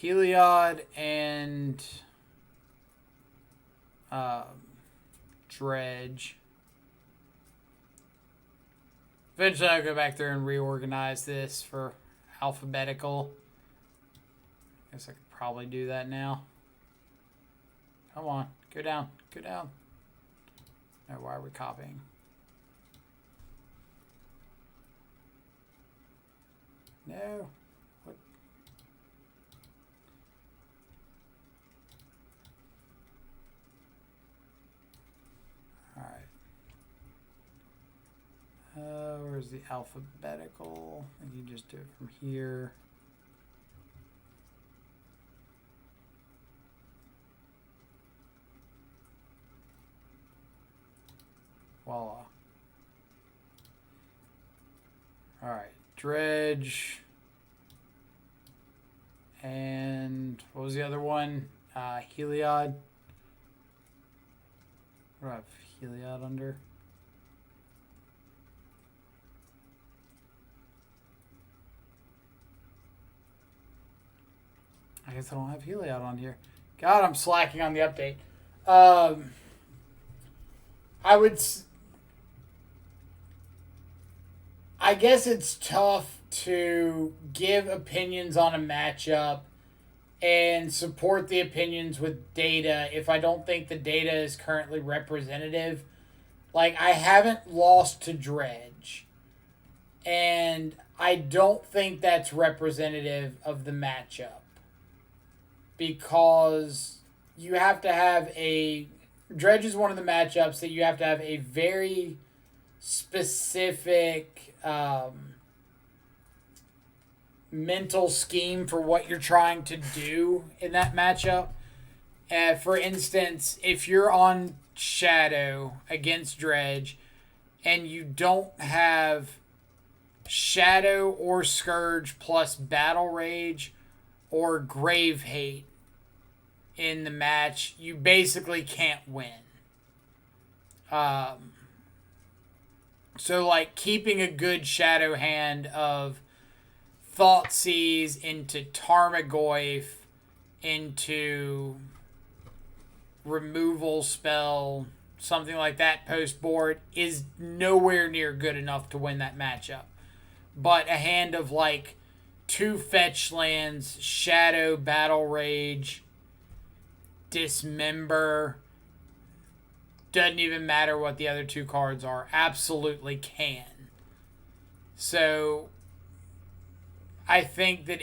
Heliod and Dredge. Eventually I'll go back there and reorganize this for alphabetical. Guess I could probably do that now. Come on, go down, go down. No, why are we copying? No. What? All right. Where's the alphabetical? I can just do it from here. Voila. Alright, Dredge. And what was the other one? Heliod. What do I have Heliod under? I guess I don't have Heliod on here. God, I'm slacking on the update. I guess it's tough to give opinions on a matchup and support the opinions with data if I don't think the data is currently representative. Like, I haven't lost to Dredge, and I don't think that's representative of the matchup, because you have to have Dredge is one of the matchups that you have to have a very specific mental scheme for what you're trying to do in that matchup. For instance, if you're on Shadow against Dredge and you don't have Shadow or Scourge plus Battle Rage or Grave Hate in the match, you basically can't win. So, like, keeping a good Shadow hand of Thoughtseize into Tarmogoyf into removal spell, something like that post board, is nowhere near good enough to win that matchup. But a hand of, like, 2 fetch lands, Shadow, Battle Rage, Dismember, doesn't even matter what the other 2 cards are, absolutely can. So I think that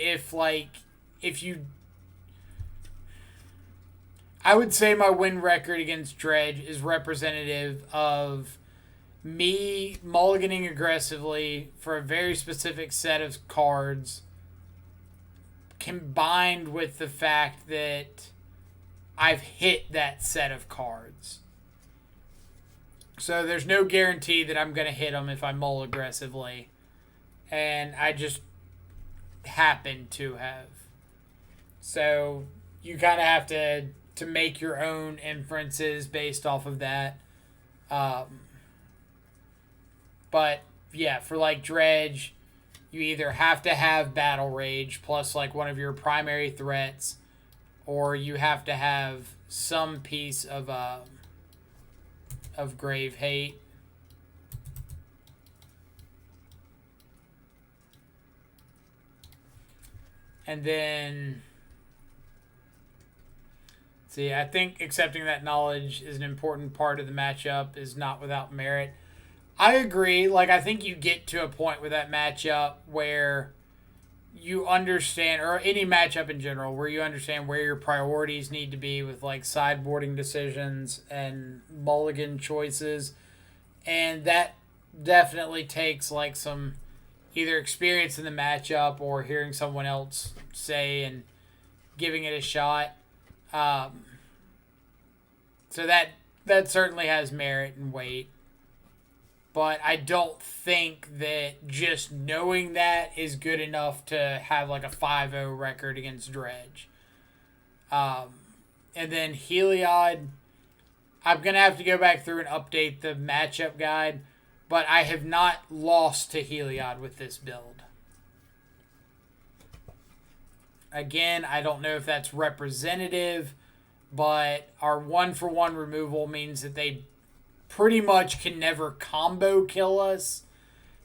I would say my win record against Dredge is representative of me mulliganing aggressively for a very specific set of cards, combined with the fact that I've hit that set of cards. So there's no guarantee that I'm going to hit them if I mull aggressively. And I just happen to have. So you kind of have to make your own inferences based off of that. But yeah, for like Dredge, you either have to have Battle Rage plus like one of your primary threats, or you have to have some piece of Grave Hate. And then, see, I think accepting that knowledge is an important part of the matchup is not without merit. I agree. Like, I think you get to a point with that matchup where you understand, or any matchup in general, where you understand where your priorities need to be with, like, sideboarding decisions and mulligan choices. And that definitely takes, like, some either experience in the matchup or hearing someone else say and giving it a shot. So that certainly has merit and weight. But I don't think that just knowing that is good enough to have like a 5-0 record against Dredge. And then Heliod, I'm going to have to go back through and update the matchup guide, but I have not lost to Heliod with this build. Again, I don't know if that's representative, but our 1-for-1 removal means that they pretty much can never combo kill us.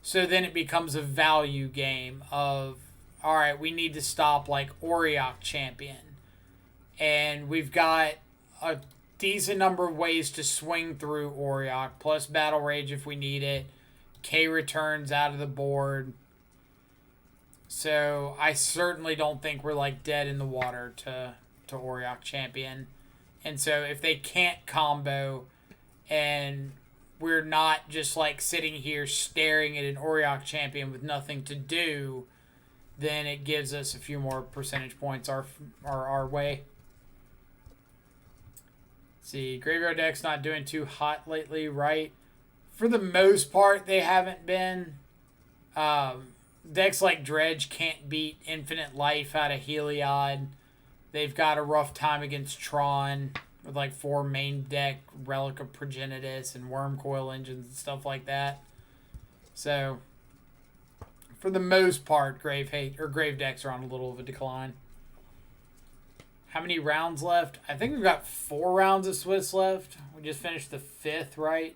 So then it becomes a value game of, all right, we need to stop like Auriok Champion. And we've got a decent number of ways to swing through Auriok, plus Battle Rage if we need it. K returns out of the board. So I certainly don't think we're like dead in the water to Auriok Champion. And so if they can't combo and we're not just like sitting here staring at an Auriok Champion with nothing to do, then it gives us a few more percentage points our way. Let's see, Graveyard deck's not doing too hot lately, right? For the most part, they haven't been. Decks like Dredge can't beat Infinite Life out of Heliod. They've got a rough time against Tron with like 4 main deck Relic of Progenitus and Wormcoil engines and stuff like that. So, for the most part, Grave decks are on a little of a decline. How many rounds left? I think we've got 4 rounds of Swiss left. We just finished the 5th, right?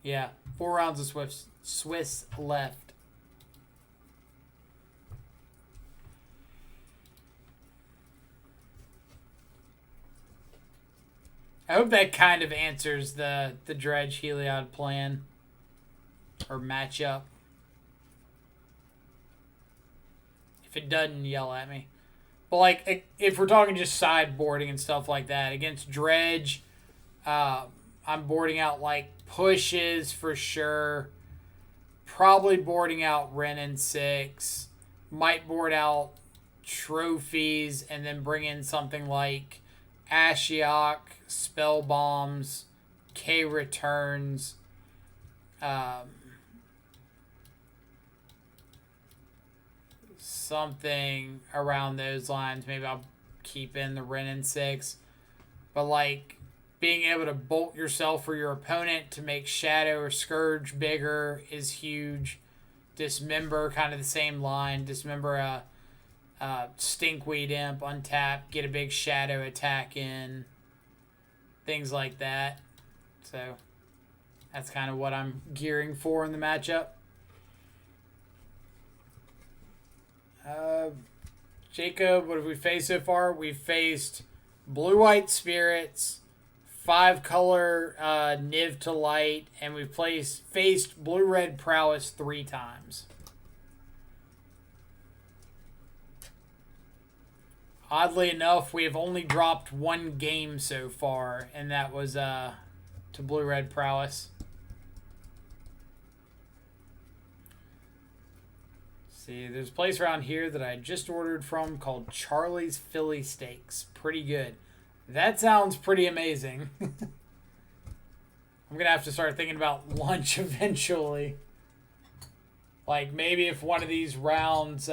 Yeah, 4 rounds of Swiss left. I hope that kind of answers the Dredge Heliod plan or matchup. If it doesn't, yell at me. But like, if we're talking just sideboarding and stuff like that against Dredge, I'm boarding out like pushes for sure. Probably boarding out Wrenn and 6. Might board out trophies and then bring in something like Ashiok, Spell Bombs, K returns, something around those lines. Maybe I'll keep in the Wrenn and 6. But like being able to bolt yourself or your opponent to make Shadow or Scourge bigger is huge. Dismember, kind of the same line. Dismember a Stinkweed Imp, untap, get a big Shadow attack in. Things like that. So that's kind of what I'm gearing for in the matchup. Jacob, what have we faced so far? We've faced Blue-White Spirits, 5-color Niv to Light, and we've faced Blue-Red Prowess 3 times. Oddly enough, we have only dropped 1 game so far, and that was to Blue-Red Prowess. See, there's a place around here that I just ordered from called Charlie's Philly Steaks. Pretty good. That sounds pretty amazing. I'm going to have to start thinking about lunch eventually. Like, maybe if one of these rounds,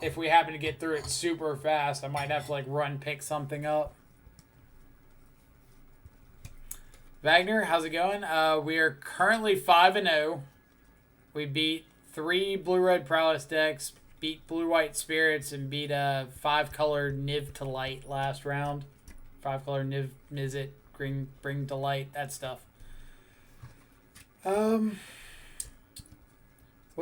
if we happen to get through it super fast, I might have to, like, run pick something up. Wagner, how's it going? We are currently 5-0. We beat 3 Blue-Red Prowess decks, beat Blue-White Spirits, and beat a 5-color Niv to Light last round. 5-color Niv, Izzet, Bring to Light, that stuff. What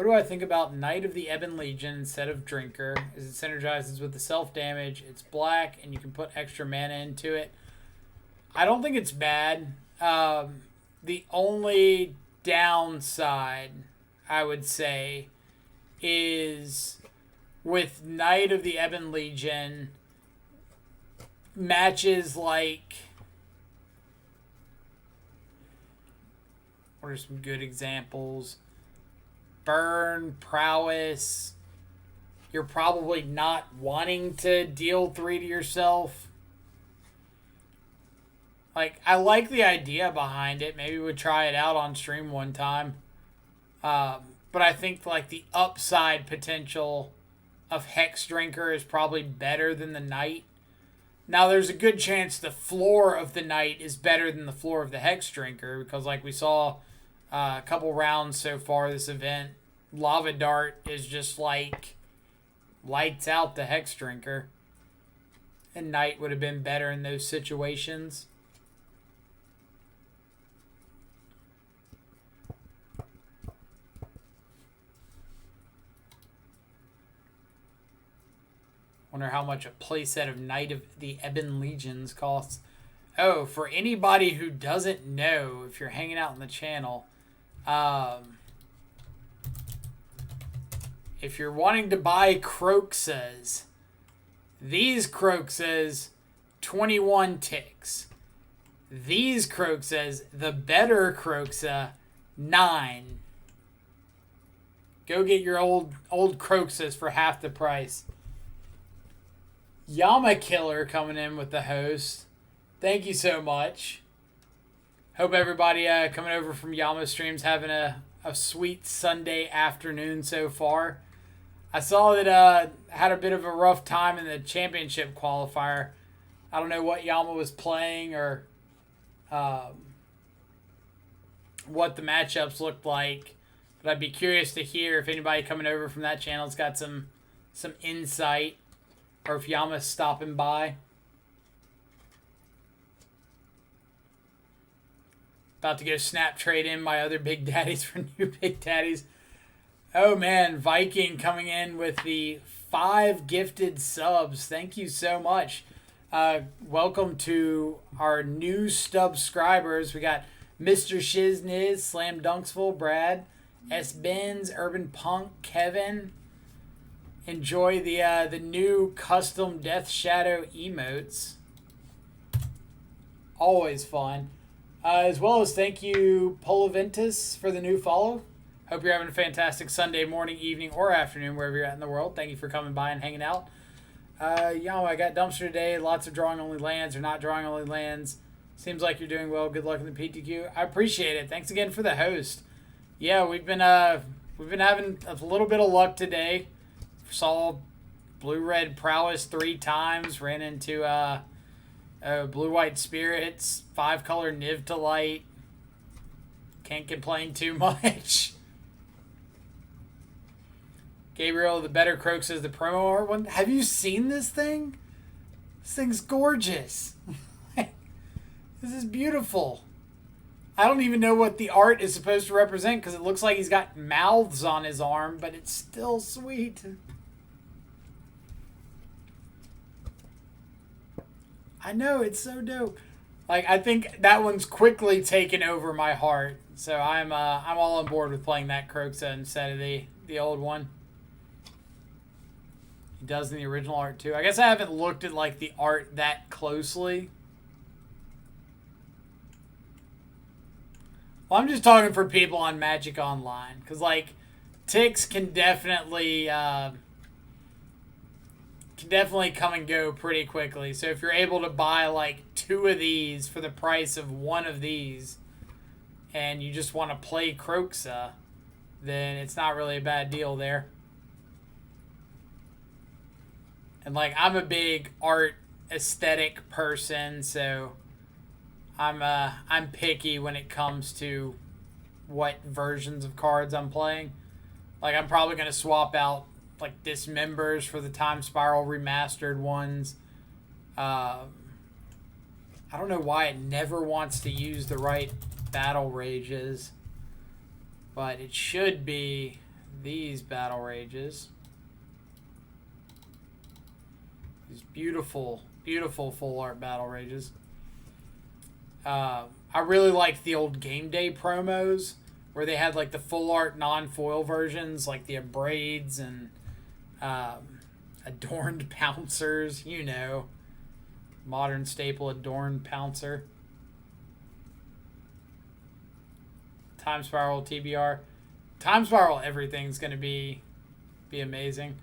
do I think about Knight of the Ebon Legion instead of Drinker? As it synergizes with the self-damage, it's black, and you can put extra mana into it. I don't think it's bad. The only downside, I would say, is with Knight of the Ebon Legion, matches like... What are some good examples? Burn, Prowess. You're probably not wanting to deal 3 to yourself. Like, I like the idea behind it. Maybe we'd try it out on stream one time. But I think, like, the upside potential of Hex Drinker is probably better than the Knight. Now, there's a good chance the floor of the Knight is better than the floor of the Hex Drinker. Because, like we saw a couple rounds so far this event, Lava Dart is just, like, lights out the Hex Drinker. And Knight would have been better in those situations. Wonder how much a playset of Knight of the Ebon Legions costs. Oh, for anybody who doesn't know, if you're hanging out on the channel, if you're wanting to buy Croxas, these Croxas, 21 ticks. These Croxas, the better Croxa, 9. Go get your old Croxas for half the price. Yama Killer coming in with the host. Thank you so much. Hope everybody coming over from Yama streams having a sweet Sunday afternoon so far. I saw that had a bit of a rough time in the championship qualifier. I don't know what Yama was playing or what the matchups looked like, but I'd be curious to hear if anybody coming over from that channel's got some insight. Or if Yama's stopping by. About to go snap trade in my other Big Daddies for new Big Daddies. Oh man, Viking coming in with the 5 gifted subs. Thank you so much. Welcome to our new subscribers. We got Mr. Shizniz, Slam Dunksville, Brad, S. Benz, Urban Punk, Kevin. Enjoy the new custom Death Shadow emotes. Always fun. As well as thank you, Poloventus, for the new follow. Hope you're having a fantastic Sunday morning, evening, or afternoon, wherever you're at in the world. Thank you for coming by and hanging out. I got Dumpster today. Lots of drawing only lands or not drawing only lands. Seems like you're doing well. Good luck in the PTQ. I appreciate it. Thanks again for the host. Yeah, we've been having a little bit of luck today. Saw Blue-Red Prowess 3 times. Ran into Blue-White Spirits. 5-color Niv to Light. Can't complain too much. Gabriel, the better Croaks is the promo art one. Have you seen this thing? This thing's gorgeous. This is beautiful. I don't even know what the art is supposed to represent because it looks like he's got mouths on his arm, but it's still sweet. I know, it's so dope. Like, I think that one's quickly taken over my heart. So I'm all on board with playing that Croxa instead of the old one. He does in the original art too. I guess I haven't looked at like the art that closely. Well, I'm just talking for people on Magic Online. Because, like, ticks can definitely come and go pretty quickly. So if you're able to buy, like, 2 of these for the price of 1 of these, and you just want to play Croxa, then it's not really a bad deal there. And, like, I'm a big art aesthetic person, so I'm picky when it comes to what versions of cards I'm playing. Like, I'm probably gonna swap out like Dismembers for the Time Spiral remastered ones. I don't know why it never wants to use the right battle rages, but it should be these battle rages. These beautiful, beautiful full art battle rages. I really liked the old Game Day promos where they had like the full art non-foil versions, like the Abrades and adorned pouncers, you know. Modern staple adorned pouncer. Time Spiral TBR. Time Spiral everything's going to be amazing.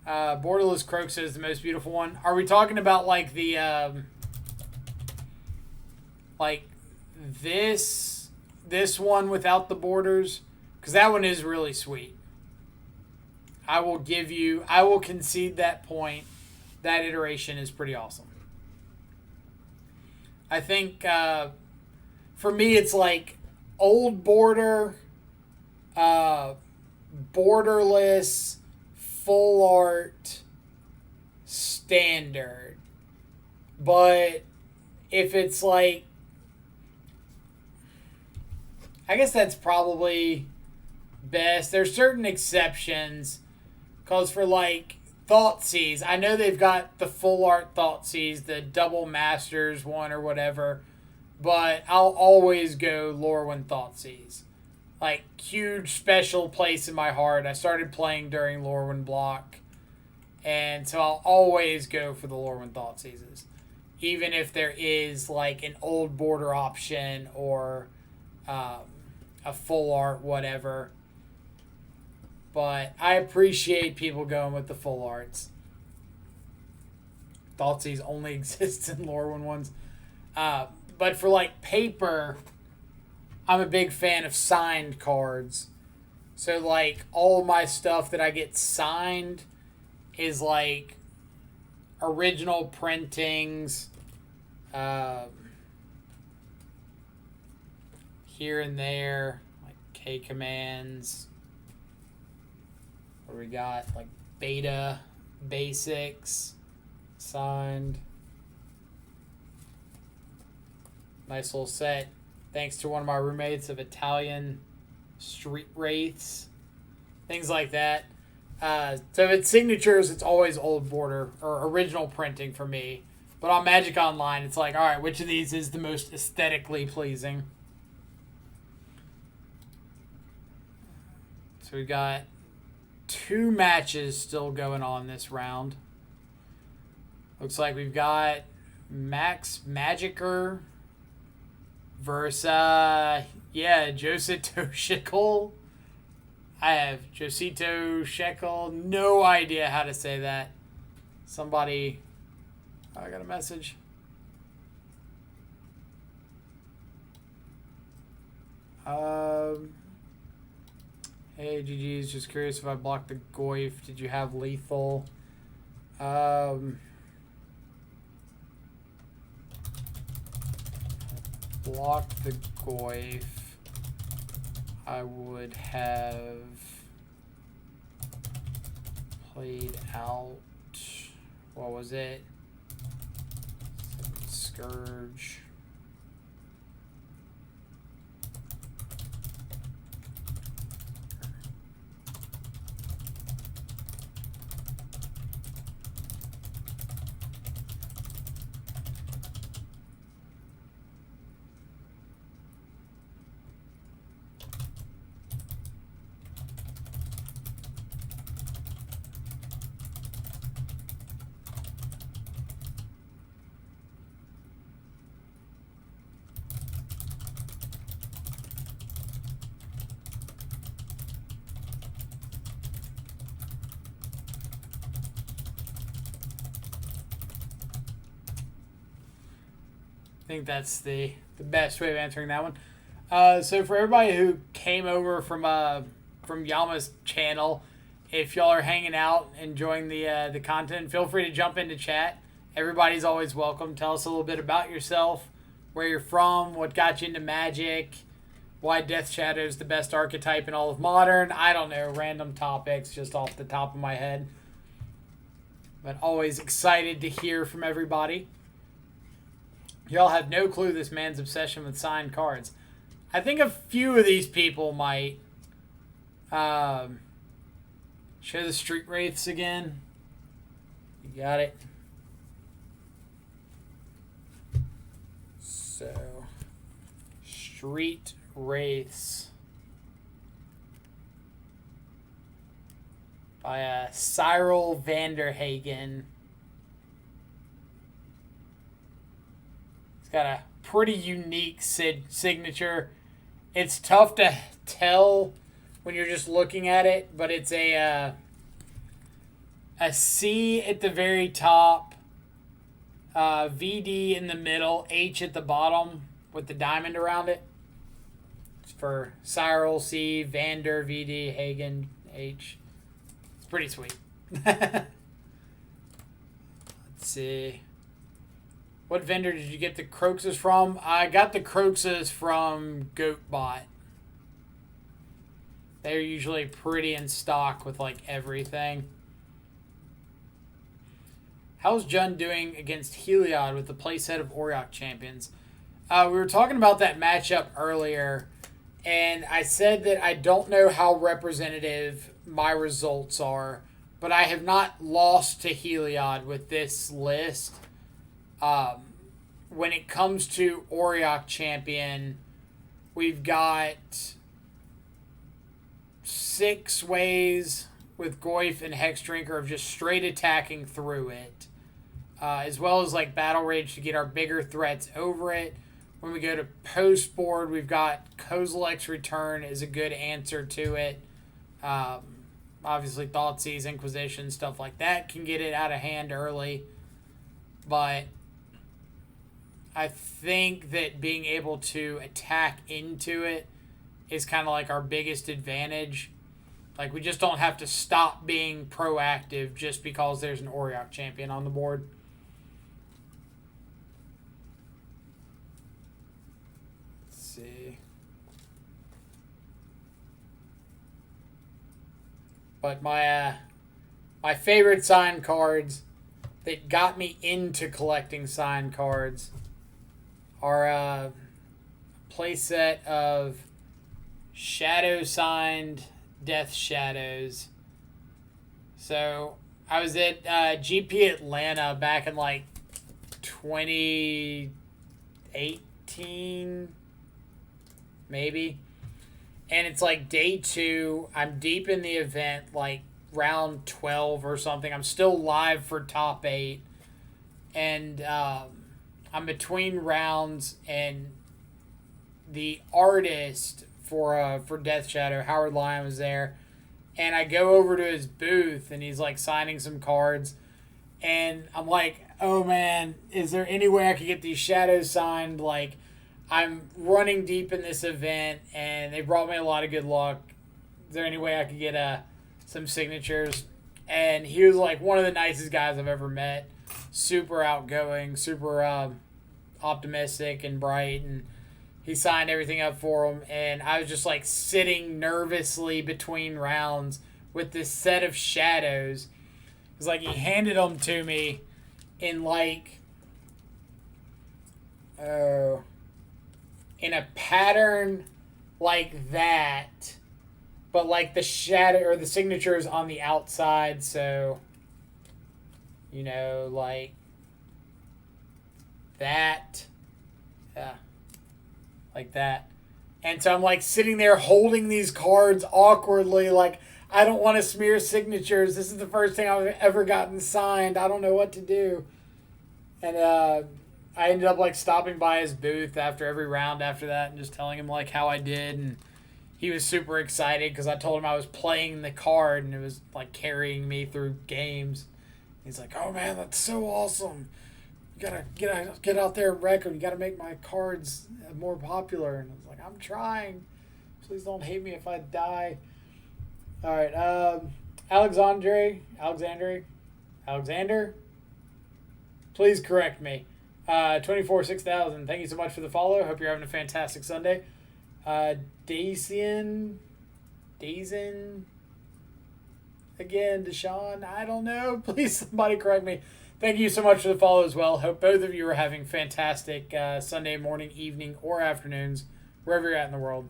Borderless Croak is the most beautiful one. Are we talking about like the like this one without the borders? Because that one is really sweet. I will concede that point. That iteration is pretty awesome. I think for me it's like old border, borderless, full art, standard. But if it's like, I guess that's probably best. There's certain exceptions, because for like Thoughtseize, I know they've got the full art Thoughtseize, the double masters one or whatever, but I'll always go Lorwyn Thoughtseize. Like, huge special place in my heart. I started playing during Lorwyn block, and so I'll always go for the Lorwyn Thoughtseizes, even if there is like an old border option or a full art whatever. But I appreciate people going with the full arts. Thoughtseize only exists in Lorwyn ones. But for like paper, I'm a big fan of signed cards. So like all my stuff that I get signed is like original printings, here and there, like K commands. What do we got? Like beta basics signed. Nice little set. Thanks to one of my roommates of Italian street wraiths. Things like that. So if it's signatures, it's always old border or original printing for me. But on Magic Online, it's like, all right, which of these is the most aesthetically pleasing? So we got 2 matches still going on this round. Looks like we've got Max Magicer versus, Josito Shekel. I have Josito Shekel. No idea how to say that. Somebody, I got a message. Hey, GG's, just curious if I blocked the Goyf. Did you have lethal? Block the Goyf. I would have played out, what was it? Scourge. I think that's the best way of answering that one. So for everybody who came over from Yama's channel, if y'all are hanging out, enjoying the content, feel free to jump into chat. Everybody's always welcome. Tell us a little bit about yourself. where you're from, what got you into Magic, why Death Shadow is the best archetype in all of Modern. I don't know, random topics just off the top of my head. But always excited to hear from everybody. Y'all have no clue this man's obsession with signed cards. I think a few of these people might. Show the Street Wraiths again. You got it. So, Street Wraiths by Cyril Vanderhagen. It's got a pretty unique signature. It's tough to tell when you're just looking at it, but it's a C at the very top, VD in the middle, H at the bottom with the diamond around it. It's for Cyril C, Vander, VD, Hagen, H. It's pretty sweet. Let's see. What vendor did you get the Croxus from? I got the Croxus from GoatBot. They're usually pretty in stock with like everything. How's Jun doing against Heliod with the playset of Auriok champions? We were talking about that matchup earlier, and I said that I don't know how representative my results are, but I have not lost to Heliod with this list. When it comes to Auriok champion, we've got 6 ways with Goyf and Hexdrinker of just straight attacking through it. As well as like Battle Rage to get our bigger threats over it. When we go to post board, we've got Kozilek's Return is a good answer to it. Obviously Thoughtseize, Inquisition, stuff like that can get it out of hand early. But I think that being able to attack into it is kind of like our biggest advantage. Like, we just don't have to stop being proactive just because there's an Auriok champion on the board. Let's see. But my favorite signed cards that got me into collecting signed cards are a playset of Shadow signed Death Shadows. So I was at GP Atlanta back in like 2018, maybe. And it's like day 2. I'm deep in the event, like round 12 or something. I'm still live for top 8. And I'm between rounds, and the artist for Death Shadow, Howard Lyon, was there, and I go over to his booth, and he's like signing some cards, and I'm like, oh man, is there any way I could get these shadows signed? Like, I'm running deep in this event, and they brought me a lot of good luck. Is there any way I could get some signatures? And he was like one of the nicest guys I've ever met. Super outgoing, super optimistic and bright, and he signed everything up for him, and I was just like sitting nervously between rounds with this set of shadows. It's like he handed them to me in like in a pattern like that, but like the shadow or the signature is on the outside, so you know, like that. Yeah. Like that. And so I'm like sitting there holding these cards awkwardly, like, I don't want to smear signatures. This is the first thing I've ever gotten signed. I don't know what to do. And I ended up like stopping by his booth after every round after that and just telling him like how I did. And he was super excited because I told him I was playing the card and it was like carrying me through games. He's like, oh man, that's so awesome. You gotta get out there and record. You gotta make my cards more popular. And I was like, I'm trying. Please don't hate me if I die. All right, Alexander. Please correct me. 24 6000. Thank you so much for the follow. Hope you're having a fantastic Sunday. Dacian again, Deshaun, I don't know. Please somebody correct me. Thank you so much for the follow as well. Hope both of you are having fantastic Sunday morning, evening, or afternoons, wherever you're at in the world.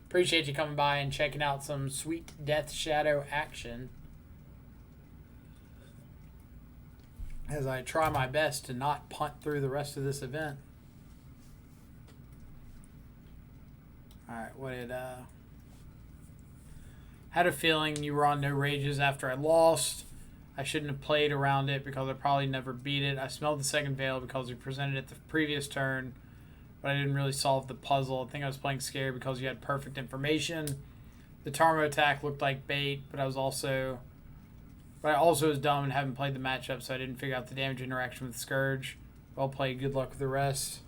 Appreciate you coming by and checking out some sweet Death Shadow action as I try my best to not punt through the rest of this event. Alright, what did had a feeling you were on no rages after I lost. I shouldn't have played around it because I probably never beat it. I smelled the second veil because we presented it the previous turn, but I didn't really solve the puzzle. I think I was playing scared because you had perfect information. The Tarmo attack looked like bait, but I also was dumb and haven't played the matchup, so I didn't figure out the damage interaction with Scourge. Well played. Good luck with the rest.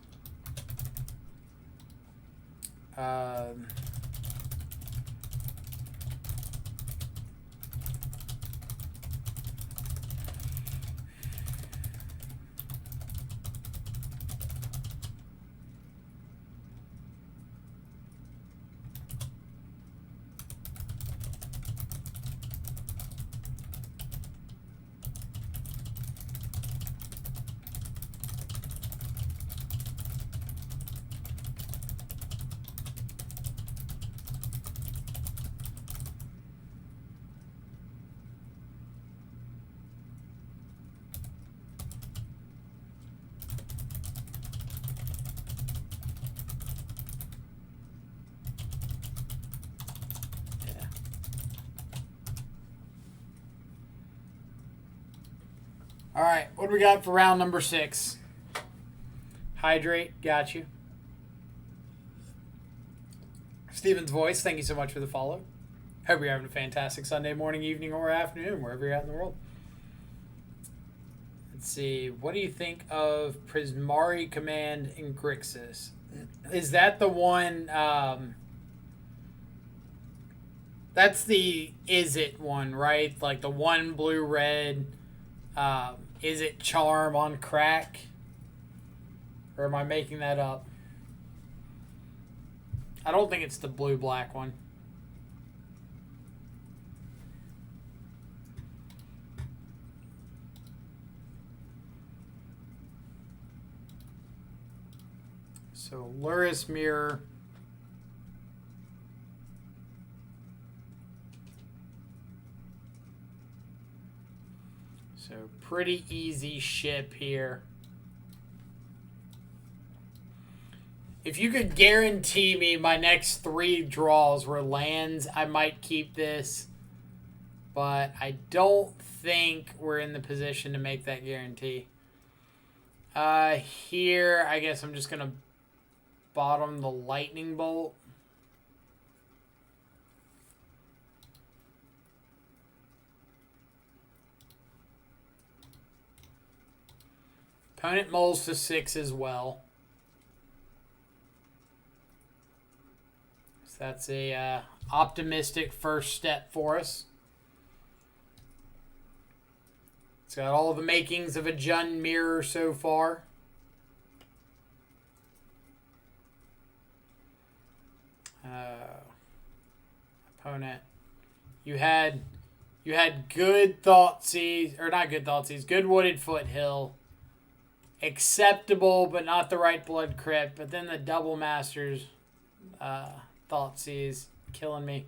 All right, what do we got for round number 6? Hydrate, got you. Steven's Voice, thank you so much for the follow. Hope you're having a fantastic Sunday morning, evening, or afternoon, wherever you're at in the world. Let's see, what do you think of Prismari Command in Grixis? Is that the one, that's the Izzet one, right? Like the one blue-red, Izzet Charm on crack? Or am I making that up? I don't think it's the blue-black one. So, Luris Mirror. So, pretty easy ship here. If you could guarantee me my next 3 draws were lands, I might keep this. But I don't think we're in the position to make that guarantee. Here, I guess I'm just going to bottom the Lightning Bolt. Opponent mulls to 6 as well. So that's a optimistic first step for us. It's got all the makings of a Jund mirror so far. Opponent, you had good Thoughtseize, or not good Thoughtseize, good Wooded Foothill. Acceptable, but not the right Blood Crypt. But then the Double Masters Thoughtseize, killing me.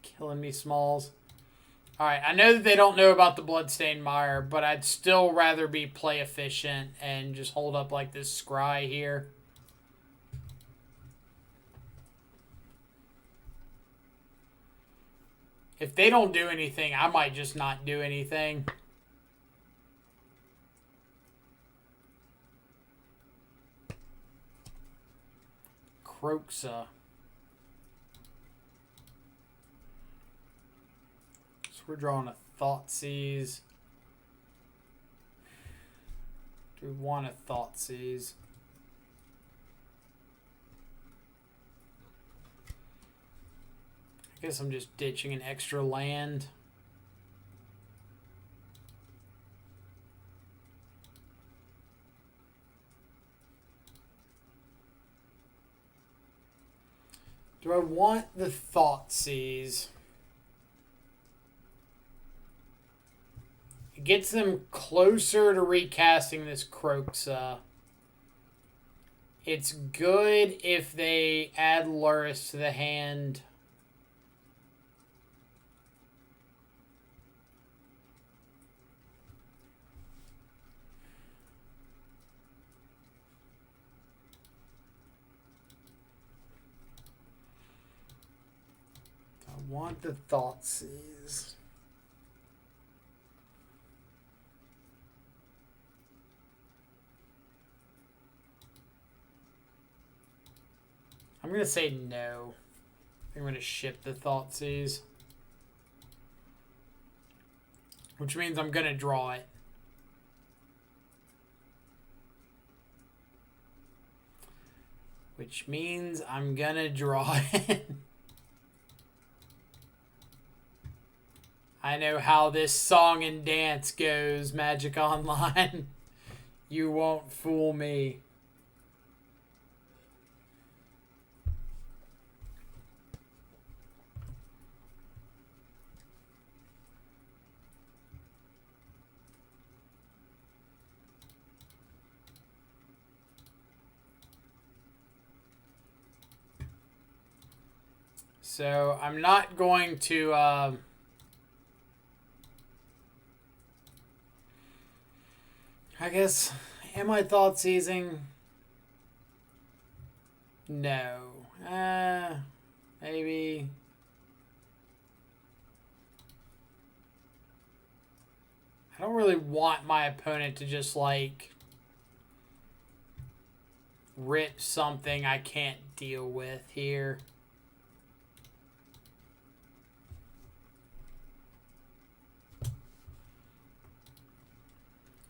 Killing me, Smalls. Alright, I know that they don't know about the Bloodstained Mire, but I'd still rather be play efficient and just hold up like this Scry here. If they don't do anything, I might just not do anything. Croxa. So we're drawing a Thoughtseize. Do we want a Thoughtseize? I guess I'm just ditching an extra land. Do I want the Thoughtseize? It gets them closer to recasting this Kroxa. It's good if they add Luris to the hand. I want the Thoughtseize. I'm going to say no. I'm going to ship the Thoughtseize. Which means I'm going to draw it. Which means I'm going to draw it. I know how this song and dance goes, Magic Online. You won't fool me. So I'm not going to I guess, am I Thoughtseizing? No. Maybe. I don't really want my opponent to just, like, rip something I can't deal with here.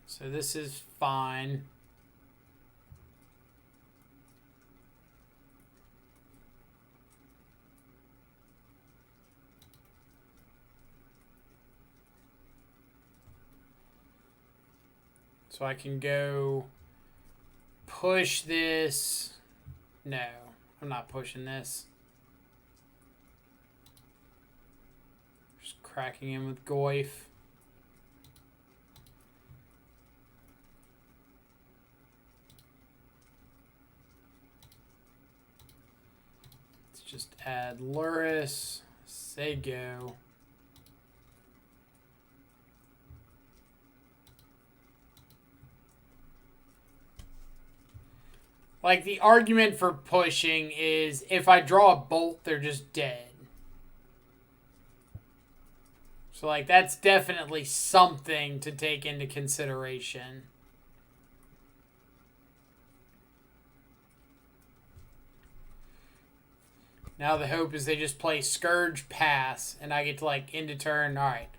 So this is fine. So I can go push this. No, I'm not pushing this. Just cracking him with Goyf. Just add Luris, say go. Like, the argument for pushing is if I draw a bolt, they're just dead. So, like, that's definitely something to take into consideration. Now the hope is they just play Scourge Pass, and I get to, like, end of turn. Alright.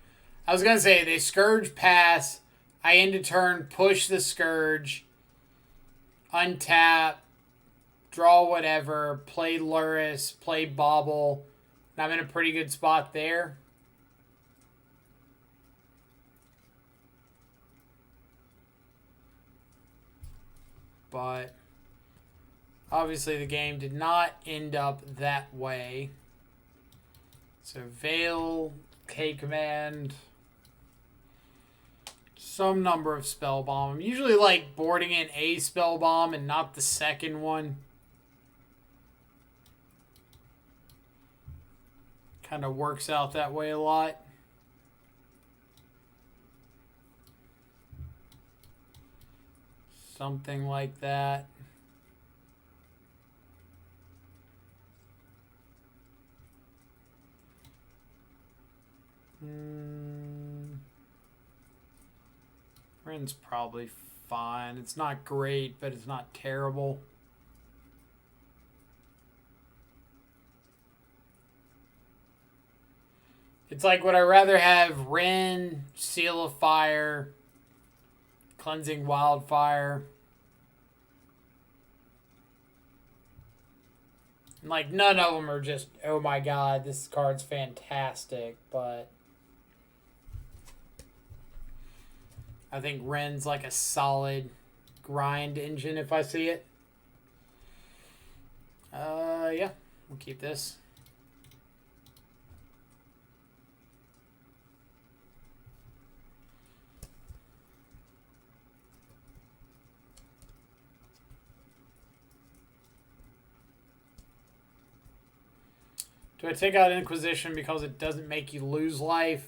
I was going to say, they Scourge Pass, I end of turn, push the Scourge, untap, draw whatever, play Luris, play Bauble, and I'm in a pretty good spot there. But obviously the game did not end up that way. So Veil, K-Command, some number of Spell Bomb. I'm usually like boarding in a Spell Bomb and not the second one. Kind of works out that way a lot. Something like that. Ren's probably fine. It's not great, but it's not terrible. It's like, would I rather have Ren, Seal of Fire, Cleansing Wildfire? And like, none of them are just, oh my god, this card's fantastic, but I think Ren's like a solid grind engine if I see it. Yeah, We'll keep this. Do I take out Inquisition because it doesn't make you lose life?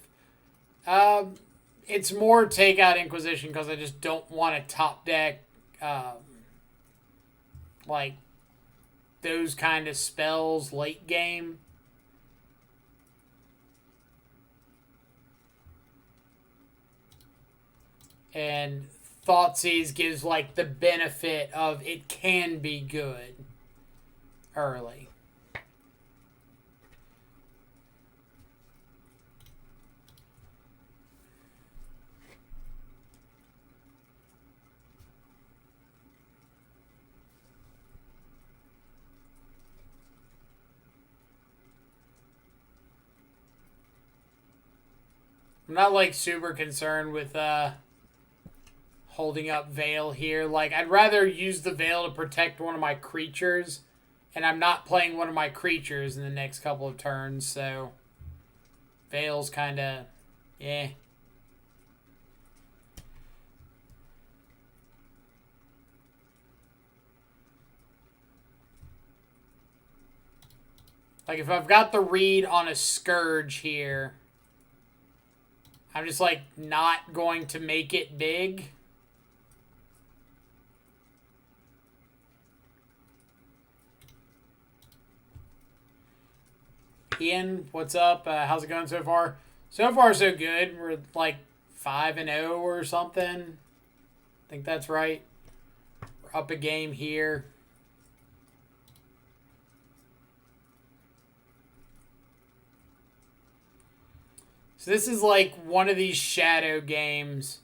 It's more take out Inquisition because I just don't want to top deck like those kind of spells late game. And Thoughtseize gives like the benefit of it can be good early. I'm not like super concerned with holding up Veil here. Like, I'd rather use the Veil to protect one of my creatures, and I'm not playing one of my creatures in the next couple of turns, so Veil's kind of, yeah. Like, if I've got the read on a Scourge here, I'm just, like, not going to make it big. Ian, what's up? How's it going so far? So far, so good. We're, like, 5-0 or something. I think that's right. We're up a game here. So this is like one of these shadow games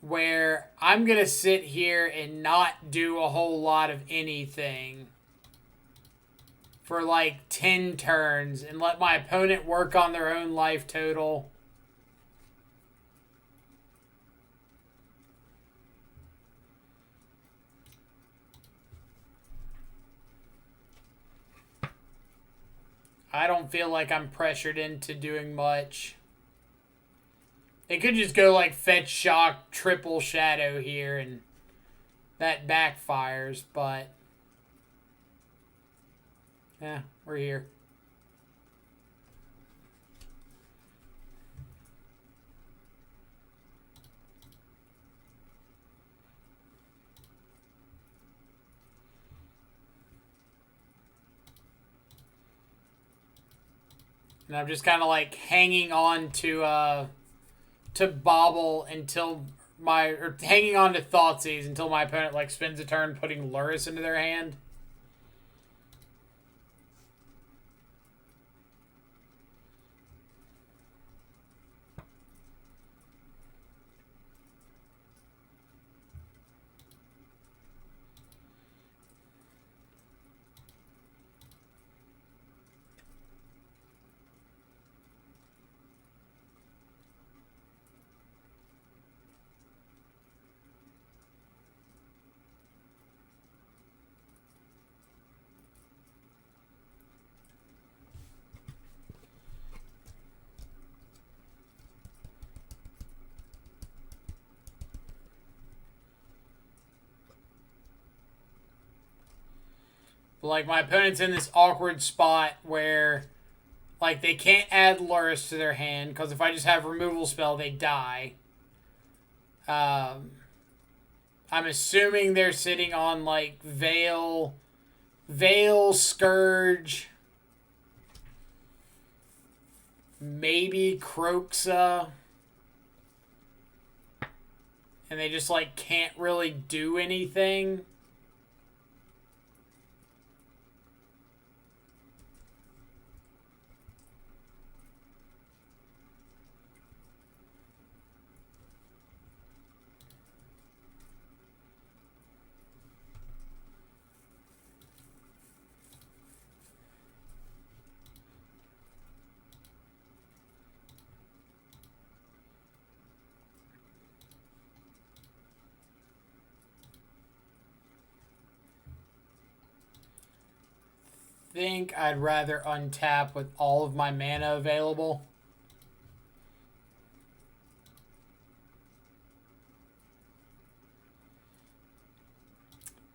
where I'm going to sit here and not do a whole lot of anything for like 10 turns and let my opponent work on their own life total. I don't feel like I'm pressured into doing much. They could just go like fetch, shock, triple shadow here, and that backfires, but yeah, we're here. And I'm just kind of like hanging on to Bobble until or hanging on to Thoughtseize until my opponent like spends a turn putting Luris into their hand. Like, my opponent's in this awkward spot where, like, they can't add Luris to their hand, because if I just have removal spell, they die. I'm assuming they're sitting on, like, Veil, Scourge, maybe Croxa, and they just, like, can't really do anything. think I'd rather untap with all of my mana available.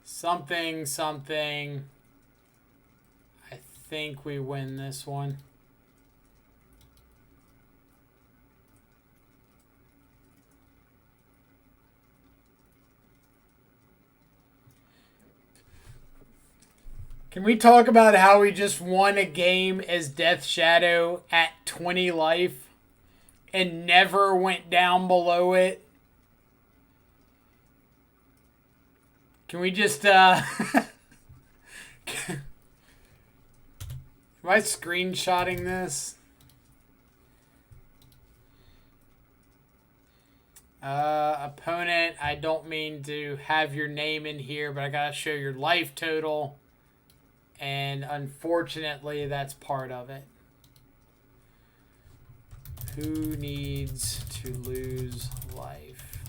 Something, something. I think we win this one. Can we talk about how we just won a game as Death Shadow at 20 life and never went down below it? Can we just, Am I screenshotting this? Opponent, I don't mean to have your name in here, but I gotta show your life total. And unfortunately, that's part of it. Who needs to lose life?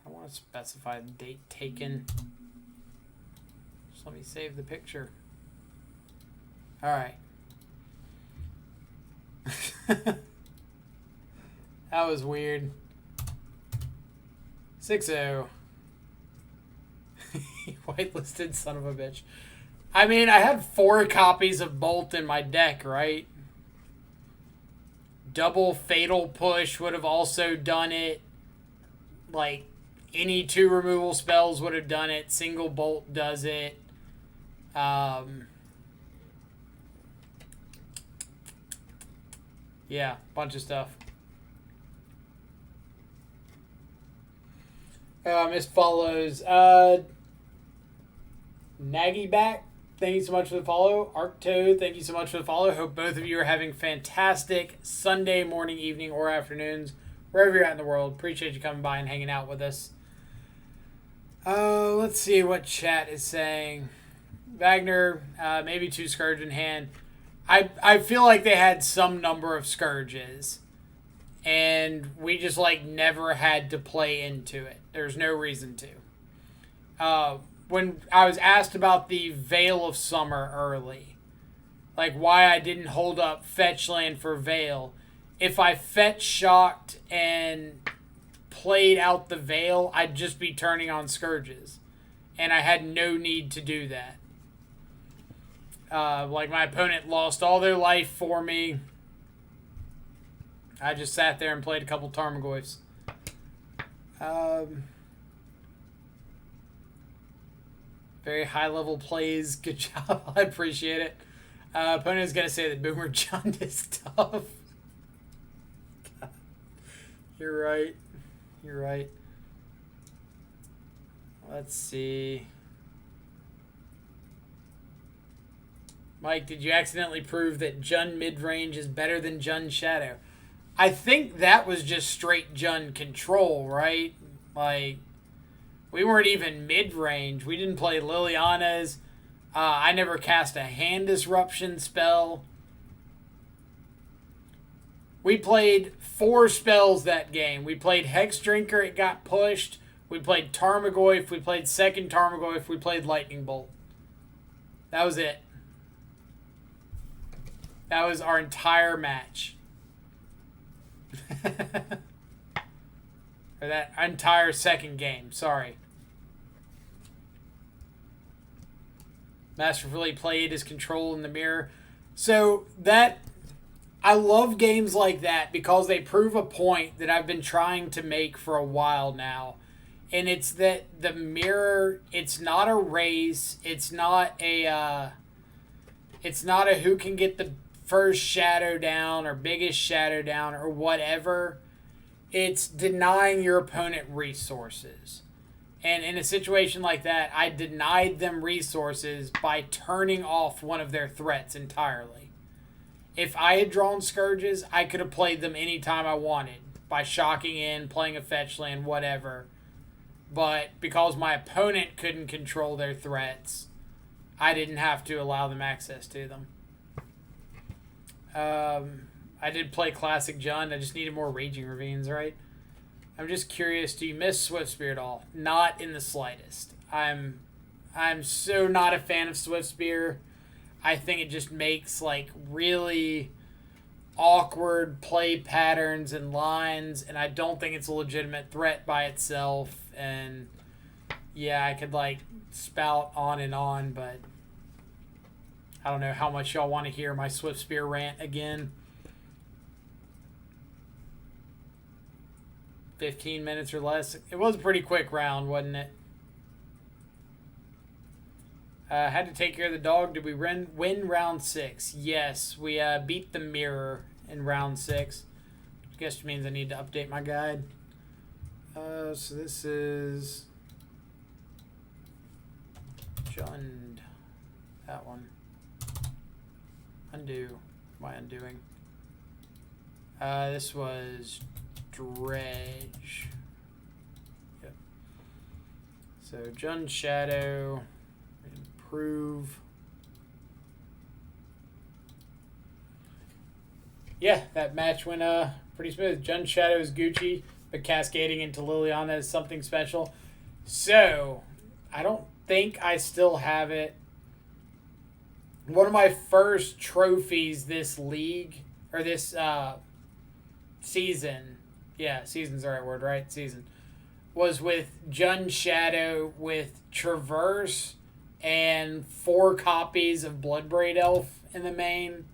I want to specify the date taken. Just let me save the picture. All right. That was weird. 6-0. Whitelisted son of a bitch. I mean, I had 4 copies of Bolt in my deck, right? Double Fatal Push would have also done it. Like, any 2 removal spells would have done it. Single Bolt does it. Yeah, bunch of stuff. Miss follows. Naggy back. Thank you so much for the follow. Arcto, thank you so much for the follow. Hope both of you are having fantastic Sunday morning, evening, or afternoons, wherever you're at in the world. Appreciate you coming by and hanging out with us. Let's see what chat is saying. Wagner, maybe 2 Scourge in hand. I feel like they had some number of Scourges. And we just, like, never had to play into it. There's no reason to. When I was asked about the Veil of Summer early, like, why I didn't hold up Fetch Land for Veil, if I Fetch Shocked and played out the Veil, I'd just be turning on Scourges. And I had no need to do that. Like, my opponent lost all their life for me. I just sat there and played a couple Tarmogoyfs. Very high-level plays. Good job. I appreciate it. Opponent is going to say that Boomer John is tough. God. You're right. You're right. Let's see. Mike, did you accidentally prove that Jund mid-range is better than Jund Shadow? I think that was just straight Jund Control, right? Like, we weren't even mid-range. We didn't play Liliana's. I never cast a hand disruption spell. We played 4 spells that game. We played Hex Drinker, it got pushed. We played Tarmogoyf, we played second Tarmogoyf, we played Lightning Bolt. That was it. That was our entire match. Or that entire second game, sorry. Masterfully played his control in the mirror. So that, I love games like that because they prove a point that I've been trying to make for a while now. And it's that the mirror, it's not a race. It's not a who can get the first shadow down or biggest shadow down or whatever. It's denying your opponent resources. And in a situation like that, I denied them resources by turning off one of their threats entirely. If I had drawn Scourges, I could have played them anytime I wanted by shocking in, playing a fetch land, whatever. But because my opponent couldn't control their threats, I didn't have to allow them access to them. I did play Classic Jund. I just needed more Raging Ravines, right? I'm just curious, do you miss Swiftspear at all? Not in the slightest. I'm so not a fan of Swiftspear. I think it just makes like really awkward play patterns and lines, and I don't think it's a legitimate threat by itself. And yeah, I could like spout on, but I don't know how much y'all want to hear my Swiftspear rant again. 15 minutes or less. It was a pretty quick round, wasn't it? Had to take care of the dog. Did we win round 6? Yes, we beat the mirror in round 6. I guess it means I need to update my guide. So this is Jund. That one. Undo. What am I undoing? This was Dredge. Yep. So Jund Shadow. Improve. Yeah, that match went pretty smooth. Jund Shadow is Gucci, but cascading into Liliana is something special. So, I don't think I still have it. One of my first trophies this league, or this season, yeah, season's the right word, right? Season, was with Jund Shadow with Traverse and 4 copies of Bloodbraid Elf in the main.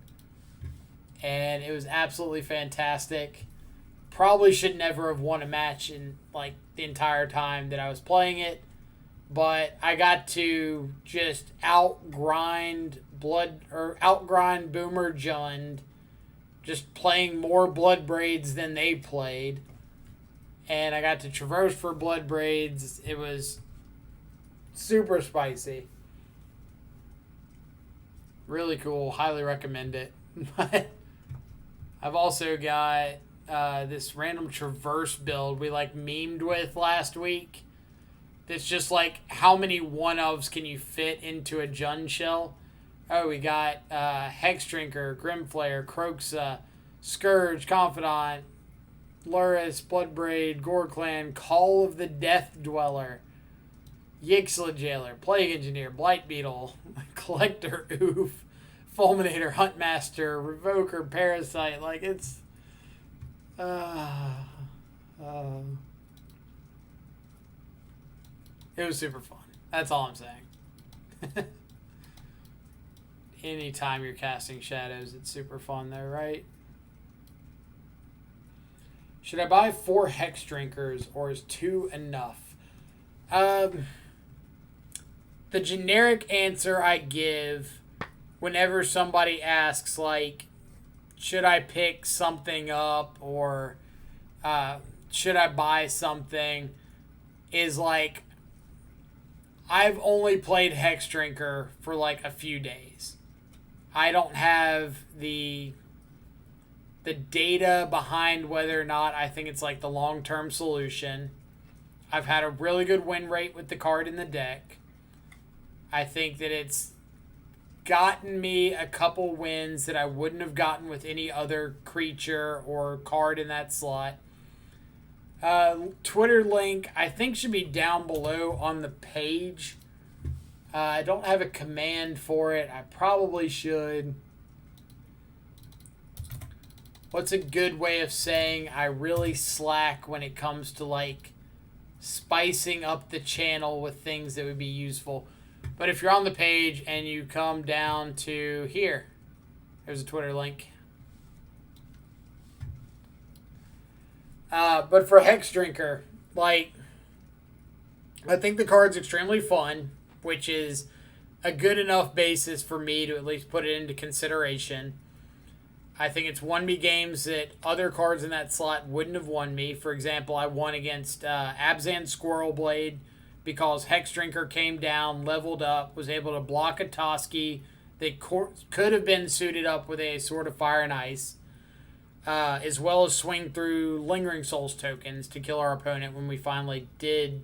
And it was absolutely fantastic. Probably should never have won a match in like the entire time that I was playing it. But I got to just outgrind Boomer Jund, just playing more Bloodbraids than they played. And I got to traverse for Bloodbraids. It was super spicy. Really cool. Highly recommend it. I've also got this random traverse build we like memed with last week. It's just like how many one-ofs can you fit into a Jund shell? Oh, we got Hexdrinker, Grimflayer, Croxa, Scourge, Confidant, Luris, Bloodbraid, Goreclan, Call of the Death Dweller, Yixla Jailer, Plague Engineer, Blight Beetle, Collector, Oof, Fulminator, Huntmaster, Revoker, Parasite. Like, it's... it was super fun. That's all I'm saying. Anytime you're casting shadows, it's super fun though, right? Should I buy 4 Hex Drinkers or is 2 enough? The generic answer I give whenever somebody asks, like, should I pick something up or should I buy something, is like, I've only played Hex Drinker for like a few days. I don't have the data behind whether or not I think it's like the long-term solution. I've had a really good win rate with the card in the deck. I think that it's gotten me a couple wins that I wouldn't have gotten with any other creature or card in that slot. Twitter link, I think, should be down below on the page. I don't have a command for it. I probably should. What's a good way of saying I really slack when it comes to, like, spicing up the channel with things that would be useful? But if you're on the page and you come down to here, there's a Twitter link. But for Hex Drinker, like, I think the card's extremely fun, which is a good enough basis for me to at least put it into consideration. I think it's won me games that other cards in that slot wouldn't have won me. For example, I won against Abzan Squirrel Blade because Hex Drinker came down, leveled up, was able to block a Toski that could have been suited up with a Sword of Fire and Ice, as well as swing through Lingering Souls tokens to kill our opponent when we finally did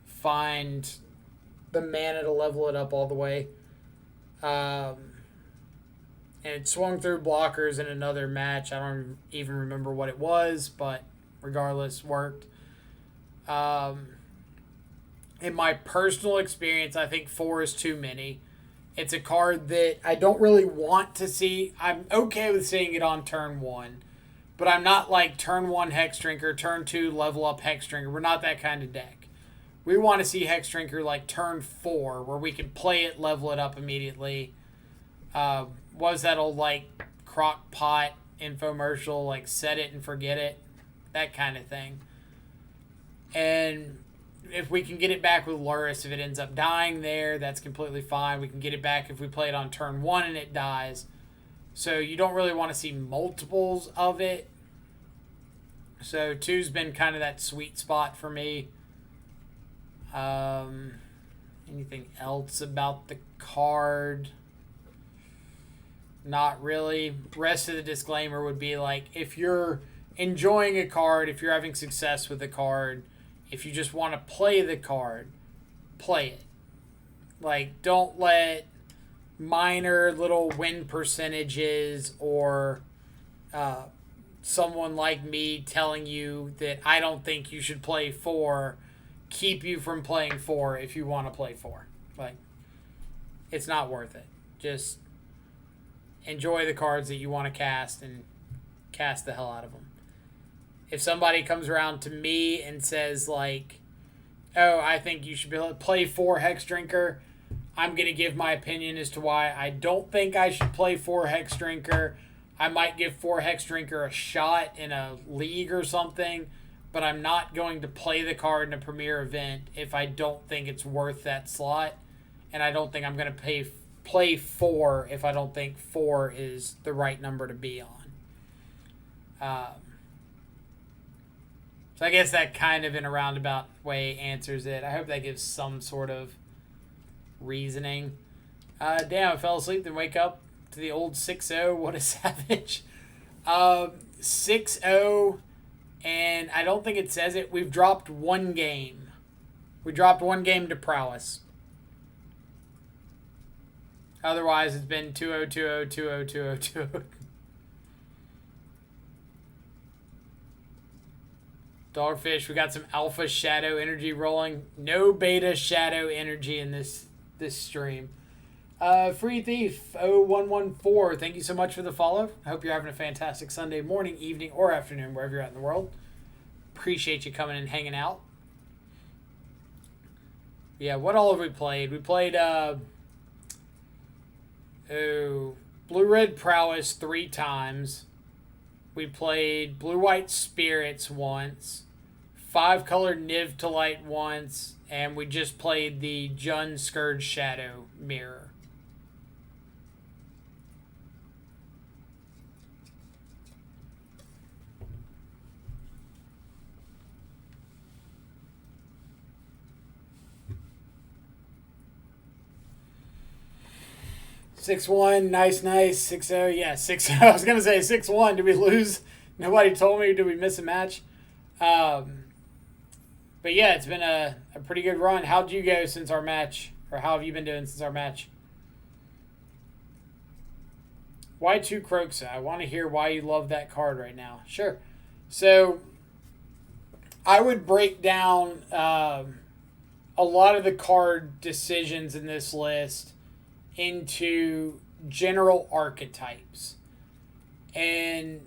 find the mana to level it up all the way. And it swung through blockers in another match. I don't even remember what it was, but regardless, worked. In my personal experience, I think 4 is too many. It's a card that I don't really want to see. I'm okay with seeing it on turn 1, but I'm not like turn 1 Hex Drinker, turn 2 level up Hex Drinker. We're not that kind of deck. We want to see Hex Drinker like turn 4, where we can play it, level it up immediately. Was that old like crock pot infomercial, like set it and forget it, that kind of thing. And if we can get it back with Luris, if it ends up dying there, that's completely fine. We can get it back if we play it on turn 1 and it dies. So you don't really want to see multiples of it. So 2's been kind of that sweet spot for me. Anything else about the card? Not really. Rest of the disclaimer would be like, if you're enjoying a card, if you're having success with a card, if you just want to play the card, play it. Like, don't let minor little win percentages or someone like me telling you that I don't think you should play 4 keep you from playing 4 if you want to play 4. Like, it's not worth it. Just enjoy the cards that you want to cast and cast the hell out of them. If somebody comes around to me and says, like, oh, I think you should be able to play 4 Hex Drinker, I'm going to give my opinion as to why I don't think I should play 4 Hex Drinker. I might give 4 Hex Drinker a shot in a league or something, but I'm not going to play the card in a premier event if I don't think it's worth that slot, and I don't think I'm going to play 4 if I don't think 4 is the right number to be on. So I guess that kind of in a roundabout way answers it. I hope that gives some sort of reasoning. Damn, I fell asleep and wake up to the old 6-0. What a savage. 6-0, and I don't think it says it. We've dropped 1 game. We dropped 1 game to Prowess. Otherwise, it's been 2-0, 2-0, 2-0, 2-0, 2-0. Dogfish, we got some alpha shadow energy rolling. No beta shadow energy in this stream. Free Thief 0114, thank you so much for the follow. I hope you're having a fantastic Sunday morning, evening, or afternoon, wherever you're at in the world. Appreciate you coming and hanging out. Yeah, what all have we played? We played Blue-Red Prowess 3 times. We played Blue-White Spirits once. 5-color Niv to Light once. And we just played the Jund Scourge Shadow Mirror. Six one, nice. 6-0, yeah, 6-0. I was gonna say 6-1. Did we lose? Nobody told me. Did we miss a match? But yeah, it's been a pretty good run. How'd you go since our match, or how have you been doing since our match? Why 2 Croxa? I want to hear why you love that card right now. Sure. So I would break down a lot of the card decisions in this list into general archetypes. And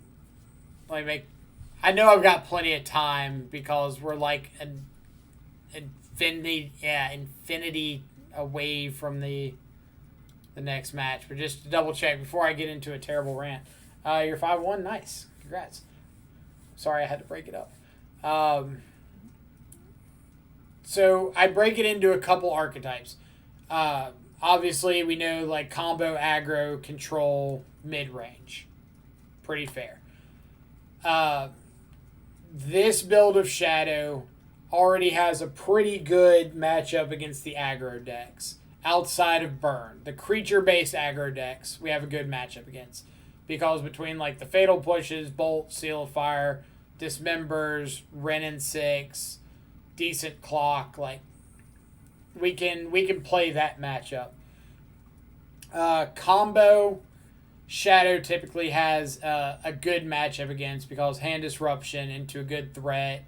I know I've got plenty of time because we're like an infinity away from the next match. But just to double check before I get into a terrible rant. You're 5-1, nice. Congrats. Sorry I had to break it up. So I break it into a couple archetypes. Obviously, we know like combo, aggro, control, mid-range. Pretty fair. This build of Shadow already has a pretty good matchup against the aggro decks. Outside of Burn. The creature-based aggro decks, we have a good matchup against. Because between like the Fatal Pushes, Bolt, Seal of Fire, Dismembers, Wrenn and 6, Decent Clock, like we can play that matchup. Combo, Shadow typically has a good matchup against, because hand disruption into a good threat,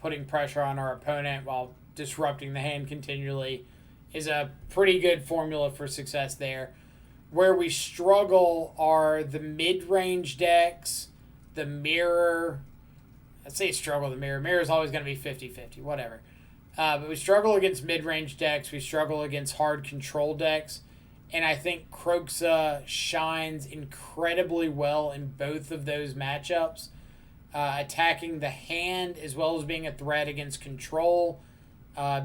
putting pressure on our opponent while disrupting the hand continually, is a pretty good formula for success there. Where we struggle are the mid-range decks, the mirror. I'd say struggle the mirror. Mirror is always going to be 50-50, whatever. But we struggle against mid-range decks. We struggle against hard control decks. And I think Kroxa shines incredibly well in both of those matchups. Attacking the hand as well as being a threat against control.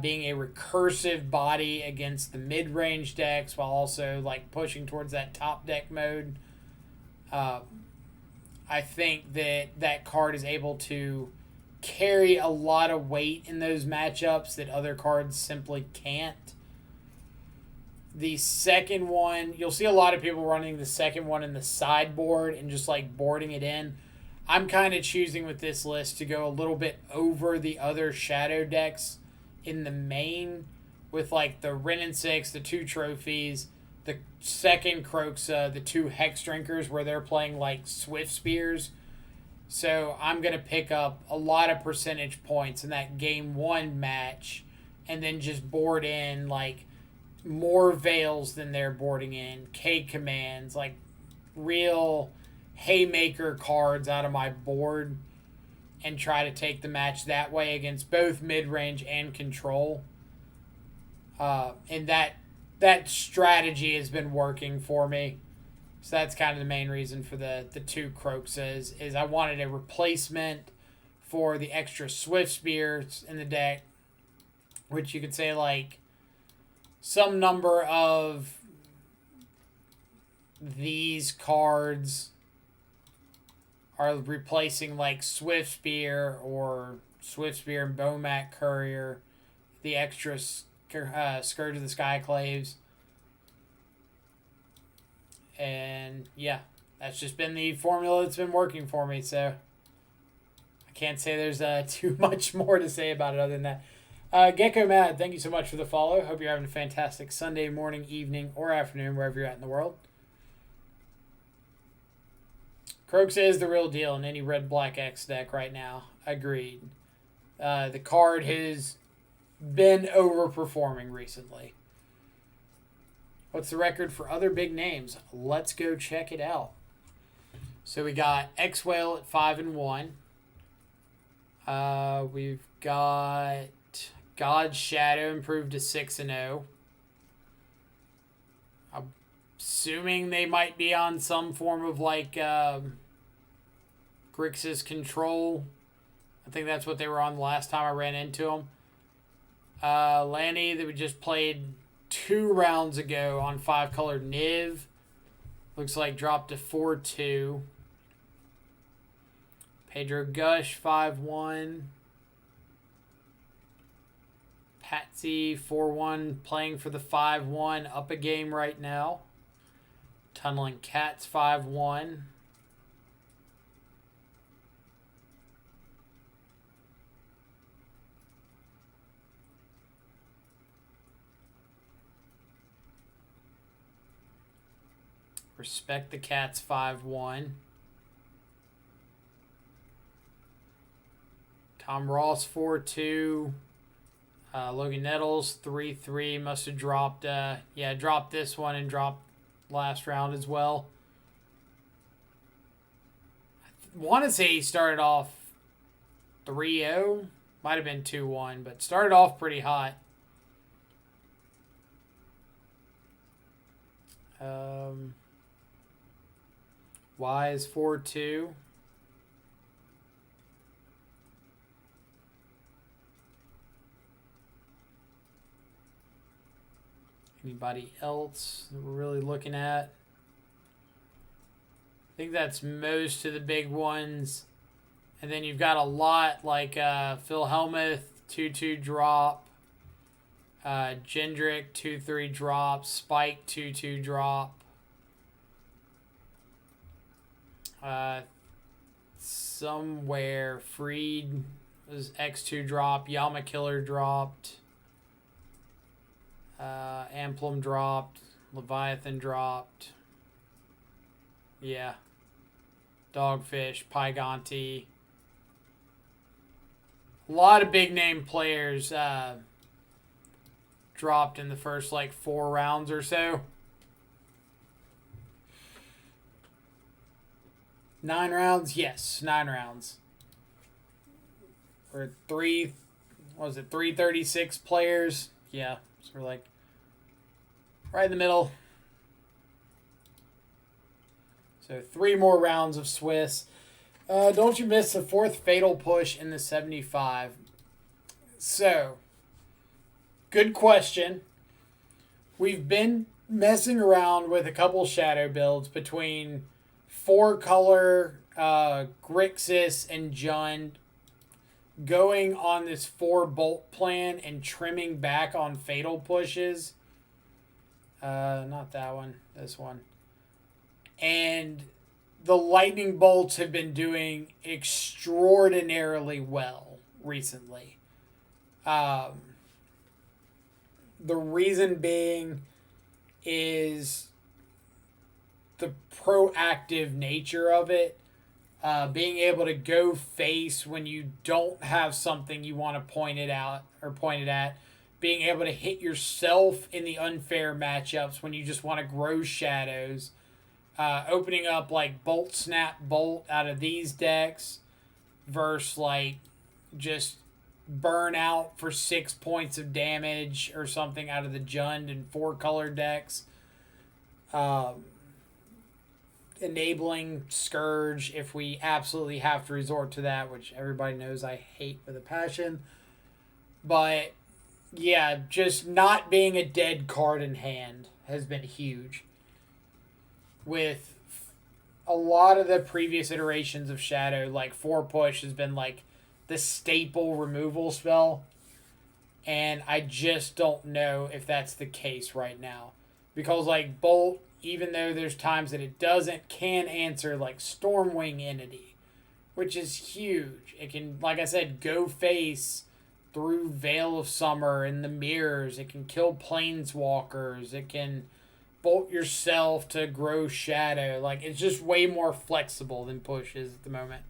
Being a recursive body against the mid-range decks while also like pushing towards that top deck mode. I think that card is able to carry a lot of weight in those matchups that other cards simply can't. The second one, you'll see a lot of people running the second one in the sideboard and just like boarding it in. I'm kind of choosing with this list to go a little bit over the other shadow decks in the main, with like the Wrenn and Six, the 2 trophies, the second Kroxa, the 2 Hex Drinkers where they're playing like Swift Spears. So I'm going to pick up a lot of percentage points in that game 1 match and then just board in like more Veils than they're boarding in, K commands, like real haymaker cards out of my board, and try to take the match that way against both mid-range and control. And that strategy has been working for me. So that's kind of the main reason for the 2 Kroxas, is I wanted a replacement for the extra Swift Spears in the deck, which you could say like some number of these cards are replacing like Swift Spear or Swift Spear and Bomat Courier, the extra Scourge of the Skyclaves. And yeah, that's just been the formula that's been working for me. So I can't say there's too much more to say about it other than that. Gecko Mad, thank you so much for the follow. Hope you're having a fantastic Sunday morning, evening, or afternoon, wherever you're at in the world. Kroxa is the real deal in any red-black X deck right now. Agreed. The card has been overperforming recently. What's the record for other big names? Let's go check it out. So we got X-Whale at 5-1. We've got God's Shadow improved to 6-0. I'm assuming they might be on some form of like Grixis Control. I think that's what they were on the last time I ran into them. Lanny that we just played 2 rounds ago on 5-colored Niv. Looks like dropped to 4-2. Pedro Gush 5-1. Patsy 4-1 playing for the 5-1 up a game right now. Tunneling Cats 5-1. Respect the Cats 5-1. Tom Ross 4-2. Logan Nettles 3-3. Must have dropped dropped this one and dropped last round as well. I want to say he started off 3-0. Might have been 2-1, but started off pretty hot. Y is 4-2. Anybody else that we're really looking at? I think that's most of the big ones. And then you've got a lot like Phil Hellmuth, 2-2 drop. Gendrick, 2-3 drop. Spike, 2-2 drop. Somewhere Freed was X2 drop. Yama Killer dropped. Amplum dropped. Leviathan dropped. Yeah. Dogfish, Pygonti. A lot of big name players dropped in the first like 4 rounds or so. 9 rounds? Yes, 9 rounds. Or 336 players? Yeah. So we're like right in the middle. So 3 more rounds of Swiss. Don't you miss the 4th Fatal Push in the 75. So, good question. We've been messing around with a couple shadow builds between 4-color Grixis and Jund, going on this 4-bolt plan and trimming back on Fatal Pushes. Not that one. This one. And the lightning bolts have been doing extraordinarily well recently. The reason being is the proactive nature of it. Being able to go face when you don't have something you want to point it out or point it at. Being able to hit yourself in the unfair matchups when you just want to grow shadows. Opening up like Bolt Snap Bolt out of these decks versus like just burn out for 6 points of damage or something out of the Jund and 4-color decks. Enabling Scourge if we absolutely have to resort to that, which everybody knows I hate with a passion. But yeah, just not being a dead card in hand has been huge. With a lot of the previous iterations of Shadow, like 4-push has been like the staple removal spell. And I just don't know if that's the case right now. Because like Bolt, even though there's times that it doesn't, can answer like Stormwing Entity, which is huge. It can, like I said, go face through Veil of Summer and the mirrors. It can kill Planeswalkers. It can bolt yourself to grow shadow. Like, it's just way more flexible than push is at the moment.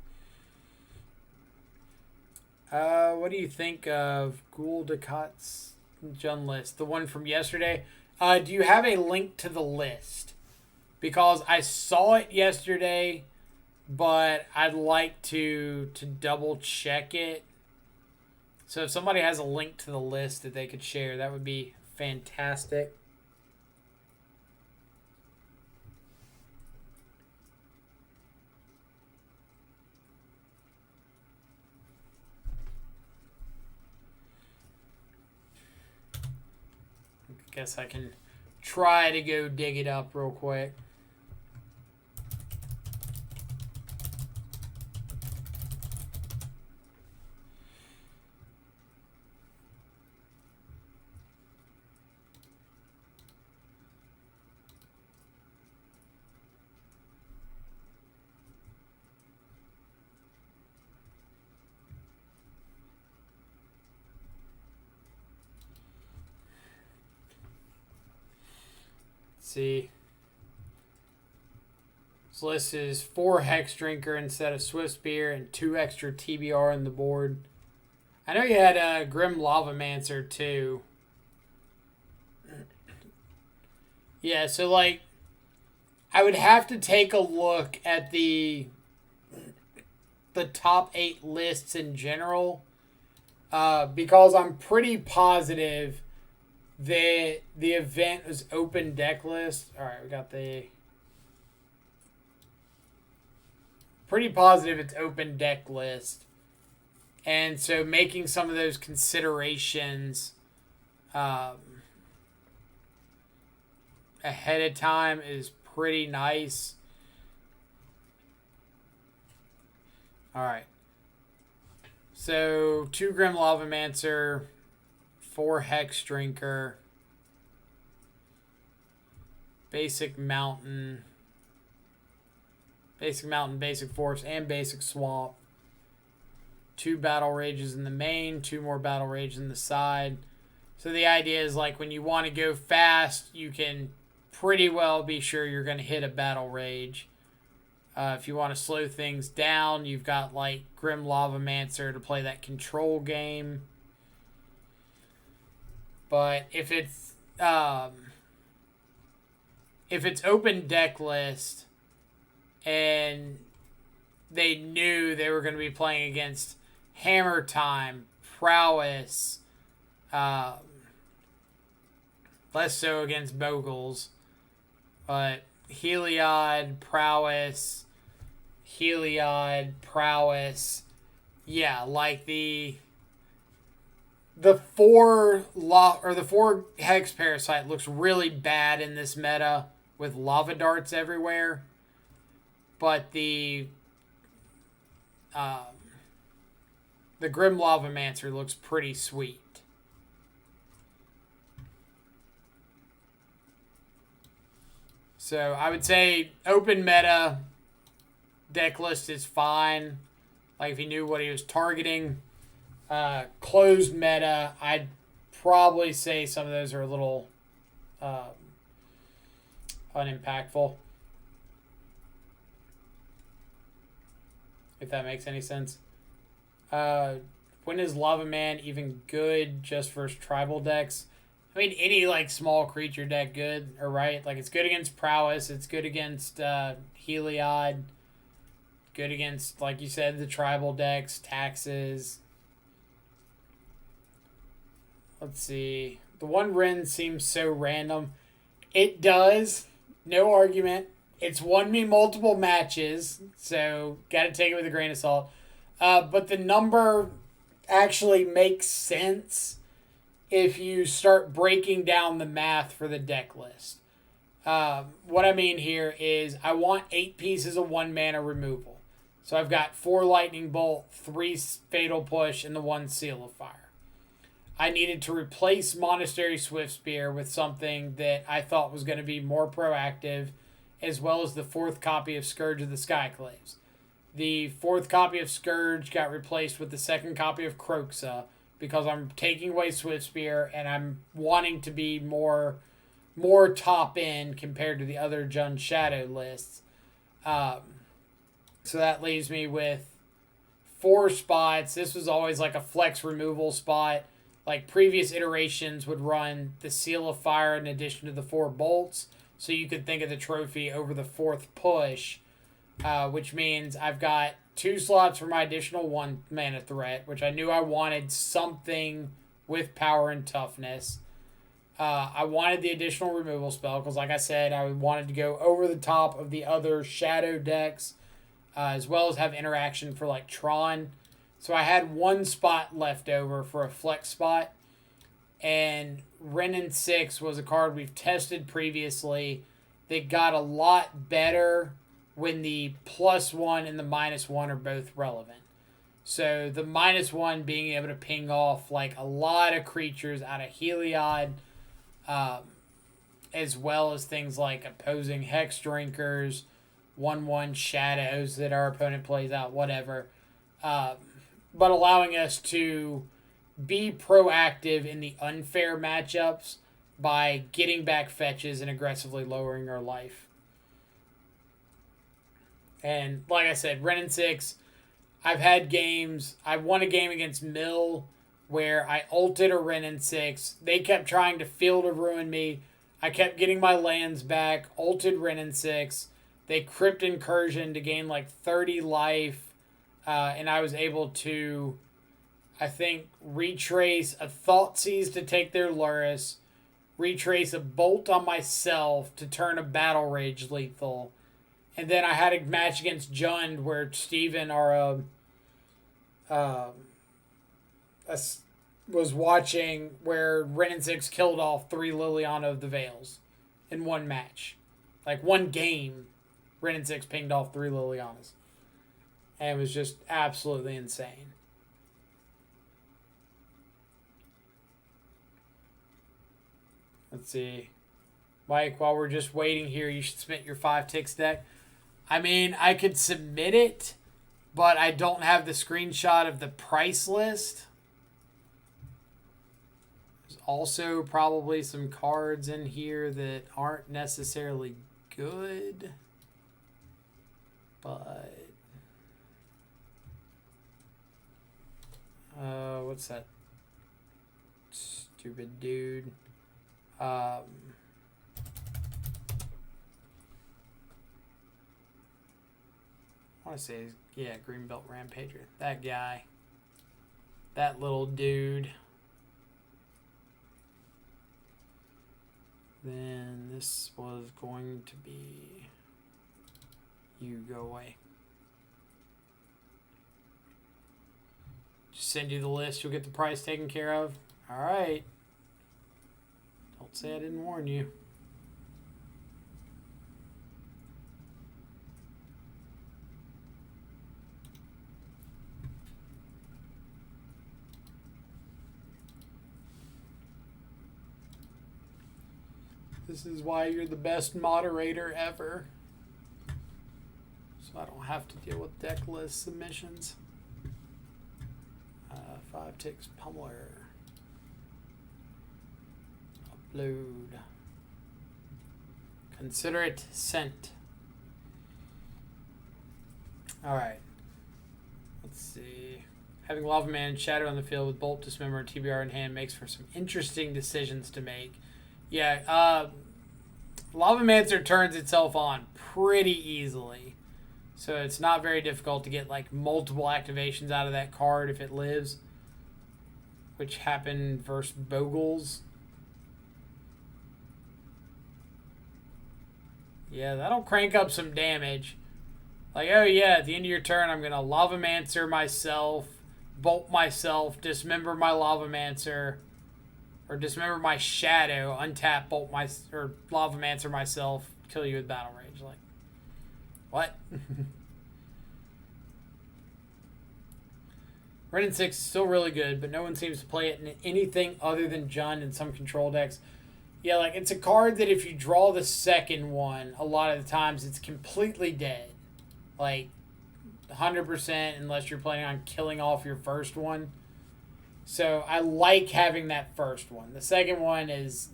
What do you think of Ghoul Ducat's Jund list? The one from yesterday? Do you have a link to the list? Because I saw it yesterday, but I'd like to double check it. So if somebody has a link to the list that they could share, that would be fantastic. Guess I can try to go dig it up real quick. See, this list is 4 Hex Drinker instead of Swift Spear and 2 extra TBR on the board. I know you had a Grim Lavamancer too. Yeah, so like, I would have to take a look at the top 8 lists in general, because I'm pretty positive the event was open deck list. All right, we got the... Pretty positive it's open deck list. And so making some of those considerations ahead of time is pretty nice. All right. So 2 Grim Lavamancer, 4 Hex Drinker, Basic Mountain, Basic Forest, and Basic Swamp. 2 Battle Rages in the main, 2 more Battle Rages in the side. So the idea is like when you want to go fast, you can pretty well be sure you're going to hit a Battle Rage. If you want to slow things down, you've got like Grim Lavamancer to play that control game. But if it's open deck list and they knew they were going to be playing against Hammer Time, Prowess, less so against Bogles, but Heliod, Prowess, yeah, like the four Hex Parasite looks really bad in this meta with lava darts everywhere, but the Grim Lavamancer looks pretty sweet. So I would say open meta deck list is fine. Like if he knew what he was targeting. Closed meta, I'd probably say some of those are a little unimpactful. If that makes any sense. When is Lava Man even good just versus tribal decks? I mean, any like small creature deck good, or right? Like it's good against Prowess, it's good against Heliod, good against, like you said, the tribal decks, taxes. Let's see. The one Ren seems so random. It does. No argument. It's won me multiple matches, so got to take it with a grain of salt. But the number actually makes sense if you start breaking down the math for the deck list. What I mean here is I want 8 pieces of 1 mana removal. So I've got 4 Lightning Bolt, 3 Fatal Push, and the 1 Seal of Fire. I needed to replace Monastery Swiftspear with something that I thought was going to be more proactive, as well as the 4th copy of Scourge of the Skyclaves. The 4th copy of Scourge got replaced with the 2nd copy of Kroxa because I'm taking away Swiftspear and I'm wanting to be more top end compared to the other Jund Shadow lists. So that leaves me with 4 spots. This was always like a flex removal spot. Like previous iterations would run the Seal of Fire in addition to the 4 bolts. So you could think of the trophy over the 4th push, which means I've got 2 slots for my additional 1 mana threat, which I knew I wanted something with power and toughness. I wanted the additional removal spell because, like I said, I wanted to go over the top of the other shadow decks, as well as have interaction for like Tron. So I had 1 spot left over for a flex spot, and Renin 6 was a card we've tested previously that got a lot better when the +1 and the -1 are both relevant. So the -1 being able to ping off like a lot of creatures out of Heliod, as well as things like opposing Hex Drinkers, 1/1 shadows that our opponent plays out, whatever. But allowing us to be proactive in the unfair matchups by getting back fetches and aggressively lowering our life. And like I said, Renin 6, I've had games. I won a game against Mill where I ulted a Renin 6. They kept trying to Field of Ruin me. I kept getting my lands back, ulted Renin 6. They Crypt Incursion to gain like 30 life. And I was able to, I think, retrace a Thoughtseize to take their Luris, retrace a Bolt on myself to turn a Battle Rage lethal. And then I had a match against Jund where Steven, was watching where Renin 6 killed off 3 Liliana of the Veils in one match. Like one game, Renin 6 pinged off 3 Lilianas. And it was just absolutely insane. Let's see. Mike, while we're just waiting here, you should submit your 5 ticks deck. I mean, I could submit it, but I don't have the screenshot of the price list. There's also probably some cards in here that aren't necessarily good. But what's that stupid dude? I want to say, yeah, Greenbelt Rampager. That guy. That little dude. Then this was going to be... You go away. Just send you the list. You'll get the price taken care of. All right. Don't say I didn't warn you. This is why you're the best moderator ever. So I don't have to deal with deck list submissions. 5 ticks pummeler. Upload. Consider it sent. Alright. Let's see. Having Lava Man and Shadow on the field with Bolt, Dismember, and TBR in hand makes for some interesting decisions to make. Yeah, Lavamancer turns itself on pretty easily. So it's not very difficult to get like multiple activations out of that card if it lives. Which happened versus Bogles. Yeah, that'll crank up some damage. Like, oh yeah, at the end of your turn, I'm going to Lavamancer myself, Bolt myself, Dismember my Lavamancer, or Dismember my Shadow, untap, Bolt my, or Lavamancer myself, kill you with Battle Rage. Like, what? Red and 6 is still really good, but no one seems to play it in anything other than Jund and some control decks. Yeah, like, it's a card that if you draw the second one, a lot of the times it's completely dead. Like, 100% unless you're planning on killing off your first one. So, I like having that first one. The second one is...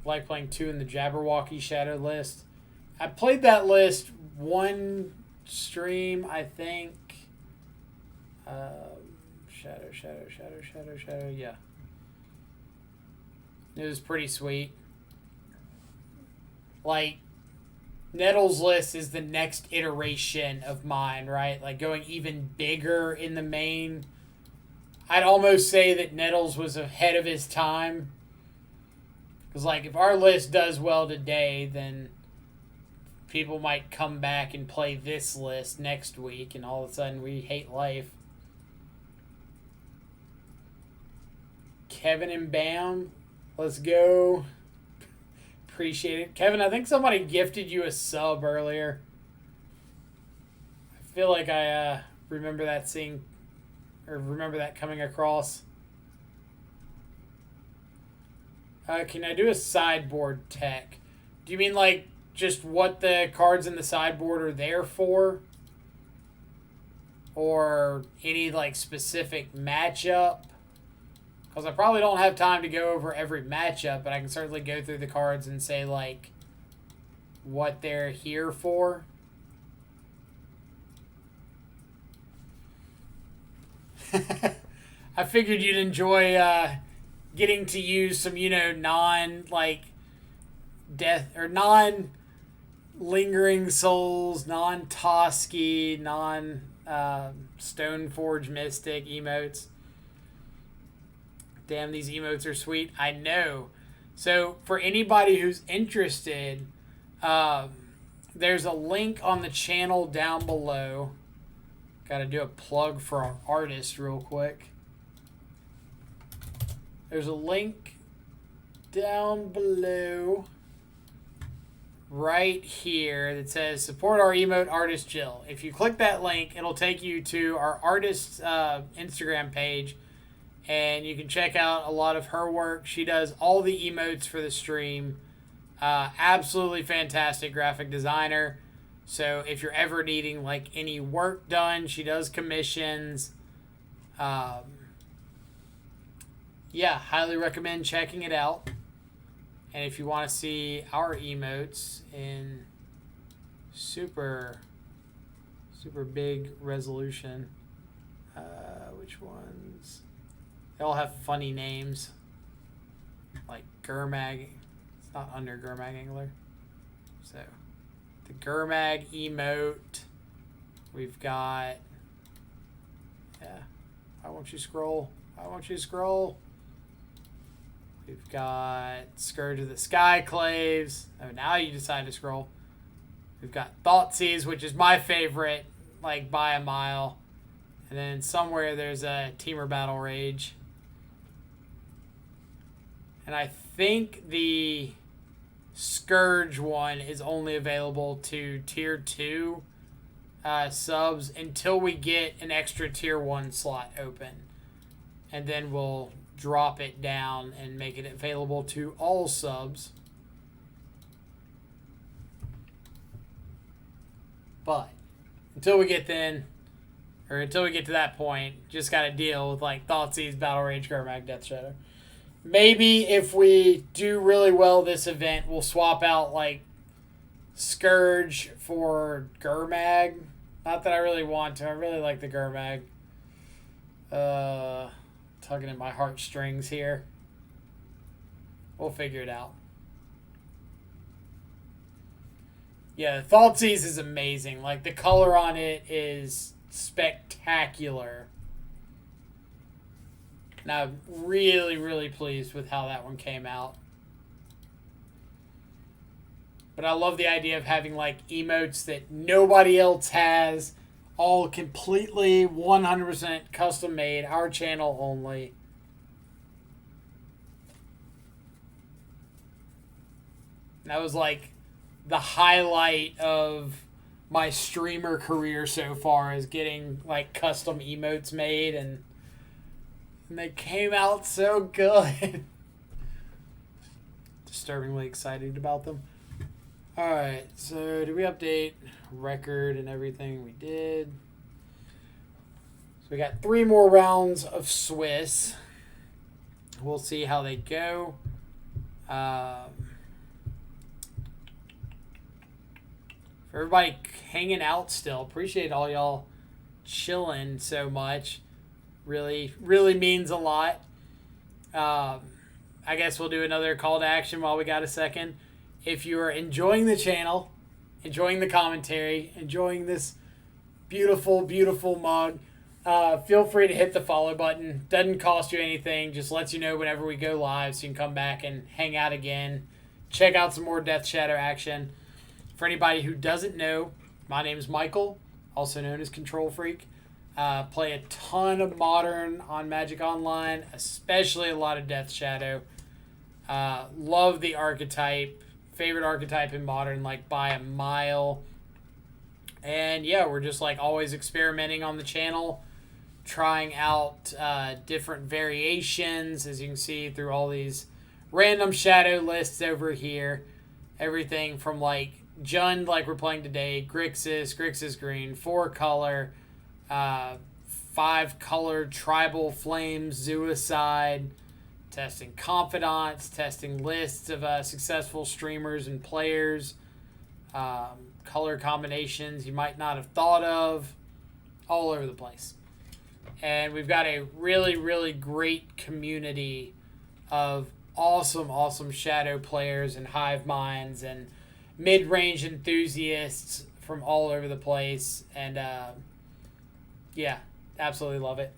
like playing 2 in the Jabberwocky Shadow list. I played that list one stream, I think. Shadow, yeah. It was pretty sweet. Like, Nettles list is the next iteration of mine, right? Like, going even bigger in the main. I'd almost say that Nettles was ahead of his time. Because, like, if our list does well today, then people might come back and play this list next week, and all of a sudden we hate life. Kevin and Bam, let's go. Appreciate it. Kevin, I think somebody gifted you a sub earlier. I feel like I remember that seeing, or remember that coming across. Can I do a sideboard tech? Do you mean like just what the cards in the sideboard are there for? Or any like specific matchup? Because I probably don't have time to go over every matchup, but I can certainly go through the cards and say like what they're here for. I figured you'd enjoy getting to use some, you know, death or non-lingering souls, non-Toski, Stoneforge Mystic emotes. Damn, these emotes are sweet. I know. So for anybody who's interested, there's a link on the channel down below. Got to do a plug for our artist real quick. There's a link down below right here that says support our emote artist Jill. If you click that link, it'll take you to our artist's Instagram page, and you can check out a lot of her work. She does all the emotes for the stream. Absolutely fantastic graphic designer. So if you're ever needing like any work done, she does commissions. yeah, highly recommend checking it out. And if you want to see our emotes in super big resolution, which ones? They all have funny names, like Gurmag. It's not under Gurmag Angler. So, the Gurmag emote. We've got... Yeah. Why won't you scroll? Why won't you scroll? We've got Scourge of the Skyclaves. Oh, now you decide to scroll. We've got Thoughtseize, which is my favorite, like, by a mile. And then somewhere there's a Teamer Battle Rage. And I think the Scourge one is only available to Tier 2 subs until we get an extra Tier 1 slot open. And then we'll drop it down and make it available to all subs. But until we get to that point, just got to deal with like Thoughtseize, Battle Rage, Gurmag, Death Shadow. Maybe if we do really well this event, we'll swap out like Scourge for Gurmag. Not that I really want to. I really like the Gurmag. Tugging at my heartstrings here. We'll figure it out. Yeah, Thoughtseize is amazing. Like, the color on it is spectacular. And I'm really, really pleased with how that one came out. But I love the idea of having, like, emotes that nobody else has. All completely 100% custom made. Our channel only. And that was, like, the highlight of my streamer career so far, is getting, like, custom emotes made. And they came out so good. Disturbingly excited about them. Alright, so did we update record and everything? We did. So we got 3 more rounds of Swiss. We'll see how they go. For everybody hanging out still, appreciate all y'all chilling so much. Really, really means a lot. I guess we'll do another call to action while we got a second. If you are enjoying the channel, enjoying the commentary, enjoying this beautiful, beautiful mug, feel free to hit the follow button. Doesn't cost you anything. Just lets you know whenever we go live so you can come back and hang out again. Check out some more Death Shadow action. For anybody who doesn't know, my name is Michael, also known as Control Freak. Play a ton of Modern on Magic Online, especially a lot of Death Shadow. Love the archetype. Favorite archetype in Modern, like, by a mile. And yeah, we're just like always experimenting on the channel, trying out different variations, as you can see through all these random shadow lists over here. Everything from like Jund, like we're playing today, Grixis green, 4-color, 5-color tribal flames, Suicide. Testing confidants, testing lists of successful streamers and players, color combinations you might not have thought of, all over the place. And we've got a really, really great community of awesome, awesome Shadow players and hive minds and mid-range enthusiasts from all over the place. And yeah, absolutely love it.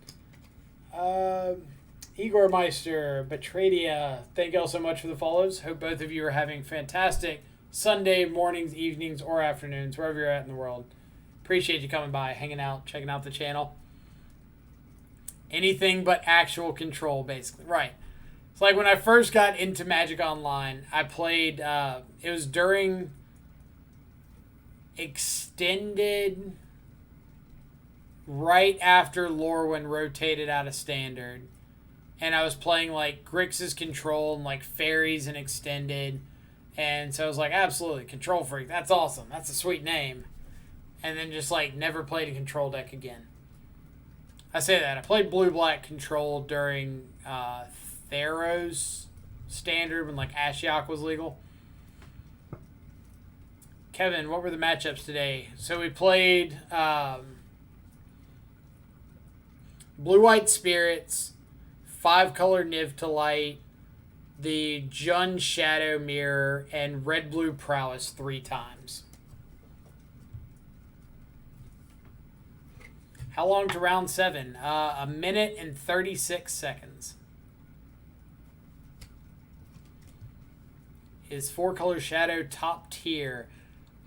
Igor Meister, Betradia, thank you all so much for the follows. Hope both of you are having fantastic Sunday mornings, evenings, or afternoons, wherever you're at in the world. Appreciate you coming by, hanging out, checking out the channel. Anything but actual Control, basically. Right. It's like when I first got into Magic Online, I played, it was during Extended, right after Lorwyn rotated out of Standard. And I was playing, like, Grixis Control and, like, Fairies and Extended. And so I was like, absolutely, Control Freak. That's awesome. That's a sweet name. And then just, like, never played a Control deck again. I say that. I played Blue-Black Control during Theros standard when like Ashiok was legal. Kevin, what were the matchups today? So we played Blue-White Spirits, 5-color Niv to Light, the Jun Shadow Mirror, and Red-Blue Prowess 3 times. How long to round 7? A minute and 36 seconds. Is 4-color Shadow top tier?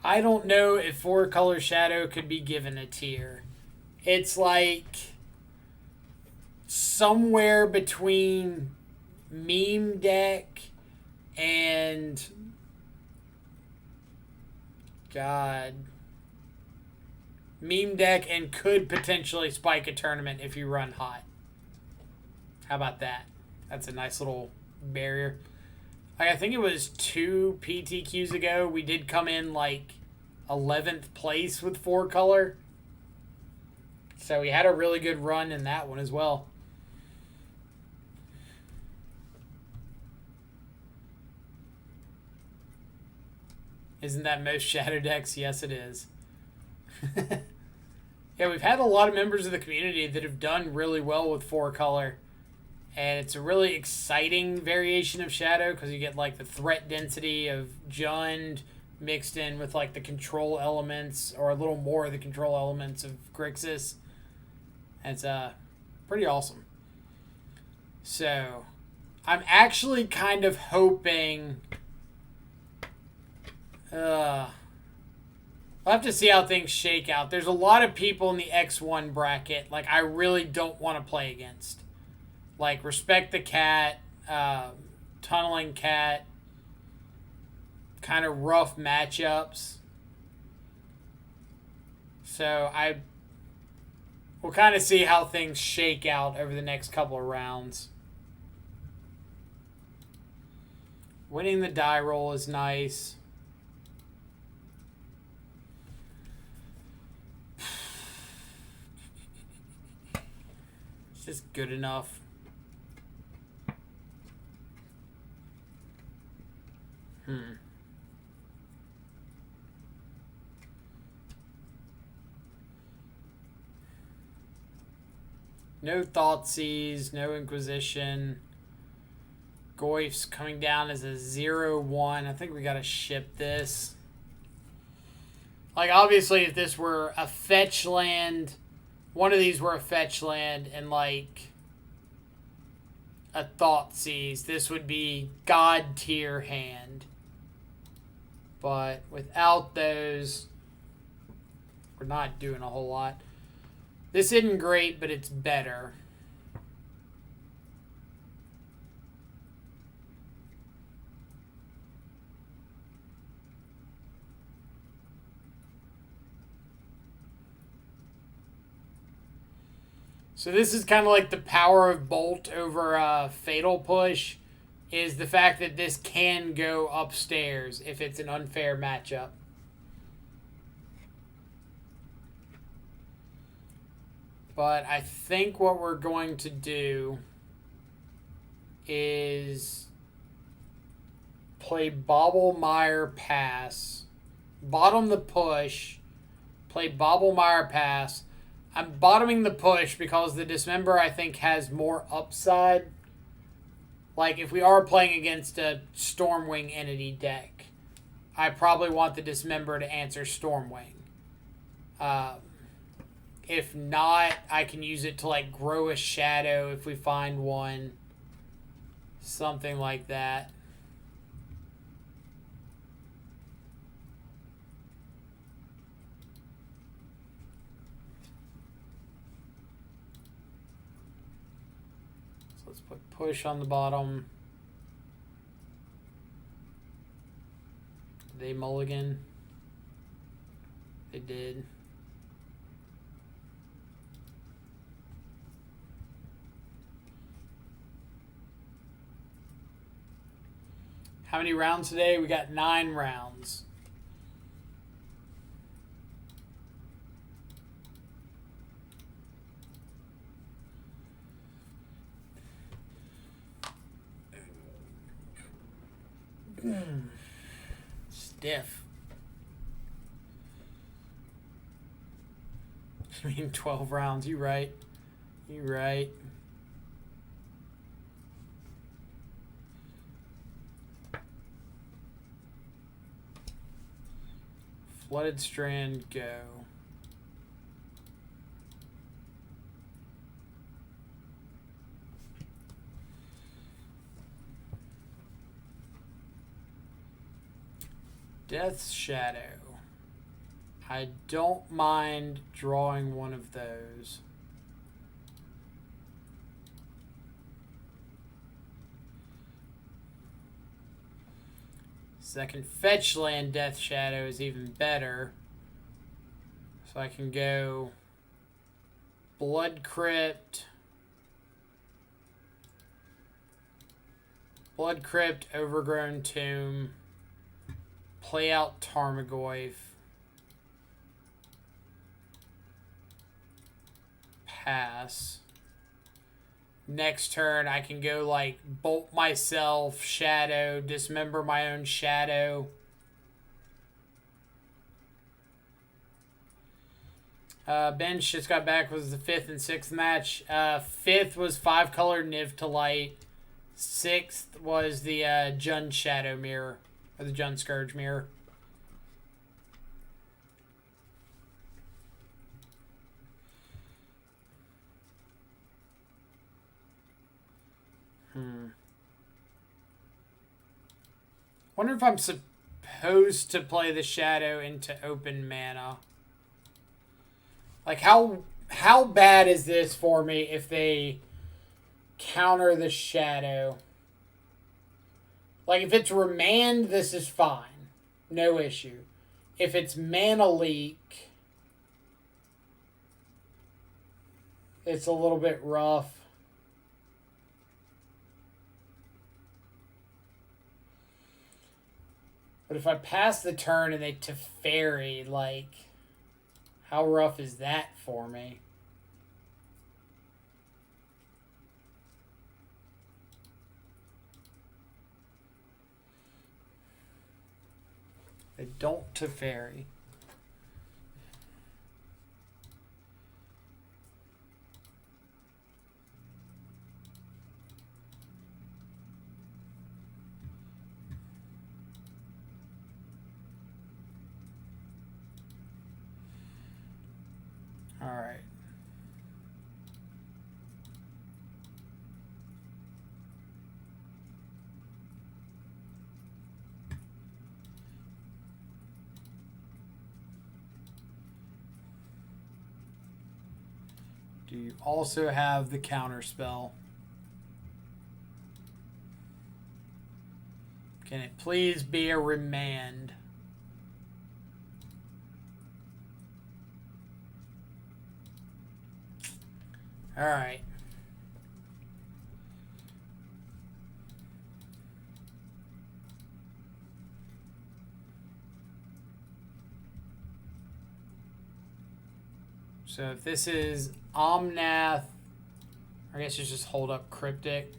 I don't know if 4-color Shadow could be given a tier. It's like somewhere between meme deck and meme deck and could potentially spike a tournament if you run hot. How about that? That's a nice little barrier. Like, I think it was 2 PTQs ago, we did come in like 11th place with 4-color. So we had a really good run in that one as well. Isn't that most Shadow decks? Yes, it is. Yeah, we've had a lot of members of the community that have done really well with 4-color. And it's a really exciting variation of Shadow because you get like the threat density of Jund mixed in with like the control elements or a little more of the control elements of Grixis. And it's pretty awesome. So I'm actually kind of hoping I'll have to see how things shake out. There's a lot of people in the X1 bracket like I really don't want to play against. Like Respect the Cat, Tunneling Cat, kind of rough matchups. So we'll kind of see how things shake out over the next couple of rounds. Winning the die roll is nice. It's just good enough. No Thoughtseize, no Inquisition. Goyf's coming down as a 0-1. I think we gotta ship this. Like, obviously, if this were a fetch land, one of these were a fetch land, and like a Thoughtseize, this would be God tier hand. But without those, we're not doing a whole lot. This isn't great, but it's better. So this is kind of like the power of Bolt over Fatal Push, is the fact that this can go upstairs if it's an unfair matchup. But I think what we're going to do is play Bobblemire Pass, bottom the push, play Bobblemire Pass. I'm bottoming the push because the Dismember, I think, has more upside. Like, if we are playing against a Stormwing entity deck, I probably want the Dismember to answer Stormwing. If not, I can use it to, like, grow a Shadow if we find one. Something like that. So let's put push on the bottom. Did they mulligan? They did. How many rounds today? We got 9 rounds. Stiff. I mean, 12 rounds. You right. You right. Flooded Strand, go. Death's Shadow. I don't mind drawing one of those. Second fetch land Death Shadow is even better. So I can go Blood Crypt, Overgrown Tomb, play out Tarmogoyf, pass. Next turn, I can go like bolt myself, shadow, dismember my own shadow. Bench just got back, was the 5th and 6th match. 5th was 5-color Niv to Light. 6th was the Jund Shadow Mirror, or the Jund Scourge Mirror. Wonder if I'm supposed to play the Shadow into open mana. Like, how bad is this for me if they counter the Shadow? Like, if it's Remand, this is fine. No issue. If it's Mana Leak, it's a little bit rough. But if I pass the turn and they Teferi, like, how rough is that for me? They don't Teferi. All right. Do you also have the counter spell? Can it please be a Remand? All right. So if this is Omnath, I guess you just hold up Cryptic.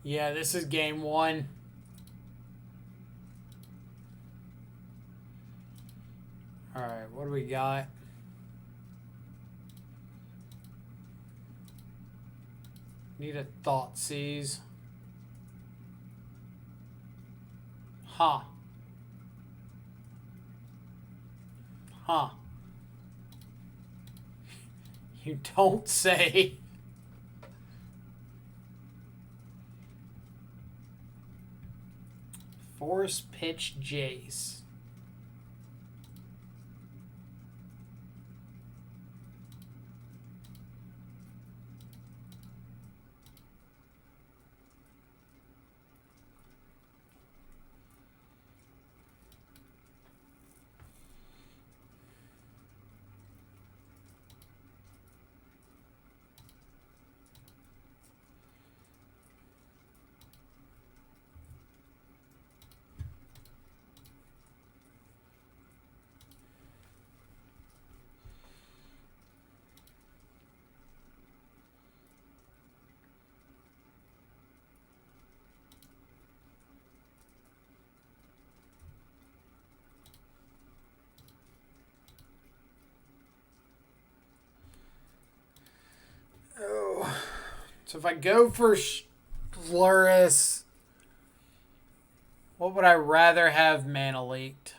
Yeah, this is game 1. All right, what do we got? Need a Thought Seize. Huh. Huh. You don't say. Force Pitch Jace. So if I go for Luris, what would I rather have mana leaked?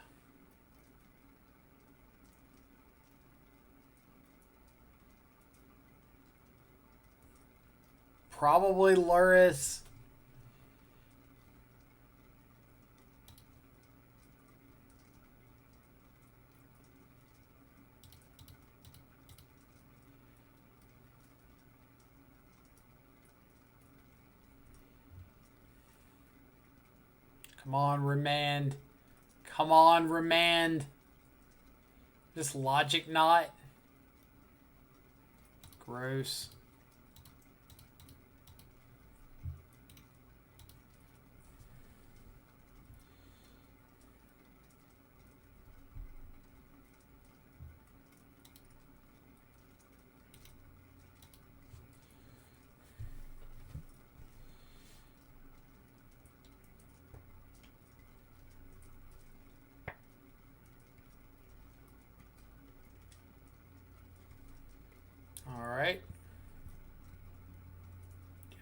Probably Luris. Come on, Remand. Come on, Remand. This logic knot. Gross. Alright.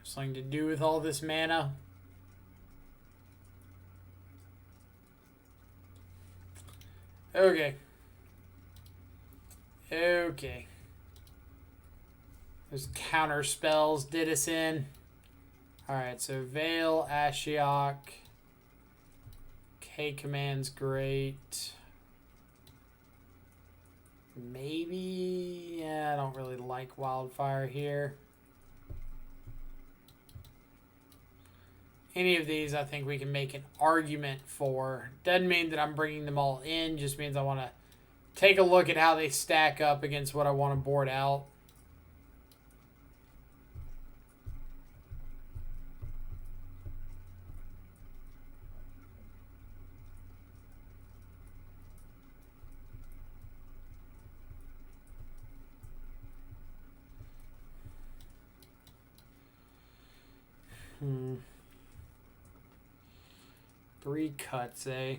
Something to do with all this mana. Okay. Okay. Those counter spells did us in. Alright, so Veil, Ashiok. K-Command's great. Maybe... yeah, I don't really like Wildfire here. Any of these I think we can make an argument for. Doesn't mean that I'm bringing them all in. Just means I want to take a look at how they stack up against what I want to board out. Three cuts, eh?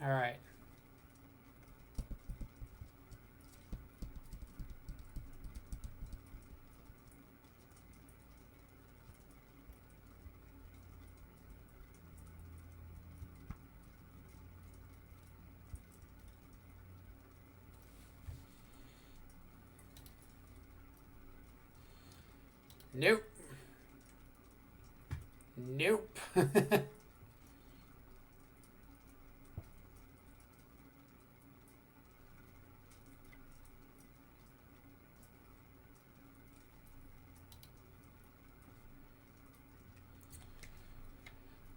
All right. Nope. Nope.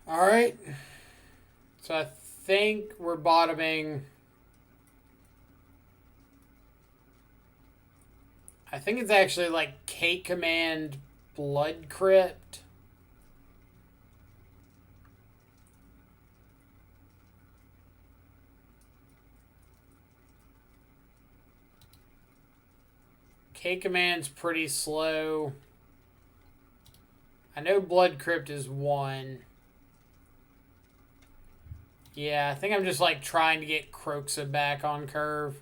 All right. So I think we're bottoming. I think it's actually like K-Command Blood Crypt. K-Command's pretty slow. I know Blood Crypt is one. Yeah, I think I'm just like trying to get Kroxa back on curve.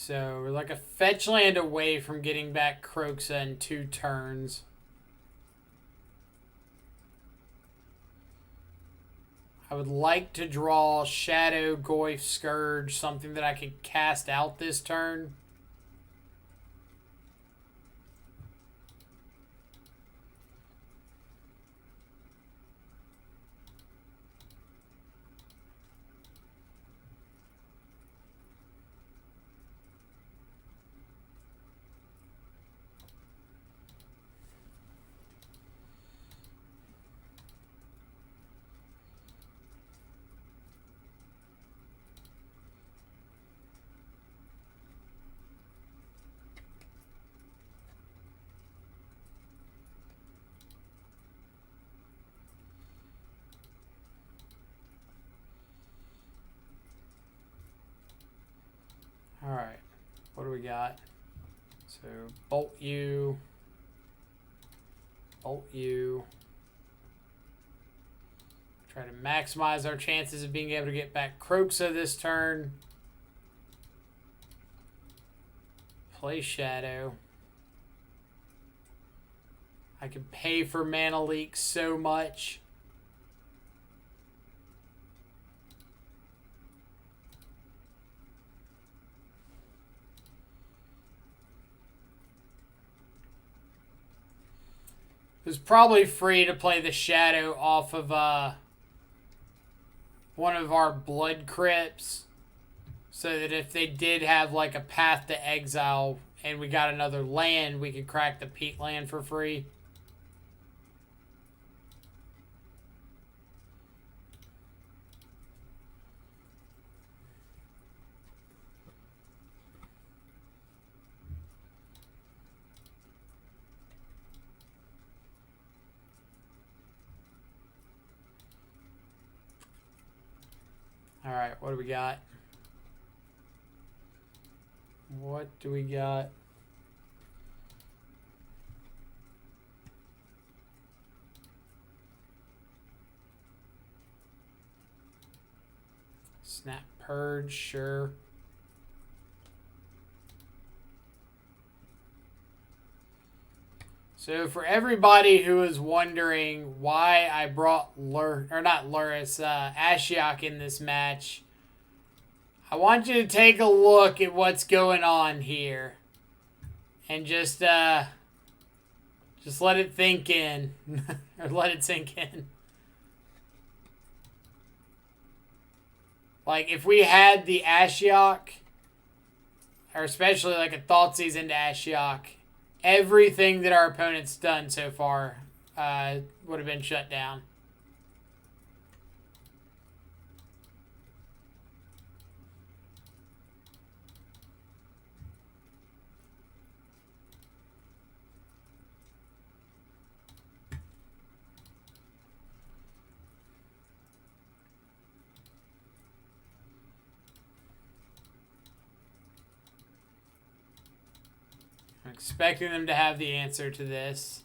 So we're like a fetch land away from getting back Kroxa in 2 turns. I would like to draw Shadow, Goyf, Scourge, something that I could cast out this turn. Alright, what do we got? So, bolt you. Bolt you. Try to maximize our chances of being able to get back Kroxa this turn. Play Shadow. I can pay for mana leak so much. It was probably free to play the Shadow off of one of our Blood Crypts, so that if they did have like a Path to Exile and we got another land, we could crack the Peat land for free. Alright, what do we got? What do we got? Snap Purge, sure. So for everybody who is wondering why I brought Ashiok in this match, I want you to take a look at what's going on here, and just let it think in, or let it sink in. Like if we had the Ashiok, or especially like a Thoughtseize into Ashiok, everything that our opponent's done so far would have been shut down. I'm expecting them to have the answer to this,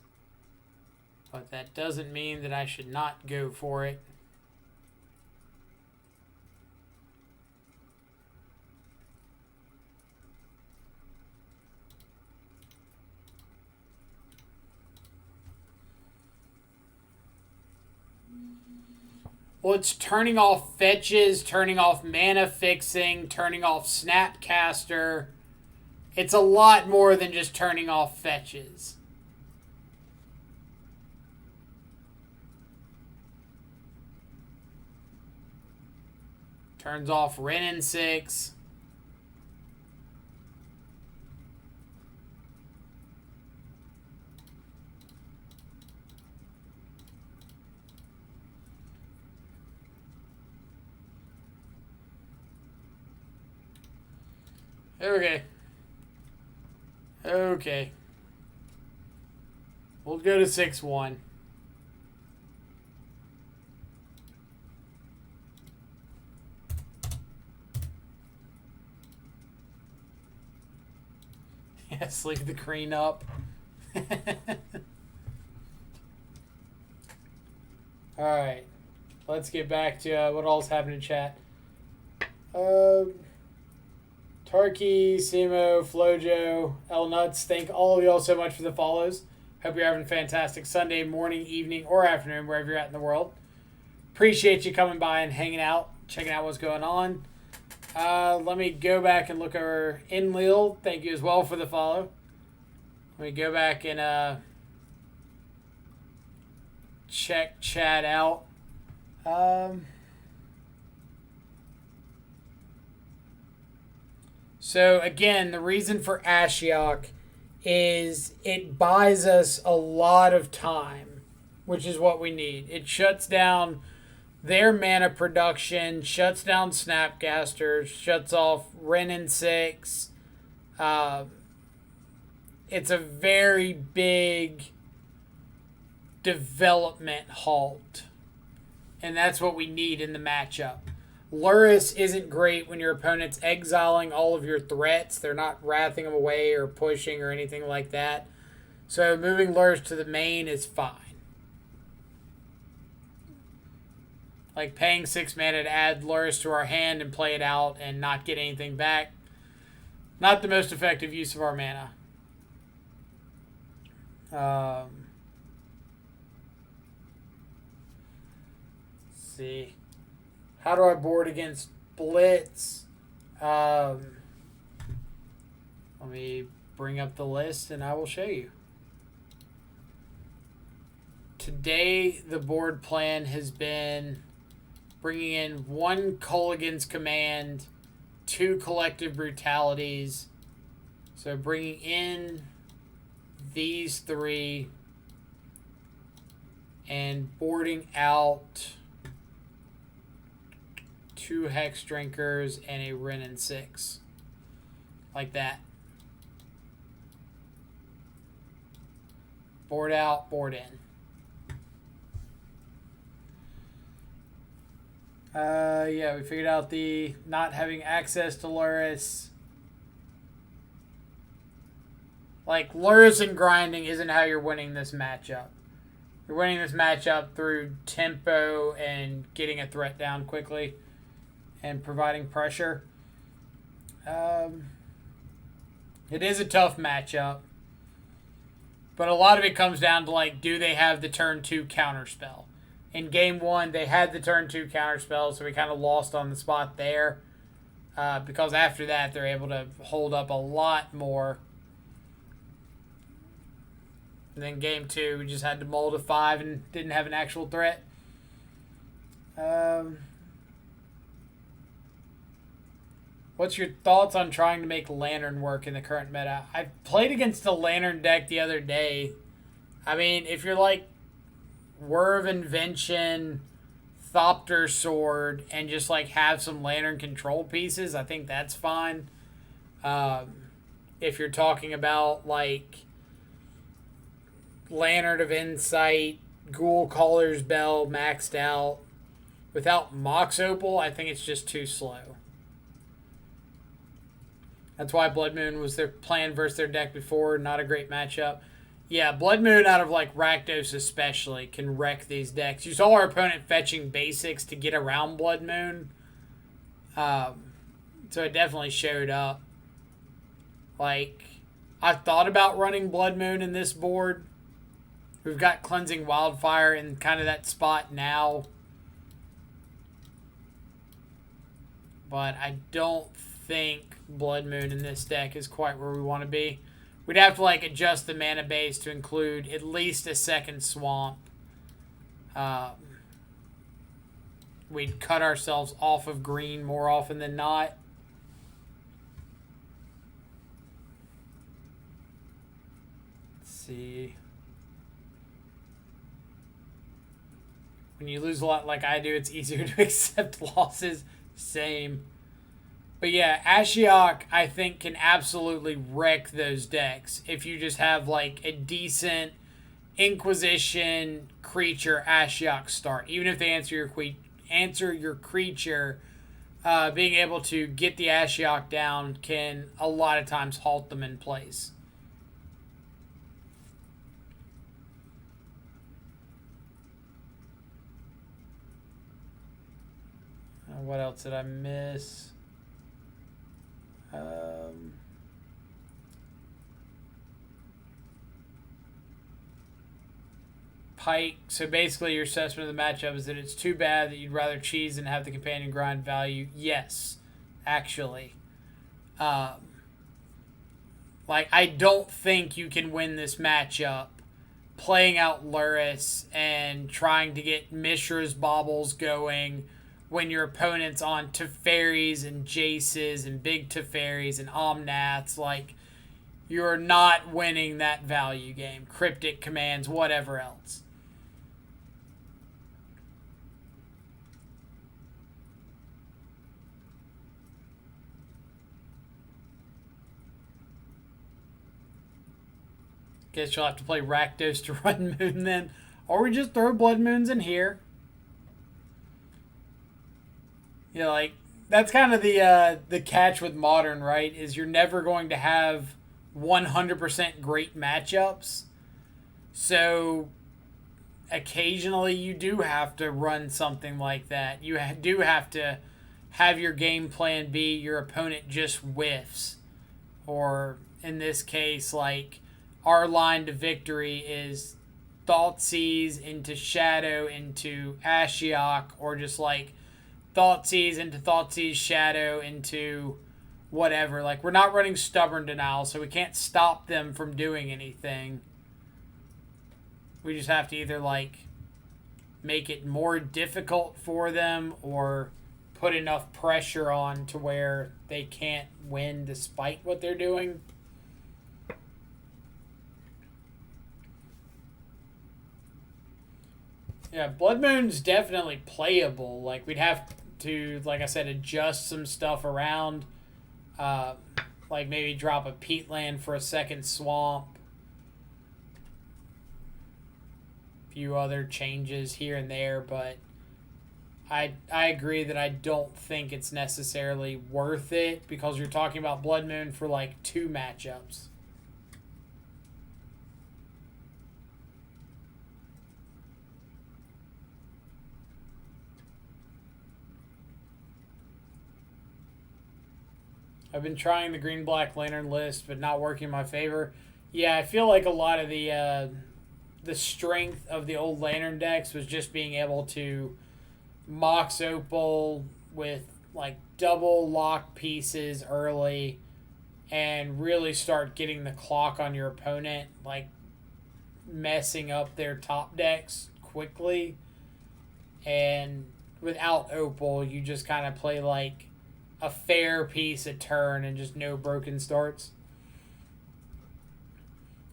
but that doesn't mean that I should not go for it. Well, it's turning off fetches, turning off mana fixing, turning off Snapcaster. It's a lot more than just turning off fetches. Turns off Wrenn and 6. Okay. Okay. We'll go to 6-1. Yes, leave the green up. Alright. Let's get back to what all's happening in chat. Tarky, Simo, Flojo, El Nuts, thank all of y'all so much for the follows. Hope you're having a fantastic Sunday morning, evening, or afternoon, wherever you're at in the world. Appreciate you coming by and hanging out, checking out what's going on. Let me go back and look over Enlil. Thank you as well for the follow. Let me go back and check chat out. So again, the reason for Ashiok is it buys us a lot of time, which is what we need. It shuts down their mana production, shuts down Snapcasters, shuts off Ren and 6. It's a very big development halt. And that's what we need in the matchup. Luris isn't great when your opponent's exiling all of your threats. They're not wrathing them away or pushing or anything like that. So moving Luris to the main is fine. Like paying 6 mana to add Luris to our hand and play it out and not get anything back. Not the most effective use of our mana. Let's see. How do I board against Blitz? Let me bring up the list and I will show you. Today, the board plan has been bringing in 1 Culligan's Command, 2 Collective Brutalities. So bringing in these 3 and boarding out 2 Hex Drinkers and a Ren and 6. Like that. Board out, board in. Yeah, we figured out the not having access to Luris. Like, Luris and grinding isn't how you're winning this matchup. You're winning this matchup through tempo and getting a threat down quickly and providing pressure. It is a tough matchup. But a lot of it comes down to, like, do they have the turn 2 counterspell? In game 1, they had the turn 2 counterspell, so we kind of lost on the spot there. Because after that, they're able to hold up a lot more. And then game 2, we just had to mull to 5 and didn't have an actual threat. What's your thoughts on trying to make Lantern work in the current meta? I played against a Lantern deck the other day. I mean, if you're like Whir of Invention, Thopter Sword, and just like have some Lantern control pieces, I think that's fine. If you're talking about like Lantern of Insight, Ghoul Caller's Bell maxed out, without Mox Opal, I think it's just too slow. That's why Blood Moon was their plan versus their deck before. Not a great matchup. Yeah, Blood Moon out of like Rakdos especially can wreck these decks. You saw our opponent fetching basics to get around Blood Moon. So it definitely showed up. Like, I thought about running Blood Moon in this board. We've got Cleansing Wildfire in kind of that spot now. But I don't think Blood Moon in this deck is quite where we want to be. We'd have to like adjust the mana base to include at least a second swamp. We'd cut ourselves off of green more often than not. Let's see. When you lose a lot like I do, it's easier to accept losses. Same. But yeah, Ashiok, I think, can absolutely wreck those decks if you just have, like, a decent Inquisition creature Ashiok start. Even if they answer your creature, being able to get the Ashiok down can, a lot of times, halt them in place. What else did I miss? Pike. So basically, your assessment of the matchup is that it's too bad that you'd rather cheese than have the companion grind value. Yes, actually. I don't think you can win this matchup playing out Luris and trying to get Mishra's baubles going when your opponent's on Teferis and Jaces and big Teferis and Omnaths. You're not winning that value game. Cryptic commands, whatever else. Guess you'll have to play Rakdos to run Moon then. Or we just throw Blood Moons in here. That's kind of the catch with Modern, right? Is you're never going to have 100% great matchups. So occasionally you do have to run something like that. You do have to have your game plan be your opponent just whiffs. Or in this case, our line to victory is Thoughtseize into Shadow into Ashiok, or just Thoughtseize into Thoughtseize Shadow into whatever. We're not running Stubborn Denial, so we can't stop them from doing anything. We just have to either make it more difficult for them or put enough pressure on to where they can't win despite what they're doing. Yeah, Blood Moon's definitely playable. We'd have to, like I said, adjust some stuff around. Maybe drop a peatland for a second swamp. A few other changes here and there, but I agree that I don't think it's necessarily worth it because you're talking about Blood Moon for 2 matchups. I've been trying the green-black lantern list, but not working in my favor. Yeah, I feel like a lot of the strength of the old lantern decks was just being able to Mox Opal with double lock pieces early and really start getting the clock on your opponent, messing up their top decks quickly. And without Opal, you just kind of play a fair piece a turn and just no broken starts.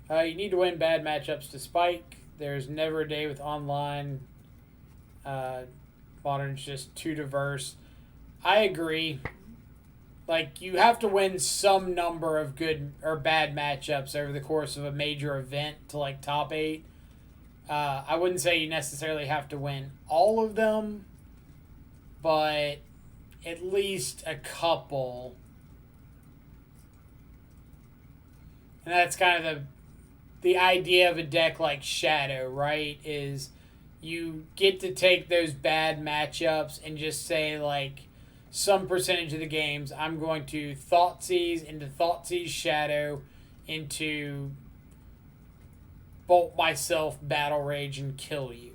You need to win bad matchups to spike. There's never a day with online. Modern's just too diverse. I agree. You have to win some number of good or bad matchups over the course of a major event to top 8. I wouldn't say you necessarily have to win all of them, but at least a couple. And that's kind of the idea of a deck like Shadow, right? Is you get to take those bad matchups and just say some percentage of the games I'm going to Thoughtseize into Thoughtseize Shadow into Bolt myself, Battle Rage, and kill you.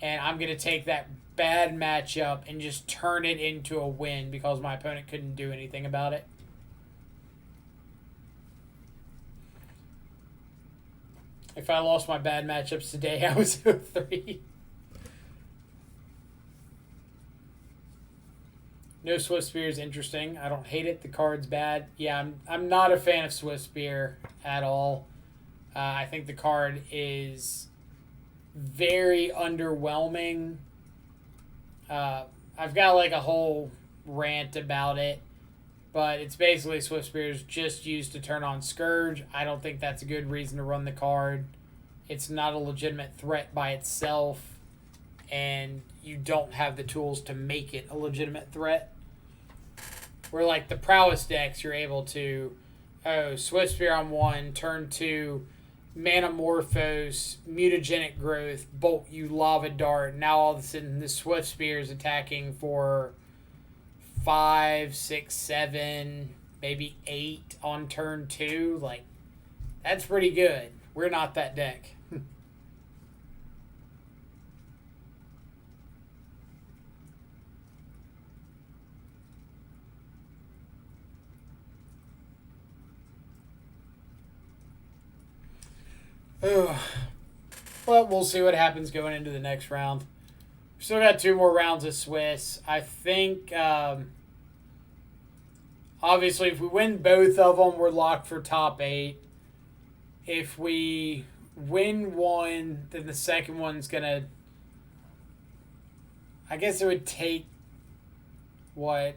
And I'm going to take that bad matchup and just turn it into a win because my opponent couldn't do anything about it. If I lost my bad matchups today, I was 0-3. No Swift Spear is interesting. I don't hate it. The card's bad. Yeah, I'm not a fan of Swift Spear at all. I think the card is very underwhelming. I've got a whole rant about it, but it's basically Swift Spear is just used to turn on Scourge. I don't think that's a good reason to run the card. It's not a legitimate threat by itself, and you don't have the tools to make it a legitimate threat. Where the Prowess decks, you're able to, Swift Spear on 1, turn 2, Manamorphose, Mutagenic Growth, Bolt you Lava Dart. Now all of a sudden the Swift Spear is attacking for 5, 6, 7, maybe 8 on turn 2. That's pretty good. We're not that deck. But we'll see what happens going into the next round. We still got 2 more rounds of Swiss. I think, obviously, if we win both of them, we're locked for top 8. If we win one, then the second one's going to... I guess it would take... What?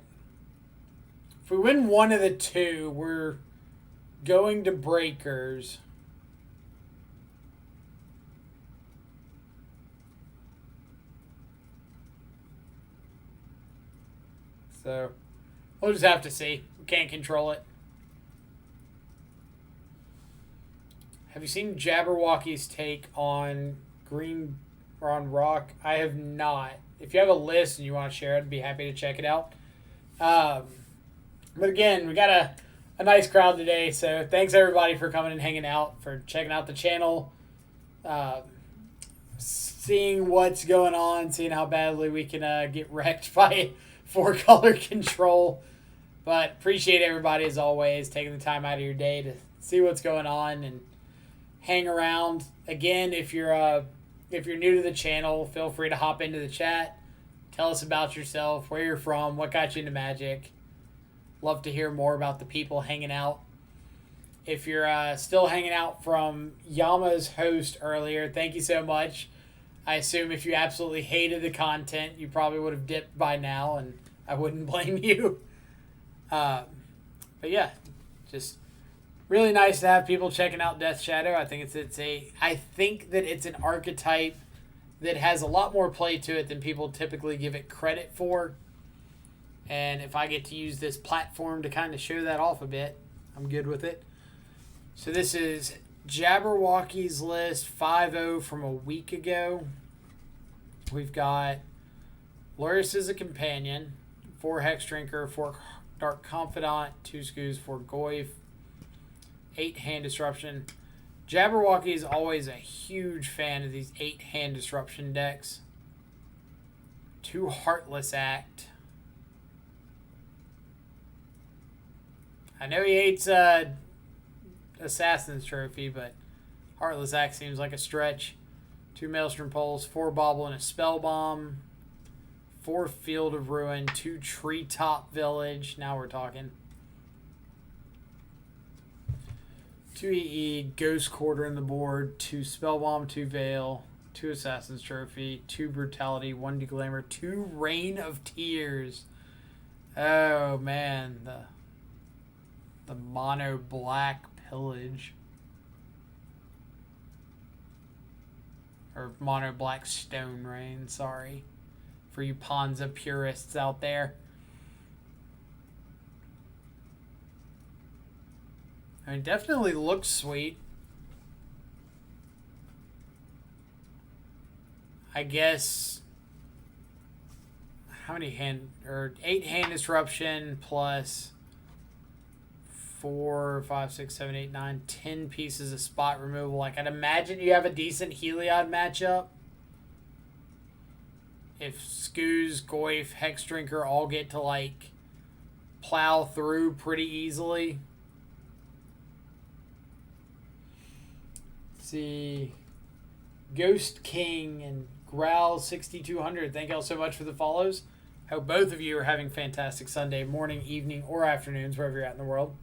If we win one of the 2, we're going to Breakers. So, we'll just have to see. We can't control it. Have you seen Jabberwocky's take on Green or on Rock? I have not. If you have a list and you want to share it, I'd be happy to check it out. But again, we got a nice crowd today, so thanks everybody for coming and hanging out, for checking out the channel, seeing what's going on, seeing how badly we can get wrecked by 4-color control. But appreciate everybody as always taking the time out of your day to see what's going on and hang around. Again, if you're new to the channel, feel free to hop into the chat. Tell us about yourself, where you're from, what got you into Magic. Love to hear more about the people hanging out. If you're still hanging out from Yama's host earlier, thank you so much. I assume if you absolutely hated the content, you probably would have dipped by now, and I wouldn't blame you. But yeah, just really nice to have people checking out Death Shadow. I think I think that it's an archetype that has a lot more play to it than people typically give it credit for. And if I get to use this platform to kind of show that off a bit, I'm good with it. So this is Jabberwocky's list 5-0 from a week ago. We've got Lurrus as a companion, 4 Hex Drinker, 4 Dark Confidant, 2 Skoos, 4 Goyf, 8 Hand Disruption. Jabberwocky is always a huge fan of these 8 Hand Disruption decks. 2 Heartless Act. I know he hates Assassin's Trophy, but Heartless Act seems like a stretch. 2 Maelstrom Pulse, 4 Bauble and a Spell Bomb, 4 Field of Ruin, 2 Treetop Village. Now we're talking. 2 EE, Ghost Quarter in the board, 2 Spell Bomb, 2 Veil, 2 Assassin's Trophy, 2 Brutality, 1 Deglamour, 2 Rain of Tears. Oh man, the mono black pillage. Or mono black stone rain, sorry. For you Ponza purists out there. I mean, definitely looks sweet. I guess how many 8 hand disruption plus 4, 5, 6, 7, 8, 9, 10 pieces of spot removal. Like, I'd imagine you have a decent Heliod matchup. If Skoos, Goyf, Hex Drinker all get to, like, plow through pretty easily. Let's see. Ghost King and Growl 6200. Thank y'all so much for the follows. Hope both of you are having fantastic Sunday morning, evening, or afternoons, wherever you're at in the world.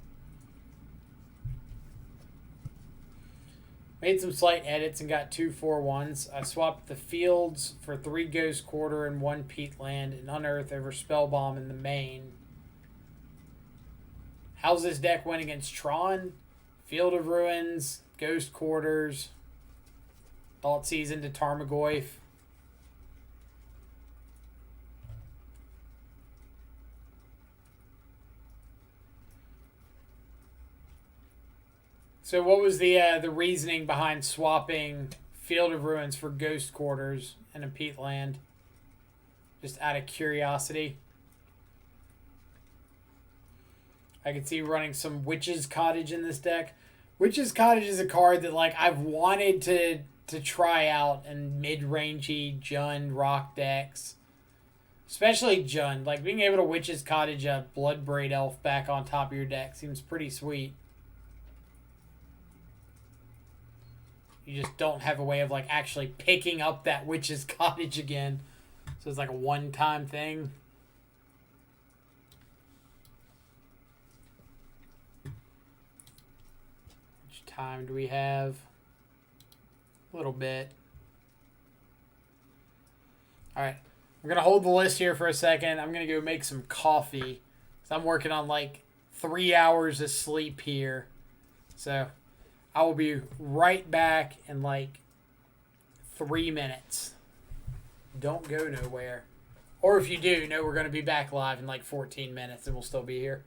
Made some slight edits and got 2 4-1s. I swapped the fields for 3 Ghost Quarter and 1 Peatland and Unearth over Spellbomb in the main. How's this deck win against Tron? Field of Ruins, Ghost Quarters, Thought Season to Tarmogoyf. So what was the reasoning behind swapping Field of Ruins for Ghost Quarters and a Peatland? Just out of curiosity. I could see running some Witch's Cottage in this deck. Witch's Cottage is a card that, like, I've wanted to try out in mid-rangey Jund rock decks. Especially Jund. Like, being able to Witch's Cottage a Bloodbraid Elf back on top of your deck seems pretty sweet. You just don't have a way of like actually picking up that witch's cottage again. So it's like a one-time thing. Which time do we have? A little bit. Alright. We're going to hold the list here for a second. I'm going to go make some coffee. So I'm working on like 3 hours of sleep here. So I will be right back in like 3 minutes. Don't go nowhere. Or if you do, know we're going to be back live in like 14 minutes and we'll still be here.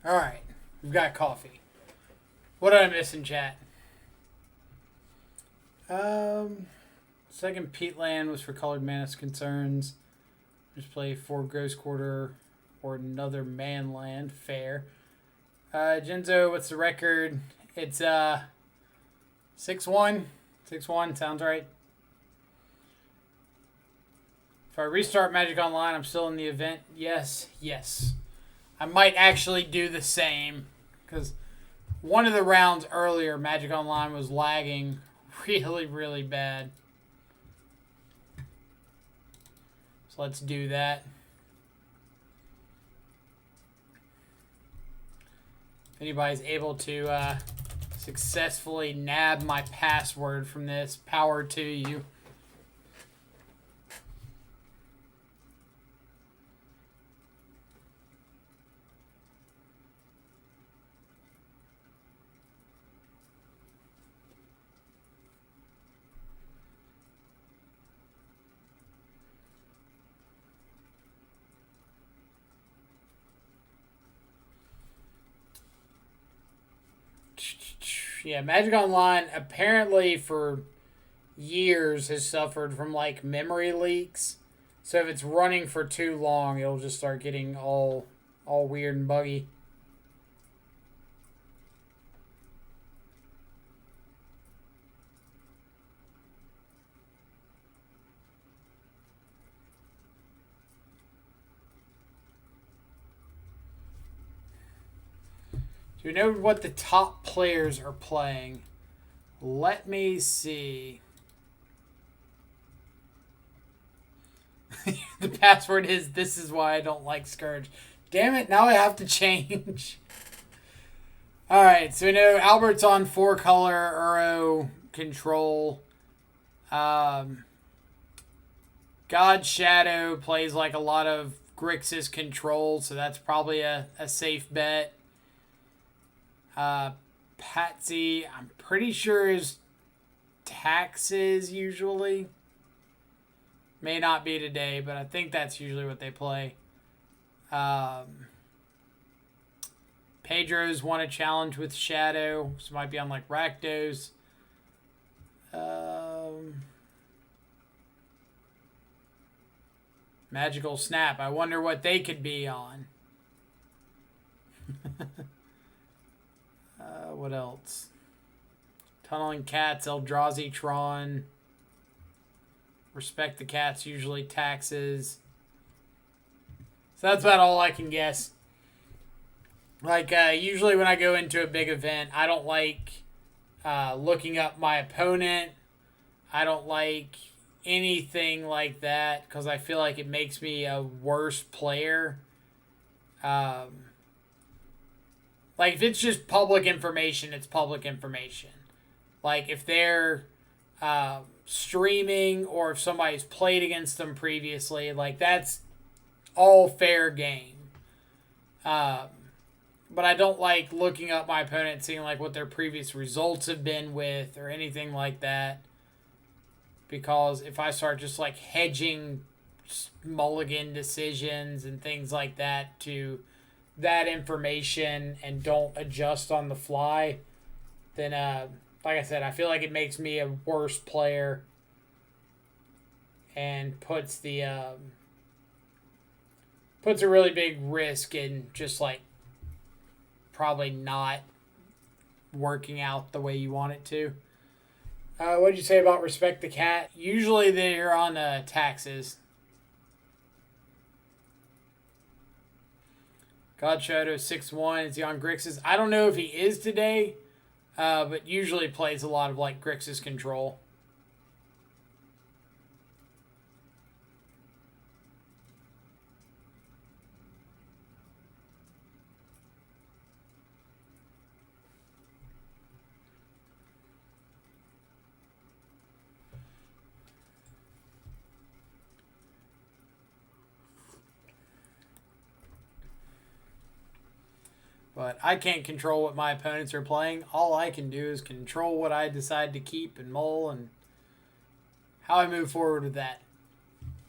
All right, we've got coffee. What did I miss in chat? Second Peatland was for colored Manus concerns. Just play 4 Gross Quarter or another man land. Fair. Genzo, what's the record? It's 6-1. 6-1, sounds right. If I restart Magic Online, I'm still in the event. Yes, yes. I might actually do the same. Because one of the rounds earlier, Magic Online was lagging really, really bad. So let's do that. If anybody's able to successfully nab my password from this, power to you. Yeah, Magic Online apparently for years has suffered from like memory leaks. So if it's running for too long, it'll just start getting all weird and buggy. Do you know what the top players are playing? Let me see. The password is, "This is why I don't like Scourge." Damn it, now I have to change. Alright, so we know Albert's on 4-color Uro Control. God Shadow plays like a lot of Grixis Control, so that's probably a safe bet. Patsy, I'm pretty sure is Taxes usually. May not be today, but I think that's usually what they play. Pedro's won a challenge with Shadow, so might be on like Rakdos. Magical Snap. I wonder what they could be on. What else? Tunneling Cats, Eldrazi Tron. Respect the Cats, usually Taxes. So that's about all I can guess. Like, usually when I go into a big event, I don't like looking up my opponent. I don't like anything like that because I feel like it makes me a worse player. Like, if it's just public information, it's public information. Like, if they're streaming or if somebody's played against them previously, like, that's all fair game. But I don't like looking up my opponent, seeing, like, what their previous results have been with or anything like that. Because if I start just, like, hedging mulligan decisions and things like that to that information and don't adjust on the fly, then like I said, I feel like it makes me a worse player and puts a really big risk in just like probably not working out the way you want it to. What did you say about Respect the Cat? Usually they're on Taxes. God Shadow 6-1. Is he on Grixis? I don't know if he is today, but usually plays a lot of like Grixis Control. But I can't control what my opponents are playing. All I can do is control what I decide to keep and mull and how I move forward with that.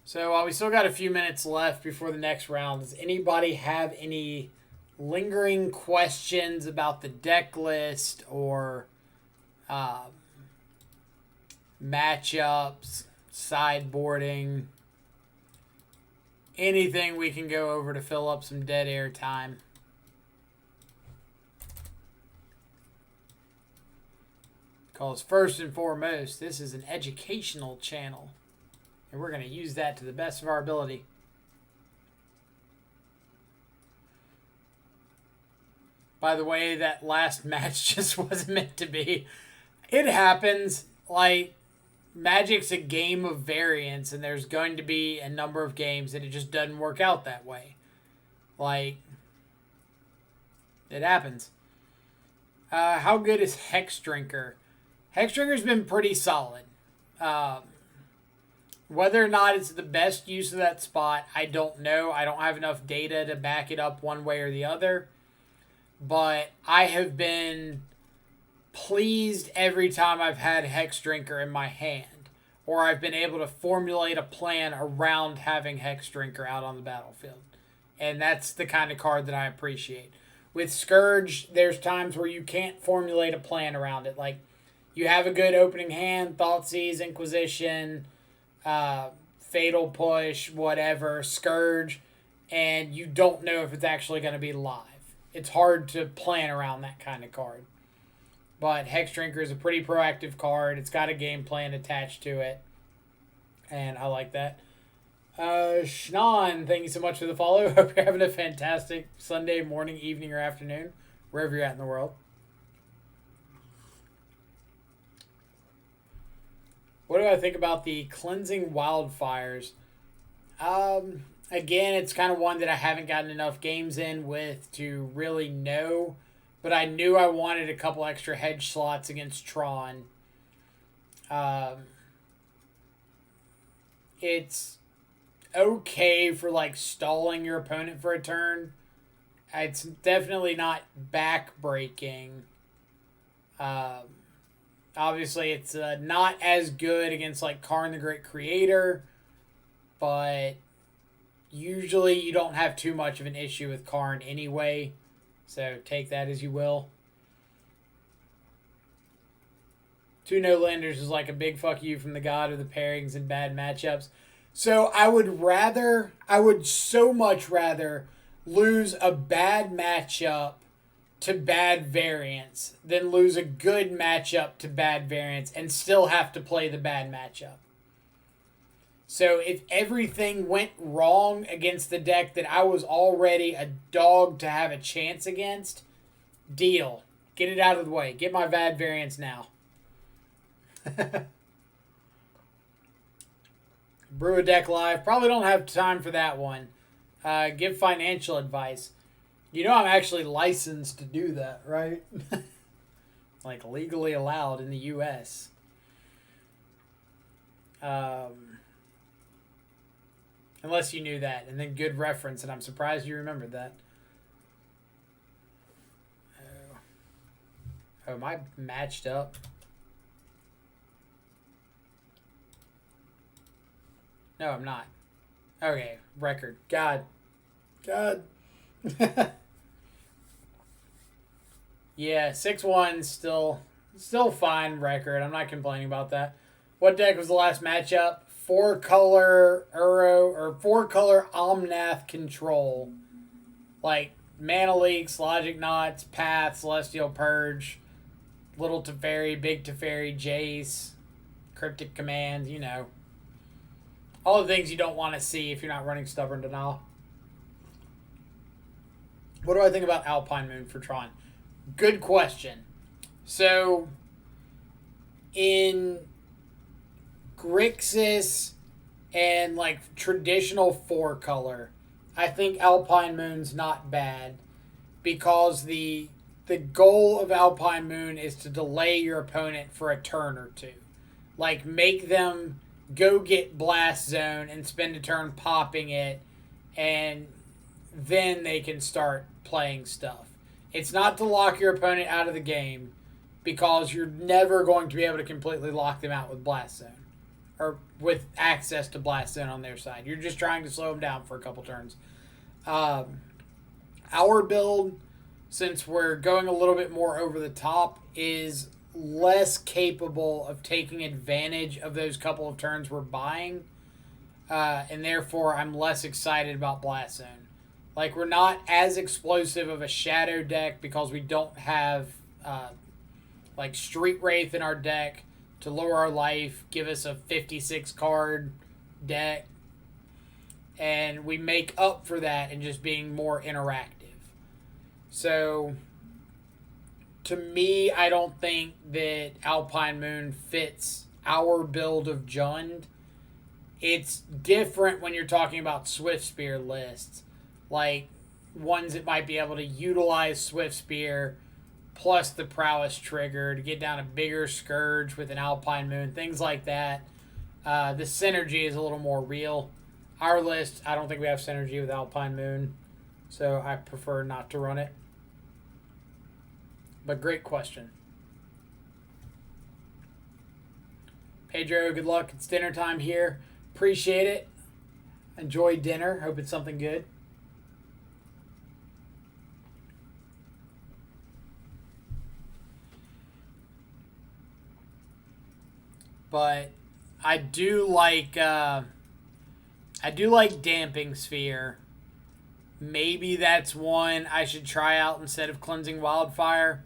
So we still got a few minutes left before the next round. Does anybody have any lingering questions about the deck list or matchups, sideboarding, anything we can go over to fill up some dead air time? Because first and foremost, this is an educational channel. And we're going to use that to the best of our ability. By the way, that last match just wasn't meant to be. It happens. Like, Magic's a game of variance, and there's going to be a number of games that it just doesn't work out that way. Like, it happens. How good is Hex Drinker? Hex Drinker's been pretty solid. Whether or not it's the best use of that spot, I don't know. I don't have enough data to back it up one way or the other. But I have been pleased every time I've had Hex Drinker in my hand. Or I've been able to formulate a plan around having Hex Drinker out on the battlefield. And that's the kind of card that I appreciate. With Scourge, there's times where you can't formulate a plan around it. Like, you have a good opening hand, Thoughtseize, Inquisition, Fatal Push, whatever, Scourge, and you don't know if it's actually going to be live. It's hard to plan around that kind of card. But Hex Drinker is a pretty proactive card. It's got a game plan attached to it, and I like that. Shnan, thank you so much for the follow. Hope you're having a fantastic Sunday morning, evening, or afternoon, wherever you're at in the world. What do I think about the Cleansing Wildfires? Again, it's kind of one that I haven't gotten enough games in with to really know, but I knew I wanted a couple extra hedge slots against Tron. It's okay for, like, stalling your opponent for a turn. It's definitely not back-breaking. Obviously, it's not as good against, like, Karn the Great Creator, but usually you don't have too much of an issue with Karn anyway, so take that as you will. 2 no-landers is like a big fuck you from the god of the pairings and bad matchups. So I would so much rather lose a bad matchup to bad variance than lose a good matchup to bad variance and still have to play the bad matchup. So if everything went wrong against the deck that I was already a dog to have a chance against, deal. Get it out of the way. Get my bad variance now. Brew a deck live. Probably don't have time for that one. Give financial advice. You know I'm actually licensed to do that, right? Like, legally allowed in the U.S. Unless you knew that. And then good reference, and I'm surprised you remembered that. Oh, am I matched up? No, I'm not. Okay, record. God. Yeah, 6-1 still fine record. I'm not complaining about that. What deck was the last matchup? 4-color Omnath Control. Like Mana Leaks, Logic Knots, Path, Celestial Purge, Little Teferi, Big Teferi, Jace, Cryptic Command, you know. All the things you don't want to see if you're not running Stubborn Denial. What do I think about Alpine Moon for Tron? Good question. So, in Grixis and, like, traditional 4-color, I think Alpine Moon's not bad because the goal of Alpine Moon is to delay your opponent for a turn or two. Like, make them go get Blast Zone and spend a turn popping it, and then they can start playing stuff. It's not to lock your opponent out of the game, because you're never going to be able to completely lock them out with Blast Zone, or with access to Blast Zone on their side. You're just trying to slow them down for a couple turns. Our build, since we're going a little bit more over the top, is less capable of taking advantage of those couple of turns we're buying, and therefore I'm less excited about Blast Zone. Like, we're not as explosive of a Shadow deck because we don't have like Street Wraith in our deck to lower our life, give us a 56 card deck, and we make up for that in just being more interactive. So, to me, I don't think that Alpine Moon fits our build of Jund. It's different when you're talking about Swiftspear lists, like ones that might be able to utilize Swiftspear plus the Prowess trigger to get down a bigger Scourge with an Alpine Moon, things like that. The synergy is a little more real. Our list, I don't think we have synergy with Alpine Moon, so I prefer not to run it. But great question. Pedro, good luck. It's dinner time here. Appreciate it. Enjoy dinner. Hope it's something good. But I do like Damping Sphere. Maybe that's one I should try out instead of Cleansing Wildfire.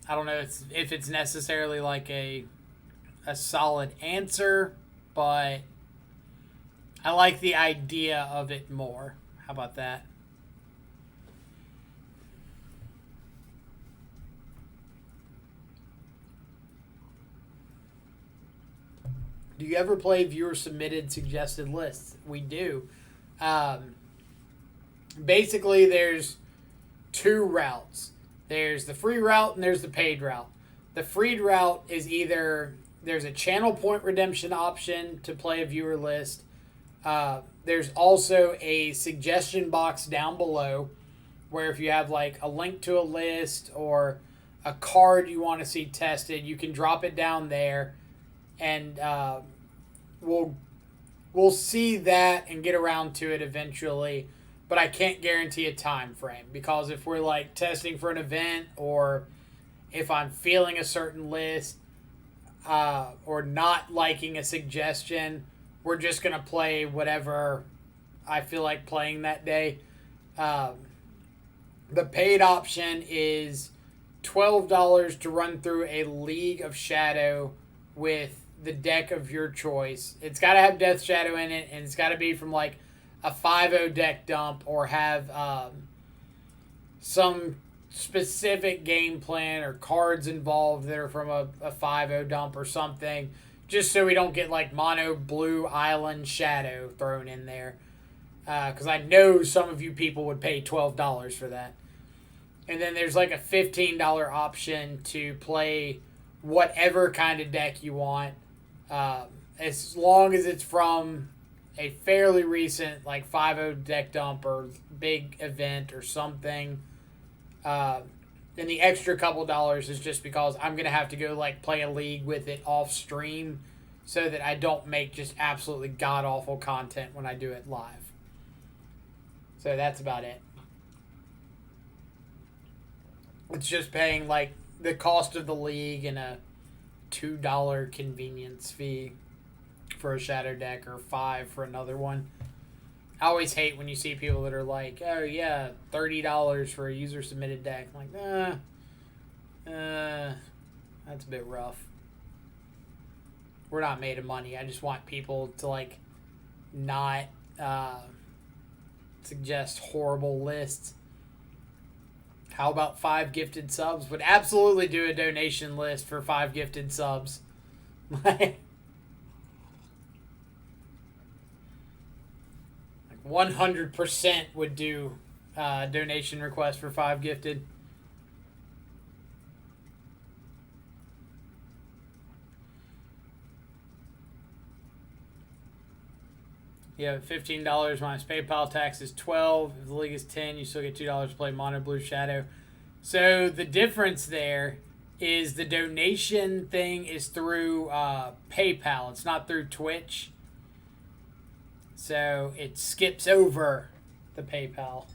I don't know if it's necessarily like a solid answer, but I like the idea of it more. How about that? Do you ever play viewer-submitted suggested lists? We do. Basically, there's two routes. There's the free route and there's the paid route. The free route is either there's a channel point redemption option to play a viewer list. There's also a suggestion box down below where if you have like a link to a list or a card you want to see tested, you can drop it down there, and we'll see that and get around to it eventually. But I can't guarantee a time frame, because if we're like testing for an event, or if I'm feeling a certain list or not liking a suggestion, we're just going to play whatever I feel like playing that day. The paid option is $12 to run through a League of Shadow with the deck of your choice. It's got to have Death Shadow in it, and it's got to be from like a 5-0 deck dump, or have some specific game plan or cards involved that are from a 5-0 dump or something, just so we don't get like mono blue island shadow thrown in there, because I know some of you people would pay $12 for that. And then there's like a $15 option to play whatever kind of deck you want, as long as it's from a fairly recent like 5-0 deck dump or big event or something. And the extra couple dollars is just because I'm going to have to go like play a league with it off stream, so that I don't make just absolutely god-awful content when I do it live. So that's about it. It's just paying like the cost of the league and a $2 convenience fee for a shadow deck, or $5 for another one. I always hate when you see people that are like, oh yeah, $30 for a user submitted deck. I'm like, that's a bit rough. We're not made of money. I just want people to like not suggest horrible lists. How about 5 gifted subs? Would absolutely do a donation list for 5 gifted subs. 100% would do donation request for 5 gifted. Yeah, $15 minus PayPal tax is $12. If the league is $10, you still get $2 to play Mono Blue Shadow. So the difference there is the donation thing is through PayPal. It's not through Twitch. So it skips over the PayPal.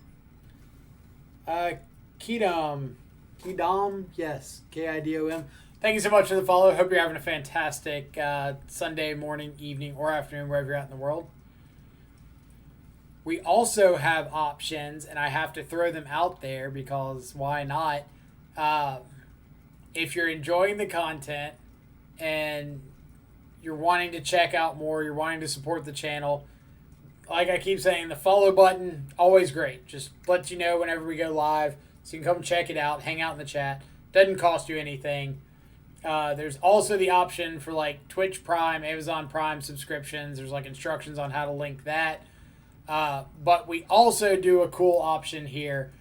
Kidom, yes, Kidom. Thank you so much for the follow. Hope you're having a fantastic Sunday morning, evening, or afternoon, wherever you're at in the world. We also have options, and I have to throw them out there because why not? if you're enjoying the content and you're wanting to check out more, you're wanting to support the channel, like I keep saying, the follow button, always great. Just lets you know whenever we go live, so you can come check it out, hang out in the chat. Doesn't cost you anything. There's also the option for like Twitch Prime, Amazon Prime subscriptions. There's like instructions on how to link that. But we also do a cool option here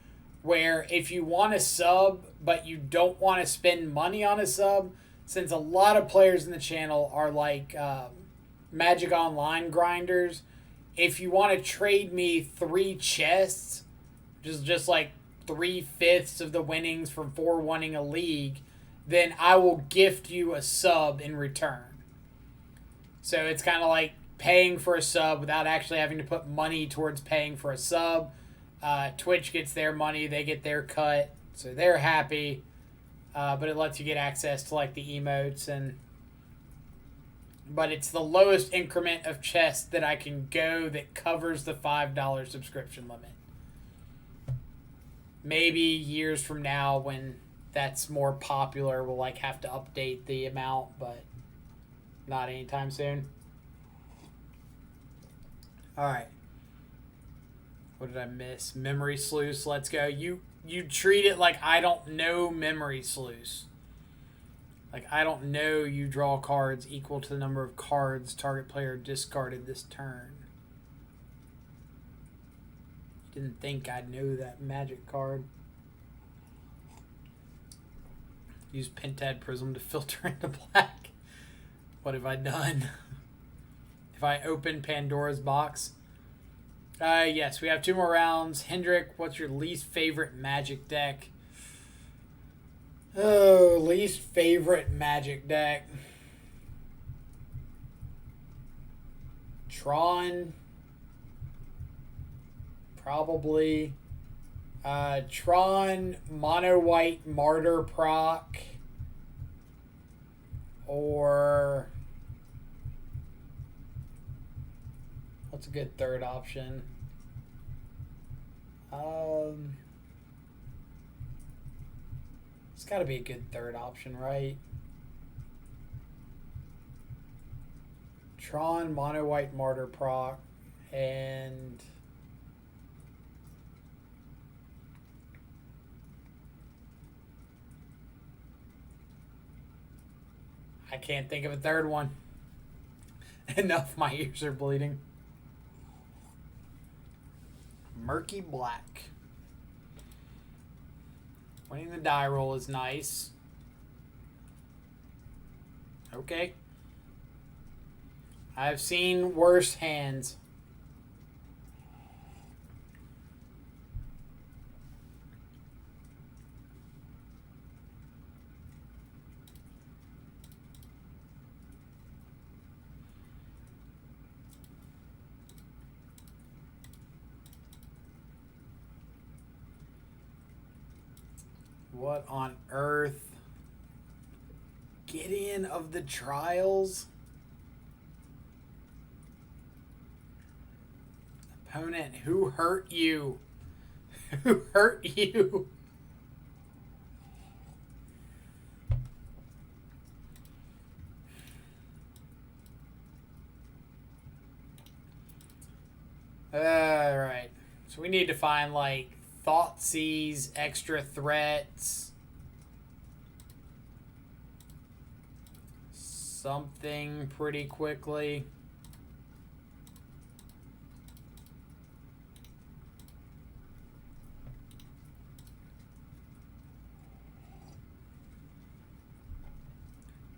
where if you want to sub but you don't want to spend money on a sub, since a lot of players in the channel are like Magic Online grinders, if you want to trade me 3 chests, just like 3/5 of the winnings from 4 winning a league, then I will gift you a sub in return. So it's kind of like paying for a sub without actually having to put money towards paying for a sub. Twitch gets their money, they get their cut, so they're happy. But it lets you get access to like the emotes, but it's the lowest increment of chests that I can go that covers the $5 subscription limit. Maybe years from now when that's more popular, we'll like have to update the amount, but not anytime soon. Alright. What did I miss? Memory Sluice, let's go. You treat it like I don't know Memory Sluice. Like I don't know you draw cards equal to the number of cards target player discarded this turn. Didn't think I'd know that magic card. Use Pentad Prism to filter into black. What have I done? If I open Pandora's box. Yes, we have 2 more rounds. Hendrick, what's your least favorite magic deck? Oh, least favorite magic deck. Tron. Probably. Tron, Mono White, Martyr Proc. Or what's a good third option? It's got to be a good third option, right? Tron, Mono White, Martyr Proc, and I can't think of a third one. Enough, my ears are bleeding. Murky Black. Winning the die roll is nice. Okay. I've seen worse hands. What on earth? Gideon of the Trials? Opponent, who hurt you? Who hurt you? Alright. So we need to find like Thoughtseize, extra threats, something pretty quickly.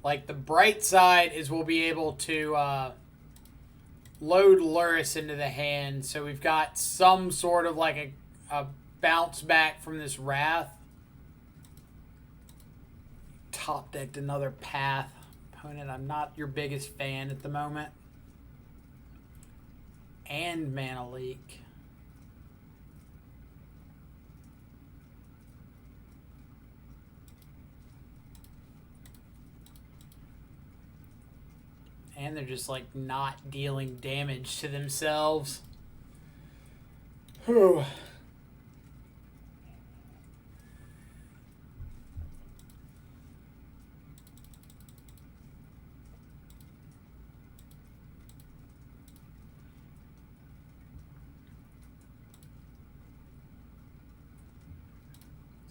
Like the bright side is we'll be able to load Luris into the hand, so we've got some sort of like a bounce back from this Wrath. Top decked another Path. Opponent, I'm not your biggest fan at the moment. And Mana Leak. And they're just like not dealing damage to themselves. Whew.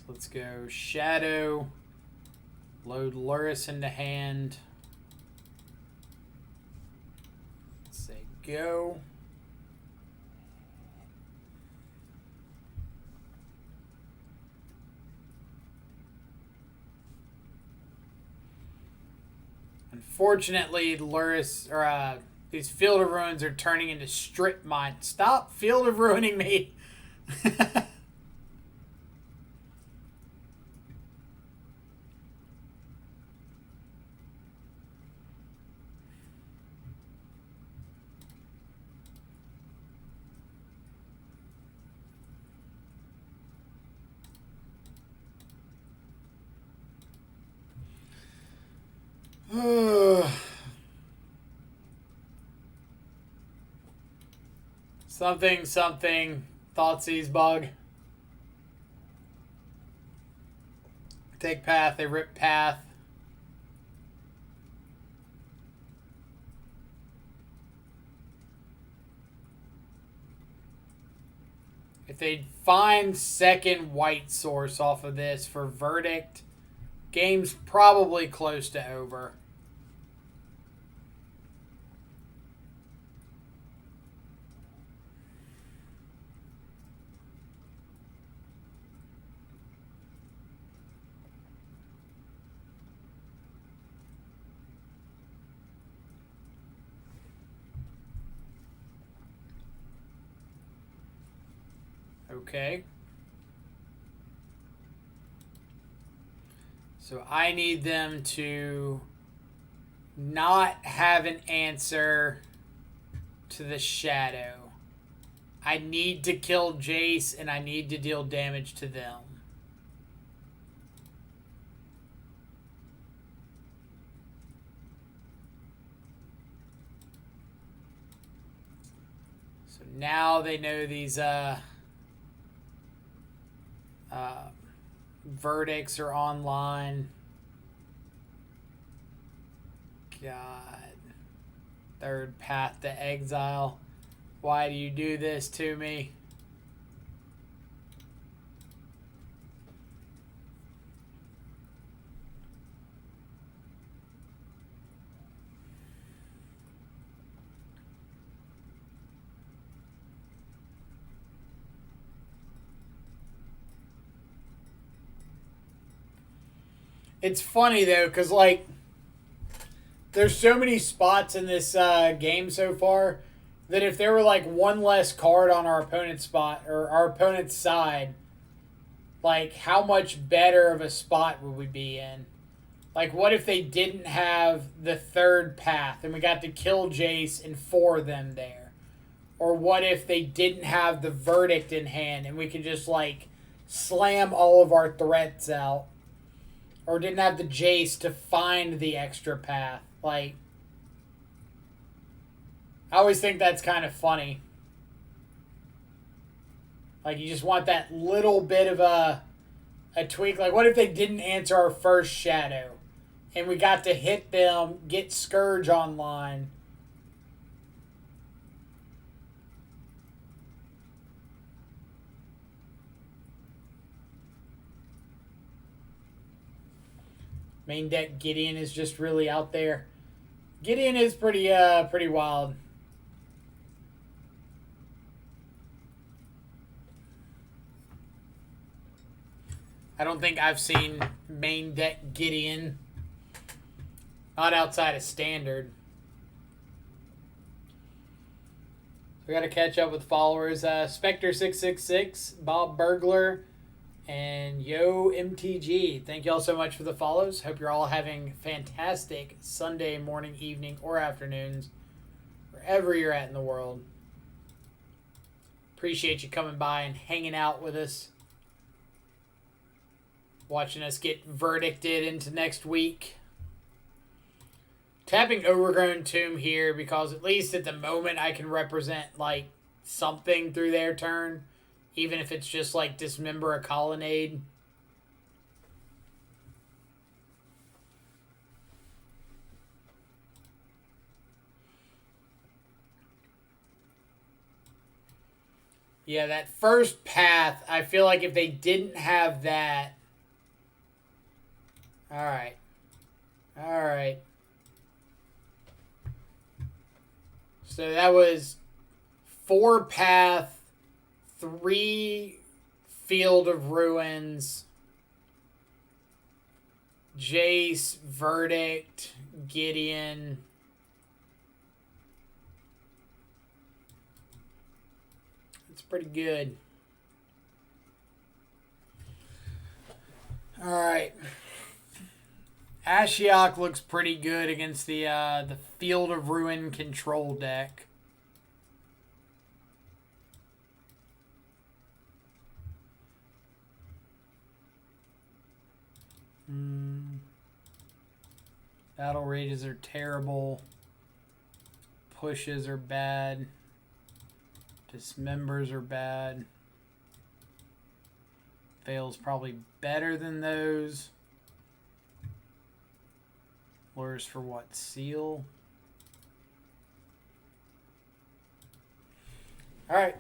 So let's go Shadow. Load Luris into hand. Let's say go. Unfortunately, Luris or these Field of Ruins are turning into Strip Mine. Stop Field of Ruining me. Something. Thoughtseize bug. Take path. They rip path. If they find second white source off of this for Verdict, game's probably close to over. Okay. So I need them to not have an answer to the Shadow. I need to kill Jace and I need to deal damage to them. So now they know these verdicts are online. God. Third path to exile. Why do you do this to me? It's funny, though, because, like, there's so many spots in this game so far that if there were, like, one less card on our opponent's spot, or our opponent's side, like, how much better of a spot would we be in? Like, what if they didn't have the third path and we got to kill Jace and 4 of them there? Or what if they didn't have the Verdict in hand and we could just, like, slam all of our threats out? Or didn't have the Jace to find the extra path. Like, I always think that's kind of funny. Like, you just want that little bit of a tweak. Like, what if they didn't answer our first Shadow? And we got to hit them, get Scourge online. Main deck Gideon is just really out there. Gideon is pretty wild. I don't think I've seen main deck Gideon. Not outside of standard. We got to catch up with followers. Spectre666, Bob Burglar, and Yo MTG. Thank you all so much for the follows. Hope you're all having fantastic Sunday morning, evening, or afternoons, wherever you're at in the world. Appreciate you coming by and hanging out with us. Watching us get verdicted into next week. Tapping Overgrown Tomb here because at least at the moment I can represent like something through their turn. Even if it's just like dismember a colonnade. Yeah, that first path, I feel like if they didn't have that... Alright. Alright. So that was 4 path, 3 Field of Ruins, Jace, Verdict, Gideon. It's pretty good. Alright. Ashiok looks pretty good against the Field of Ruin control deck. Battle rages are terrible. Pushes are bad. Dismembers are bad. Fail's probably better than those. Lures for what? Seal? Alright.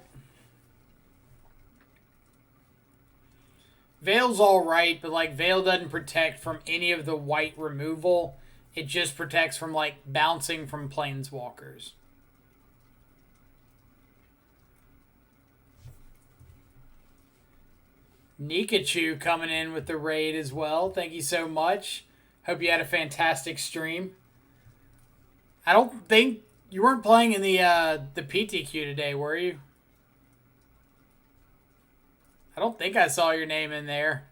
Veil's alright, but like Veil doesn't protect from any of the white removal. It just protects from like bouncing from planeswalkers. Nikachu coming in with the raid as well. Thank you so much. Hope you had a fantastic stream. I don't think you weren't playing in the PTQ today, were you? I don't think I saw your name in there.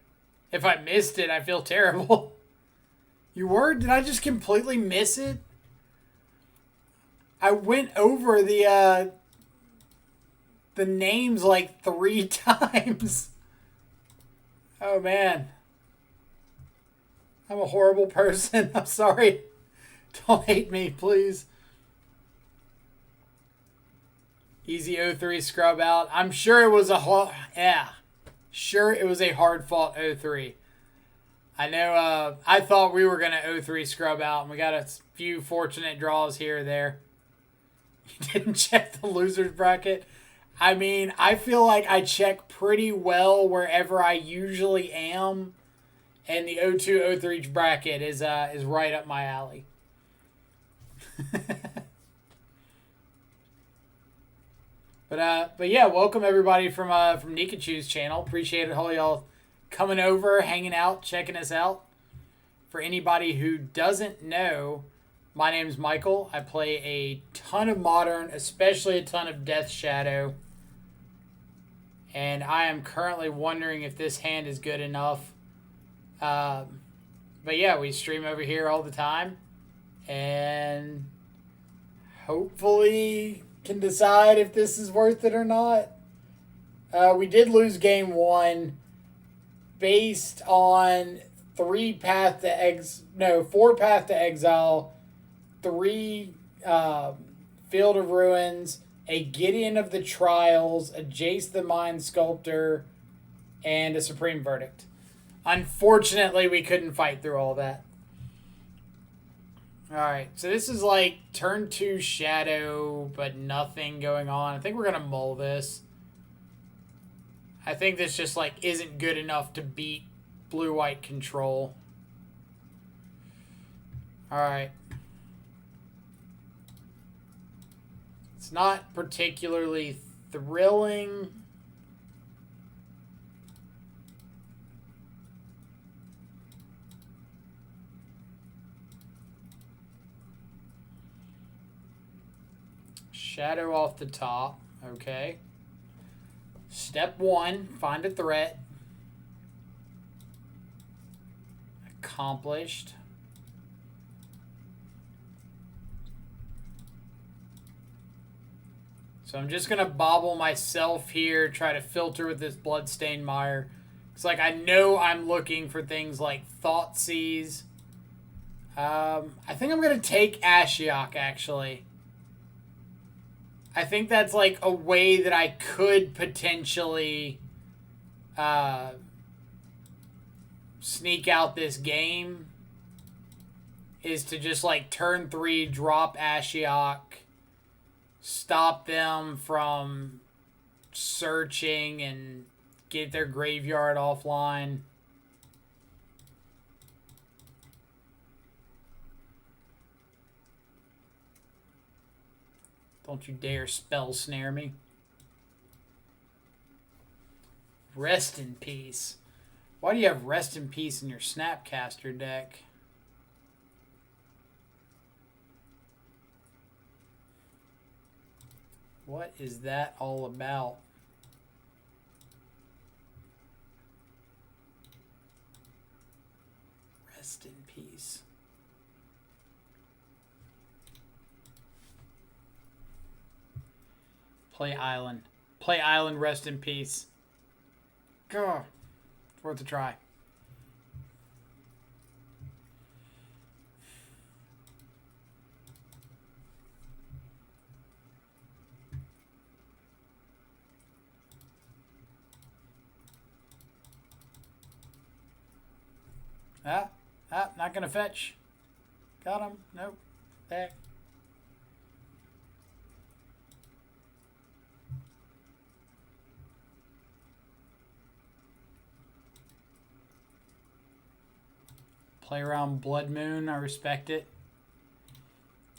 If I missed it, I feel terrible. You were? Did I just completely miss it? I went over the names like 3 times. Oh, man. I'm a horrible person. I'm sorry. Don't hate me, please. Easy 0-3 scrub out. I'm sure it was Sure it was a hard-fought 0-3. I know I thought we were going to 0-3 scrub out, and we got a few fortunate draws here or there. You didn't check the loser's bracket? I mean, I feel like I check pretty well wherever I usually am, and the 0-2, 0-3 bracket is right up my alley. But yeah, welcome everybody from Nikachu's channel. Appreciate it, all y'all coming over, hanging out, checking us out. For anybody who doesn't know, my name's Michael. I play a ton of Modern, especially a ton of Death Shadow. And I am currently wondering if this hand is good enough. But yeah, we stream over here all the time. And hopefully can decide if this is worth it or not. We did lose game 1 based on 4 path to exile, 3 Field of Ruins, a Gideon of the Trials, a Jace the Mind Sculptor, and a Supreme Verdict. Unfortunately, we couldn't fight through all that. Alright, so this is like turn 2 Shadow, but nothing going on. I think we're going to mull this. I think this just like isn't good enough to beat blue-white control. Alright. It's not particularly thrilling. Shadow off the top. Okay. Step 1, find a threat. Accomplished. So I'm just going to bobble myself here, try to filter with this Bloodstained Mire. It's like I know I'm looking for things like Thoughtseize. I think I'm going to take Ashiok, actually. I think that's like a way that I could potentially sneak out this game, is to just like turn 3, drop Ashiok, stop them from searching and get their graveyard offline. Don't you dare spell snare me. Rest in peace. Why do you have rest in peace in your Snapcaster deck? What is that all about? Rest in peace. Play Island. Play Island, rest in peace. God, it's worth a try. Not gonna fetch. Got him. Nope. Back. Play around Blood Moon. I respect it.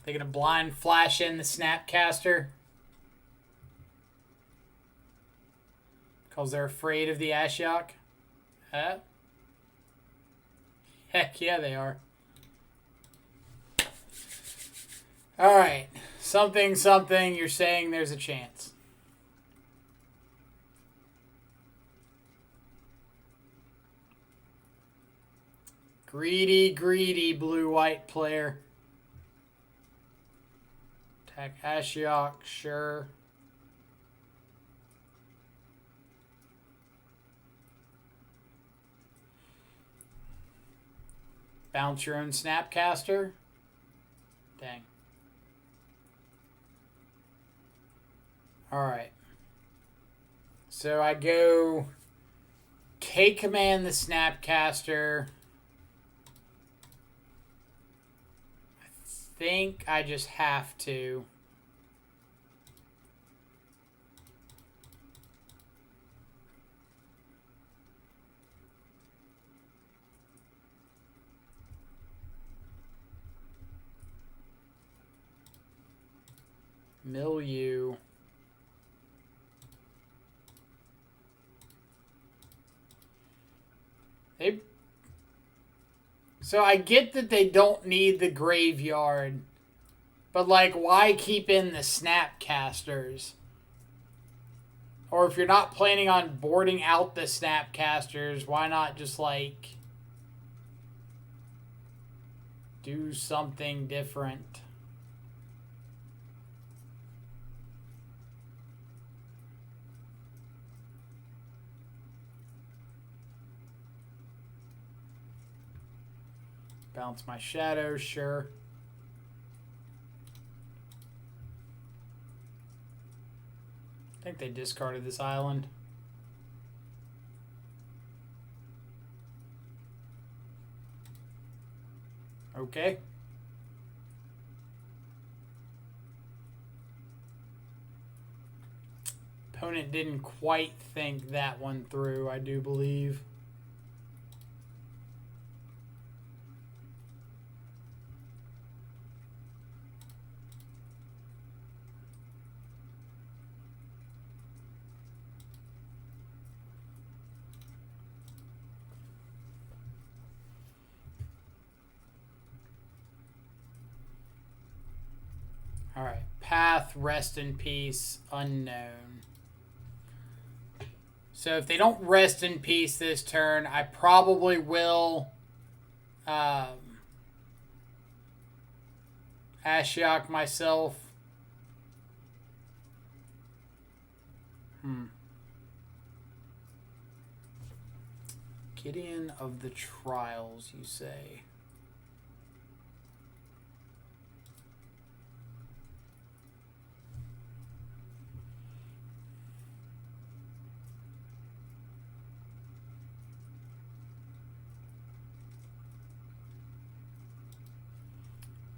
They gonna blind flash in the Snapcaster because they're afraid of the Ashiok. Huh? Heck yeah, they are. All right. Something, something. You're saying there's a chance. Greedy, greedy blue-white player. Attack Ashiok, sure. Bounce your own Snapcaster. Dang. Alright. So I go K-Command the Snapcaster. I think I just have to. Milieu. So I get that they don't need the graveyard, but like, why keep in the Snapcasters? Or if you're not planning on boarding out the Snapcasters, why not just like do something different? Bounce my shadow, sure. I think they discarded this island. Okay. Opponent didn't quite think that one through, I do believe. All right, path, rest in peace, unknown. So if they don't rest in peace this turn, I probably will Ashiok myself. Gideon of the Trials, you say?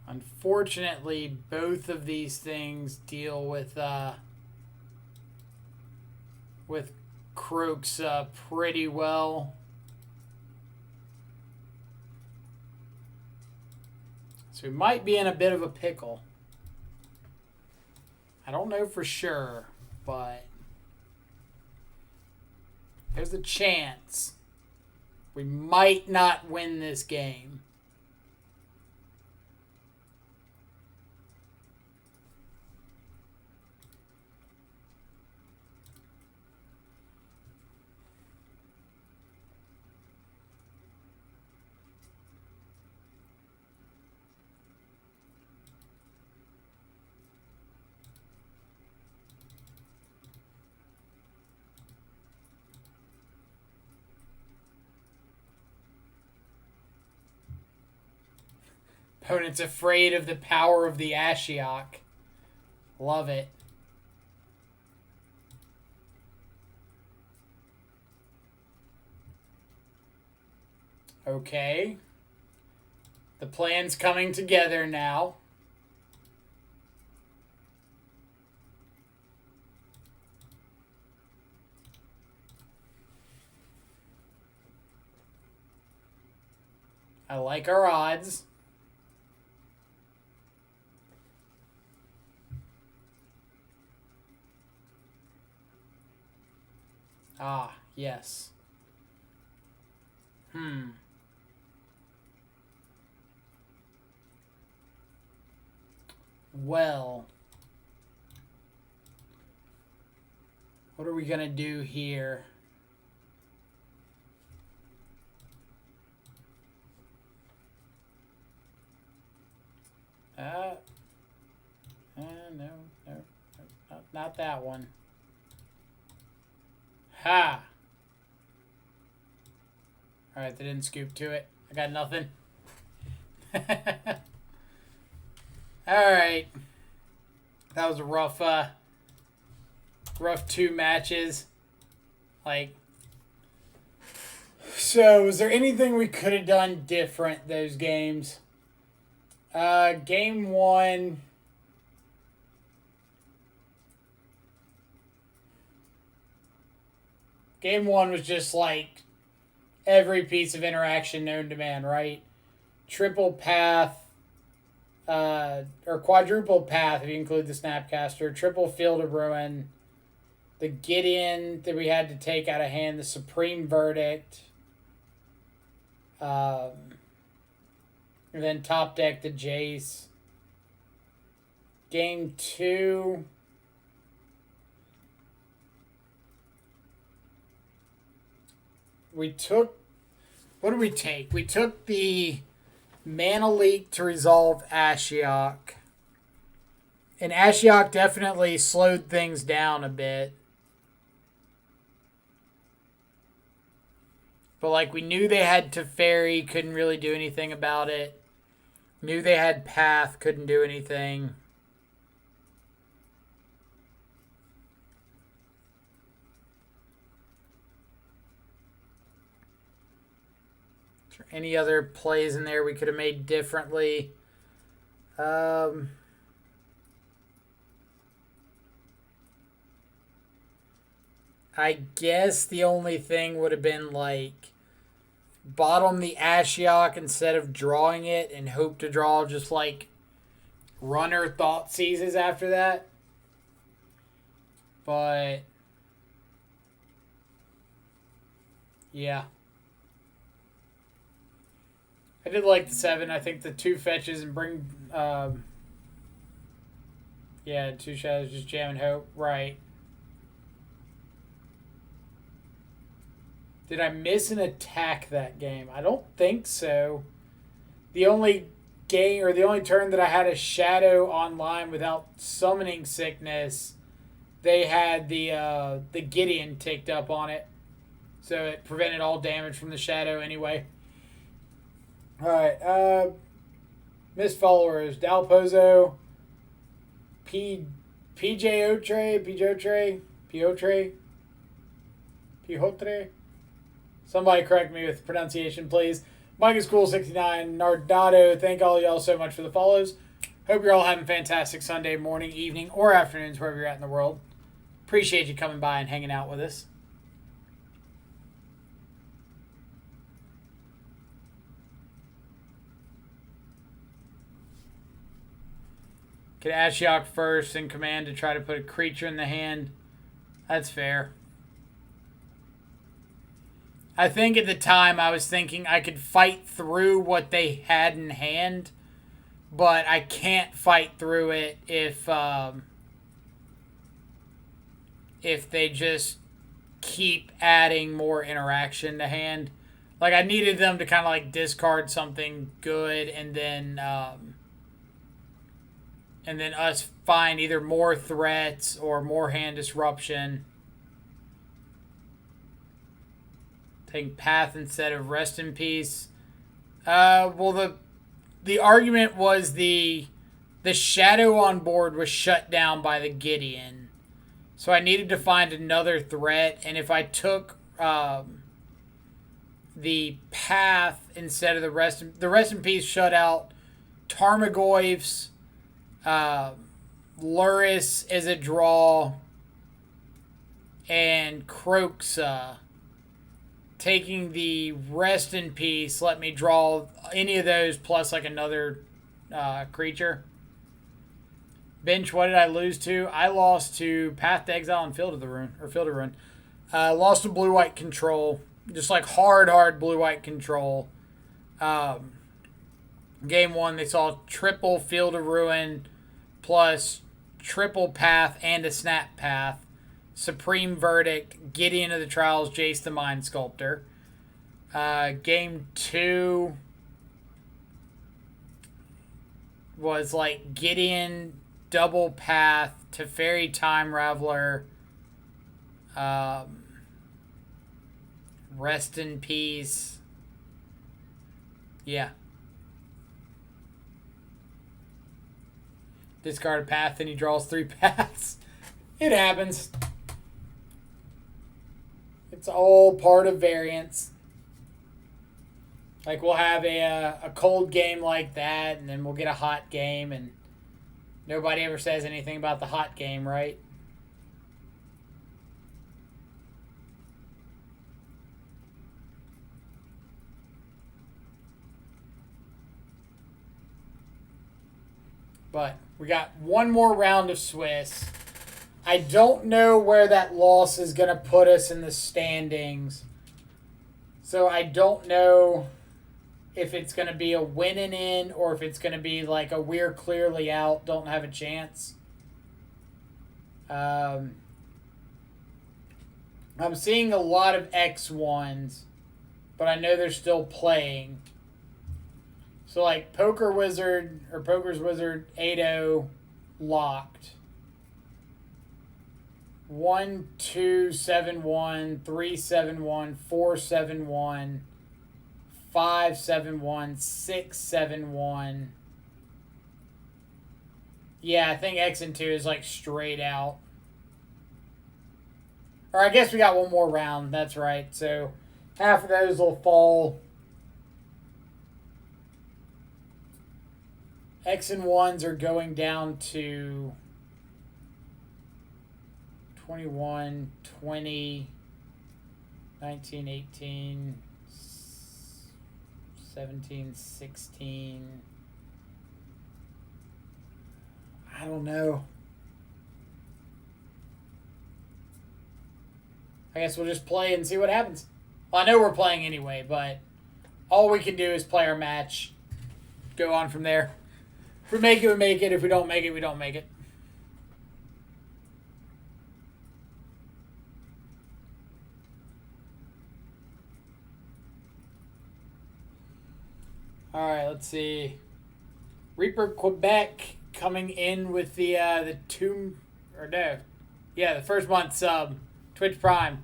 Unfortunately, both of these things deal with with Croaks pretty well. So we might be in a bit of a pickle. I don't know for sure, but there's a chance we might not win this game. Opponent's afraid of the power of the Ashiok. Love it. Okay. The plan's coming together now. I like our odds. Ah, yes. Well, what are we going to do here? No, not that one. Ha! Alright, they didn't scoop to it. I got nothing. Alright. That was a rough 2 matches. Like, so was there anything we could have done different those games? Game 1. Game 1 was just like every piece of interaction known to man, right? Triple path, or quadruple path if you include the Snapcaster, triple Field of Ruin, the Gideon that we had to take out of hand, the Supreme Verdict, and then top deck the Jace. Game 2... we took, what did we take? We took the Mana Leak to resolve Ashiok. And Ashiok definitely slowed things down a bit. But like we knew they had Teferi, couldn't really do anything about it. Knew they had Path, couldn't do anything. Any other plays in there we could have made differently? I guess the only thing would have been like bottom the Ashiok instead of drawing it and hope to draw just like runner Thought Seizes after that. But yeah. I did like the 7. I think the 2 fetches and bring... yeah, 2 shadows, just jam and hope. Right. Did I miss an attack that game? I don't think so. The only game, or the only turn that I had a shadow online without summoning sickness, they had the Gideon ticked up on it. So it prevented all damage from the shadow anyway. Alright, missed followers, Dalpozo, PJ Piotre. Somebody correct me with pronunciation, please. Mike is cool 69, Nardado. Thank all y'all so much for the follows. Hope you're all having a fantastic Sunday morning, evening, or afternoons, wherever you're at in the world. Appreciate you coming by and hanging out with us. Get Ashiok first in command to try to put a creature in the hand. That's fair. I think at the time I was thinking I could fight through what they had in hand, but I can't fight through it if they just keep adding more interaction to hand. Like, I needed them to kind of like discard something good and then us find either more threats or more hand disruption. Taking Path instead of Rest in Peace. Well, the argument was the Shadow on board was shut down by the Gideon. So I needed to find another threat, and if I took the Path instead of the Rest in Peace shut out Tarmogoyf's, Luris is a draw, and Kroxa. Taking the Rest in Peace let me draw any of those plus like another creature. Bench, what did I lose to? I lost to Path to Exile and Field of Ruin. Lost to Blue-White Control. Just like hard Blue-White Control. Game 1, they saw triple Field of Ruin plus triple Path and a Snap Path. Supreme Verdict, Gideon of the Trials, Jace the Mind Sculptor. Game 2 was like Gideon, double Path, Teferi Time Raveler, Rest in Peace. Yeah. Discard a Path and he draws 3 paths. It happens. It's all part of variance. Like, we'll have a cold game like that, and then we'll get a hot game, and nobody ever says anything about the hot game, right? But we got one more round of Swiss. I don't know where that loss is going to put us in the standings. So I don't know if it's going to be a win and in or if it's going to be like a we're clearly out, don't have a chance. I'm seeing a lot of X1s, but I know they're still playing. So like Poker's Wizard 8-0 locked. 1-2-7-1, 3-7-1, 4-7-1, 5-7-1, 6-7-1. Yeah, I think X and 2 is like straight out. Or I guess we got one more round. That's right. So half of those will fall. X and 1s are going down to 21, 20, 19, 18, 17, 16. I don't know. I guess we'll just play and see what happens. Well, I know we're playing anyway, but all we can do is play our match. Go on from there. If we make it, we make it. If we don't make it, we don't make it. All right, let's see. Reaper Quebec coming in with the first month sub, Twitch Prime.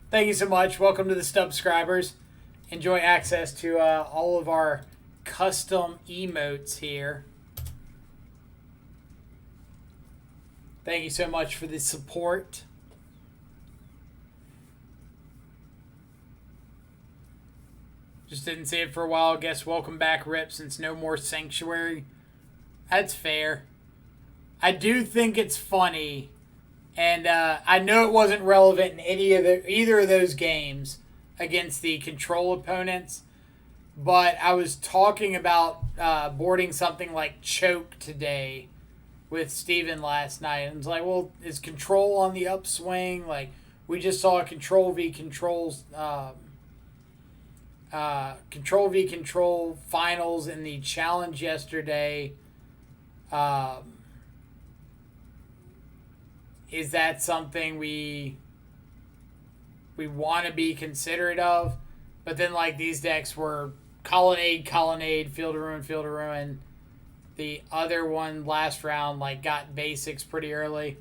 Thank you so much. Welcome to the subscribers. Enjoy access to all of our custom emotes here. Thank you so much for the support. Just didn't see it for a while. Guess welcome back, Rip, since no more Sanctuary. That's fair. I do think it's funny, And I know it wasn't relevant in either of those games against the control opponents, but I was talking about boarding something like Choke today with Steven last night. And it's like, well, is control on the upswing? Like, we just saw a control v control finals in the challenge yesterday. Is that something we want to be considerate of? But then, like, these decks were Colonnade, Field of Ruin. The other one last round, like, got basics pretty early.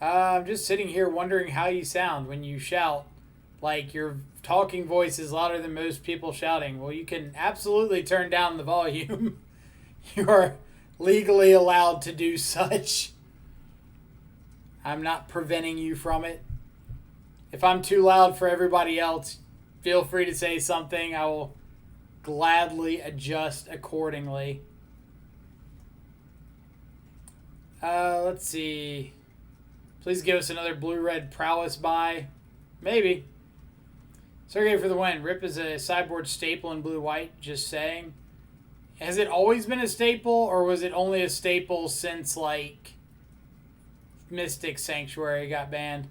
I'm just sitting here wondering how you sound when you shout. Like, your talking voice is louder than most people shouting. Well, you can absolutely turn down the volume. You are legally allowed to do such. I'm not preventing you from it. If I'm too loud for everybody else, feel free to say something. I will gladly adjust accordingly. Let's see. Please give us another blue-red prowess buy. Maybe. Sergey for the win. Rip is a sideboard staple in blue-white, just saying. Has it always been a staple, or was it only a staple since, like, Mystic Sanctuary got banned?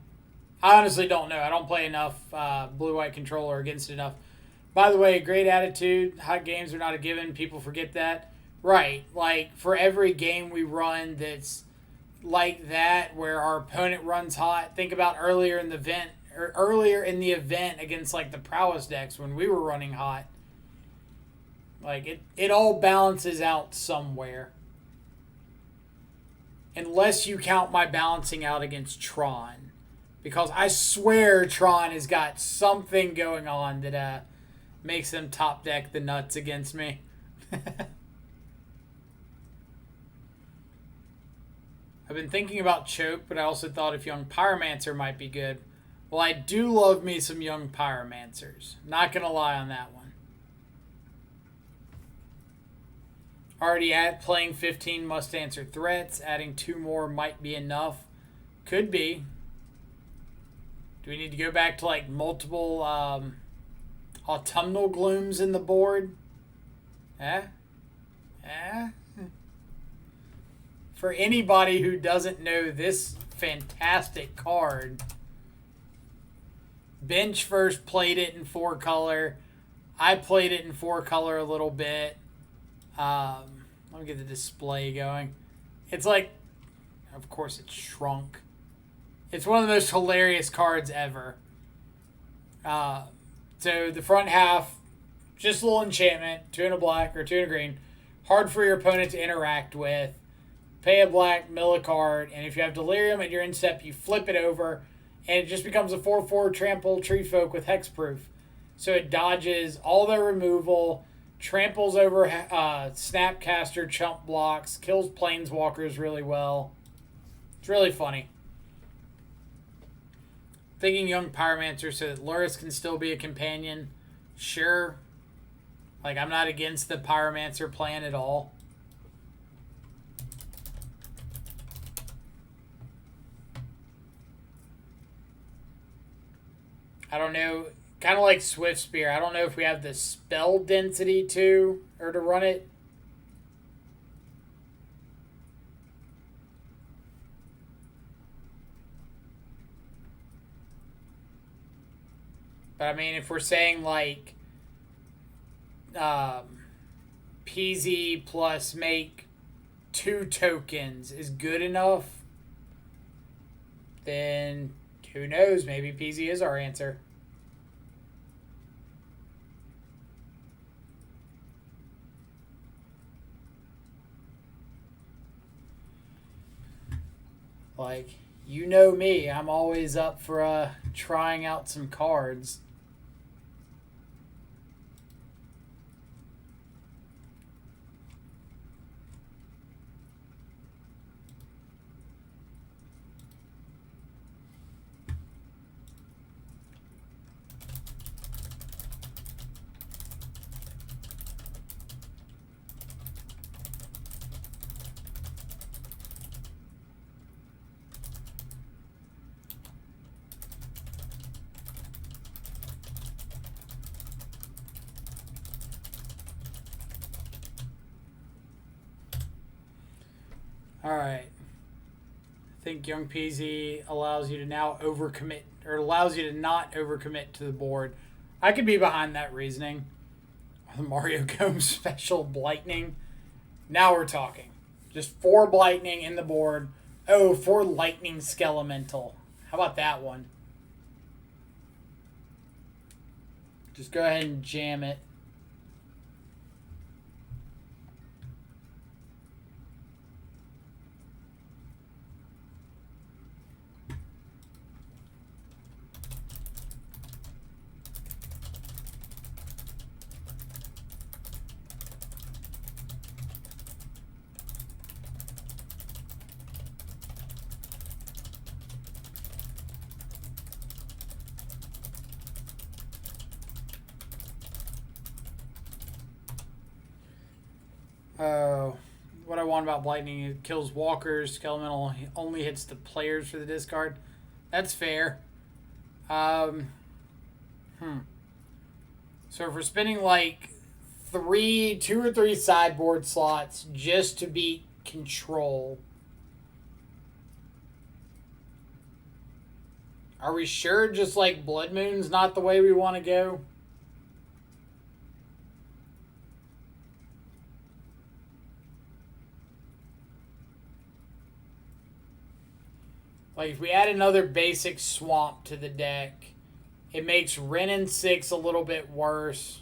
I honestly don't know. I don't play enough blue-white controller against it enough. By the way, great attitude. Hot games are not a given. People forget that. Right. Like, for every game we run that's like that, where our opponent runs hot, think about earlier in the event against, like, the Prowess decks when we were running hot. Like, it all balances out somewhere. Unless you count my balancing out against Tron. Because I swear Tron has got something going on that makes them top deck the nuts against me. I've been thinking about Choke, but I also thought if Young Pyromancer might be good. Well, I do love me some Young Pyromancers. Not going to lie on that one. Already playing 15 must answer threats. Adding 2 more might be enough. Could be. Do we need to go back to, like, multiple autumnal glooms in the board? For anybody who doesn't know this fantastic card, Bench first played it in 4-color. I played it in 4-color a little bit. Let me get the display going. It's like, of course it's shrunk. It's one of the most hilarious cards ever. So the front half, just a little enchantment, 2 and a black or 2 and a green. Hard for your opponent to interact with. Pay a black, mill a card, and if you have Delirium at your end step, you flip it over, and it just becomes a 4/4 trample tree folk with hexproof. So it dodges all their removal, tramples over Snapcaster chump blocks, kills planeswalkers really well. It's really funny. Thinking Young Pyromancer so that Luris can still be a companion. Sure. Like, I'm not against the Pyromancer plan at all. I don't know. Kind of like Swift Spear. I don't know if we have the spell density to run it. But I mean, if we're saying like PZ plus make 2 tokens is good enough, then who knows? Maybe PZ is our answer. Like, you know me. I'm always up for trying out some cards. Alright. I think Young Peasy allows you to now overcommit, or allows you to not overcommit to the board. I could be behind that reasoning. The Mario Gomes special Blightning. Now we're talking. Just 4 Blightning in the board. Oh, 4 Lightning Skelemental. How about that one? Just go ahead and jam it. What I want about Blightning, it kills walkers. Skelemental only hits the players for the discard. That's fair. So if we're spending like 2 or 3 sideboard slots just to beat Control, are we sure just like Blood Moon's not the way we want to go? Like, if we add another basic swamp to the deck, it makes Wrenn and 6 a little bit worse.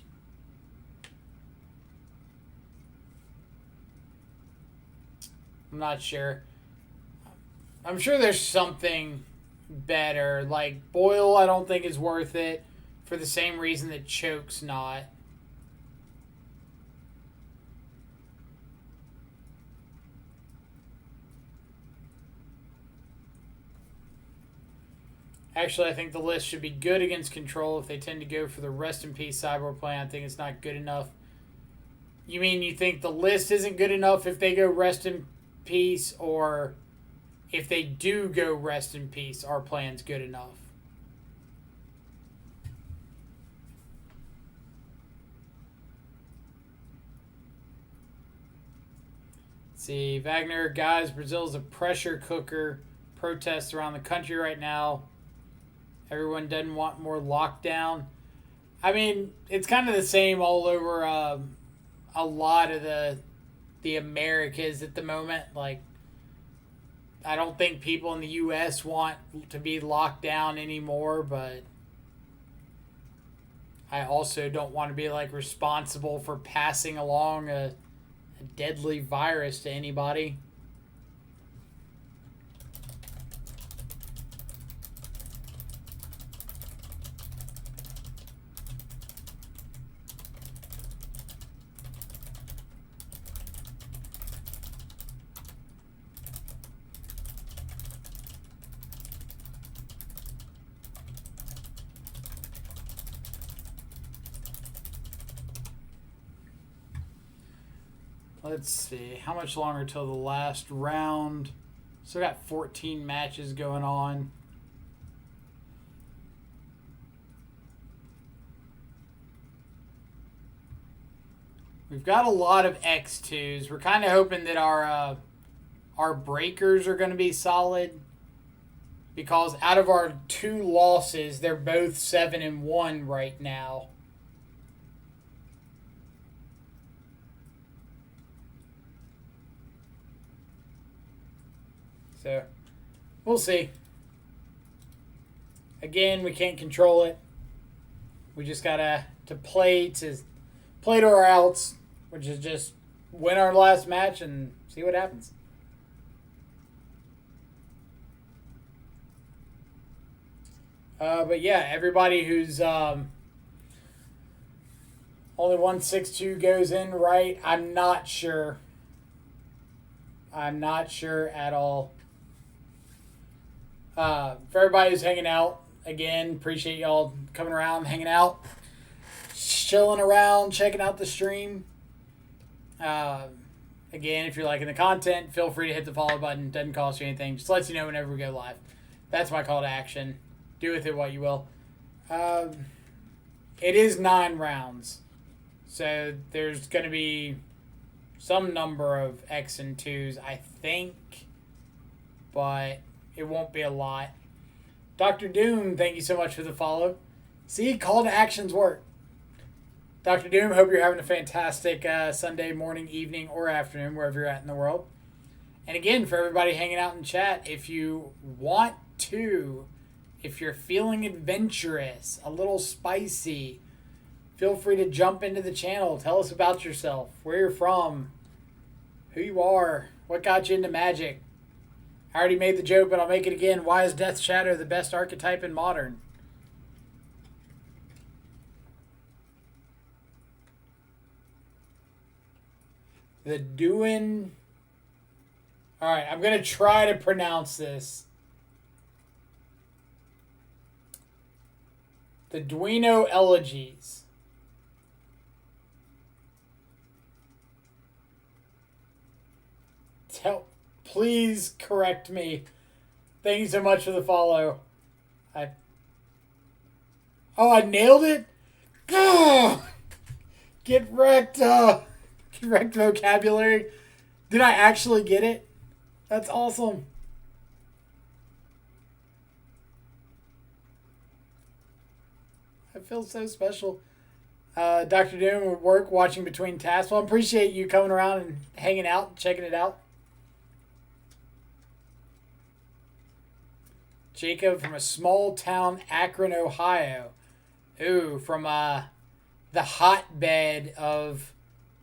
I'm not sure. I'm sure there's something better. Like, Boil, I don't think is worth it for the same reason that Choke's not. Actually, I think the list should be good against Control if they tend to go for the Rest in Peace sideboard play. I think it's not good enough. You mean you think the list isn't good enough if they go Rest in Peace, or if they do go Rest in Peace, our plan's good enough? Let's see, Wagner, guys, Brazil's a pressure cooker. Protests around the country right now. Everyone doesn't want more lockdown. I mean, it's kind of the same all over a lot of the Americas at the moment. Like, I don't think people in the U.S. want to be locked down anymore, but I also don't want to be, like, responsible for passing along a deadly virus to anybody. Let's see. How much longer till the last round? Still got 14 matches going on. We've got a lot of X2s. We're kind of hoping that our breakers are going to be solid, because out of our 2 losses, they're both 7-1 right now. So, we'll see. Again, we can't control it. We just gotta play to our outs, which is just win our last match and see what happens. But yeah, everybody who's only 162 goes in right. I'm not sure. I'm not sure at all. For everybody who's hanging out, again, appreciate y'all coming around, hanging out, chilling around, checking out the stream. Again, if you're liking the content, feel free to hit the follow button. Doesn't cost you anything. Just lets you know whenever we go live. That's my call to action. Do with it what you will. It is 9 rounds. So there's going to be some number of X and 2s, I think. But it won't be a lot. Dr. Doom, thank you so much for the follow. See, call to actions work. Dr. Doom, hope you're having a fantastic Sunday morning, evening, or afternoon, wherever you're at in the world. And again, for everybody hanging out in chat, if you want to, if you're feeling adventurous, a little spicy, feel free to jump into the channel. Tell us about yourself, where you're from, who you are, what got you into magic. I already made the joke, but I'll make it again. Why is Death Shadow the best archetype in Modern? The Duin... Alright, I'm going to try to pronounce this. The Duino Elegies. Please correct me. Thank you so much for the follow. I nailed it? Oh, get wrecked. Get wrecked vocabulary. Did I actually get it? That's awesome. I feel so special. Dr. Doom at work, watching between tasks. Well, I appreciate you coming around and hanging out and checking it out. Jacob from a small town, Akron, Ohio. Ooh, from the hotbed of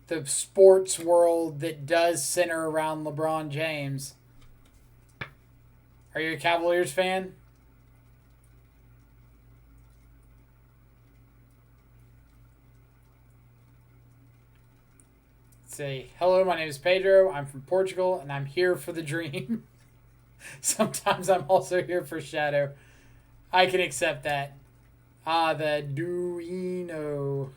the sports world that does center around LeBron James. Are you a Cavaliers fan? Let's see. Hello, my name is Pedro. I'm from Portugal, and I'm here for the dream. Sometimes I'm also here for Shadow. I can accept that. The Duino.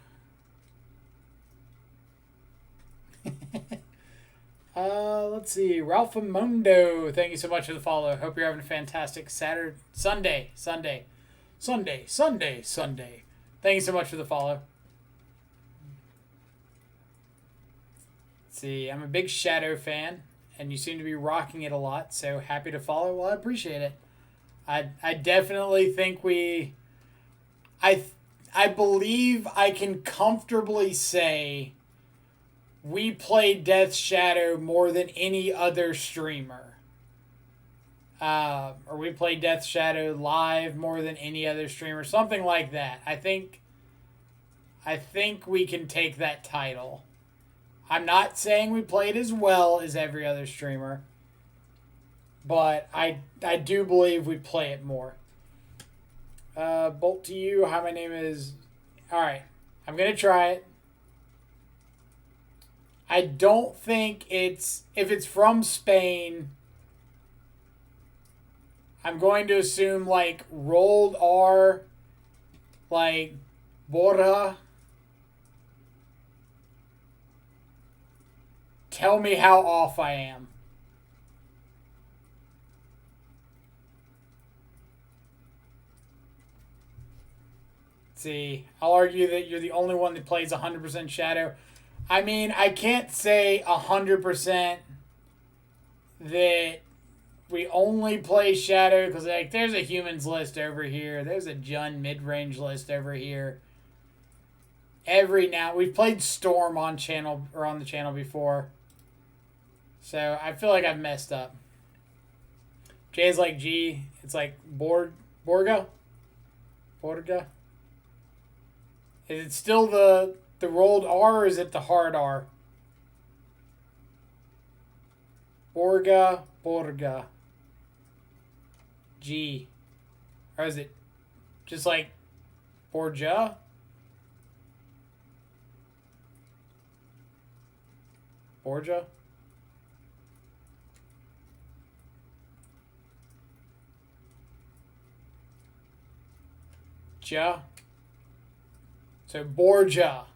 Let's see. Ralph Amundo, thank you so much for the follow. Hope you're having a fantastic Sunday. Thank you so much for the follow. Let's see. I'm a big Shadow fan, and you seem to be rocking it a lot, so happy to follow. Well, I appreciate it. I definitely think I believe I can comfortably say we play Death Shadow more than any other streamer. Or we play Death Shadow live more than any other streamer. Something like that. I think we can take that title. I'm not saying we play it as well as every other streamer, but I do believe we play it more. Bolt to you. Hi, my name is... Alright, I'm going to try it. I don't think it's... If it's from Spain, I'm going to assume, like, rolled R, like, Borja. Tell me how off I am. Let's see. I'll argue that you're the only one that plays 100% Shadow. I mean, I can't say 100% that we only play Shadow because, like, there's a humans list over here. There's a Jund mid-range list over here. We've played Storm on the channel before. So I feel like I've messed up. J is like G. It's like Borga. Is it still the rolled R, or is it the hard R? Borga. G. Or is it just like Borja? Borja? Ja. So Borja.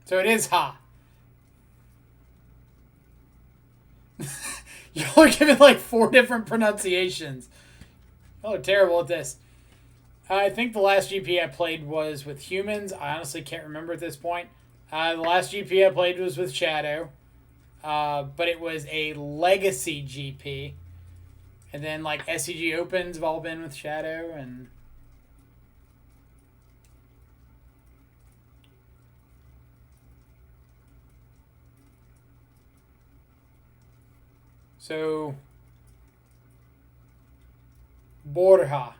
So it is Ha. Y'all are giving like 4 different pronunciations. Oh, terrible at this. I think the last GP I played was with humans. I honestly can't remember at this point. The last GP I played was with Shadow. But it was a legacy GP. And then, like, SCG Opens have all been with Shadow. And so, Borja.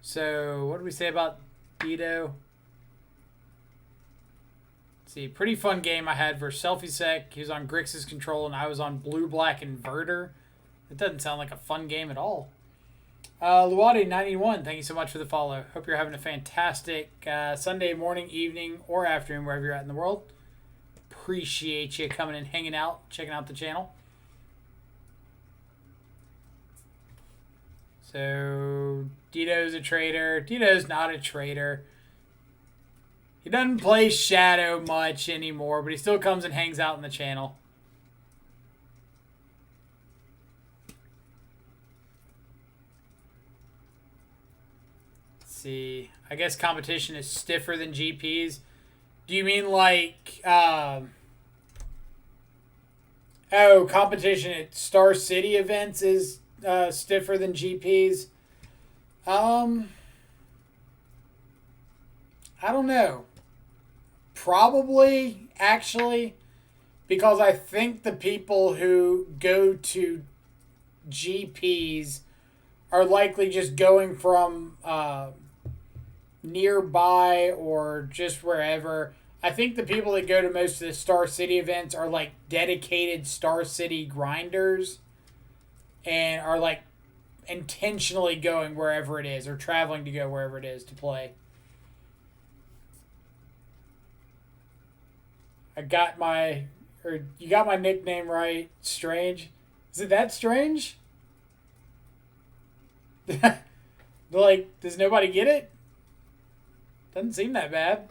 So, what did we say about Dito? Let's see, pretty fun game I had for Selfie Sec. He was on Grixis Control, and I was on Blue-Black Inverter. It doesn't sound like a fun game at all. Luwadi91, thank you so much for the follow. Hope you're having a fantastic Sunday morning, evening, or afternoon, wherever you're at in the world. Appreciate you coming and hanging out, checking out the channel. So, Dito's a traitor. Dito's not a traitor. He doesn't play Shadow much anymore, but he still comes and hangs out in the channel. Let's see. I guess competition is stiffer than GPs. Do you mean like... competition at Star City events is... stiffer than GPs. I don't know. Probably, actually, because I think the people who go to GPs are likely just going from nearby or just wherever. I think the people that go to most of the Star City events are like dedicated Star City grinders. And are like intentionally going wherever it is or traveling to go wherever it is to play. You got my nickname right, Strange. Is it that strange? Like, does nobody get it? Doesn't seem that bad.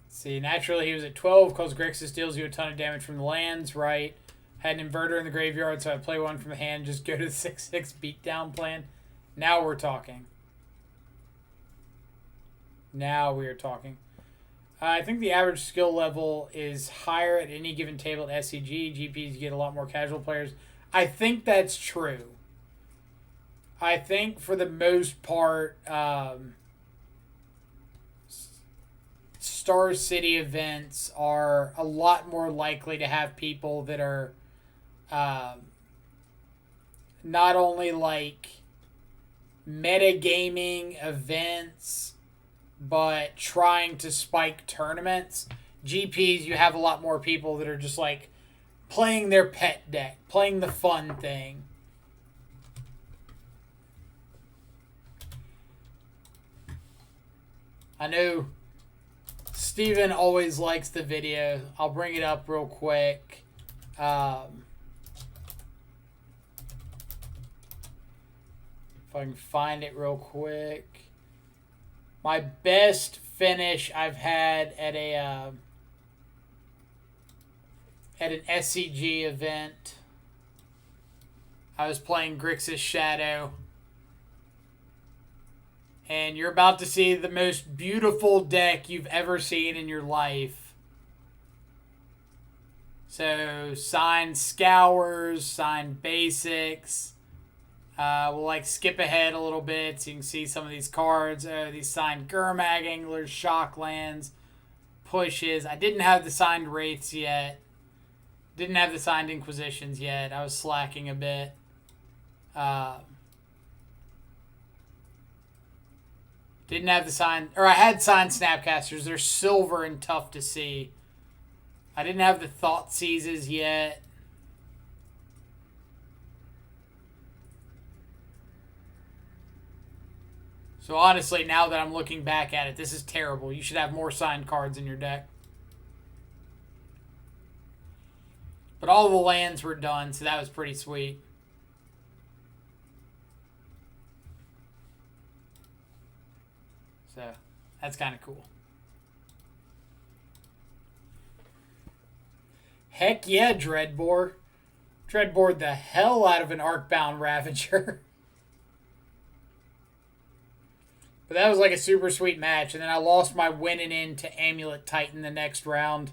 See, naturally he was at 12 because Grixis deals you a ton of damage from the lands, right? Had an inverter in the graveyard, so I play one from the hand, just go to the 6/6 beatdown plan. Now we're talking. Now we are talking. I think the average skill level is higher at any given table at SCG. GPs get a lot more casual players. I think that's true. I think for the most part... Star City events are a lot more likely to have people that are not only like metagaming events, but trying to spike tournaments. GPs, you have a lot more people that are just like playing their pet deck, playing the fun thing. I know Steven always likes the video. I'll bring it up real quick. If I can find it real quick. My best finish I've had at an SCG event. I was playing Grixis Shadow. And you're about to see the most beautiful deck you've ever seen in your life. So, signed Scours, signed Basics. We'll like skip ahead a little bit so you can see some of these cards. These signed Gurmag Anglers, Shocklands, Pushes. I didn't have the signed Wraiths yet. Didn't have the signed Inquisitions yet. I was slacking a bit. Didn't have the signed... Or I had signed Snapcasters. They're silver and tough to see. I didn't have the Thoughtseizes yet. So honestly, now that I'm looking back at it, this is terrible. You should have more signed cards in your deck. But all the lands were done, so that was pretty sweet. So that's kind of cool. Heck yeah, Dreadbore. Dreadbored the hell out of an Arcbound Ravager. But that was like a super sweet match. And then I lost my winning in to Amulet Titan the next round.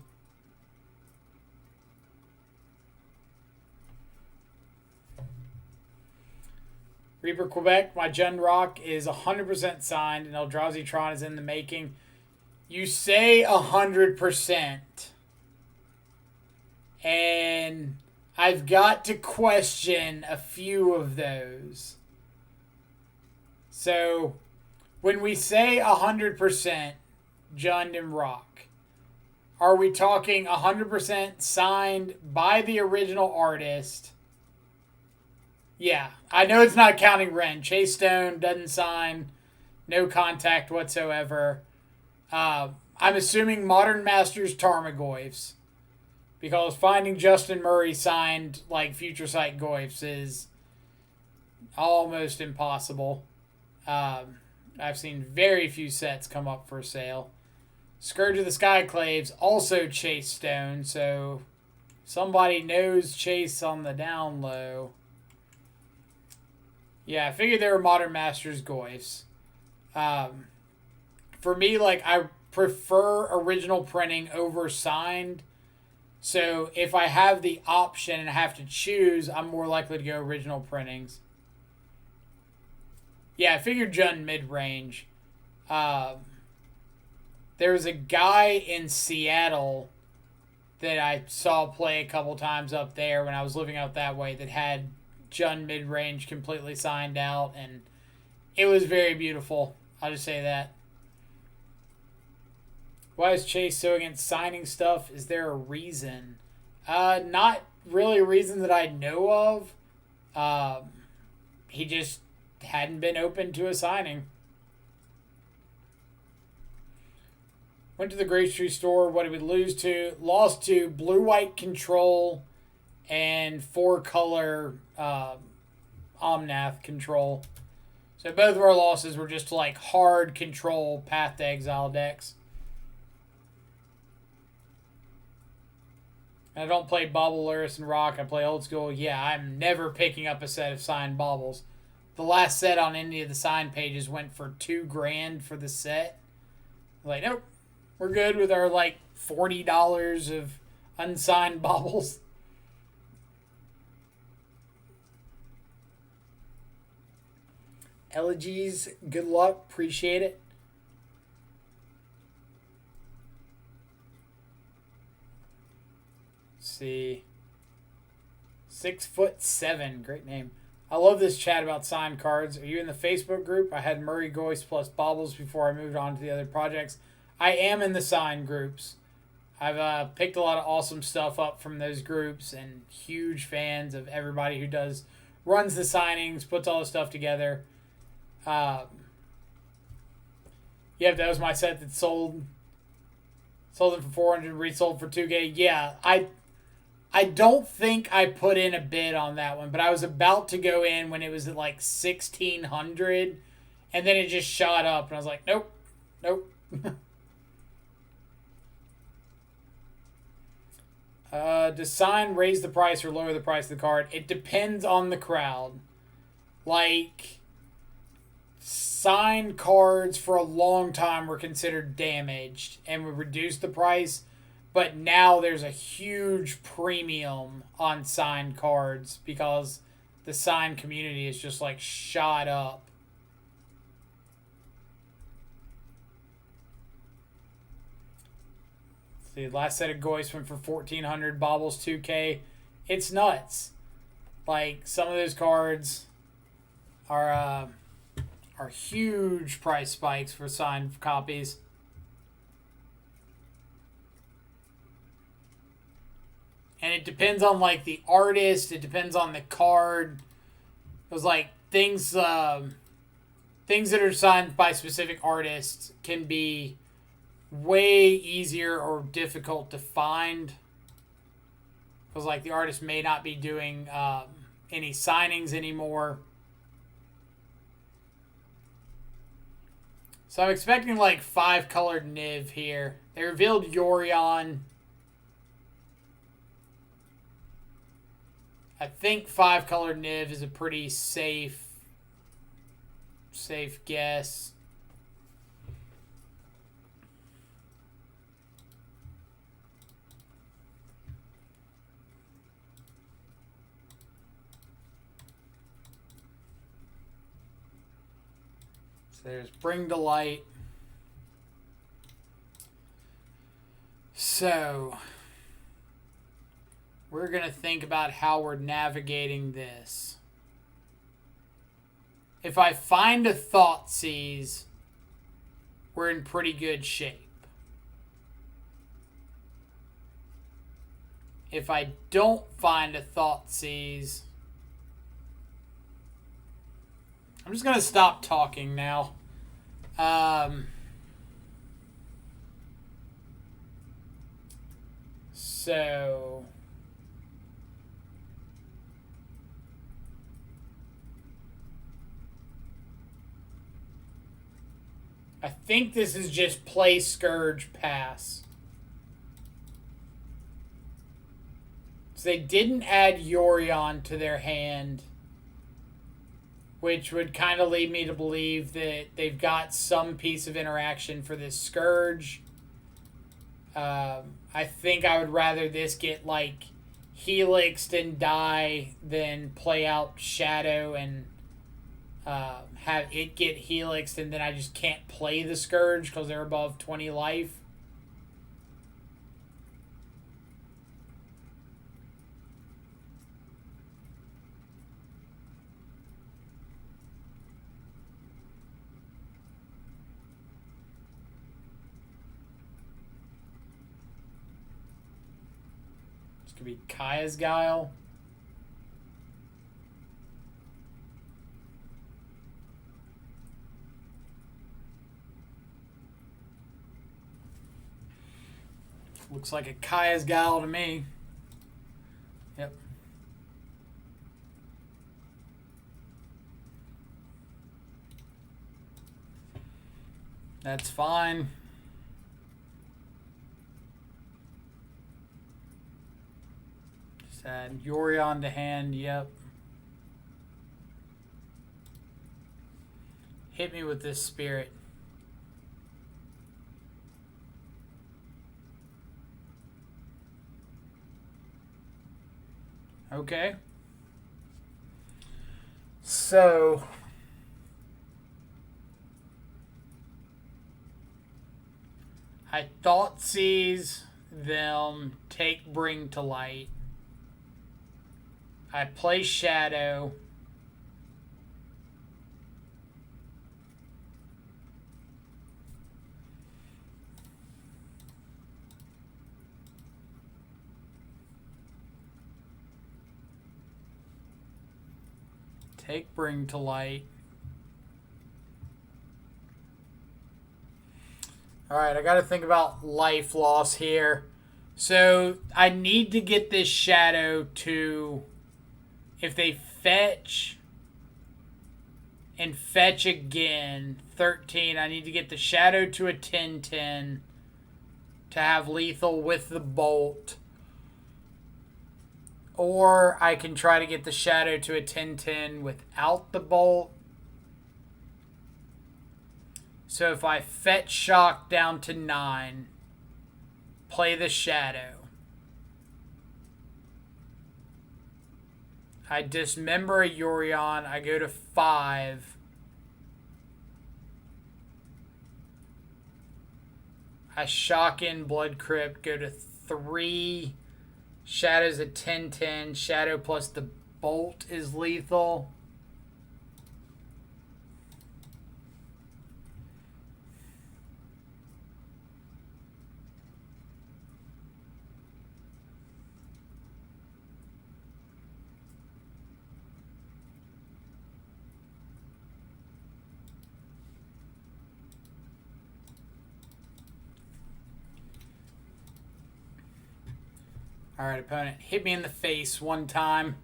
Reaper Quebec, my Jund Rock is 100% signed, and Eldrazi Tron is in the making. You say 100%. And I've got to question a few of those. So, when we say 100% Jund and Rock, are we talking 100% signed by the original artist? Yeah, I know it's not counting Ren. Chase Stone doesn't sign, no contact whatsoever. I'm assuming Modern Masters Tarmogoyfs, because finding Justin Murray signed like Future Sight Goyfs is almost impossible. I've seen very few sets come up for sale. Scourge of the Skyclaves, also Chase Stone, so somebody knows Chase on the down low. Yeah, I figured they were Modern Masters Goyfs. For me, like, I prefer original printing over signed. So if I have the option and I have to choose, I'm more likely to go original printings. Yeah, I figured Jund mid-range. There was a guy in Seattle that I saw play a couple times up there when I was living out that way that had Jund mid-range completely signed out, and it was very beautiful. I'll just say that. Why is Chase so against signing stuff? Is there a reason? Not really a reason that I know of. He just hadn't been open to a signing. Went to the grocery store. What did we lose to? Lost to Blue-White Control and 4-color Omnath Control. So both of our losses were just like hard control Path to Exile decks. I don't play Bauble, Luris, and Rock. I play old school. Yeah, I'm never picking up a set of signed Baubles. The last set on any of the signed pages went for $2,000 for the set. Like, nope. We're good with our, like, $40 of unsigned Baubles. Elegies, good luck. Appreciate it. See, 6'7", great name. I love this chat about signed cards. Are you in the Facebook group? I had Murray Goyce plus Baubles before I moved on to the other projects. I am in the signed groups. I've picked a lot of awesome stuff up from those groups, and huge fans of everybody who runs the signings, puts all the stuff together. Yeah, that was my set that sold them for 400, resold for $2,000. Yeah, I don't think I put in a bid on that one, but I was about to go in when it was at like 1,600, and then it just shot up, and I was like, nope. Does sign raise the price or lower the price of the card? It depends on the crowd. Like, signed cards for a long time were considered damaged and would reduce the price. But now there's a huge premium on signed cards because the signed community is just like shot up. Let's see, last set of Goyce went for 1,400, Baubles $2,000. It's nuts. Like, some of those cards are huge price spikes for signed copies. And it depends on, like, the artist. It depends on the card. It was like things that are signed by specific artists can be way easier or difficult to find. Because, like, the artist may not be doing any signings anymore. So I'm expecting like 5-colored Niv here. They revealed Yorion. I think 5-colored Niv is a pretty safe guess. So there's Bring to Light. So we're going to think about how we're navigating this. If I find a Thoughtseize, we're in pretty good shape. If I don't find a Thoughtseize, I'm just going to stop talking now. So I think this is just play Scourge, pass. So they didn't add Yorion to their hand, which would kind of lead me to believe that they've got some piece of interaction for this Scourge. I think I would rather this get like helixed and die than play out Shadow and have it get helixed and then I just can't play the Scourge because they're above 20 life. This could be Kaya's Guile. Looks like a Kaya's Guile to me. Yep. That's fine. Just add Yorion to hand, yep. Hit me with this spirit. Okay. So I Thoughtseize them, take Bring to Light. I play Shadow. Take Bring to Light. Alright, I gotta think about life loss here. So, I need to get this Shadow to... If they fetch... And fetch again, 13, I need to get the Shadow to a 10-10 to have lethal with the Bolt. Or I can try to get the Shadow to a 10-10 without the Bolt. So if I fetch Shock down to 9, play the Shadow. I dismember a Yorion, I go to 5. I Shock in Blood Crypt, go to 3. Shadow's a 10-10. Shadow plus the Bolt is lethal. Alright, opponent, hit me in the face one time.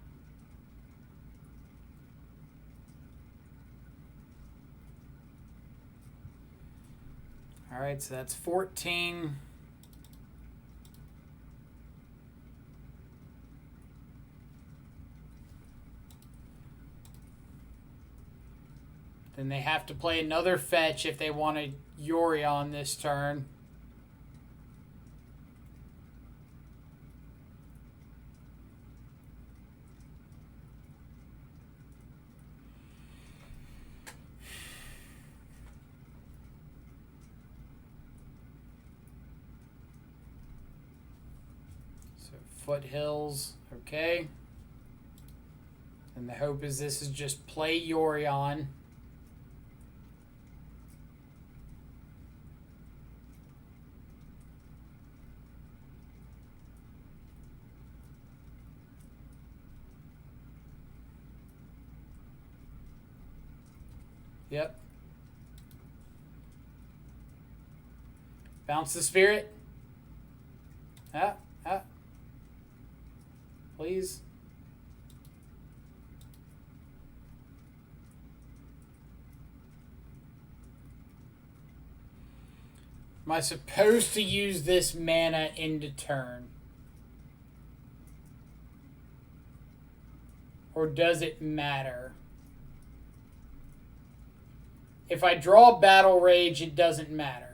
Alright, so that's 14. Then they have to play another fetch if they want a Yori on this turn. So Foothills, okay. And the hope is this is just play Yori on. Yep. Bounce the spirit. Please. Am I supposed to use this mana into turn? Or does it matter? If I draw Battle Rage, it doesn't matter.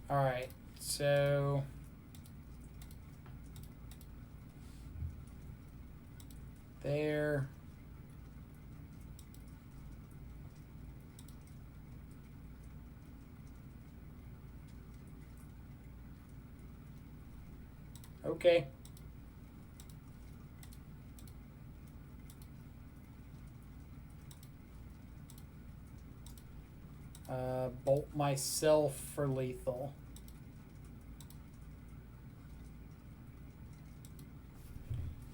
Alright, so... there... okay. Bolt myself for lethal.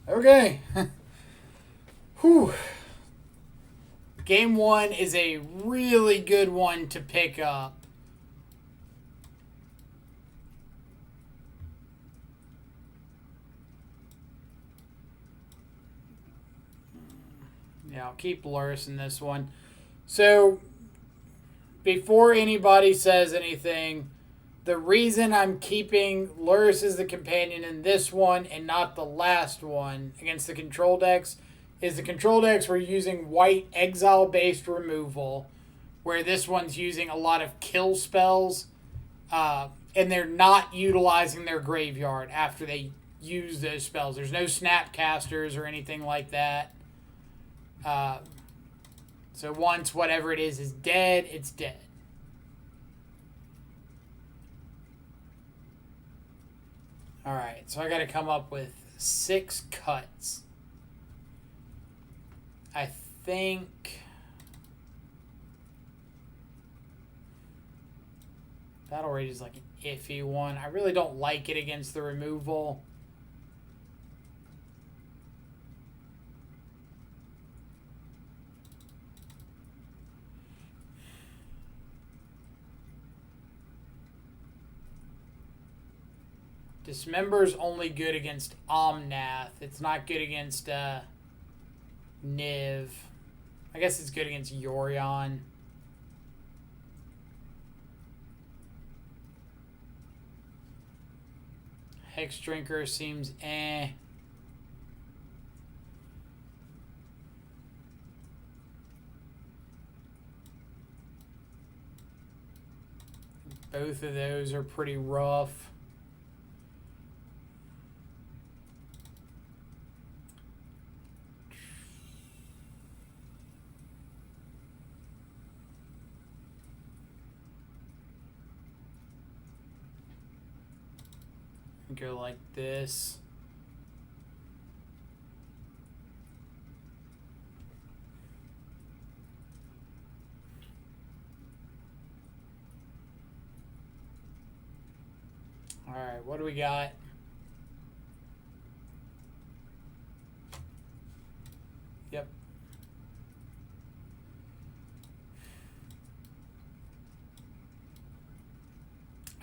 Okay. Whew. Game 1 is a really good one to pick up. Yeah, I'll keep Lurrus in this one. So, before anybody says anything, the reason I'm keeping Lurrus as the companion in this one and not the last one against the control decks is the control decks were using white exile-based removal, where this one's using a lot of kill spells, and they're not utilizing their graveyard after they use those spells. There's no snapcasters or anything like that. So once whatever it is dead, it's dead. Alright, so I got to come up with 6 cuts. I think... Battle Rage is like an iffy one. I really don't like it against the removal. Dismember's only good against Omnath. It's not good against Niv. I guess it's good against Yorion. Hex Drinker seems eh. Both of those are pretty rough. Go like this. All right, what do we got? Yep.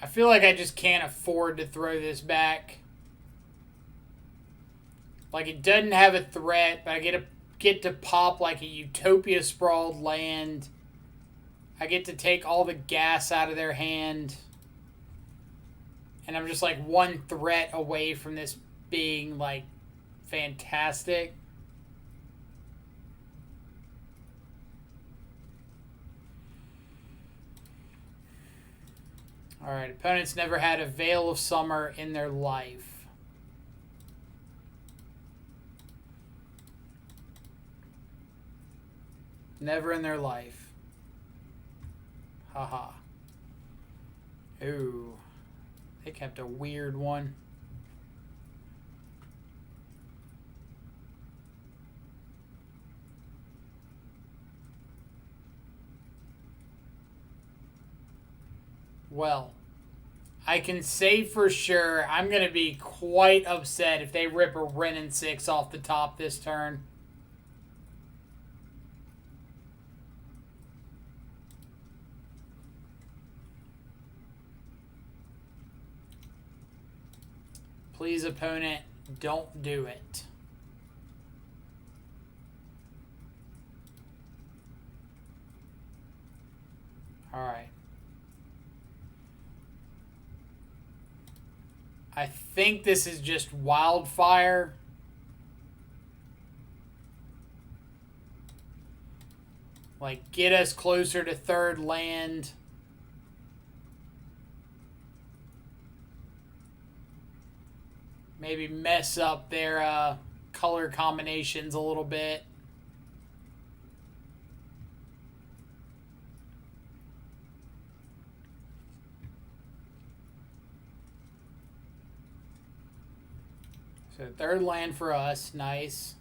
I feel like I just can't afford to throw this back. Like, it doesn't have a threat, but I get to pop like a Utopia Sprawled land. I get to take all the gas out of their hand. And I'm just like one threat away from this being like fantastic. Alright, opponents never had a Veil of Summer in their life. Never in their life. Haha. Ooh. They kept a weird one. Well, I can say for sure I'm going to be quite upset if they rip a Wrenn and 6 off the top this turn. Please, opponent, don't do it. Alright. I think this is just Wildfire. Like, get us closer to third land. Maybe mess up their color combinations a little bit. So third land for us. Nice.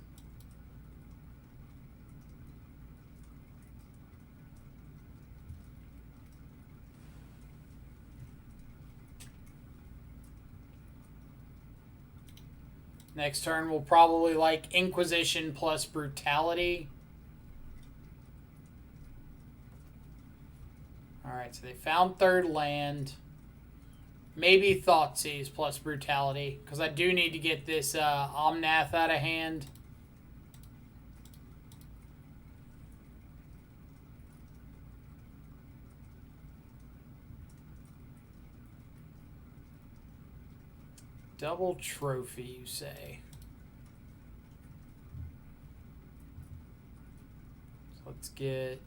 Next turn, we'll probably like Inquisition plus Brutality. Alright, so they found third land. Maybe Thoughtseize plus Brutality, because I do need to get this Omnath out of hand. Double trophy, you say? So let's get...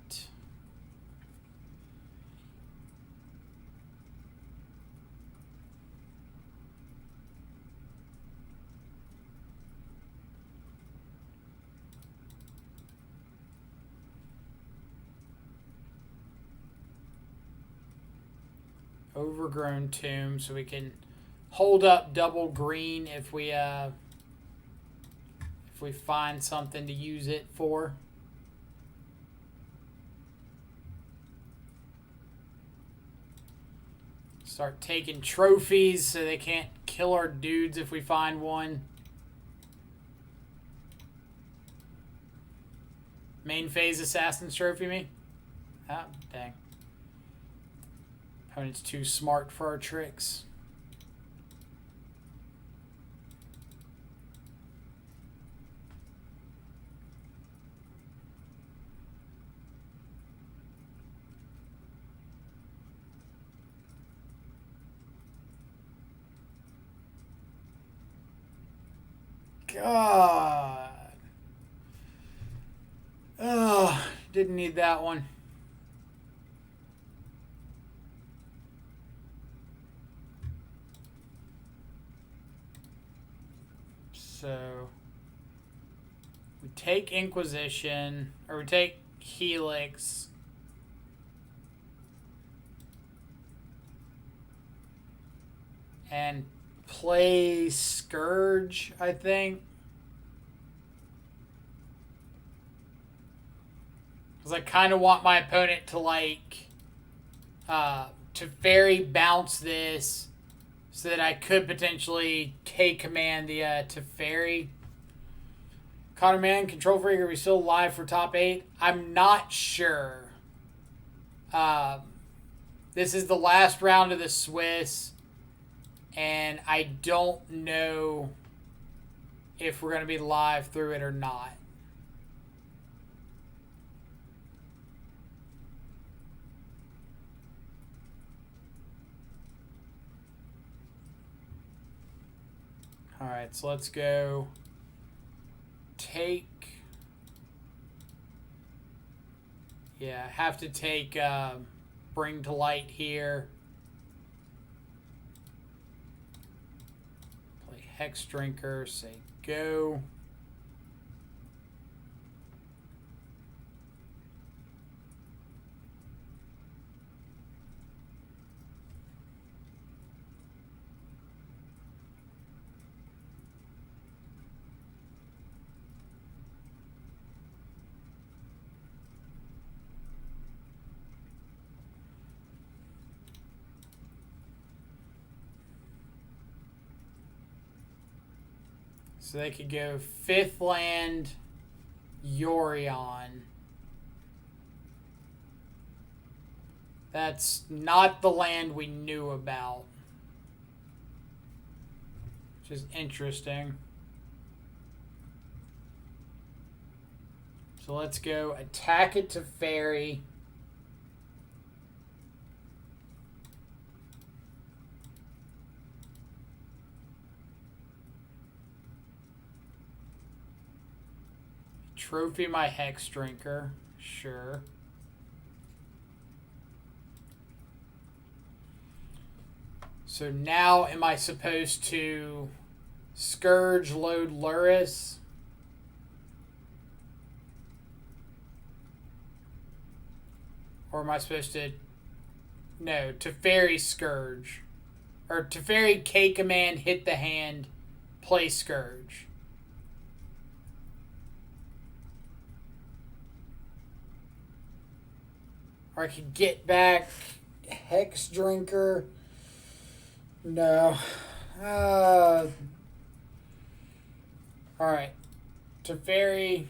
Overgrown Tomb, so we can hold up double green if we find something to use it for. Start taking trophies so they can't kill our dudes if we find one. Main phase Assassin's Trophy me? Ah, dang. Opponent's too smart for our tricks. God. Oh, didn't need that one. So we take Inquisition, or we take Helix. And play Scourge, I think. Because I kind of want my opponent to, like, to fairy bounce this so that I could potentially take command the Teferi. Connor Man, Control Freak, are we still live for top 8? I'm not sure. This is the last round of the Swiss. And I don't know if we're going to be live through it or not. Alright, so let's go take... Yeah, have to take Bring to Light here. Play Hex Drinker, say go. So they could go 5th land, Yorion. That's not the land we knew about. Which is interesting. So let's go attack it to Fairy. Trophy my Hex Drinker. Sure. So now am I supposed to Scourge, load Luris? Or am I supposed to... No, Teferi Scourge. Or Teferi K command, hit the hand, play Scourge. Or I could get back Hex Drinker. No. Alright. Teferi.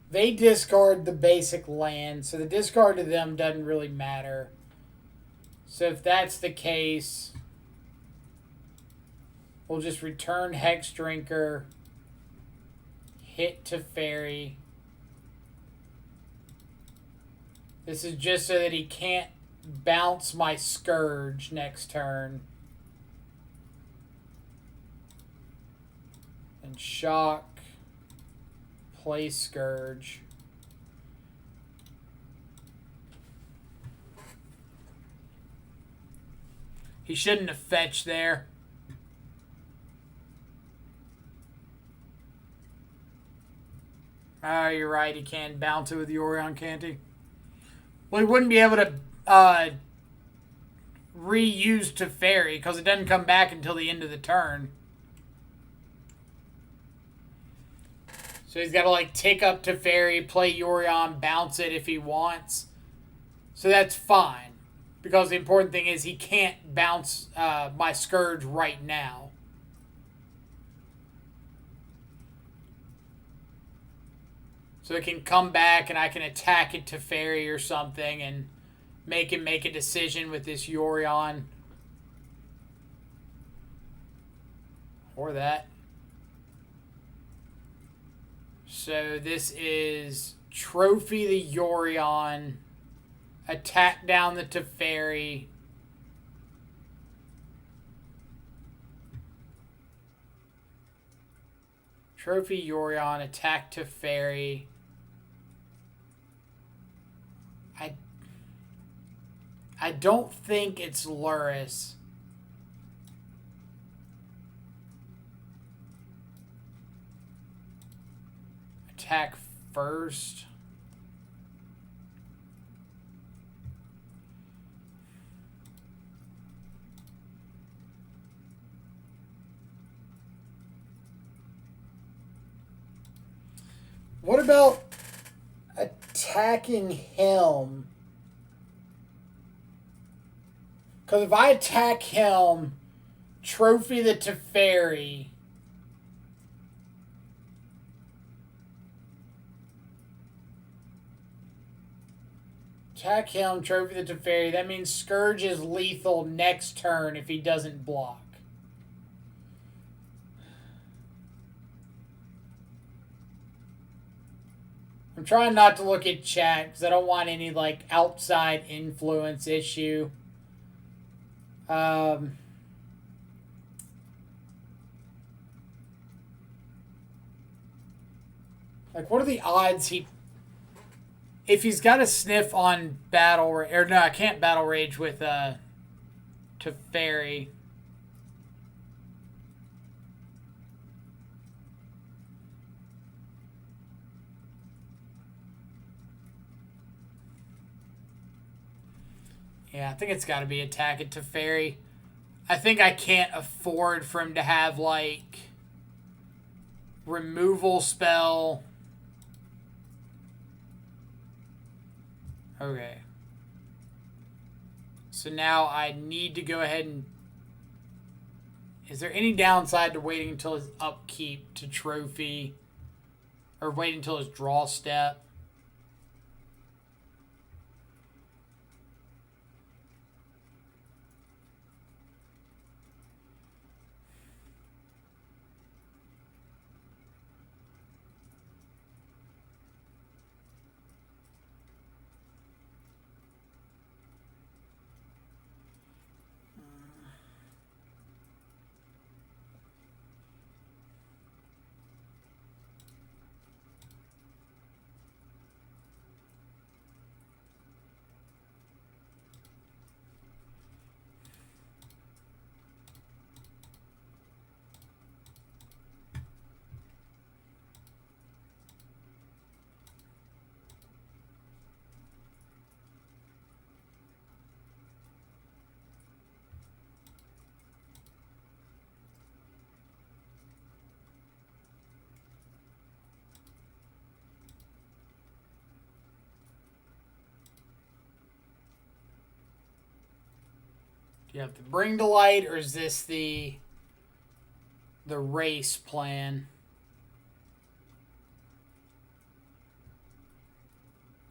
They discard the basic land, so the discard to them doesn't really matter. So if that's the case, we'll just return Hex Drinker, hit Teferi. This is just so that he can't bounce my Scourge next turn. And shock. Play Scourge. He shouldn't have fetched there. Oh, you're right. He can bounce it with the Orion, can't he? Well, he wouldn't be able to reuse Teferi because it doesn't come back until the end of the turn. So he's got to like tick up Teferi, play Yorion, bounce it if he wants. So that's fine. Because the important thing is he can't bounce my Scourge right now. So it can come back and I can attack it to Teferi or something and make him make a decision with this Yorion. Or that. So this is Trophy the Yorion, attack down the Teferi. Trophy Yorion, attack Teferi. I don't think it's Luris. Attack first. What about attacking him? Because if I attack him, Trophy the Teferi. Attack him, Trophy the Teferi. That means Scourge is lethal next turn if he doesn't block. I'm trying not to look at chat because I don't want any like outside influence issue. Like, what are the odds if he's got a sniff on I can't battle rage with Teferi. Yeah, I think it's got to be attack at Teferi. I think I can't afford for him to have, like, removal spell. Okay. So now I need to go ahead and... Is there any downside to waiting until his upkeep to trophy? Or waiting until his draw step? Do you have to bring to light, or is this the race plan?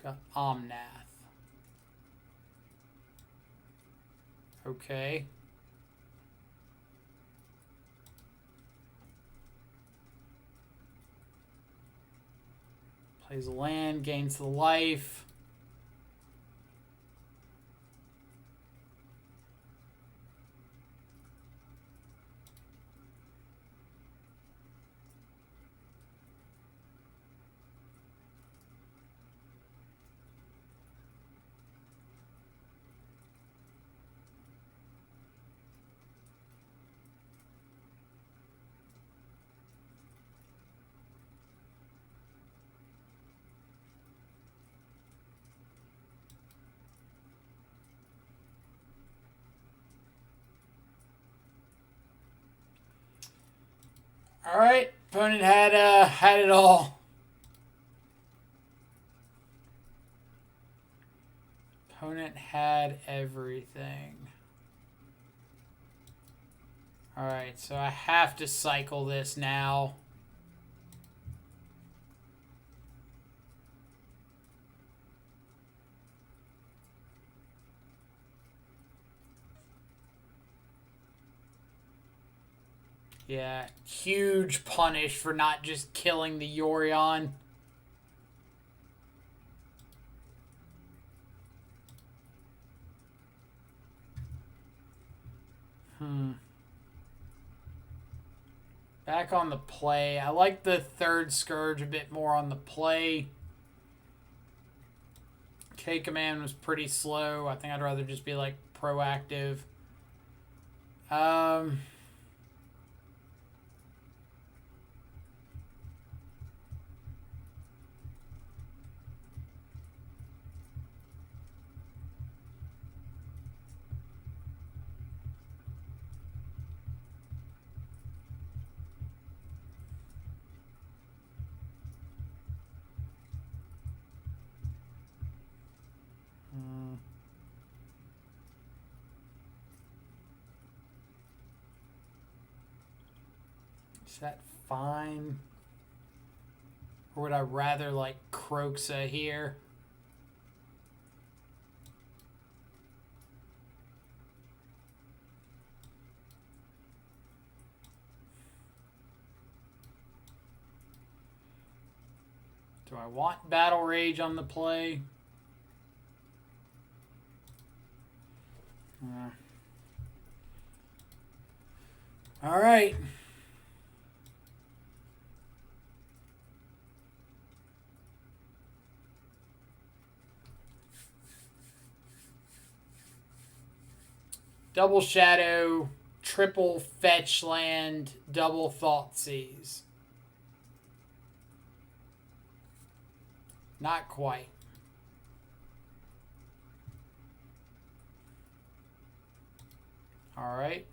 Got Omnath. Okay. Plays a land, gains the life. All right, opponent had it all. Opponent had everything. All right, so I have to cycle this now. Yeah, huge punish for not just killing the Yorion. Back on the play. I like the third Scourge a bit more on the play. K-Command was pretty slow. I think I'd rather just be, like, proactive. Is that fine? Or would I rather like Croxa here? Do I want Battle Rage on the play? All right. Double Shadow, triple fetch land, double Thoughtseize. Not quite. All right.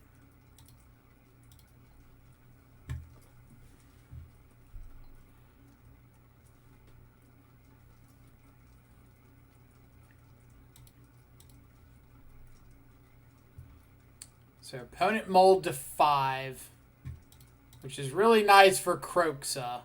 So opponent mold to 5, which is really nice for Kroxa.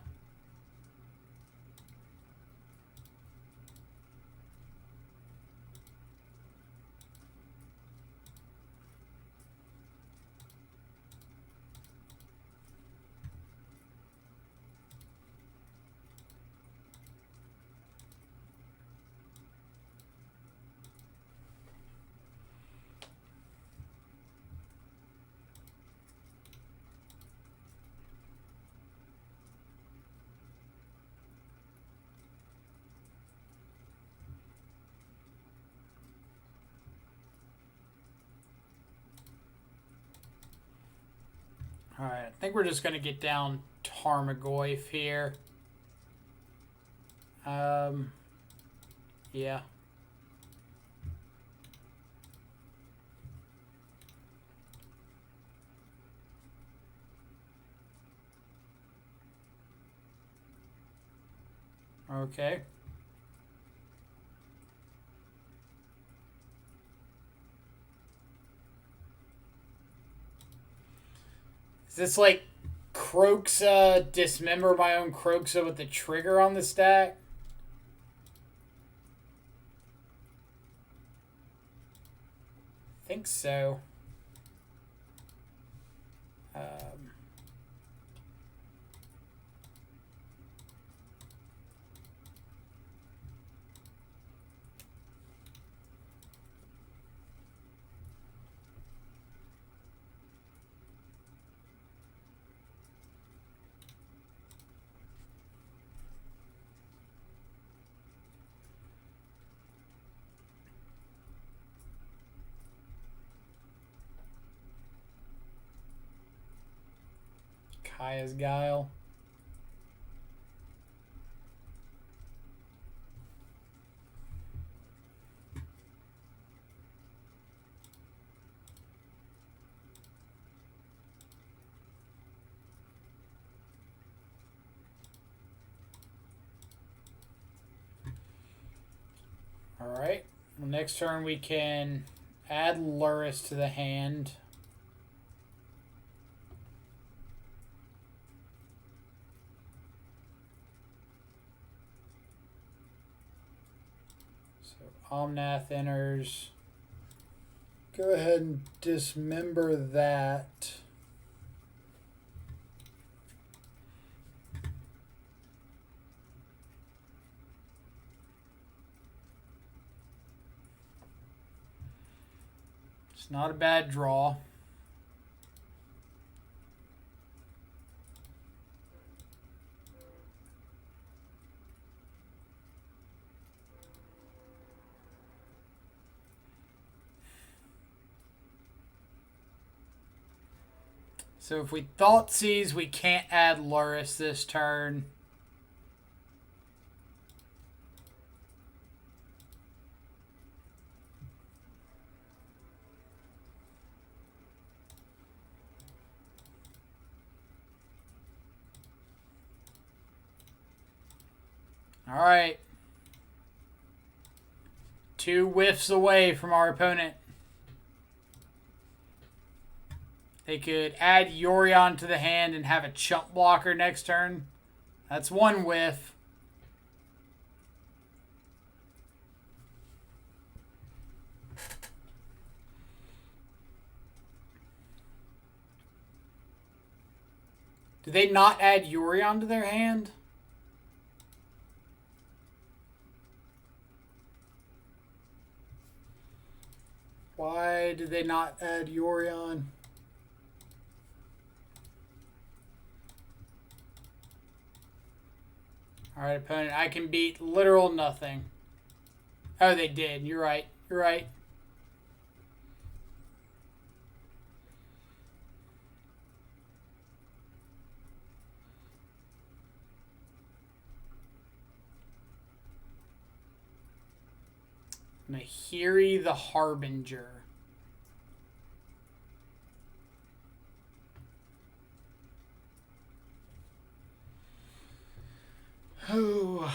All right, I think we're just going to get down Tarmogoyf here. Yeah. Okay. Is this like Kroxa, dismember my own Kroxa with the trigger on the stack? I think so. Kaya's Guile. Alright. Well, next turn we can add Luris to the hand. Omnath enters. Go ahead and dismember that. It's not a bad draw. So if we Thoughtseize, we can't add Luris this turn. All right. 2 whiffs away from our opponent. They could add Yorion to the hand and have a chump blocker next turn. That's 1 whiff. Do they not add Yorion to their hand? Why did they not add Yorion? Alright, opponent. I can beat literal nothing. Oh, they did. You're right. You're right. Nahiri the Harbinger. Oh.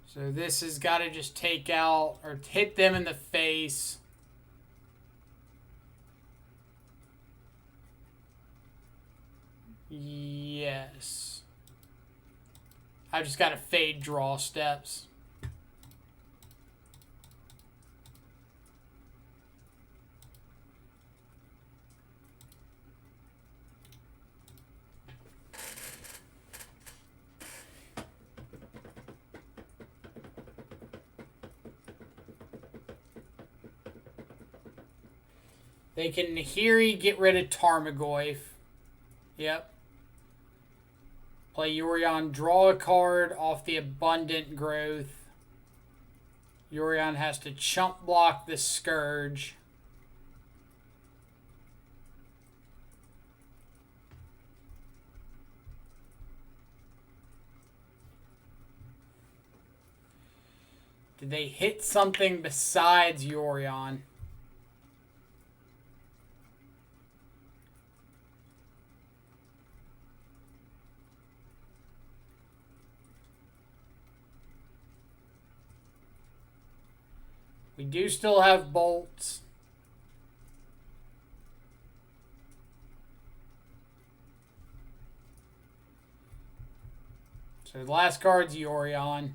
So this has got to just take out or hit them in the face. Yes. I've just got to fade draw steps. They can Nahiri get rid of Tarmogoyf. Yep. Play Yorion, draw a card off the Abundant Growth. Yorion has to chump block the Scourge. Did they hit something besides Yorion? We do still have bolts. So the last card's Yorion.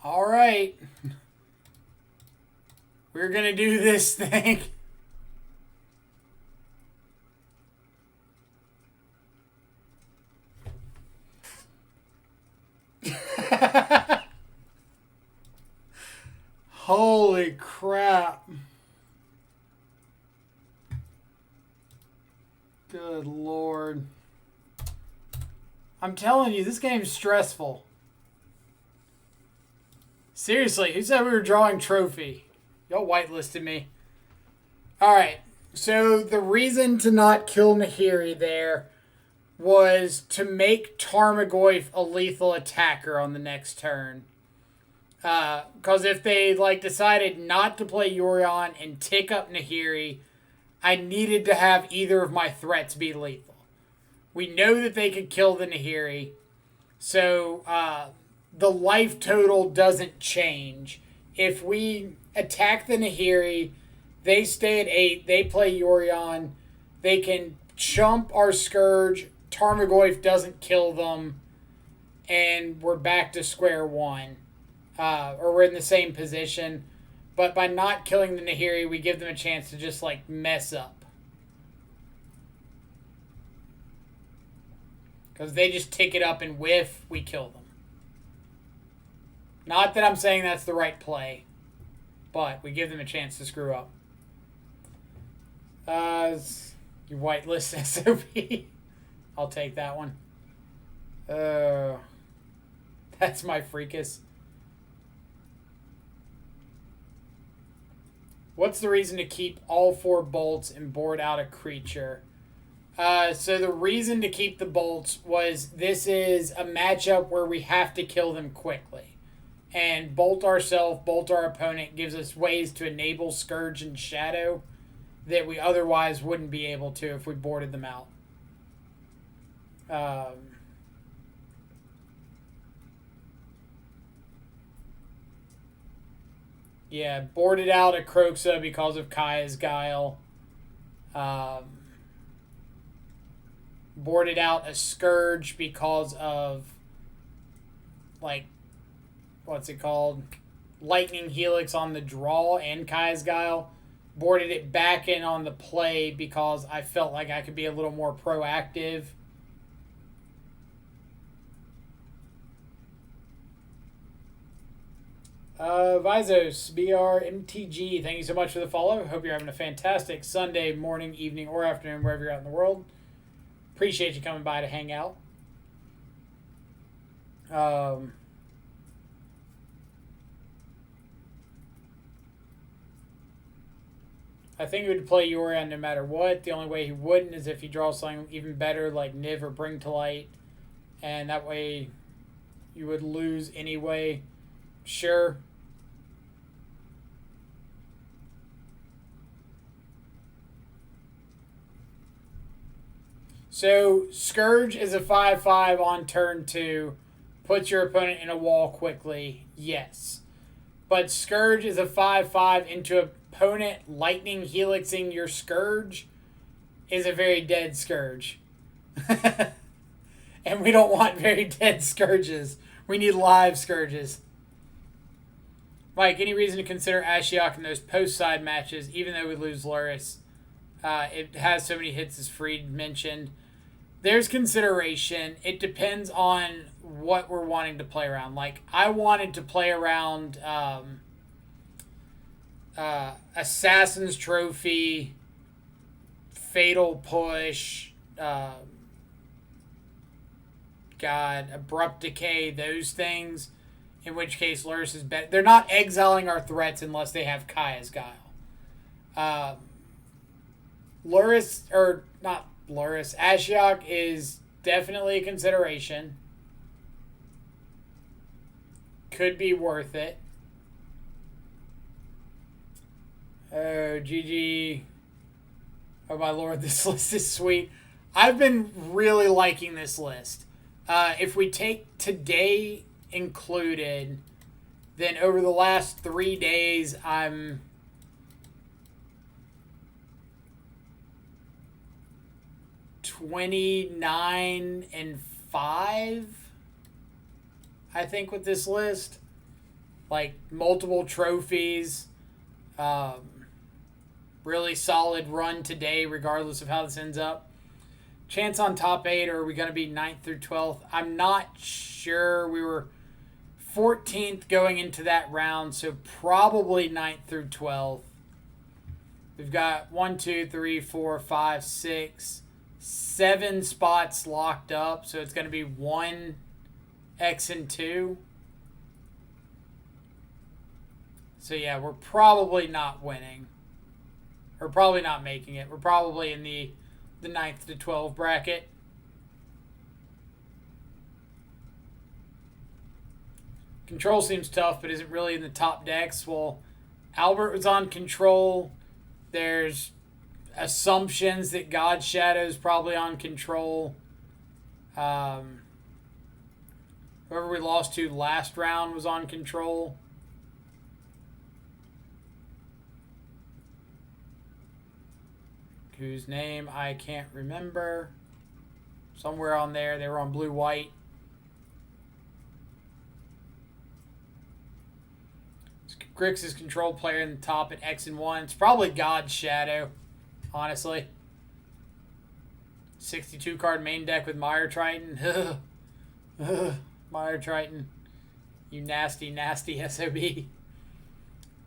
All right. We're going to do this thing. Holy crap. Good Lord. I'm telling you, this game's stressful. Seriously, who said we were drawing trophy? Y'all whitelisted me. Alright, so the reason to not kill Nahiri there was to make Tarmogoyf a lethal attacker on the next turn. Because if they decided not to play Yorion and tick up Nahiri, I needed to have either of my threats be lethal. We know that they could kill the Nahiri, so the life total doesn't change. If we attack the Nahiri, they stay at 8, they play Yorion, they can chump our Scourge, Tarmogoyf doesn't kill them, and we're back to square one. Or we're in the same position. But by not killing the Nahiri, we give them a chance to just, mess up. Because they just tick it up and whiff, we kill them. Not that I'm saying that's the right play, but we give them a chance to screw up. You whitelist SOP. I'll take that one. That's my freakus. What's the reason to keep all 4 bolts and board out a creature? So the reason to keep the bolts was this is a matchup where we have to kill them quickly. And bolt ourselves, bolt our opponent gives us ways to enable Scourge and Shadow that we otherwise wouldn't be able to if we boarded them out. Yeah, boarded out a Kroxa because of Kaya's Guile. Boarded out a Scourge because of, like, what's it called? Lightning Helix on the draw and Kaya's Guile. Boarded it back in on the play because I felt like I could be a little more proactive. Vizos, BRMTG, thank you so much for the follow. Hope you're having a fantastic Sunday morning, evening, or afternoon, wherever you're at in the world. Appreciate you coming by to hang out. I think he would play Yorion no matter what. The only way he wouldn't is if he draws something even better like Niv or Bring to Light. And that way you would lose anyway. Sure. So, Scourge is a 5/5 on turn 2. Puts your opponent in a wall quickly. Yes. But Scourge is a 5/5 into opponent lightning helixing your Scourge is a very dead Scourge. And we don't want very dead Scourges. We need live Scourges. Mike, any reason to consider Ashiok in those post-side matches, even though we lose Luris? It has so many hits, as Freed mentioned. There's consideration. It depends on what we're wanting to play around. Like, I wanted to play around Assassin's Trophy, Fatal Push, Abrupt Decay, those things. In which case, Luris is better. They're not exiling our threats unless they have Kaya's Guile. Ashiok is definitely a consideration. Could be worth it. Oh, GG. Oh, my lord, this list is sweet. I've been really liking this list. If we take today included, then over the last 3 days, I'm 29-5, I think, with this list. Like, multiple trophies. Really solid run today, regardless of how this ends up. Chance on top 8, or are we going to be 9th through 12th? I'm not sure. We were 14th going into that round, so probably 9th through 12th. We've got 1, 2, 3, 4, 5, 6, 7 spots locked up, so it's going to be 1 X and 2. So yeah, we're probably not winning. Or probably not making it. We're probably in the 9th to 12 bracket. Control seems tough, but isn't really in the top decks. Well, Albert was on Control. There's assumptions that God Shadow's probably on Control. Whoever we lost to last round was on Control. Whose name I can't remember. Somewhere on there. They were on blue-white. Grix's Control player in the top at X and 1. It's probably God's Shadow, honestly. 62 card main deck with Mire Triton. Mire Triton. You nasty, nasty SOB.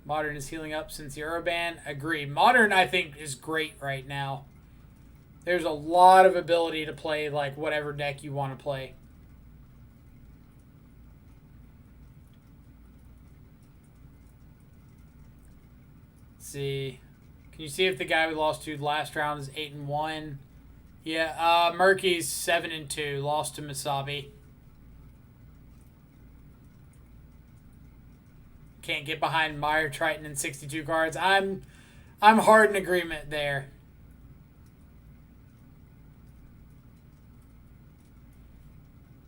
Modern is healing up since the Euroban. Agree. Modern, I think, is great right now. There's a lot of ability to play like whatever deck you want to play. Let's see. Can you see if the guy we lost to last round is 8 and 1? Yeah, Murky's 7-2, lost to Misabi. Can't get behind Meyer Triton in 62 cards. I'm hard in agreement there.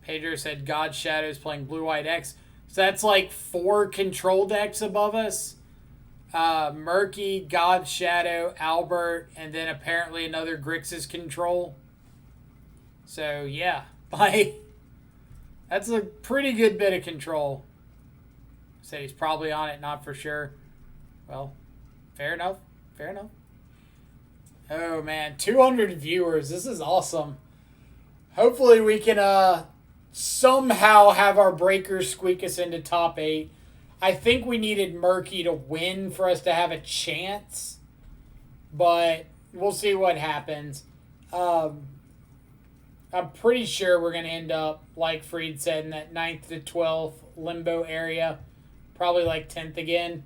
Pedro said God Shadow's playing Blue-White X. So that's like 4 control decks above us. Murky, God Shadow, Albert, and then apparently another Grixis Control. So, yeah. That's a pretty good bit of control. Said he's probably on it, not for sure. Well, fair enough. Fair enough. Oh, man. 200 viewers. This is awesome. Hopefully we can somehow have our breakers squeak us into top 8. I think we needed Murky to win for us to have a chance. But we'll see what happens. I'm pretty sure we're going to end up, like Freed said, in that 9th to 12th limbo area. Probably like 10th again.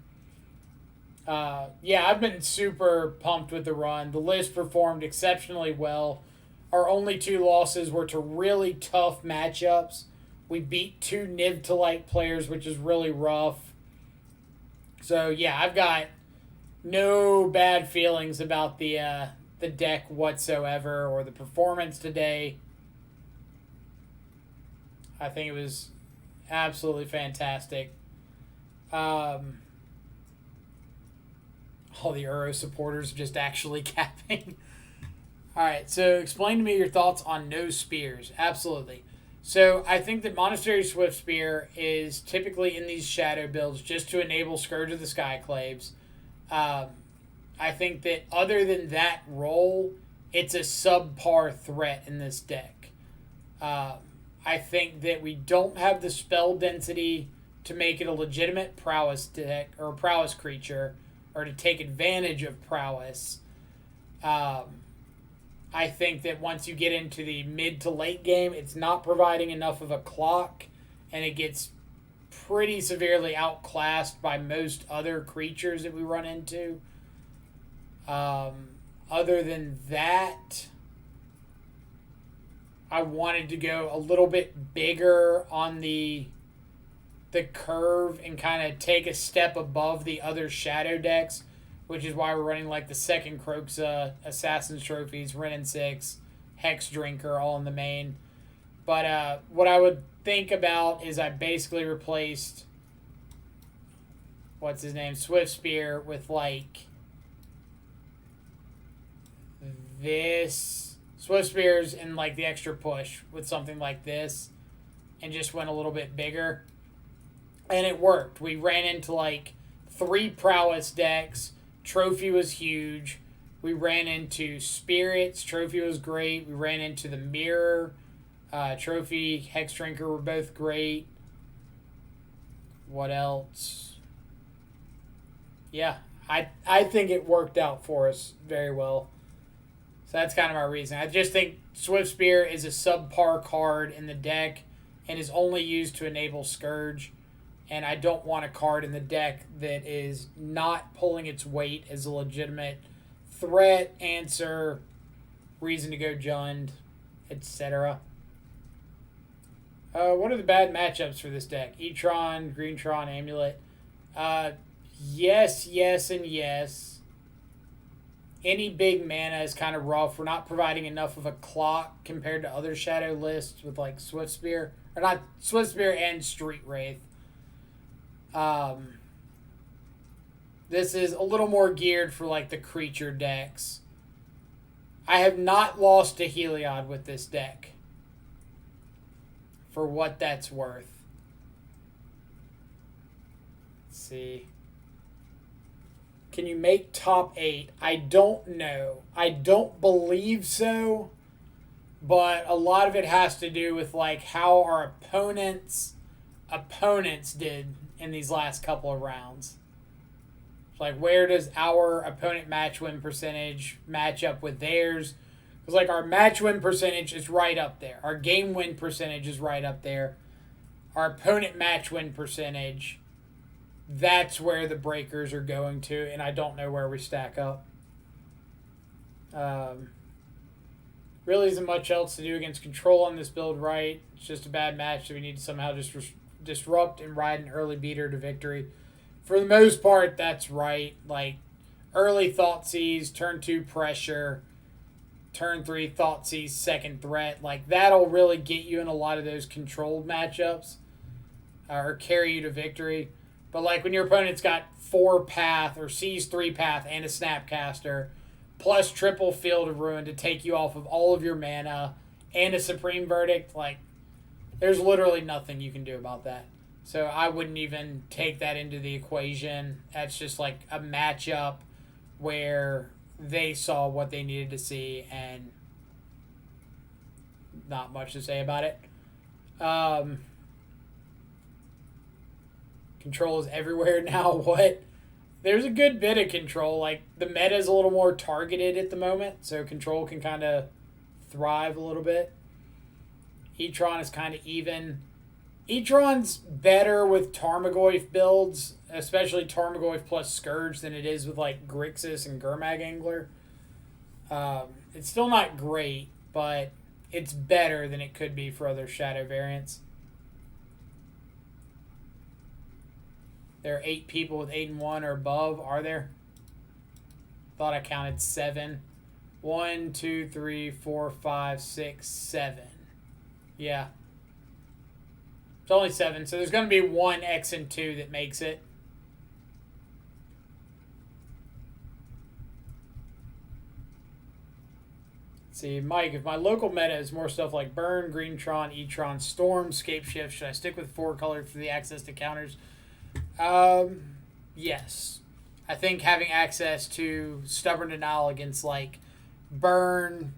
Yeah, I've been super pumped with the run. The list performed exceptionally well. Our only 2 losses were to really tough matchups. We beat 2 Niv to Light players, which is really rough. So, yeah, I've got no bad feelings about the deck whatsoever or the performance today. I think it was absolutely fantastic. All the Euro supporters just actually capping. All right, so explain to me your thoughts on no spears. Absolutely. So I think that Monastery Swift Spear is typically in these shadow builds just to enable Scourge of the Skyclaves. I think that other than that role, it's a subpar threat in this deck. I think that we don't have the spell density to make it a legitimate prowess deck or prowess creature or to take advantage of prowess. I think that once you get into the mid to late game, it's not providing enough of a clock, and it gets pretty severely outclassed by most other creatures that we run into. Other than that, I wanted to go a little bit bigger on the curve and kind of take a step above the other shadow decks, which is why we're running like the second Croxa, Assassin's Trophies, Ren and 6, Hex Drinker, all in the main. But what I would think about is I basically replaced, what's his name, Swift Spear with like this. Swift Spears and like the extra push with something like this and just went a little bit bigger. And it worked. We ran into like 3 prowess decks. Trophy was huge. We ran into Spirits. Trophy was great. We ran into the Mirror. Trophy, Hex Drinker were both great. What else? Yeah, I think it worked out for us very well. So that's kind of my reason. I just think Swift Spear is a subpar card in the deck and is only used to enable Scourge. And I don't want a card in the deck that is not pulling its weight as a legitimate threat, answer, reason to go Jund, etc. What are the bad matchups for this deck? E-Tron, Greentron, Amulet. Yes, yes, and yes. Any big mana is kind of rough. We're not providing enough of a clock compared to other shadow lists with like Swift Spear. Or not Swift Spear and Street Wraith. This is a little more geared for like the creature decks. I have not lost to Heliod with this deck. For what that's worth. Let's see. Can you make top 8? I don't know. I don't believe so. But a lot of it has to do with like how our opponents did in these last couple of rounds. Like, where does our opponent match win percentage match up with theirs? Because, like, our match win percentage is right up there. Our game win percentage is right up there. Our opponent match win percentage, that's where the breakers are going to, and I don't know where we stack up. Really isn't much else to do against Control on this build, right? It's just a bad match that we need to somehow just disrupt and ride an early beater to victory. For the most part, that's right. Like, early Thoughtseize, turn 2 pressure, turn 3 Thoughtseize, second threat. Like, that'll really get you in a lot of those controlled matchups or carry you to victory. But, like, when your opponent's got 4 path or sees 3 path and a Snapcaster, plus triple Field of Ruin to take you off of all of your mana and a Supreme Verdict, like, there's literally nothing you can do about that. So I wouldn't even take that into the equation. That's just like a matchup where they saw what they needed to see and not much to say about it. Control is everywhere now. What? There's a good bit of Control. Like, the meta is a little more targeted at the moment, so Control can kind of thrive a little bit. E-Tron is kind of even. E-Tron's better with Tarmogoyf builds, especially Tarmogoyf plus Scourge, than it is with, like, Grixis and Gurmag Angler. It's still not great, but it's better than it could be for other Shadow variants. There are 8 people with 8 and 1 or above, are there? Thought I counted 7. 1, 2, 3, 4, 5, 6, 7. Yeah. It's only 7, so there's going to be 1 X and 2 that makes it. Let's see, Mike, if my local meta is more stuff like Burn, Greentron, E-Tron, Storm, Scapeshift, should I stick with 4 colors for the access to counters? Yes. I think having access to Stubborn Denial against, like, Burn,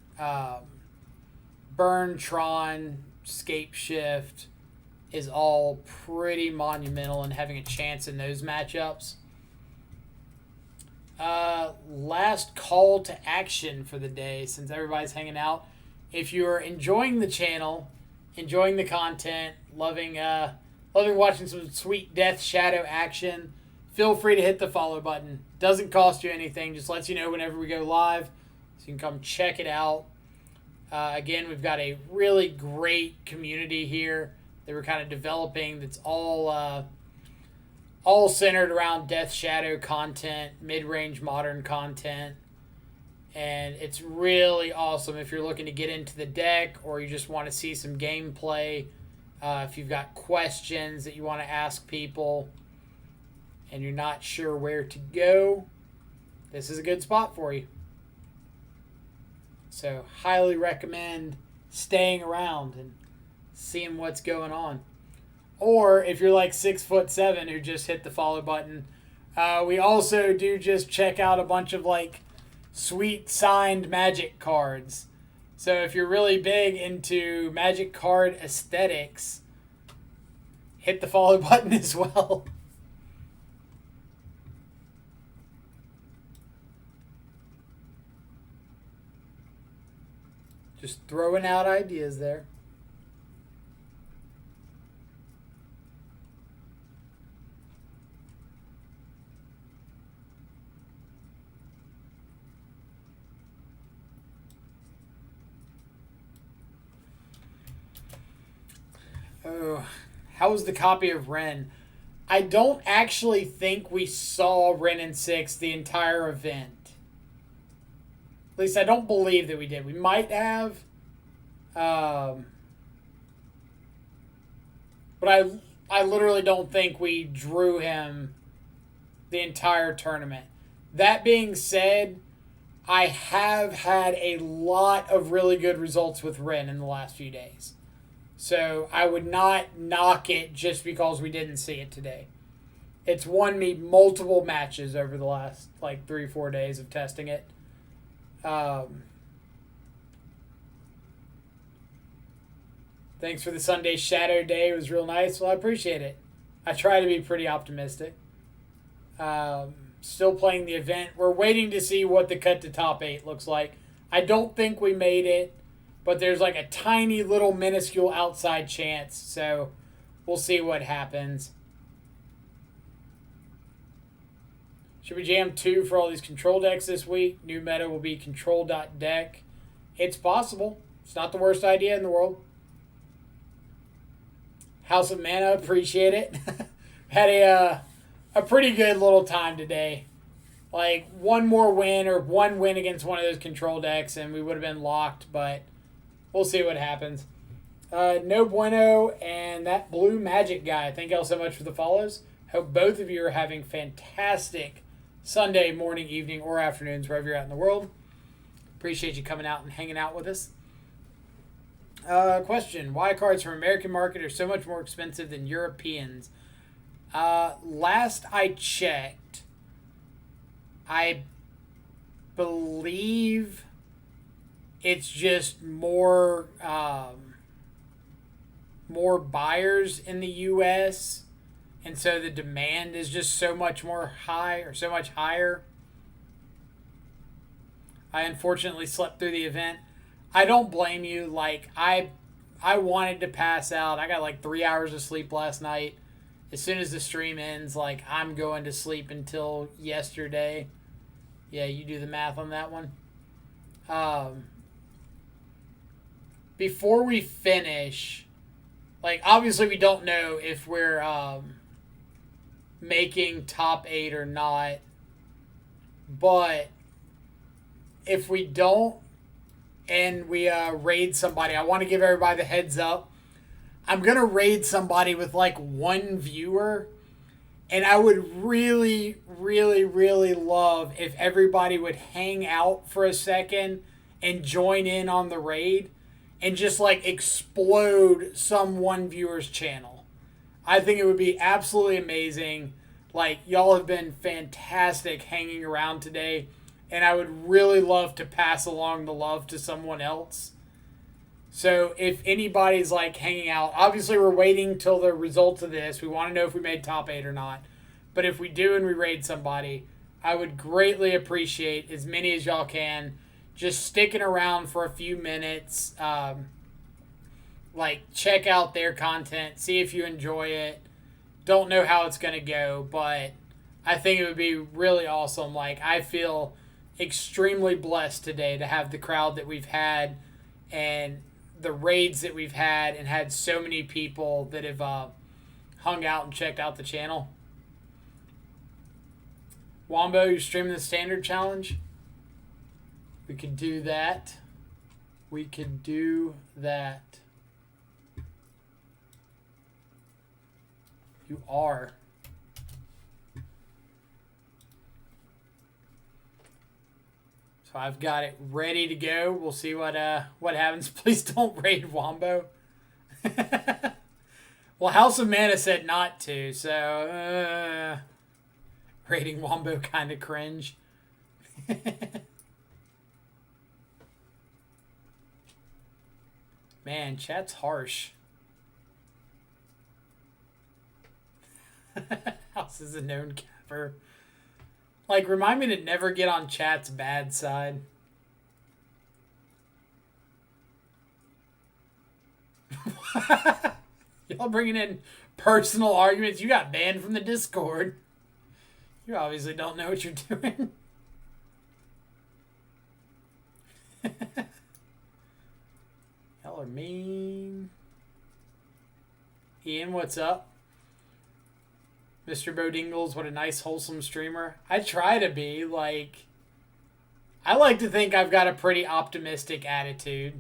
Tron, Scapeshift is all pretty monumental in having a chance in those matchups. Last call to action for the day, since everybody's hanging out. If you're enjoying the channel, enjoying the content, loving watching some sweet Death Shadow action, feel free to hit the follow button. Doesn't cost you anything. Just lets you know whenever we go live. So you can come check it out. Again, we've got a really great community here that we're kind of developing that's all centered around Death Shadow content, mid-range modern content. And it's really awesome if you're looking to get into the deck or you just want to see some gameplay. If you've got questions that you want to ask people and you're not sure where to go, this is a good spot for you. So, highly recommend staying around and seeing what's going on. Or if you're like 6'7" who just hit the follow button, we also do just check out a bunch of like sweet signed Magic cards. So if you're really big into Magic card aesthetics, hit the follow button as well. Just throwing out ideas there. Oh, how was the copy of Ren? I don't actually think we saw Ren in 6 the entire event. At least I don't believe that we did. We might have. But I literally don't think we drew him the entire tournament. That being said, I have had a lot of really good results with Ren in the last few days. So I would not knock it just because we didn't see it today. It's won me multiple matches over the last like 3-4 days of testing it. Thanks for the Sunday Shadow Day. It was real nice. Well, I appreciate it. I try to be pretty optimistic. Still playing the event. We're waiting to see what the cut to top 8 looks like. I don't think we made it, but there's like a tiny little minuscule outside chance. So we'll see what happens. Should we jam 2 for all these control decks this week? New meta will be control.deck. It's possible. It's not the worst idea in the world. House of Mana, appreciate it. Had a pretty good little time today. Like, one more win or one win against one of those control decks, and we would have been locked, but we'll see what happens. No bueno, and that blue magic guy. Thank y'all so much for the follows. Hope both of you are having fantastic Sunday morning, evening, or afternoons, wherever you're at in the world. Appreciate you coming out and hanging out with us. Question. Why cards from American market are so much more expensive than Europeans? Last I checked, I believe it's just more buyers in the U.S., and so the demand is just so much more high or so much higher. I unfortunately slept through the event. I don't blame you. Like, I wanted to pass out. I got like 3 hours of sleep last night. As soon as the stream ends, like, I'm going to sleep until yesterday. Yeah, you do the math on that one. Before we finish, like, obviously we don't know if we're making top 8 or not. But if we don't and we raid somebody, I want to give everybody the heads up. I'm going to raid somebody with like one viewer. And I would really, really, really love if everybody would hang out for a second and join in on the raid and just like explode some one viewer's channel. I think it would be absolutely amazing. Like, y'all have been fantastic hanging around today. And I would really love to pass along the love to someone else. So if anybody's like hanging out, obviously we're waiting till the results of this. We want to know if we made top 8 or not. But if we do and we raid somebody, I would greatly appreciate as many as y'all can just sticking around for a few minutes. Like, check out their content, see if you enjoy it. Don't know how it's going to go, but I think it would be really awesome. Like, I feel extremely blessed today to have the crowd that we've had and the raids that we've had and had so many people that have hung out and checked out the channel. Wombo, you're streaming the standard challenge? We could do that. We could do that. You are. So I've got it ready to go. We'll see what happens. Please don't raid Wombo. Well, House of Mana said not to, so raiding Wombo kind of cringe. Man, chat's harsh. House is a known capper. Like, remind me to never get on chat's bad side. Y'all bringing in personal arguments. You got banned from the Discord. You obviously don't know what you're doing. Y'all are mean. Ian, what's up? Mr. Bodingles, what a nice, wholesome streamer. I try to be. Like, I like to think I've got a pretty optimistic attitude.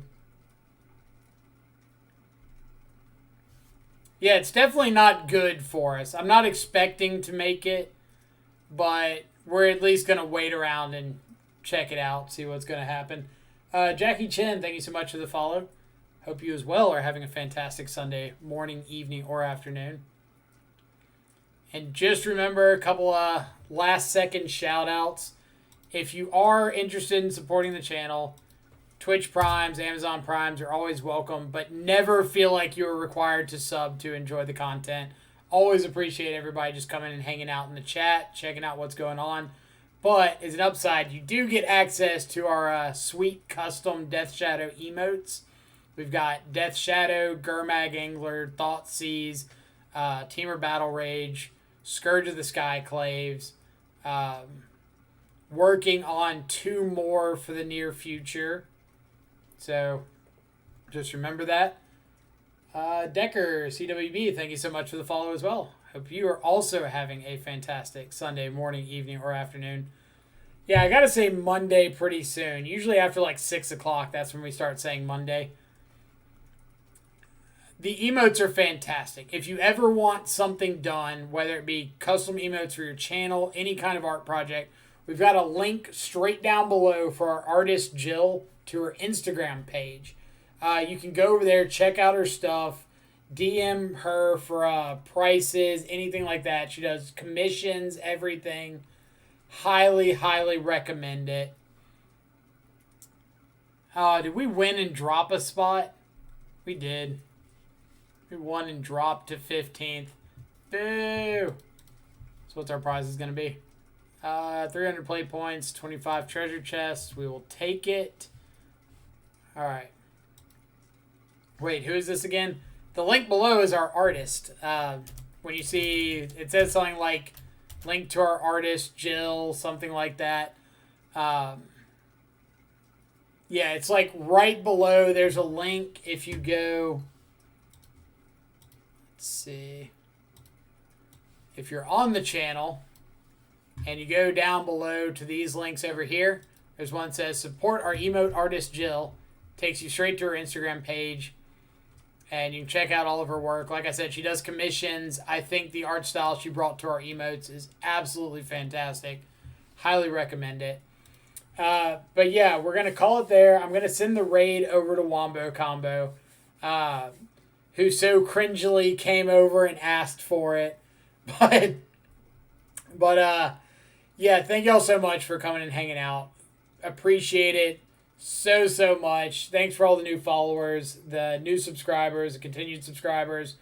Yeah, it's definitely not good for us. I'm not expecting to make it, but we're at least going to wait around and check it out, see what's going to happen. Jackie Chen, thank you so much for the follow. Hope you as well are having a fantastic Sunday morning, evening, or afternoon. And just remember a couple last second shout outs. If you are interested in supporting the channel, Twitch Primes, Amazon Primes are always welcome, but never feel like you're required to sub to enjoy the content. Always appreciate everybody just coming and hanging out in the chat, checking out what's going on. But as an upside, you do get access to our sweet custom Death Shadow emotes. We've got Death Shadow, Gurmag Angler, Thoughtseize, Teamer Battle Rage, Scourge of the Skyclaves, working on 2 more for the near future. So just remember that. Decker, CWB, thank you so much for the follow as well. Hope you are also having a fantastic Sunday morning, evening, or afternoon. Yeah, I got to say Monday pretty soon. Usually after like 6 o'clock, that's when we start saying Monday. The emotes are fantastic. If you ever want something done, whether it be custom emotes for your channel, any kind of art project, we've got a link straight down below for our artist Jill to her Instagram page. You can go over there, check out her stuff, DM her for prices, anything like that. She does commissions, everything. Highly, highly recommend it. Did we win and drop a spot? We did. We won and dropped to 15th. Boo! So what's our prize is going to be? 300 play points, 25 treasure chests. We will take it. All right. Wait, who is this again? The link below is our artist. When you see, it says something like link to our artist, Jill, something like that. Yeah, it's like right below. There's a link if you go. Let's see. If you're on the channel and you go down below to these links over here, there's one that says support our emote artist Jill. Takes you straight to her Instagram page. And you can check out all of her work. Like I said, she does commissions. I think the art style she brought to our emotes is absolutely fantastic. Highly recommend it. But yeah, we're going to call it there. I'm going to send the raid over to Wombo Combo, who so cringily came over and asked for it. But yeah, thank y'all so much for coming and hanging out. Appreciate it so much. Thanks for all the new followers, the new subscribers, the continued subscribers.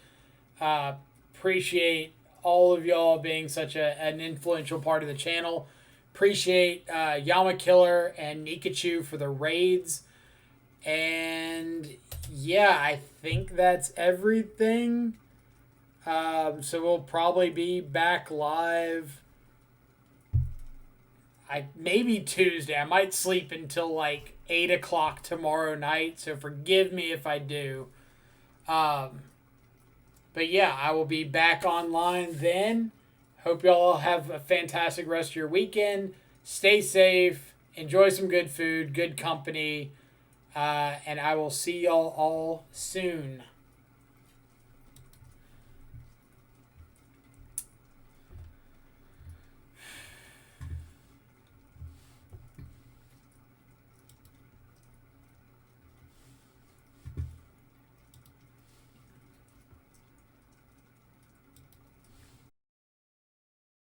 Appreciate all of y'all being such an influential part of the channel. Appreciate Yama Killer and Nikachu for the raids. And yeah, I think that's everything. So we'll probably be back live maybe Tuesday. I might sleep until like 8 o'clock tomorrow night, so forgive me if I do. But yeah, I will be back online then. Hope y'all have a fantastic rest of your weekend. Stay safe. Enjoy some good food, good company. And I will see y'all all soon.